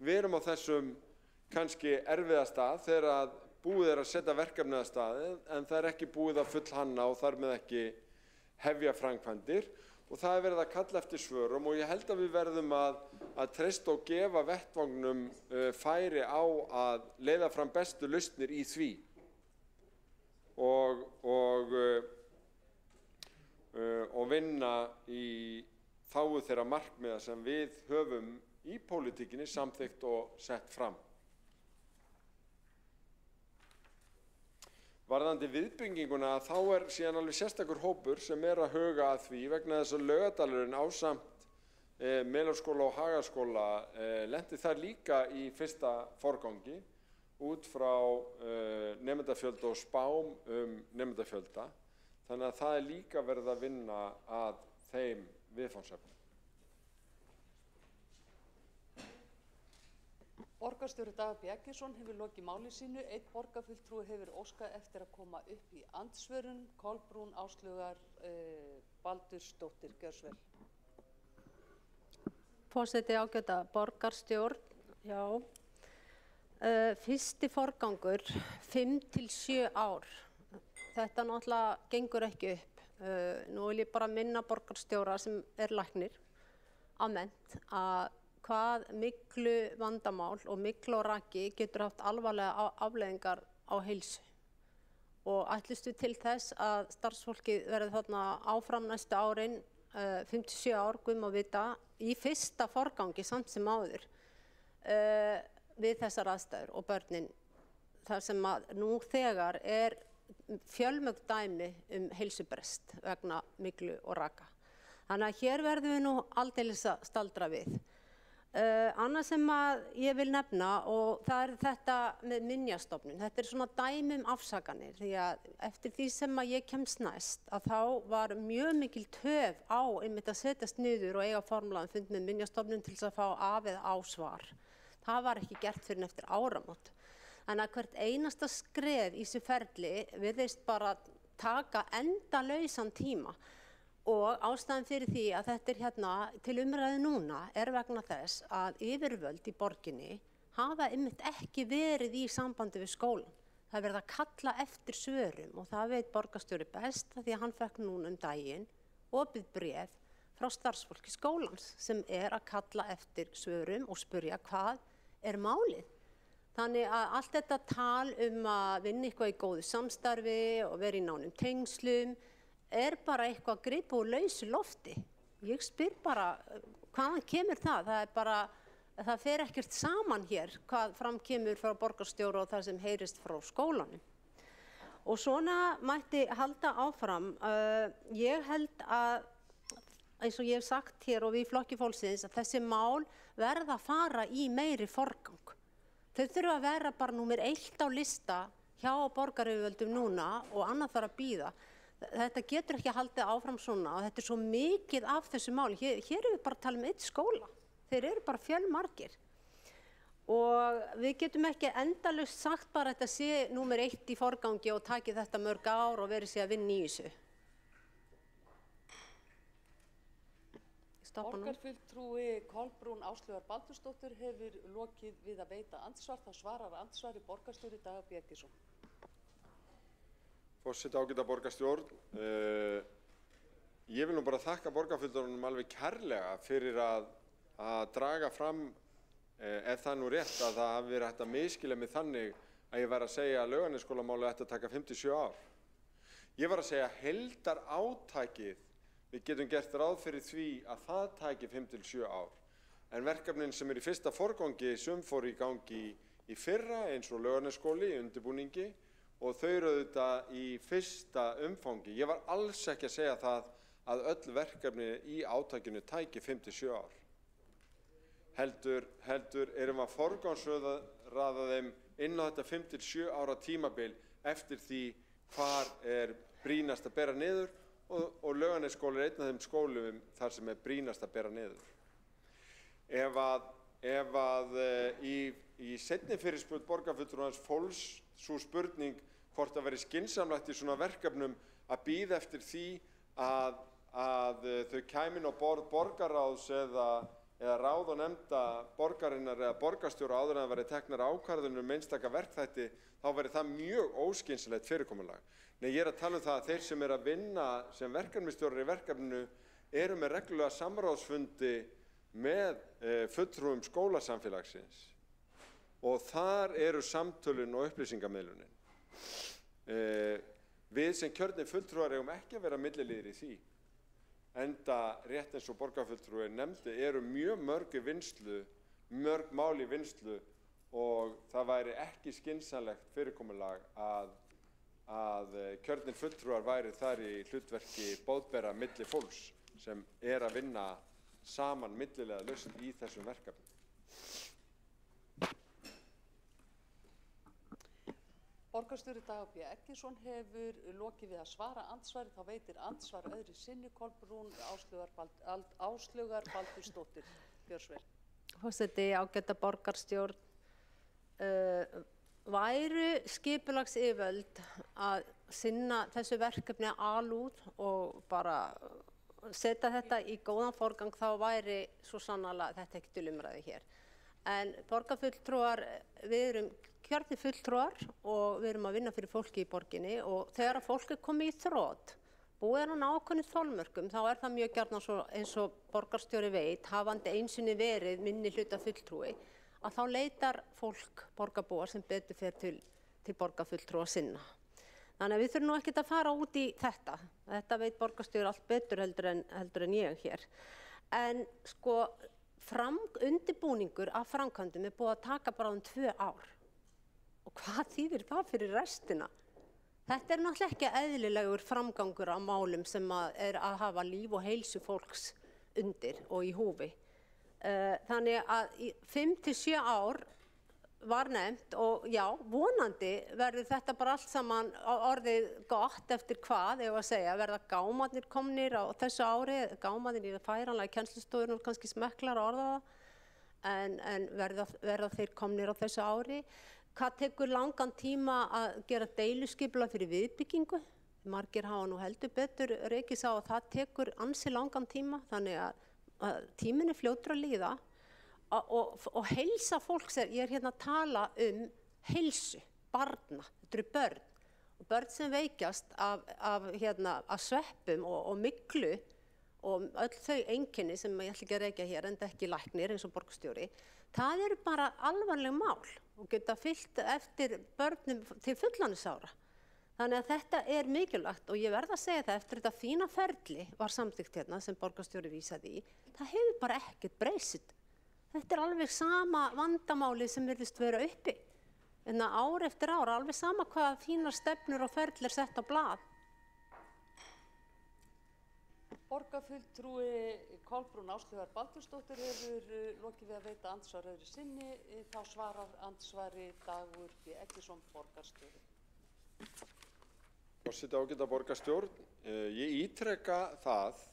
Við erum á þessum kannski erfiða stað þegar að búið að setja verkefnið að staði, en það ekki búið að fullhanna og þar með ekki hefja framkvæmdir, og það verið að kalla eftir svörum, og ég held að við verðum að treysta og gefa vettvangnum færi á að leiða fram bestu lausnir í því og vinna í þágu þeirra markmiða sem við höfum í pólitíkinni samþykkt og sett fram. Varðandi viðbygginguna þá síðan alveg sérstakur hópur sem að huga að því vegna þess að Laugardalurinn ásamt Melaskóla og Hagaskóla lenti þar líka í fyrsta forgangi út frá nemendafjölda og spám nemendafjölda. Þannig að það líka verið að vinna að þeim viðfangsefnum. Borgarstjóri Dagur B. Eggertsson hefur lokið máli sínu. Einn borgarfulltrúi hefur óskað eftir að koma upp í andsvörun. Kolbrún Áslaugar Baldursdóttir, gjörðu svo vel. Forseti, ágæta borgarstjórn, já. Fyrsti forgangur, 5 til 7 ár. Þetta náttúrulega gengur ekki upp. Nú vil ég bara minna borgarstjóra sem læknir á mennt að hvað miklu vandamál og miklu raki getur haft alvarlega afleiðingar á heilsu. Og ætlustu til þess að starfsfólkið verði þarna áfram næstu árin, 57 ár, guð má vita, í fyrsta forgangi samt sem áður við þessar aðstæður og börnin. Þar sem að nú þegar fjölmörg dæmi heilsubrest vegna miklu og raka. Þannig að hér verðum við nú aldeilis að staldra við. Annað sem að ég vil nefna og það er þetta með minjastofnun. Þetta svona dæmi afsakanir því að eftir því sem að ég kemst næst að þá var mjög mikil töf á einmitt að setjast niður og eiga formlegan fund með minjastofnun til þess að fá af eða á svar. Það var ekki gert fyrir eftir áramót. Þannig að hvert einasta skref í þessu ferli virðist bara taka endalausan tíma. Og ástæðan fyrir því að þetta hérna til umræðu núna vegna þess að yfirvöld í borginni hafa einmitt ekki verið í sambandi við skólann. Það er verið að kalla eftir svörum og það veit borgarstjóri best því að hann fekk núna daginn opið bréf frá starfsfólki skólans sem að kalla eftir svörum og spurja hvað málið. Þannig að allt þetta tal að vinna eitthvað í góðu samstarfi og vera í nánum tengslum bara eitthvað að gripa úr lausu lofti. Ég spyr bara hvaðan kemur það? Það fer ekkert saman hér hvað fram kemur frá borgarstjóra og það sem heyrist frá skólanum. Og svona mætti halda áfram. Ég held að, eins og ég hef sagt hér og við í Flokki fólksins, að þessi mál verða að fara í meiri forgang. Þau þurfa að vera bara númer 1 á lista hjá borgaryfirvöldum núna og annað þarf að bíða. Þetta getur ekki haldið áfram svona og þetta svo mikið af þessu máli. Hér við bara að tala einn skóla. Þeir bara fjölmargir. Og við getum ekki endalaust sagt bara að þetta sé númer 1 í forgangi og taki þetta mörg ár og verið sér að vinna í þessu. Borgarfulltrúi Kolbrún Áslaugar Baldursdóttir hefur lokið við að veita andsvar. Það svarar andsvari borgarstjóri Dagur B. Eggertsson. Forseti, ágæta borgarstjórn, ég vil nú bara þakka borgarfulltrúunum alveg kærlega fyrir að draga fram, ef það nú rétt, að það hafi verið hægt að misskilja mig þannig að ég væri að segja að Laugarnesskólamálið ætti að taka 57 ár. Ég var að segja heildarátakið, við getum gert ráð fyrir því að það taki 5-7 ár. En verkefnin sem í fyrsta forgangi sum fór í gangi í fyrra eins og Laugarnesskóli í undirbúningi og þau eru auðvitað í fyrsta umfangi. Ég var alls ekki að segja það að öll verkefni í átakinu tæki 5-7 ár. Heldur erum að forgangsraða þeim inn á þetta 5-7 ára tímabil eftir því hvar brýnast að bera niður og Laugarnesskóli einn af þeim skólum þar sem brýnast að bera niður. Ef í seinni fyrirspurn borgarfulltrúans fólks sú spurning hvort það veri skynsamlegt í svona verkefnum að bíða eftir því að þau kæmi inn á borð borgarráðs eða ráð og nefnda borgarinnar eða borgarstjóra áður en það veri teknar ákvarðanir einstaka verkþætti, þá veri það mjög óskynsamlegt fyrirkomulag. Nei, ég að tala það að þeir sem að vinna sem verkefnisstjórar í verkefninu eru með reglulega samráðsfundi með fulltrúum skólasamfélagsins og þar eru samtölin og upplýsingamiðlunin. Við sem kjörnir fulltrúar eigum ekki að vera milliliðir í því, enda rétt eins og borgarfulltrúi nefndi eru mjög mörg mál í vinnslu og það væri ekki skynsamlegt fyrirkomulag að kjörnir fulltrúar væri þar í hlutverki boðbera milli fólks sem að vinna saman millilega lausn í þessum verkefnum. Borgarstjóri Dagur B. Eggertsson hefur lokið við að svara andsvari, þá veitir andsvar öðru sinni Kolbrún Áslaugar Baldursdóttir. Björnsvel. Forseti, ágæta borgarstjórn, væru skipulagsyfirvöld að sinna þessu verkefni alúð og bara setja þetta í góðan forgang, þá væri svo sannarlega þetta ekki til umræðu hér. En borgarfulltrúar, við erum kjörnir fulltrúar og við erum að vinna fyrir fólki í borginni og þegar að fólk komið í þrot, búið hann ákveðnum þolmörkum, þá það mjög gjarnan eins og borgarstjóri veit, hafandi einsinni verið minni hluta fulltrúi, að þá leitar fólk borgarbúar sem betur fer til borgarfulltrúa sinna. Þannig að við þurfum nú ekkert að fara út í þetta. Þetta veit borgarstjóri allt betur heldur en ég hér. En sko, undirbúningur af framkvæmdum búið að taka bara 2 ár. Og hvað þýðir það fyrir restina? Þetta náttúrulega ekki eðlilegur framgangur á málum sem að hafa líf og heilsu fólks undir og í húfi. Þannig að í 5 til 7 ár var nefnt og já, vonandi verður þetta bara allt saman orðið gott eftir hvað, ef að segja, verða gámarnir komnir á þessu ári, gámarnir í færanlega kennslustofur og kannski smekklar að orða það, en verða þeir komnir á þessu ári. Hvað tekur langan tíma að gera deiluskipulag fyrir viðbyggingu? Margir hafa nú heldur betur rekið sá að það tekur ansi langan tíma, þannig að tíminn er fljótur að líða. Og heilsa fólks ég hérna að tala heilsu barna, þetta eru börn sem veikjast af sveppum og myglu og öll þau einkenni sem ég ætla ekki að rekja hér, enda ekki læknir eins og borgarstjóri, það eru bara alvarleg mál og geta fylgt eftir börnum til fullorðinsára. Þannig að þetta er mikilvægt og ég verð að segja það, eftir þetta fína ferli var samþykkt hérna sem borgarstjóri vísaði í, það hefur bara ekkert breyst. Þetta er alveg sama vandamáli sem virðist vera uppi. En ár eftir ár, alveg sama hvaða fínar stefnur og ferlir sett á blað. Borgarfulltrúi Kolbrún Áslaugar Baldursdóttir hefur lokið við að veita andsvar öðru sinni. Þá svarar andsvari Dagur B. Eggertsson, borgarstjóri. Forseti, ágæta borgarstjórn, ég ítreka það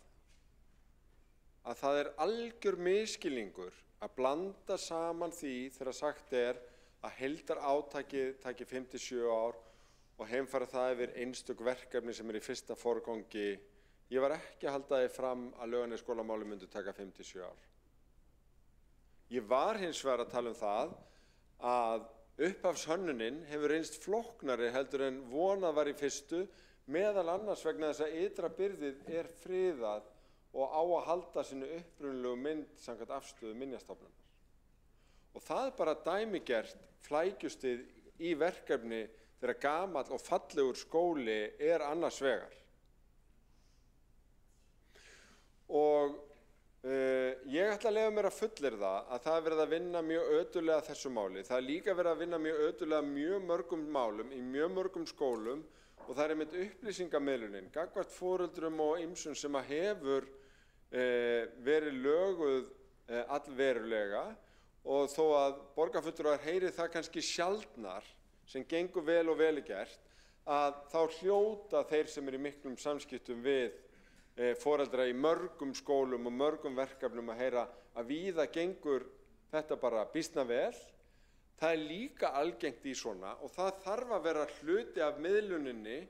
að það er algjör misskilningur að blanda saman því þegar sagt er að heildarátakið taki 5 til 7 ár og heimfæra það yfir einstök verkefni sem í fyrsta forgangi. Ég var ekki að halda því fram að Laugarnesskólamáli myndi taka 5 til 7 ár. Ég var hins vegar að tala það að upphafshönnunin hefur reynst flóknari heldur en vonað var í fyrstu, meðal annars vegna þess að ytra byrðið er friðað og á að halda sínu upprunalegu mynd samkvæmt afstöðu Minjastofnunar. Og það er bara dæmigert flækjustig í verkefni þegar gamall og fallegur skóli er annars vegar. Og ég ætla að leyfa mér að fullyrða að það er verið að vinna mjög ötullega þessu máli. Það er líka verið að vinna mjög ötullega mjög mörgum málum í mjög mörgum skólum og það er einmitt upplýsingamiðlunin gagnvart foreldrum og ýmsum sem að hefur verið löguð allverulega og þó að borgarfulltrúar heyri það kannski sjaldnar sem gengur vel og vel gert, að þá hljóta þeir sem eru í miklum samskiptum við foreldra í mörgum skólum og mörgum verkefnum að heyra að víða gengur þetta bara býsna vel. Það er líka algengt í svona og það þarf að vera hluti af miðluninni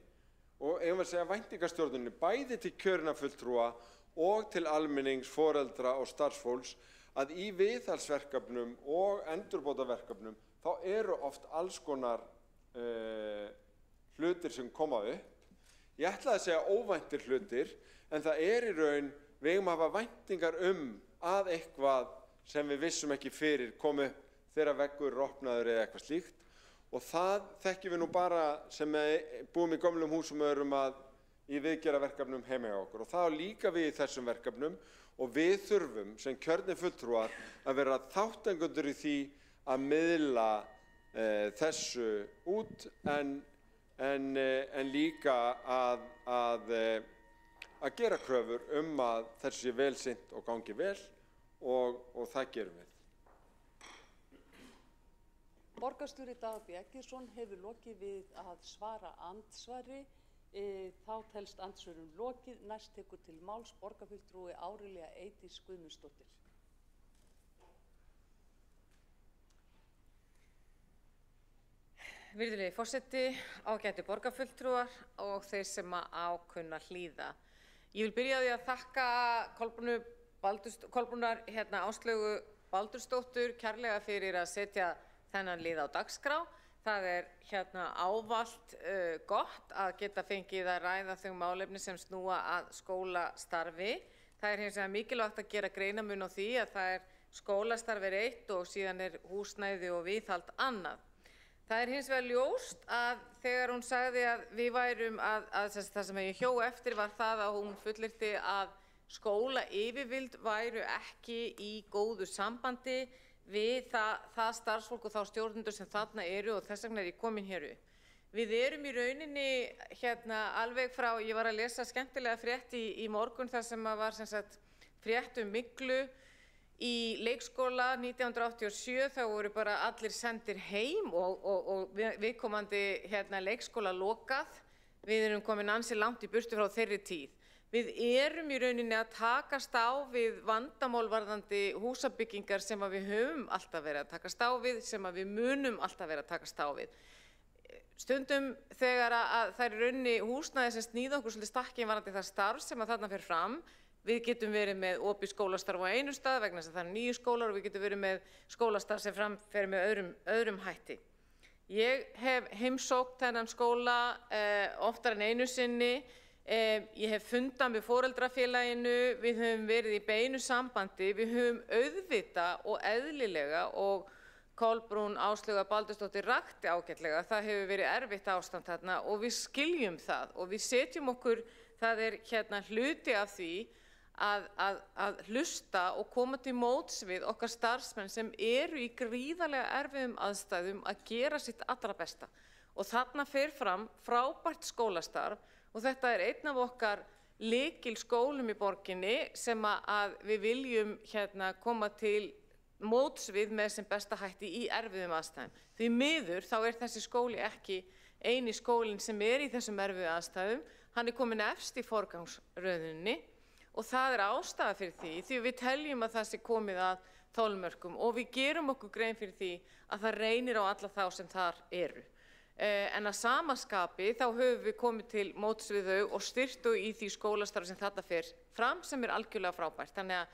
og ef maður segja væntingastjórninni bæði til kjörinna fulltrúa og til almennings, foreldra og starfsfólks að í viðhaldsverkefnum og endurbótaverkefnum þá eru oft alls konar hlutir sem koma upp. Ég ætla að segja óvæntir hlutir en það er í raun, við eigum að hafa væntingar að eitthvað sem við vissum ekki fyrir komi upp þegar veggur er opnaður eða eitthvað slíkt og það þekkjum við nú bara sem búum í gömlum húsum og erum að í viðgerðarverkefnum heima hjá okkur og það á líka við í þessum verkefnum og við þurfum sem kjörnir fulltrúar að vera þátttakendur í því að miðla þessu út en líka að gera kröfur að þessu sé vel sinnt og gangi vel og það gerum við. Borgarstjóri Dagur B. Eggertsson hefur lokið við að svara andsvari. Þá telst andsvörum lokið. Næst tekur til máls borgarfulltrúi Árelía Eydís Guðmundsdóttir. Virðulegi forseti, ágætu borgarfulltrúar og þeir sem ákunna hlýða. Ég vil byrja á því að þakka Kolbrúnar Áslaugu Baldursdóttur kærlega fyrir að setja þennan lið á dagskrá. Það er ávallt gott að geta fengið að ræða þau málefni sem snúa að skólastarfi. Það er hins vegar mikilvægt að gera greinarmun á því að það er skólastarf eitt og síðan er húsnæði og viðhald annað. Það er hins vegar ljóst að þegar hún sagði að við værum það sem ég hjó eftir var það að hún fullyrti að skólayfirvöld væru ekki í góðu sambandi við það starfsfólk og þá stjórnendur sem þarna eru og þess vegna er ég komin hér upp. Við erum í rauninni alveg frá, ég var að lesa skemmtilega frétt í morgun þar sem var frétt myglu Í leikskóla 1987 þá voru bara allir sendir heim og viðkomandi leikskóla lokað. Við erum komin ansi langt í burtu frá þeirri tíð. Við erum í rauninni að takast á við vandamál varðandi húsabyggingar sem að við höfum alltaf verið að takast á við, sem að við munum alltaf verið að takast á við. Stundum þegar að það er í rauninni húsnæði sem snýða okkur svolítið stakkin varðandi það starf sem að þarna fer fram. Við getum verið með opið skólastarf á einu stað vegna þess að það eru 9 skólar og við getum verið með skólastarf sem framfer með öðrum hætti. Ég hef heimsótt þennan skóla oftar en einu sinni. Ég hef fundað með foreldrafélaginu, við höfum verið í beinu sambandi, við höfum auðvitað og eðlilega og Kolbrún Áslaugar Baldursdóttir rakti ágætlega. Það hefur verið erfitt ástand þarna og við skiljum það og við setjum okkur, það er hluti af því að hlusta og koma til móts við okkar starfsmenn sem eru í gríðarlega erfiðum aðstæðum að gera sitt allra besta. Og þarna fer fram frábært skólastarf og þetta er einn af okkar lykilskólum í borginni sem að við viljum koma til móts við með sem besta hætti í erfiðum aðstæðum. Því miður þá er þessi skóli ekki eini skólinn sem er í þessum erfiðu aðstæðum. Hann er komin efst í forgangsröðunni og það er ástæða fyrir því við teljum að það sé komið að þolmörkum og við gerum okkur grein fyrir því að það reynir á alla þá sem þar eru. En að sama skapi þá höfum við komið til móts við þau og styrkt þau í því skólastarfi sem þetta fer fram sem er algjörlega frábært. Þannig að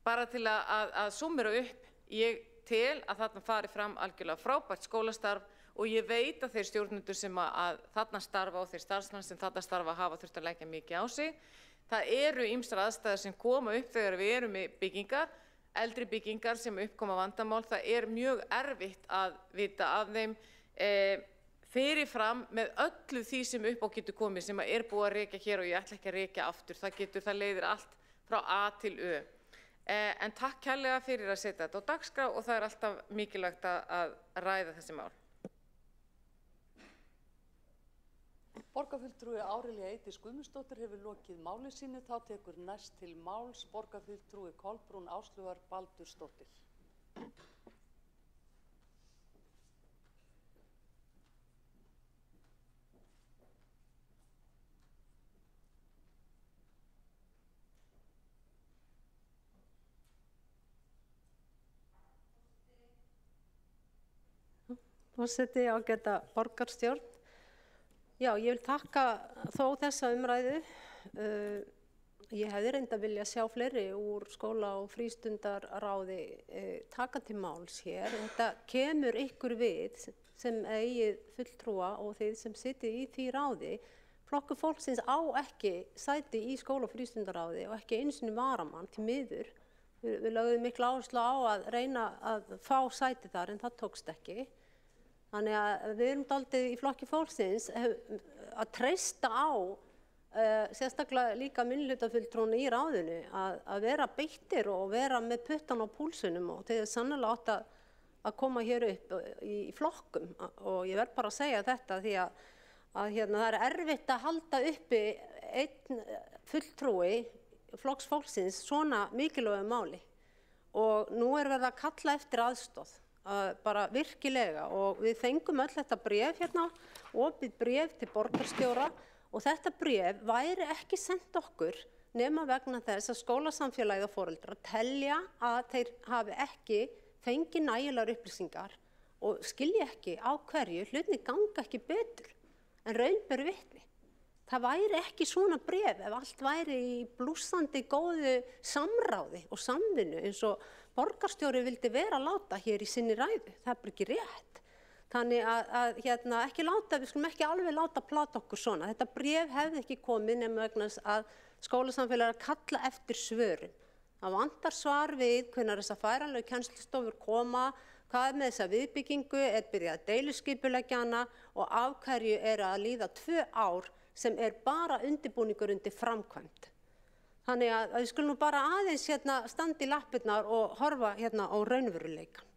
bara til að summera upp, ég tel að þarna fari fram algjörlega frábært skólastarf og ég veit að þeir stjórnendur sem að þarna starfa og þeir starfsmenn sem þarna starfa hafa þurft að leggja mikið á sig. Það eru ýmsar aðstæður sem koma upp þegar við erum með byggingar, eldri byggingar sem uppkoma vandamál. Það er mjög erfitt að vita af þeim fyrirfram með öllu því sem upp á getur komið sem er búið að rekja hér og ég ætla ekki að rekja aftur. Það leiðir allt frá A til Ö. En takk kærlega fyrir að setja þetta á dagskrá og það er alltaf mikilvægt að ræða þessi mál. Borgarfulltrúi Árelía Eydís Guðmundsdóttir hefur lokið máli sínu. Þá tekur næst til máls borgarfulltrúi Kolbrún Áslaugar Baldursdóttir. Forseti, ágæta borgarstjórn. Já, ég vil þakka þó þessa umræðu. Ég hefði reyndar vilja sjá fleiri úr skóla- og frístundarráði taka til máls hér. Þetta kemur ykkur við sem eigið fulltrúa og þið sem sitið í því ráði. Flokkur fólksins á ekki sæti í skóla- og frístundarráði og ekki einu sinni varamann til miður. Við lögðum mikla áherslu á að reyna að fá sæti þar en það tókst ekki. Þannig að við erum dálítið í flokki fólksins að treysta á sérstaklega líka minnihlutafulltrúna í ráðinu að vera beittir og vera með puttan á púlsunum og þeir sannlega átt að koma hér upp í flokkum og ég verð bara að segja þetta því að það er erfitt að halda uppi einn fulltrúi flokks fólksins svona mikilvægu máli og nú er verið að kalla eftir aðstoð. Bara virkilega og við fengum öll þetta bréf hérna, opið bréf til borgarstjóra og þetta bréf væri ekki sendt okkur nema vegna þess að skólasamfélagið og foreldrar telja að þeir hafi ekki fengið nægilegar upplýsingar og skilji ekki á hverju hlutinni ganga ekki betur en raun ber vitni. Það væri ekki svona bréf ef allt væri í blússandi góðu samráði og samvinnu eins og borgarstjóri vildi vera að láta hér í sinni ræðu. Það er bara ekki rétt. Þannig að ekki láta, við skulum ekki alveg láta plata okkur svona. Þetta bréf hefði ekki komið nema vegna þess að skólasamfélagið er að kalla eftir svörum. Það vantar svar við hvenær þessar færanlegu kennslustofur koma, hvað með þessa viðbyggingu, er byrjað að deiliskipuleggja hana og af hverju er að líða 2 ár sem er bara undirbúningur undir framkvæmd. Þannig að við skulum bara aðeins standa í lappirnar og horfa á raunveruleikann.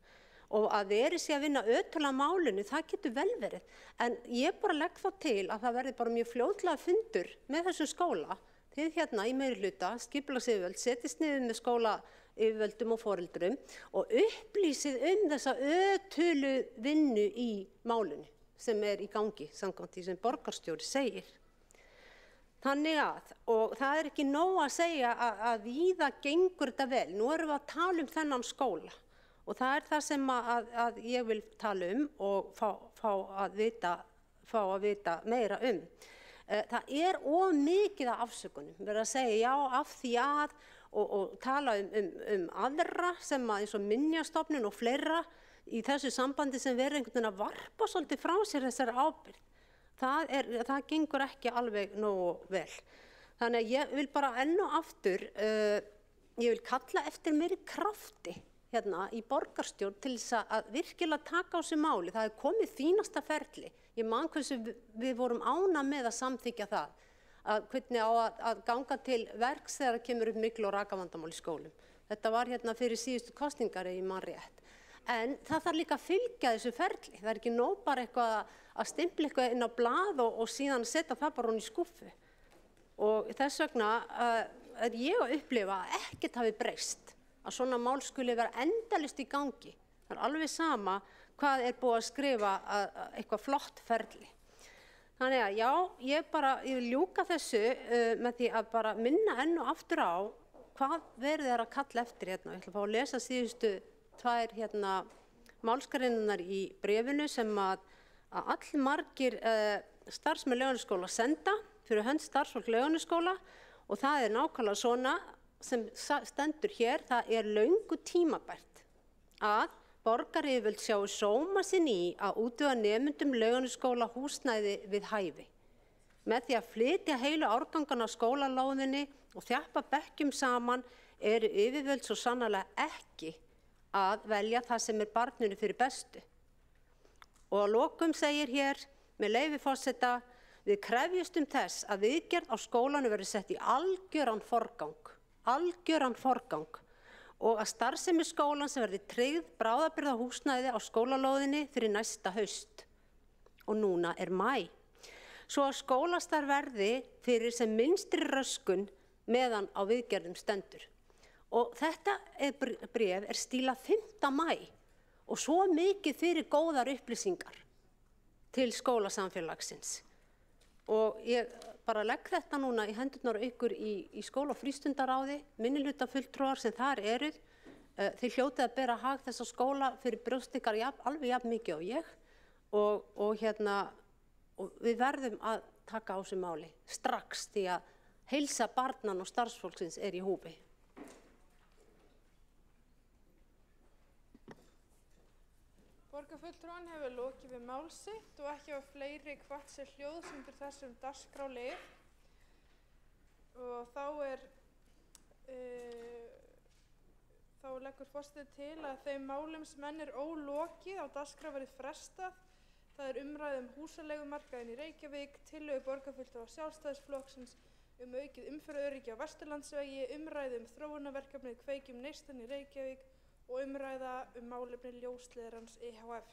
Og að verið sé að vinna ötulega málinu, það getur vel verið. En ég bara legg þá til að það verði bara mjög fljótlega fundur með þessum skóla þið hérna í meirihluta, skipulagsyfirvöld, setjist niður með skólayfirvöldum og foreldrum og upplýsið þessa ötulu vinnu í málinu sem í gangi, samkvæmt því sem borgarstjóri segir. Þannig og það ekki nóg að segja að víða gengur þetta vel. Nú erum við að tala þennan skóla og það það sem að ég vil tala og fá að vita meira Það of mikið af afsökunum, verið að segja já af því að og tala aðra sem eins og Minjastofnun og fleira í þessu sambandi sem verið einhvern veginn að varpa svolítið frá sér þessari ábyrgð. Það gengur ekki alveg nógu vel. Þannig að ég vil bara enn og aftur, ég vil kalla eftir meiri krafti hérna í borgarstjórn til þess að virkilega taka á sig máli. Það komið fínasta ferli. Ég man hversu við vorum ánægð með að samþykkja það. Að hvernig á að ganga til verks þegar það kemur upp miklu og rakavandamál í skólum. Þetta var hérna fyrir síðustu kosningar ef ég man rétt. En það þarf líka að fylgja þessu ferli. Það ekki nóg bara eitthvað að stimpla eitthvað inn á blað og síðan setja það bara í skúffu. Og þess vegna ég að upplifa að ekkert hafi breyst. Að svona mál skuli vera endalaust í gangi. Það alveg sama hvað búið að skrifa eitthvað flott ferli. Þannig að já, ég vil ljúka þessu með því að bara minna enn og aftur á hvað verið að kalla eftir hérna. Ég ætla að fá að lesa síðustu tvær málsgreinar í bréfinu sem að allmargir starfsmenn Laugarnesskóla senda fyrir hönd starfsfólk Laugarnesskóla og það nákvæmlega svona sem stendur hér, það löngu tímabært að borgaryfirvöld sjáu sóma sinn í að útvega nemendum Laugarnesskóla húsnæði við hæfi. Með því að flytja heilu árgangana á skólalóðinni og þjappa bekkjum saman yfirvöld svo sannarlega ekki að velja það sem barninu fyrir bestu. Og að lokum segir hér, með leyfi forseta, við krefjumst þess að viðgerð á skólanu verði sett í algjöran forgang og að starfsemi skólans verði tryggð bráðabirgðahúsnæði á skólalóðinni fyrir næsta haust. Og núna maí. Svo að skólastarf verði fyrir sem minnstri röskun meðan á viðgerðum stendur. Og þetta bréf stílað 5. maí og svo mikið fyrir góðar upplýsingar til skólasamfélagsins. Og ég bara legg þetta núna í hendurnar ykkur í skóla- og frístundaráði, minnihlutafulltrúar sem þar eruð. Þið hljótið að bera hag þessa skóla fyrir brjóst ykkar alveg jafn mikið og ég. Og við verðum að taka á þessu máli strax því að heilsa barnan og starfsfólksins í húfi. Borgarfulltrúinn hefur lokið við mál sitt og ekki hafa fleiri kvatt sér hljóðs undir þessum dagskrárlið. Og þá leggur forseti til að þeim málum sem enn ólokið á dagskrá verið frestað. Það umræða húsaleigumarkaðinn í Reykjavík, tillögu borgarfulltrúa Sjálfstæðisflokksins aukið umferðaröryggi á Vesturlandsvegi, umræða þróunarverkefnið Kveikjum neistann í Reykjavík og umræða málefni ljósleiðarans IHF.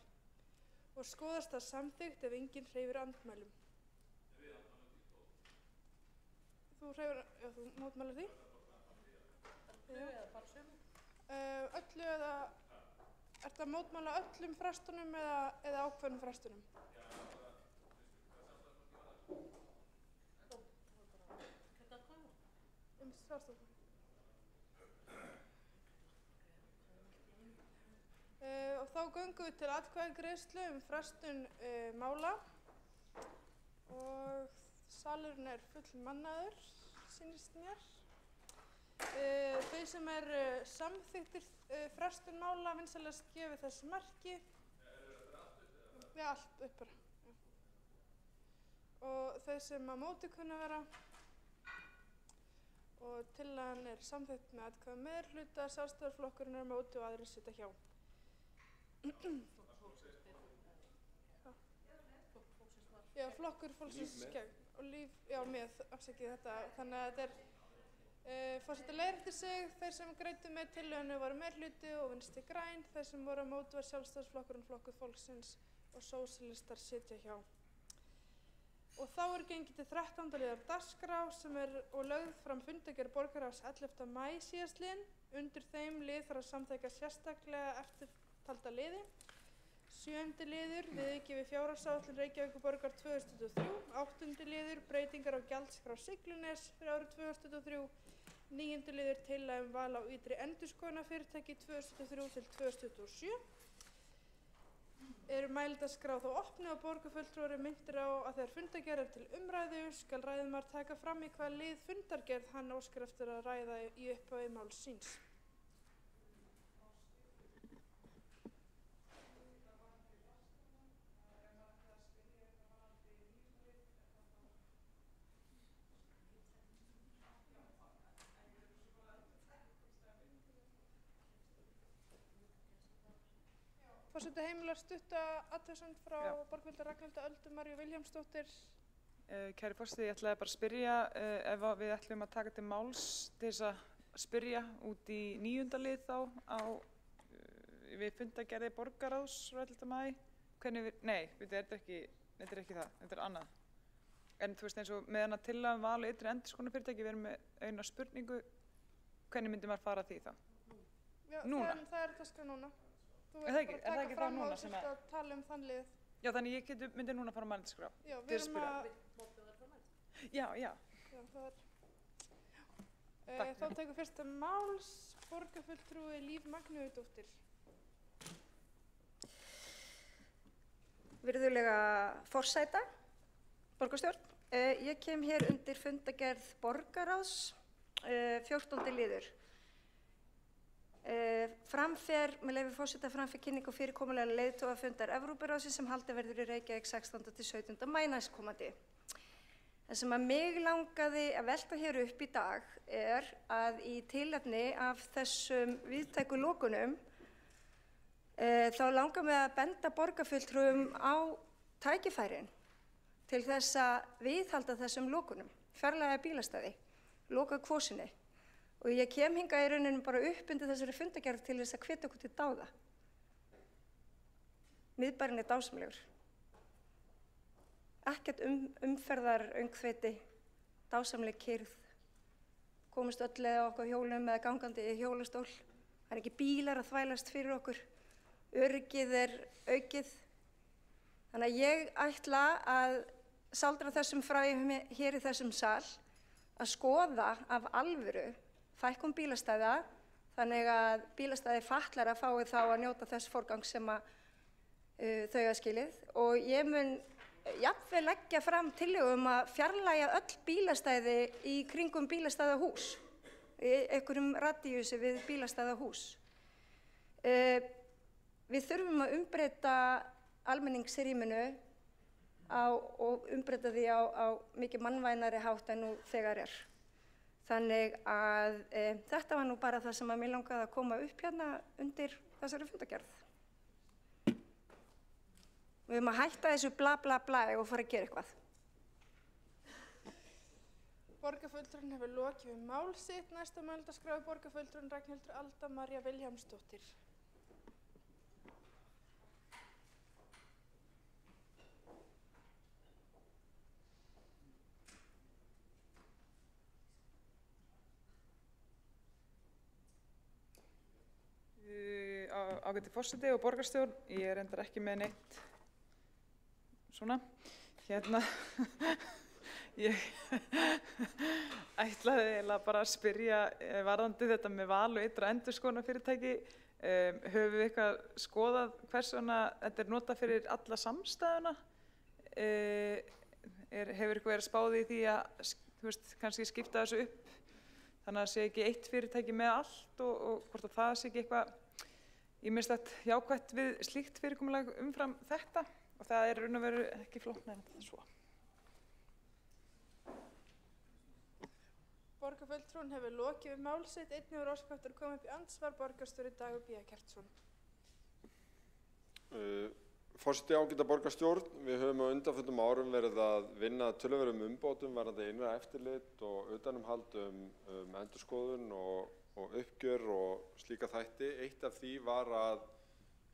Og skoðast það samþykkt ef enginn hreyfir andmælum. Þú mótmælir því? Öllu eða ertu að mótmæla öllum frestunum eða ákveðnum frestunum? Og þá göngum við til atkvæðagreiðslu frestun mála og salurinn fullmannaður, sýnist mér. Þau sem samþykktir frestun mála vinsamlegast gefið þess merki. Við allt upp bara. Og þau sem að móti kunna vera. Og tillagan samþykkt með atkvæði meirihluta, Sjálfstæðisflokkurinn á móti og aðrir sitja hjá. Já, flokkur fólksins gegn og líf, já, með, afsakið þetta, þannig að þetta forseti leiðréttir sig, þeir sem greiddu með tillögunni voru meirihluti og Vinstri græn, þeir sem voru á móti var Sjálfstæðisflokkurinn, flokkur fólksins og sósíalistar sitja hjá. Og þá gengið til 13. liðar dagskrá sem og lögð fram fundargerð borgarráðs 11. maí síðastliðinn. Undir þeim lið þarf að samþykkja sérstaklega eftirtalda liði. 7. liður, viðauki við fjárhagsáætlun Reykjavíkurborgar 2023. 8. liður, breytingar á gjaldskrá Siglunes fyrir árið 2023. 9. liður, tillaga val á ytri endurskoðunarfyrirtæki 2023 til 2027. Mælendaskrá þá opnuð og borgarfulltrúar minntir á að þegar fundargerð til umræðu skal ræðumaður taka fram í hvaða lið fundargerð hann óskar eftir að ræða í upphafi máls síns. Forseti heimilar stutta athugasemd frá borgarfulltrúa Ragnhildi Öldu Maríu Vilhjálmsdóttur. Kæri forseti, ég ætlaði bara að spyrja ef við ætlum að taka til máls til þess að spyrja út í 9. lið þá við fundargerði borgarráðs frá 11. maí. Nei, þetta er ekki það, þetta er annað. En þú veist eins og með hana tillaga val og ytri endurskoðunarfyrirtæki, við erum með eina spurningu, hvernig myndi maður fara að því þá? Já, núna? Það er dagskrá núna. Þú Er það ekki þá núna sem að tala þann lið. Já, þannig ég myndi núna fara að mælendaskrá. Já, við erum að... Já. Já, það er... Þá tekur fyrsta máls borgarfulltrúi Líf Magnúðardóttir. Virðulega forsæta, borgarstjórn. Ég kem hér undir fundargerð borgarráðs, 14. liður. Framfer, með leyfi forseta, framfer kynning og fyrirkomulega leiðtogafundar Evrópuráðsins sem haldið verður í Reykjavík 16. til 17. maí næstkomandi. Það sem að mig langaði að velta hér upp í dag að í tilefni af þessum víðtæku lokunum þá langar mig að benda borgarfulltrúum á tækifærin til þess að viðhalda þessum lokunum, fjarlæga bílastæði, loka kvosinni. Og ég kem hingað í rauninu bara upp undir þessari fundargerð til þess að hvetja okkur til dáða. Miðbærinn er dásamlegur. Ekkert umferðaröngþveiti, dásamleg kyrrð. Komumst öll eða okkur hjólum eða gangandi í hjólastól. Það er ekki bílar að þvælast fyrir okkur. Öryggið er aukið. Þannig að ég ætla að saldra þessum frá hér í þessum sal að skoða af alvöru fækkun bílastæða, þannig að bílastæði fatlara fái þá að njóta þess forgang sem að þau hafa skilið. Og ég mun jafnvel leggja fram tillögu að fjarlægja öll bílastæði í kringum bílastæðahús, í einhverjum radíusi við bílastæðahús. Við þurfum að umbreyta almenningsrýminu og umbreyta því á mikið mannvænari hátt en nú þegar er. Þannig að þetta var nú bara það sem að mér langaði að koma upp hérna undir þessari fundargerð. Við höfum að hætta þessu bla bla bla og fara að gera eitthvað. Borgarfulltrúinn hefur lokið við mál sitt. Næsta mælendaskrá borgarfulltrúinn Ragnhildur Alda María Vilhjálmsdóttir. Ágæti forseti og borgarstjórn, ég reyndar ekki með neitt svona, ég ætlaði eiginlega bara að spyrja varðandi þetta með val og ytra endurskoðunarfyrirtæki, höfum við eitthvað skoðað hvers vegna þetta er notað fyrir alla samstæðuna, hefur eitthvað verið spáð í því að, þú veist, kannski skipta þessu upp, þannig að sé ekki eitt fyrirtæki með allt og hvort að það sé ekki eitthvað ýmislegt jákvætt við slíkt fyrirkomulag umfram þetta og það er raun og veru ekki flóknara en það svo. Borgarfulltrúinn hefur lokið við mál sitt. Einnig hefur óskað eftir að koma upp í andsvar borgarstjóri Dagur B. Kjartansson. Forseti, ágæta borgarstjórn, við höfum á undanförnum árum verið að vinna töluverðum umbótum varðandi innra eftirlit og utanumhald endurskoðun og uppgjör og slíka þætti. Eitt af því var að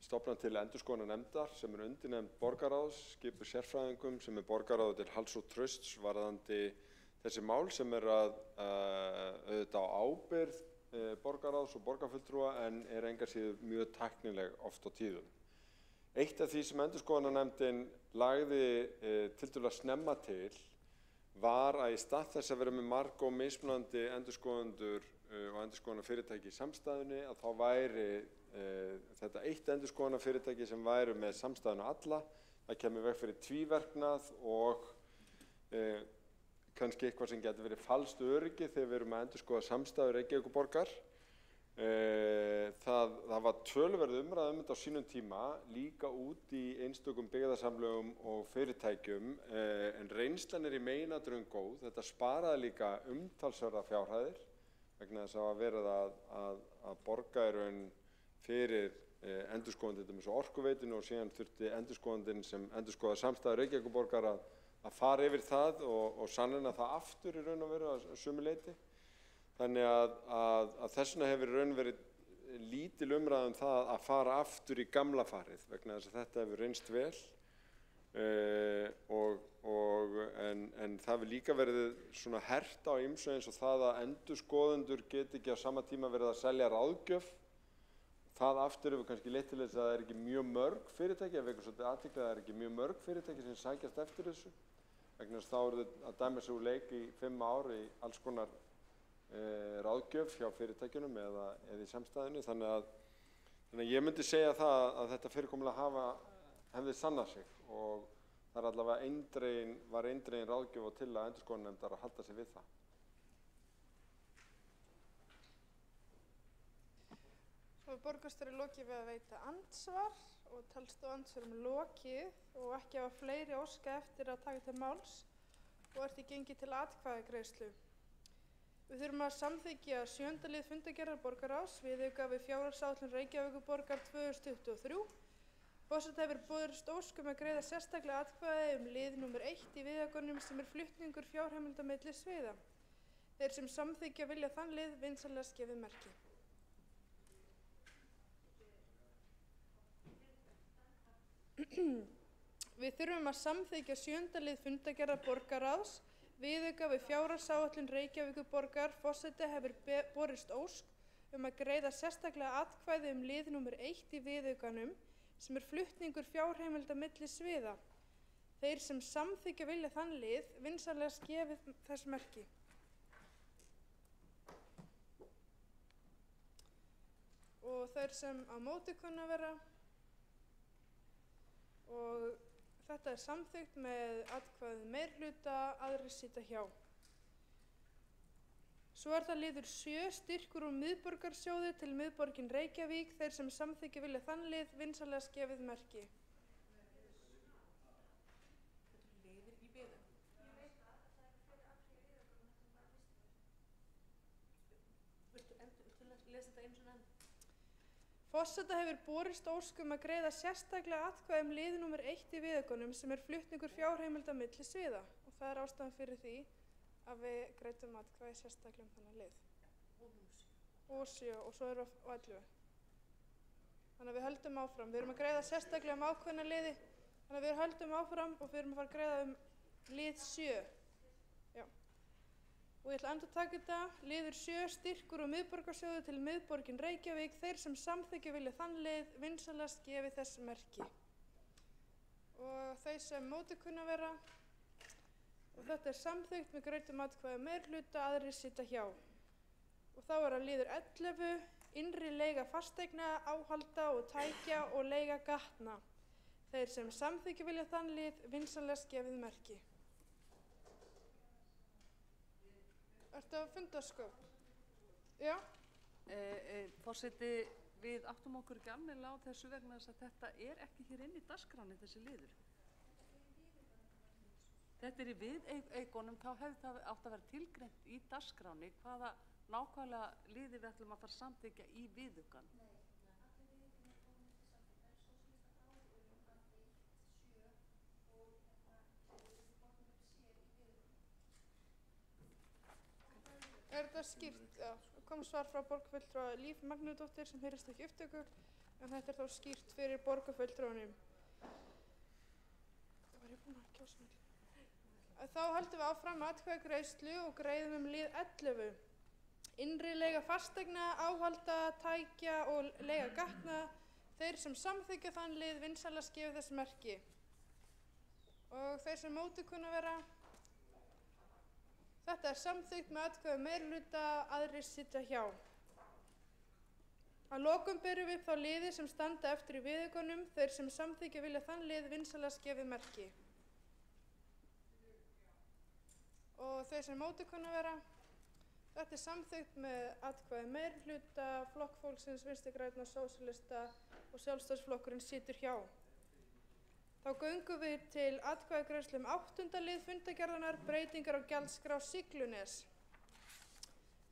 stofna til endurskoðunarnefndar sem undirnefnd borgarráðs, skipuð sérfræðingum sem borgarráði til halds og trausts varðandi þessi mál sem auðvitað á ábyrgð borgarráðs og borgarfulltrúa en engu að síður mjög tæknileg oft á tíðum. Eitt af því sem endurskoðunarnefndin lagði tiltölulega snemma til var að í stað þess að vera með marga og mismunandi endurskoðendur og endurskoðunarfyrirtæki í samstæðunni að þá væri þetta eitt endurskoðunarfyrirtæki sem væri með samstæðuna alla. Það kemur veg fyrir tvíverknað og kannski eitthvað sem getur verið falskt öryggi þegar við erum að endurskoða samstæður Reykjavíkurborgar. Það var töluverð umræða um þetta á sínum tíma, líka út í einstökum byggðasamlögum og fyrirtækjum, en reynslan í meginatriðum góð. Þetta sparaði líka umtalsverða fjárhæðir vegna þess að verið að borga í raun fyrir endurskoðandi til Orkuveitinu og síðan þurfti endurskoðandinn sem endurskoðaði samstæður Reykjavíkurborgar að fara yfir það og sannreyna það aftur í raun og veru að sömu leyti. Þannig að þess vegna hefur í raun verið lítil umræða um það að fara aftur í gamla farið vegna þess að þetta hefur reynst vel en það hefur líka verið svona hert á ýmsu eins og það að endurskoðendur geti ekki á sama tíma verið að selja ráðgjöf. Það aftur hefur kannski leitt til þess að það ekki mjög mörg fyrirtæki, ef eitthvað svolítið athygli að það ekki mjög mörg fyrirtæki sem sækjast eftir þessu. Vegna þess að þá eru þau að dæma sig úr leik í 5 ár í alls konar ráðgjöf hjá fyrirtækjunum eða í samstæðinu. Þannig að ég myndi segja það að þetta fyrirkomulag hefði sannað sig og það er allavega var eindregin ráðgjöf og tillaga endurskoðunarnefndar að halda sig við það. Svo er borgarstjóri lokið við að veita andsvar og telst á andsvörum lokið og ekki hafa fleiri óska eftir að taka til máls og er því gengið til atkvæðagreiðslu. Við þurfum að samþykkja 7. lið fundargerðar borgarráðs viðauka við fjárhagsáætlun Reykjavíkurborgar 2023. Forseta hefur borist ósk að greiða sérstaklega atkvæði lið nr. 1 í viðaukanum sem flutningur fjárheimilda milli sviða. Þeir sem samþykkja vilja þann lið vinsamlegast gefið merki. Við þurfum að samþykkja 7. lið fundargerðar borgarráðs viðauka við fjárhagsáætlun Reykjavíkurborgar. Forseti hefur borist ósk að greiða sérstaklega atkvæði lið nr. 1 í viðaukanum sem flutningur fjárheimilda milli sviða. Þeir sem samþykkja vilja þann lið vinsamlegast gefið þess merki. Og þeir sem á móti kunna vera. Og þetta er samþykkt með atkvæði meirihluta, aðrir sitja hjá. Svo er það liður 7, styrkur úr miðborgarsjóði til miðborgin Reykjavík. Þeir sem samþykkja vilja þann lið vinsamlegast gefið merki. Forseta hefur borist ósk að greiða sérstaklega atkvæði lið nr. 1 í viðaukanum sem flutningur fjárheimilda milli sviða og það er ástæðan fyrir því að við greiddum atkvæði sérstaklega þennan lið. Og 7 og svo erum við á 11. Þannig að við höldum áfram. Við erum að greiða sérstaklega ákveðna liði, þannig að við höldum áfram og við erum að fara að greiða lið 7. Já. Og ég ætla að endurtaka þetta, liður 7, styrkur úr miðborgarsjóði til miðborgin Reykjavík. Þeir sem samþykkja vilja þann lið vinsamlegast gefið þess merki. Og þeir sem móti kunna vera. Og þetta er samþykkt með greiddum atkvæði meirihluta, aðrir sitja hjá. Og þá er það liður 11, innri leiga fasteigna, áhalda og tækja og leiga gatna. Þeir sem samþykkja vilja þann lið vinsamlegast gefið merki. Ertu að fundarsköp? Já? Forseti, við áttum okkur ekki almennilega á þessu vegna þess að þetta er ekki hér inn í dagskránni, þessi liður. Þetta er í viðaukunum, þá hefði það átt að vera tilgreint í dagskránni hvaða nákvæmlega liði við ætlum að fara að samþykkja í viðaukan. Er þetta skýrt? Já. Kom svar frá borgarfulltrúa Líf Magnúsdóttur sem heyrist ekki upptöku. en þetta þá skýrt fyrir borgarfulltrúanum. Þá höldum við áfram atkvæðagreiðslu og greiðum lið 11. Innri leiga fasteigna, áhalda, tækja og leiga gatna. Þeir sem samþykkja þann lið vinsamlegast gefa þess merki. Og þeir sem móti kunna vera. Þetta samþykkt með atkvæði meirihluta, aðrir sitja hjá. Að lokum berum við upp þá liði sem standa eftir í viðaukunum. Þeir sem samþykkja vilja þann lið vinsamlegast gefa merki. Og þeir sem móti kunna vera. Þetta samþykkt með atkvæði meirihluta, Flokk fólksins, Vinstri grænna, Sósíalista og Sjálfstæðisflokkurinn situr hjá. Þá göngum við til atkvæðagreiðslu 8. lið fundargerðarinnar, breytingar á gjaldskrá Siglunes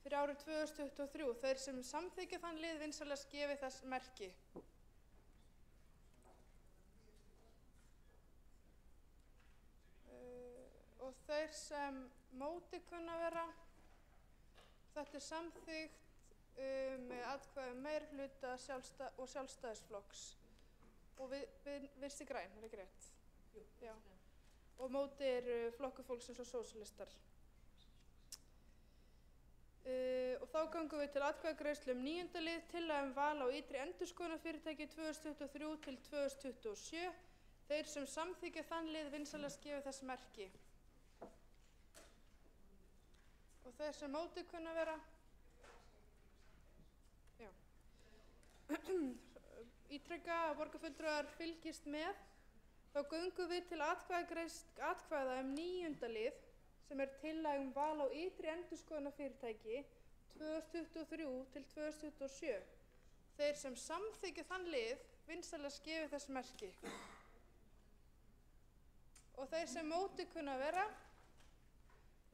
fyrir árið 2023. Þeir sem samþykkja þann lið vinsamlegast gefi þess merki. Og þeir sem móti kunna vera. Þetta samþykkt með atkvæði meirihluta og Sjálfstæðisflokks og Vinstri græn, er ekki rétt? Jú. Já. Og móti Flokkur fólksins og Sósíalistar. Og þá göngum við til atkvæðagreiðslu 9. lið, tillaga val á ytri endurskoðunarfyrirtæki 2023 til 2027. Þeir sem samþykkja þann lið vinsamlegast gefa þess merki. Og þeir sem móti kunna vera. Já. Ítreka að borgarfulltrúar fylgist með. Þá göngum við til atkvæða 9. lið sem tillaga val á ytri endurskoðunarfyrirtæki 2023 til 2027. Þeir sem samþykkja þann lið vinsamlegast gefa þess merki. Og þeir sem móti kunna vera.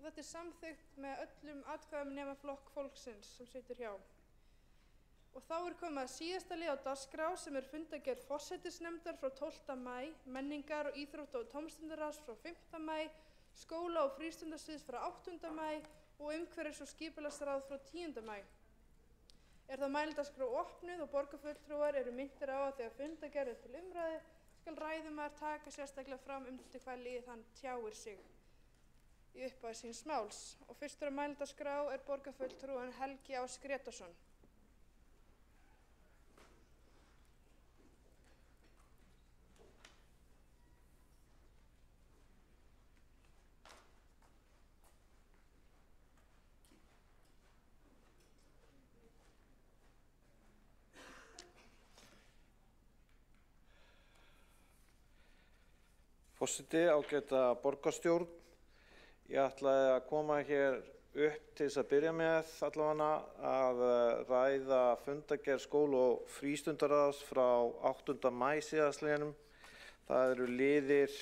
Og þetta samþykkt með öllum atkvæðum nema Flokk fólksins sem situr hjá. Og þá komið að síðasta lið á dagskrá sem fundargerð forsætisnefndar frá 12. maí, menningar og íþrótta- og tómstundaráðs frá 5. maí, skóla- og frístundasviðs frá 8. maí og umhverfis- og skipulagsráð frá 10. maí. Það mælendaskrá opnuð og borgarfulltrúar eru minntir á að þegar fundargerð til umræðu skal ræðumaður taka sérstaklega fram undir hvað lið hann tjáir sig í upphafi síns máls. Og fyrstur á mælendaskrá borgarfulltrúinn Helgi Ás Grétarsson. Forseti, ágæta borgarstjórn. Ég ætlaði að koma hér upp til þess að byrja með allavega að ræða fundargerð skóla- og frístundaráðs frá 8. maí síðastliðnum. Það eru liðir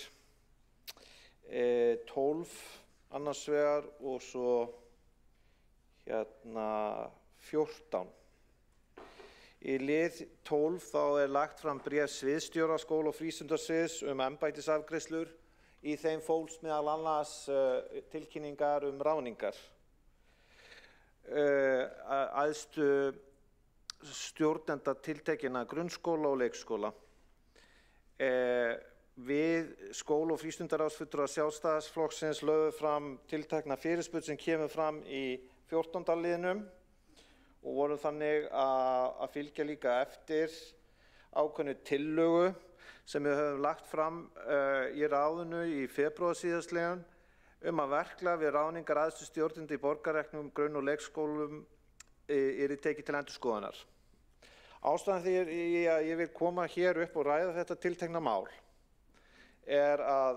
12 annars vegar og svo 14. Í lið 12 þá lagt fram bréf sviðsstjóra skóla- og frístundasviðs embættisafgreiðslur. Í þeim fólst meðal annars tilkynningar ráðningar. Æðstu stjórnenda tiltekinna grunnskóla og leikskóla. Við skóla- og frístundaráðsfulltrúar Sjálfstæðisflokksins lögðum fram tiltekna fyrirspurn sem kemur fram í 14. liðnum og vorum þannig að fylgja líka eftir ákveðnu tillögu sem við höfum lagt fram í ráðinu í febrúar síðastliðinn að verklag við ráðningar æðstu stjórnenda í borgarreknum grunn- og leikskólum tekið til endurskoðunar. Ástæðan því að ég vil koma hér upp og ræða þetta tiltekna mál að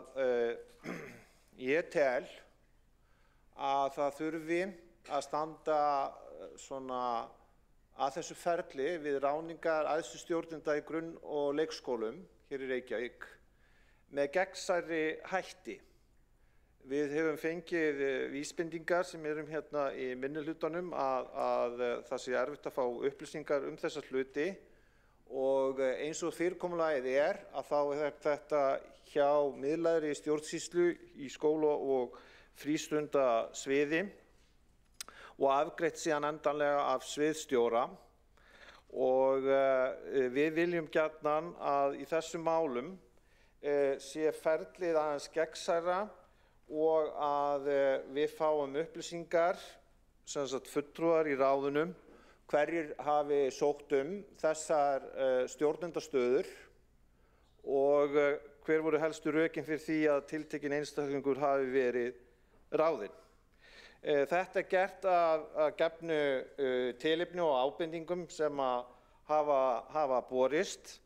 ég tel að það þurfi að standa að þessu ferli við ráðningar æðstu stjórnenda í grunn- og leikskólum hér í Reykjavík með gegnsærri hætti. Við höfum fengið vísbendingar sem hérna í minnihlutanum að það sé erfitt að fá upplýsingar þessa hluti og eins og fyrirkomulagið að þá þetta hjá miðlægri stjórnsýslu í skóla- og frístundasviði og afgreitt síðan endanlega af sviðsstjóra og við viljum gjarnan að í þessum málum sé ferlið aðeins gegnsærra og að við fáum upplýsingar, sem sagt fulltrúar í ráðunum, hverjir hafi sótt þessar stjórnendastöður og hver voru helstu rökin fyrir því að tiltekinn einstaklingur hafi verið ráðinn. Þetta gert af gefnu tilefni og ábendingum sem hafa borist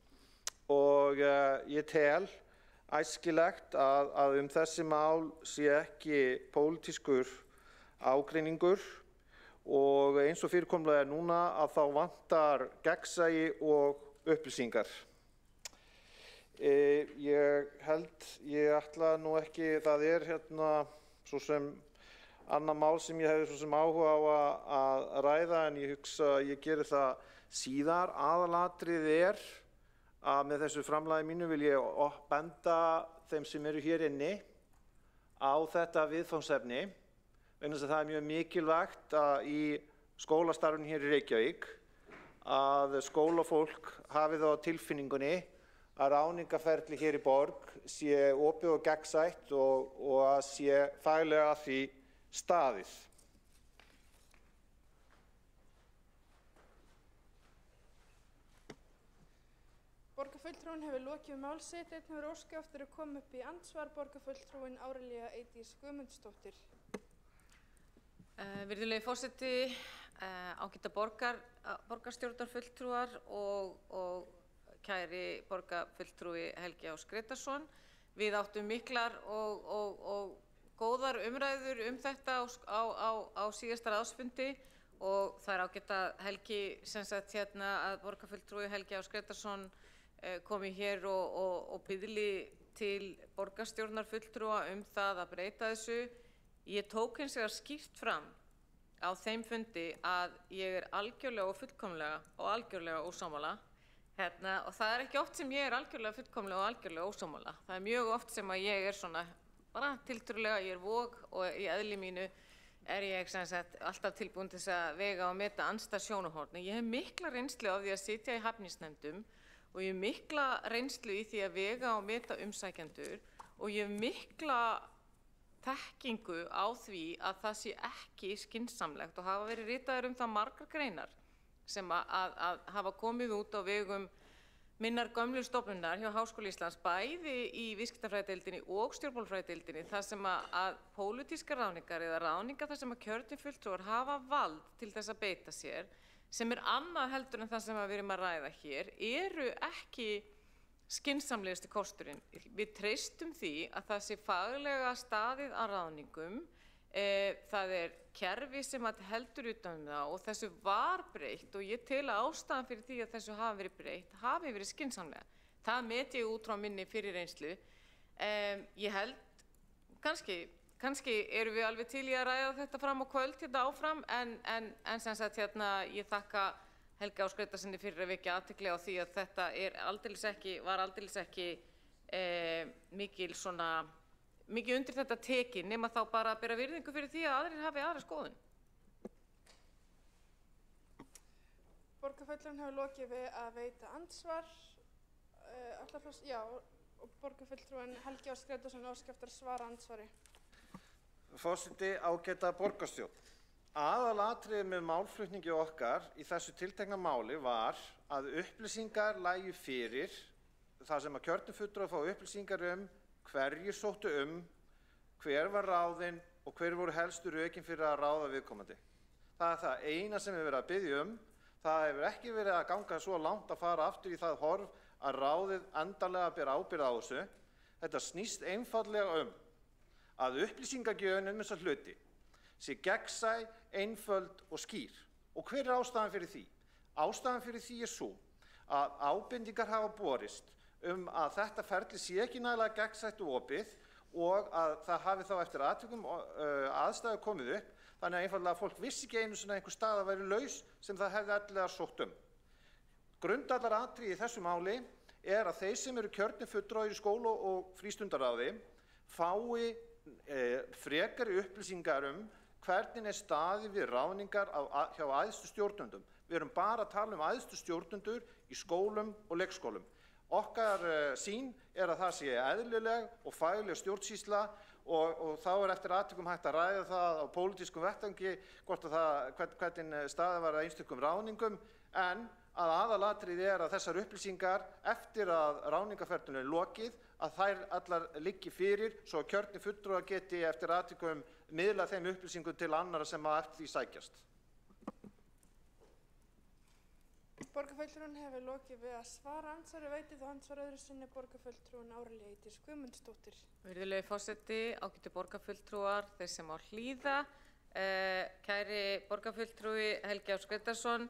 og ég tel æskilegt að þessi mál sé ekki pólitískur ágreiningur og eins og fyrirkomulagið núna að þá vantar gegnsæi og upplýsingar. Ég ætla nú ekki, það hérna svo sem annað mál sem ég hefði svo sem áhuga á að ræða en ég hugsa að ég geri það síðar. Aðalatriðið að með þessu framlagi mínu vil ég benda þeim sem eru hér inni á þetta viðfangsefni vegna þess að það er mjög mikilvægt í skólastarfinu hér í Reykjavík að skólafólk hafi það á tilfinningunni að ráðningarferli hér í borg sé opið og gegnsætt og að sé faglega að því staðið. Borgarfulltrúinn hefur lokið mál sitt. Einn hefur óskað eftir að koma upp í andsvar. Borgarfulltrúinn Árelía Eydís Guðmundsdóttir. Virðulegi forseti, ágæta borgarstjórnarfulltrúar og kæri borgarfulltrúi Helgi Ás Grétarsson. Við áttum miklar og góðar umræður þetta á síðasta ráðsfundi og það er ágætt að Helgi, sem sagt að borgarfulltrúi Helgi Ás Grétarsson komi hér og biðli til borgarstjórnarfulltrúa það að breyta þessu. Ég tók hins vegar skýrt fram á þeim fundi að ég er algjörlega og fullkomlega og algjörlega ósammála. Og það er ekki oft sem ég er algjörlega fullkomlega og algjörlega ósammála. Það er mjög oft sem að ég er svona bara tiltölulega, ég er vog og í eðli mínu er ég alltaf tilbúin til þess að vega og meta andstæð sjónarhorn. Ég hef mikla reynslu af því að sitja í hæfnisnefndum og ég hef mikla reynslu í því að vega og meta umsækjendur og ég hef mikla þekkingu á því að það sé ekki skynsamlegt og hafa verið ritaður það margar greinar sem að hafa komið út á vegum minnar gömlu stofnunar hjá Háskóla Íslands, bæði í viðskiptafræðideildinni og stjórnmálafræðideildinni, þar sem að pólitískar ráðningar eða ráðningar þar sem að kjörnir fulltrúar hafa vald til þess að beita sér, sem er annað heldur en það sem við erum að ræða hér, eru ekki skynsamlegustu kosturinn. Við treystum því að það sé faglega staðið að ráðningum, það er kerfi sem heldur utan það og þessu var breytt og ég tel að ástæðan fyrir því að þessu hafi verið breytt hafi verið skynsamlega. Það met ég út frá minni fyrir reynslu. Ég held, kannski erum við alveg til í að ræða þetta fram á kvöld áfram en sem sagt ég þakka Helga Ás Grétarssoni fyrir að vekja athygli á því að þetta var aldeilis ekki mikið undir þetta tekin nema þá bara að bera virðingu fyrir því að aðrir hafi aðra skoðun. Borgarfulltrúinn hefur lokið við að veita andsvar. Og borgarfulltrúinn Helgi Ás Grétarsson óskar eftir að svara andsvari. Forseti, ágæta borgarstjórn. Aðalatriðið með málflutningi okkar í þessu tiltekna máli var að upplýsingar lægju fyrir þar sem að kjörnir fulltrúar fá upplýsingar hverjir sóttu hver var ráðinn og hver voru helstu rökin fyrir að ráða viðkomandi. Það er það eina sem við verið að biðja Það hefur ekki verið að ganga svo langt að fara aftur í það horf að ráðið endanlega ber ábyrgð á þessu. Þetta snýst einfaldlega að upplýsingagjöfin þessa hluti sé gegnsæ, einföld og skýr. Og hver er ástæðan fyrir því? Ástæðan fyrir því er sú að ábendingar hafa borist að þetta ferli sé ekki nægilega gegnsætt og opið og að það hafi þá eftir atvikum aðstæður komið upp, þannig að einfaldlega fólk vissi ekki einu sinni einhver staða væri laus sem það hefði allega sótt Grundvallaratriði í þessu máli er að þeir sem eru kjörnir fulltrúar í skóla- og frístundaráði fái frekari upplýsingar hvernig staðið við ráðningar hjá æðstu stjórnendum, Við erum bara að tala æðstu stjórnendur í skólum og leikskólum. Okkar sýn að það sé eðlileg og fagleg stjórnsýsla og þá eftir atvikum hægt að ræða það á pólitískum vettvangi hvort hvernig staðið var að einstökum ráðningum, en að aðalatriði að þessar upplýsingar eftir að ráðningarferlinu er lokið, að þær allar liggi fyrir svo að kjörnir fulltrúar geti eftir atvikum miðla þeim upplýsingum til annarra sem að eftir því sækjast. Borgarfulltrúinn hefur lokið við að svara andsvari, veitir þá andsvar öðru sinni borgarfulltrúinn Árelía Eydís Guðmundsdóttir. Virðulegi forseti, ágætu borgarfulltrúar, þeir sem á hlýða, kæri borgarfulltrúi Helgi Áss Grétarsson,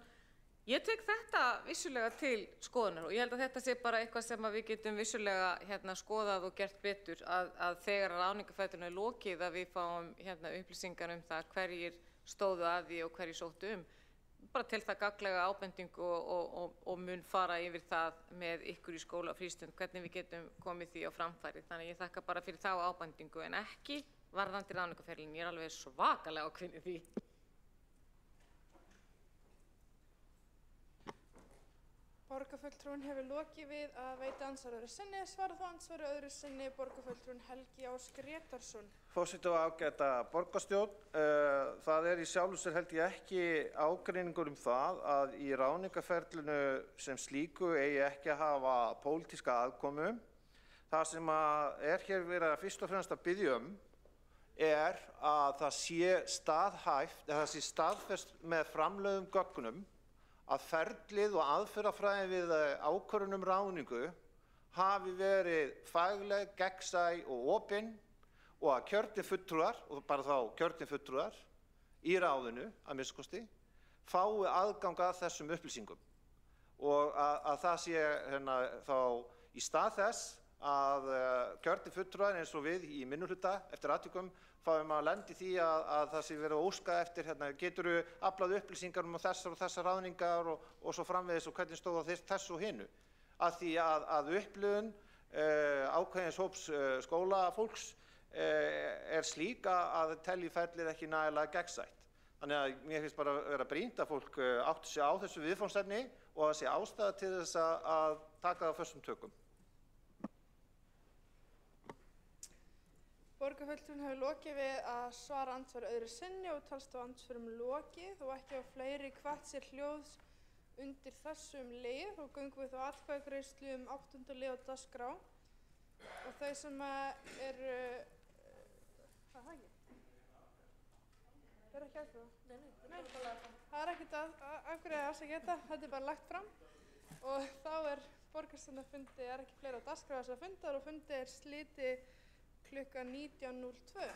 ég tek þetta vissulega til skoðunar og ég held að þetta sé bara eitthvað sem við getum vissulega skoðað og gert betur að þegar ráðningarferlinu er lokið að við fáum upplýsingar það hverjir stóðu að því og hverjir sóttu bara til það gagnlega ábendingu og mun fara yfir það með ykkur í skóla og frístund hvernig við getum komið því á framfæri. Þannig ég þakka bara fyrir þá ábendingu en ekki varðandi ráðningarferlinu. Ég alveg svakalega ákveðin í því. Borgarfulltrúinn hefur lokið við að veita andsvar öðru sinni, svara þá andsvari öðru sinni borgarfulltrúinn Helgi Áss Grétarsson. Forseti og ágæta borgarstjórn, það í sjálfu sér held ég ekki ágreiningur það að í ráðningarferlinu sem slíku eigi ekki að hafa pólitíska aðkomu. Það sem hér verið að fyrst og fremst að biðja að það sé staðhæft, það sé staðfest með framlögðum gögnum að ferlið og aðferðafræðin við ákvörðun ráðningu hafi verið fagleg, gegnsæ og opin og að kjörnir fulltrúar, og bara þá kjörnir fulltrúar í ráðinu að minnsta kosti, fái aðgang að þessum upplýsingum og að það sé þá í stað þess að kjörnir fulltrúar eins og við í minnihluta eftir atvikum fáum að lenda í því að það sé verið að óska eftir geturðu aflað upplýsingar þessar og þessar ráðningar og svo framvegis og hvernig stóð á þessu og hinu. Að því að upplifun ákveðins hóps skólafólks slík að telji ferlið ekki nægilega gegnsætt. Þannig að mér finnst bara vera brýnt að fólk átti sig á þessu viðfangsefni og að sé ástæða til þess að taka það föstum tökum. Borgarfulltrúinn hefur lokið við að svara andsvari öðru sinni og talst á andsvörum lokið og ekki á fleiri hvatt sér hljóðs undir þessum lið og göngum við þá atkvæðagreiðslu 8. lið á dagskrá og þau sem eru hvað það ekki? Það ekki aðkvæða? Nei, það ekkert af hverju afsækja þetta bara lagt fram og þá borgarstjórnarfundi ekki fleira á dagskrá þess að fundar og fundi slitið klukkan 19:02.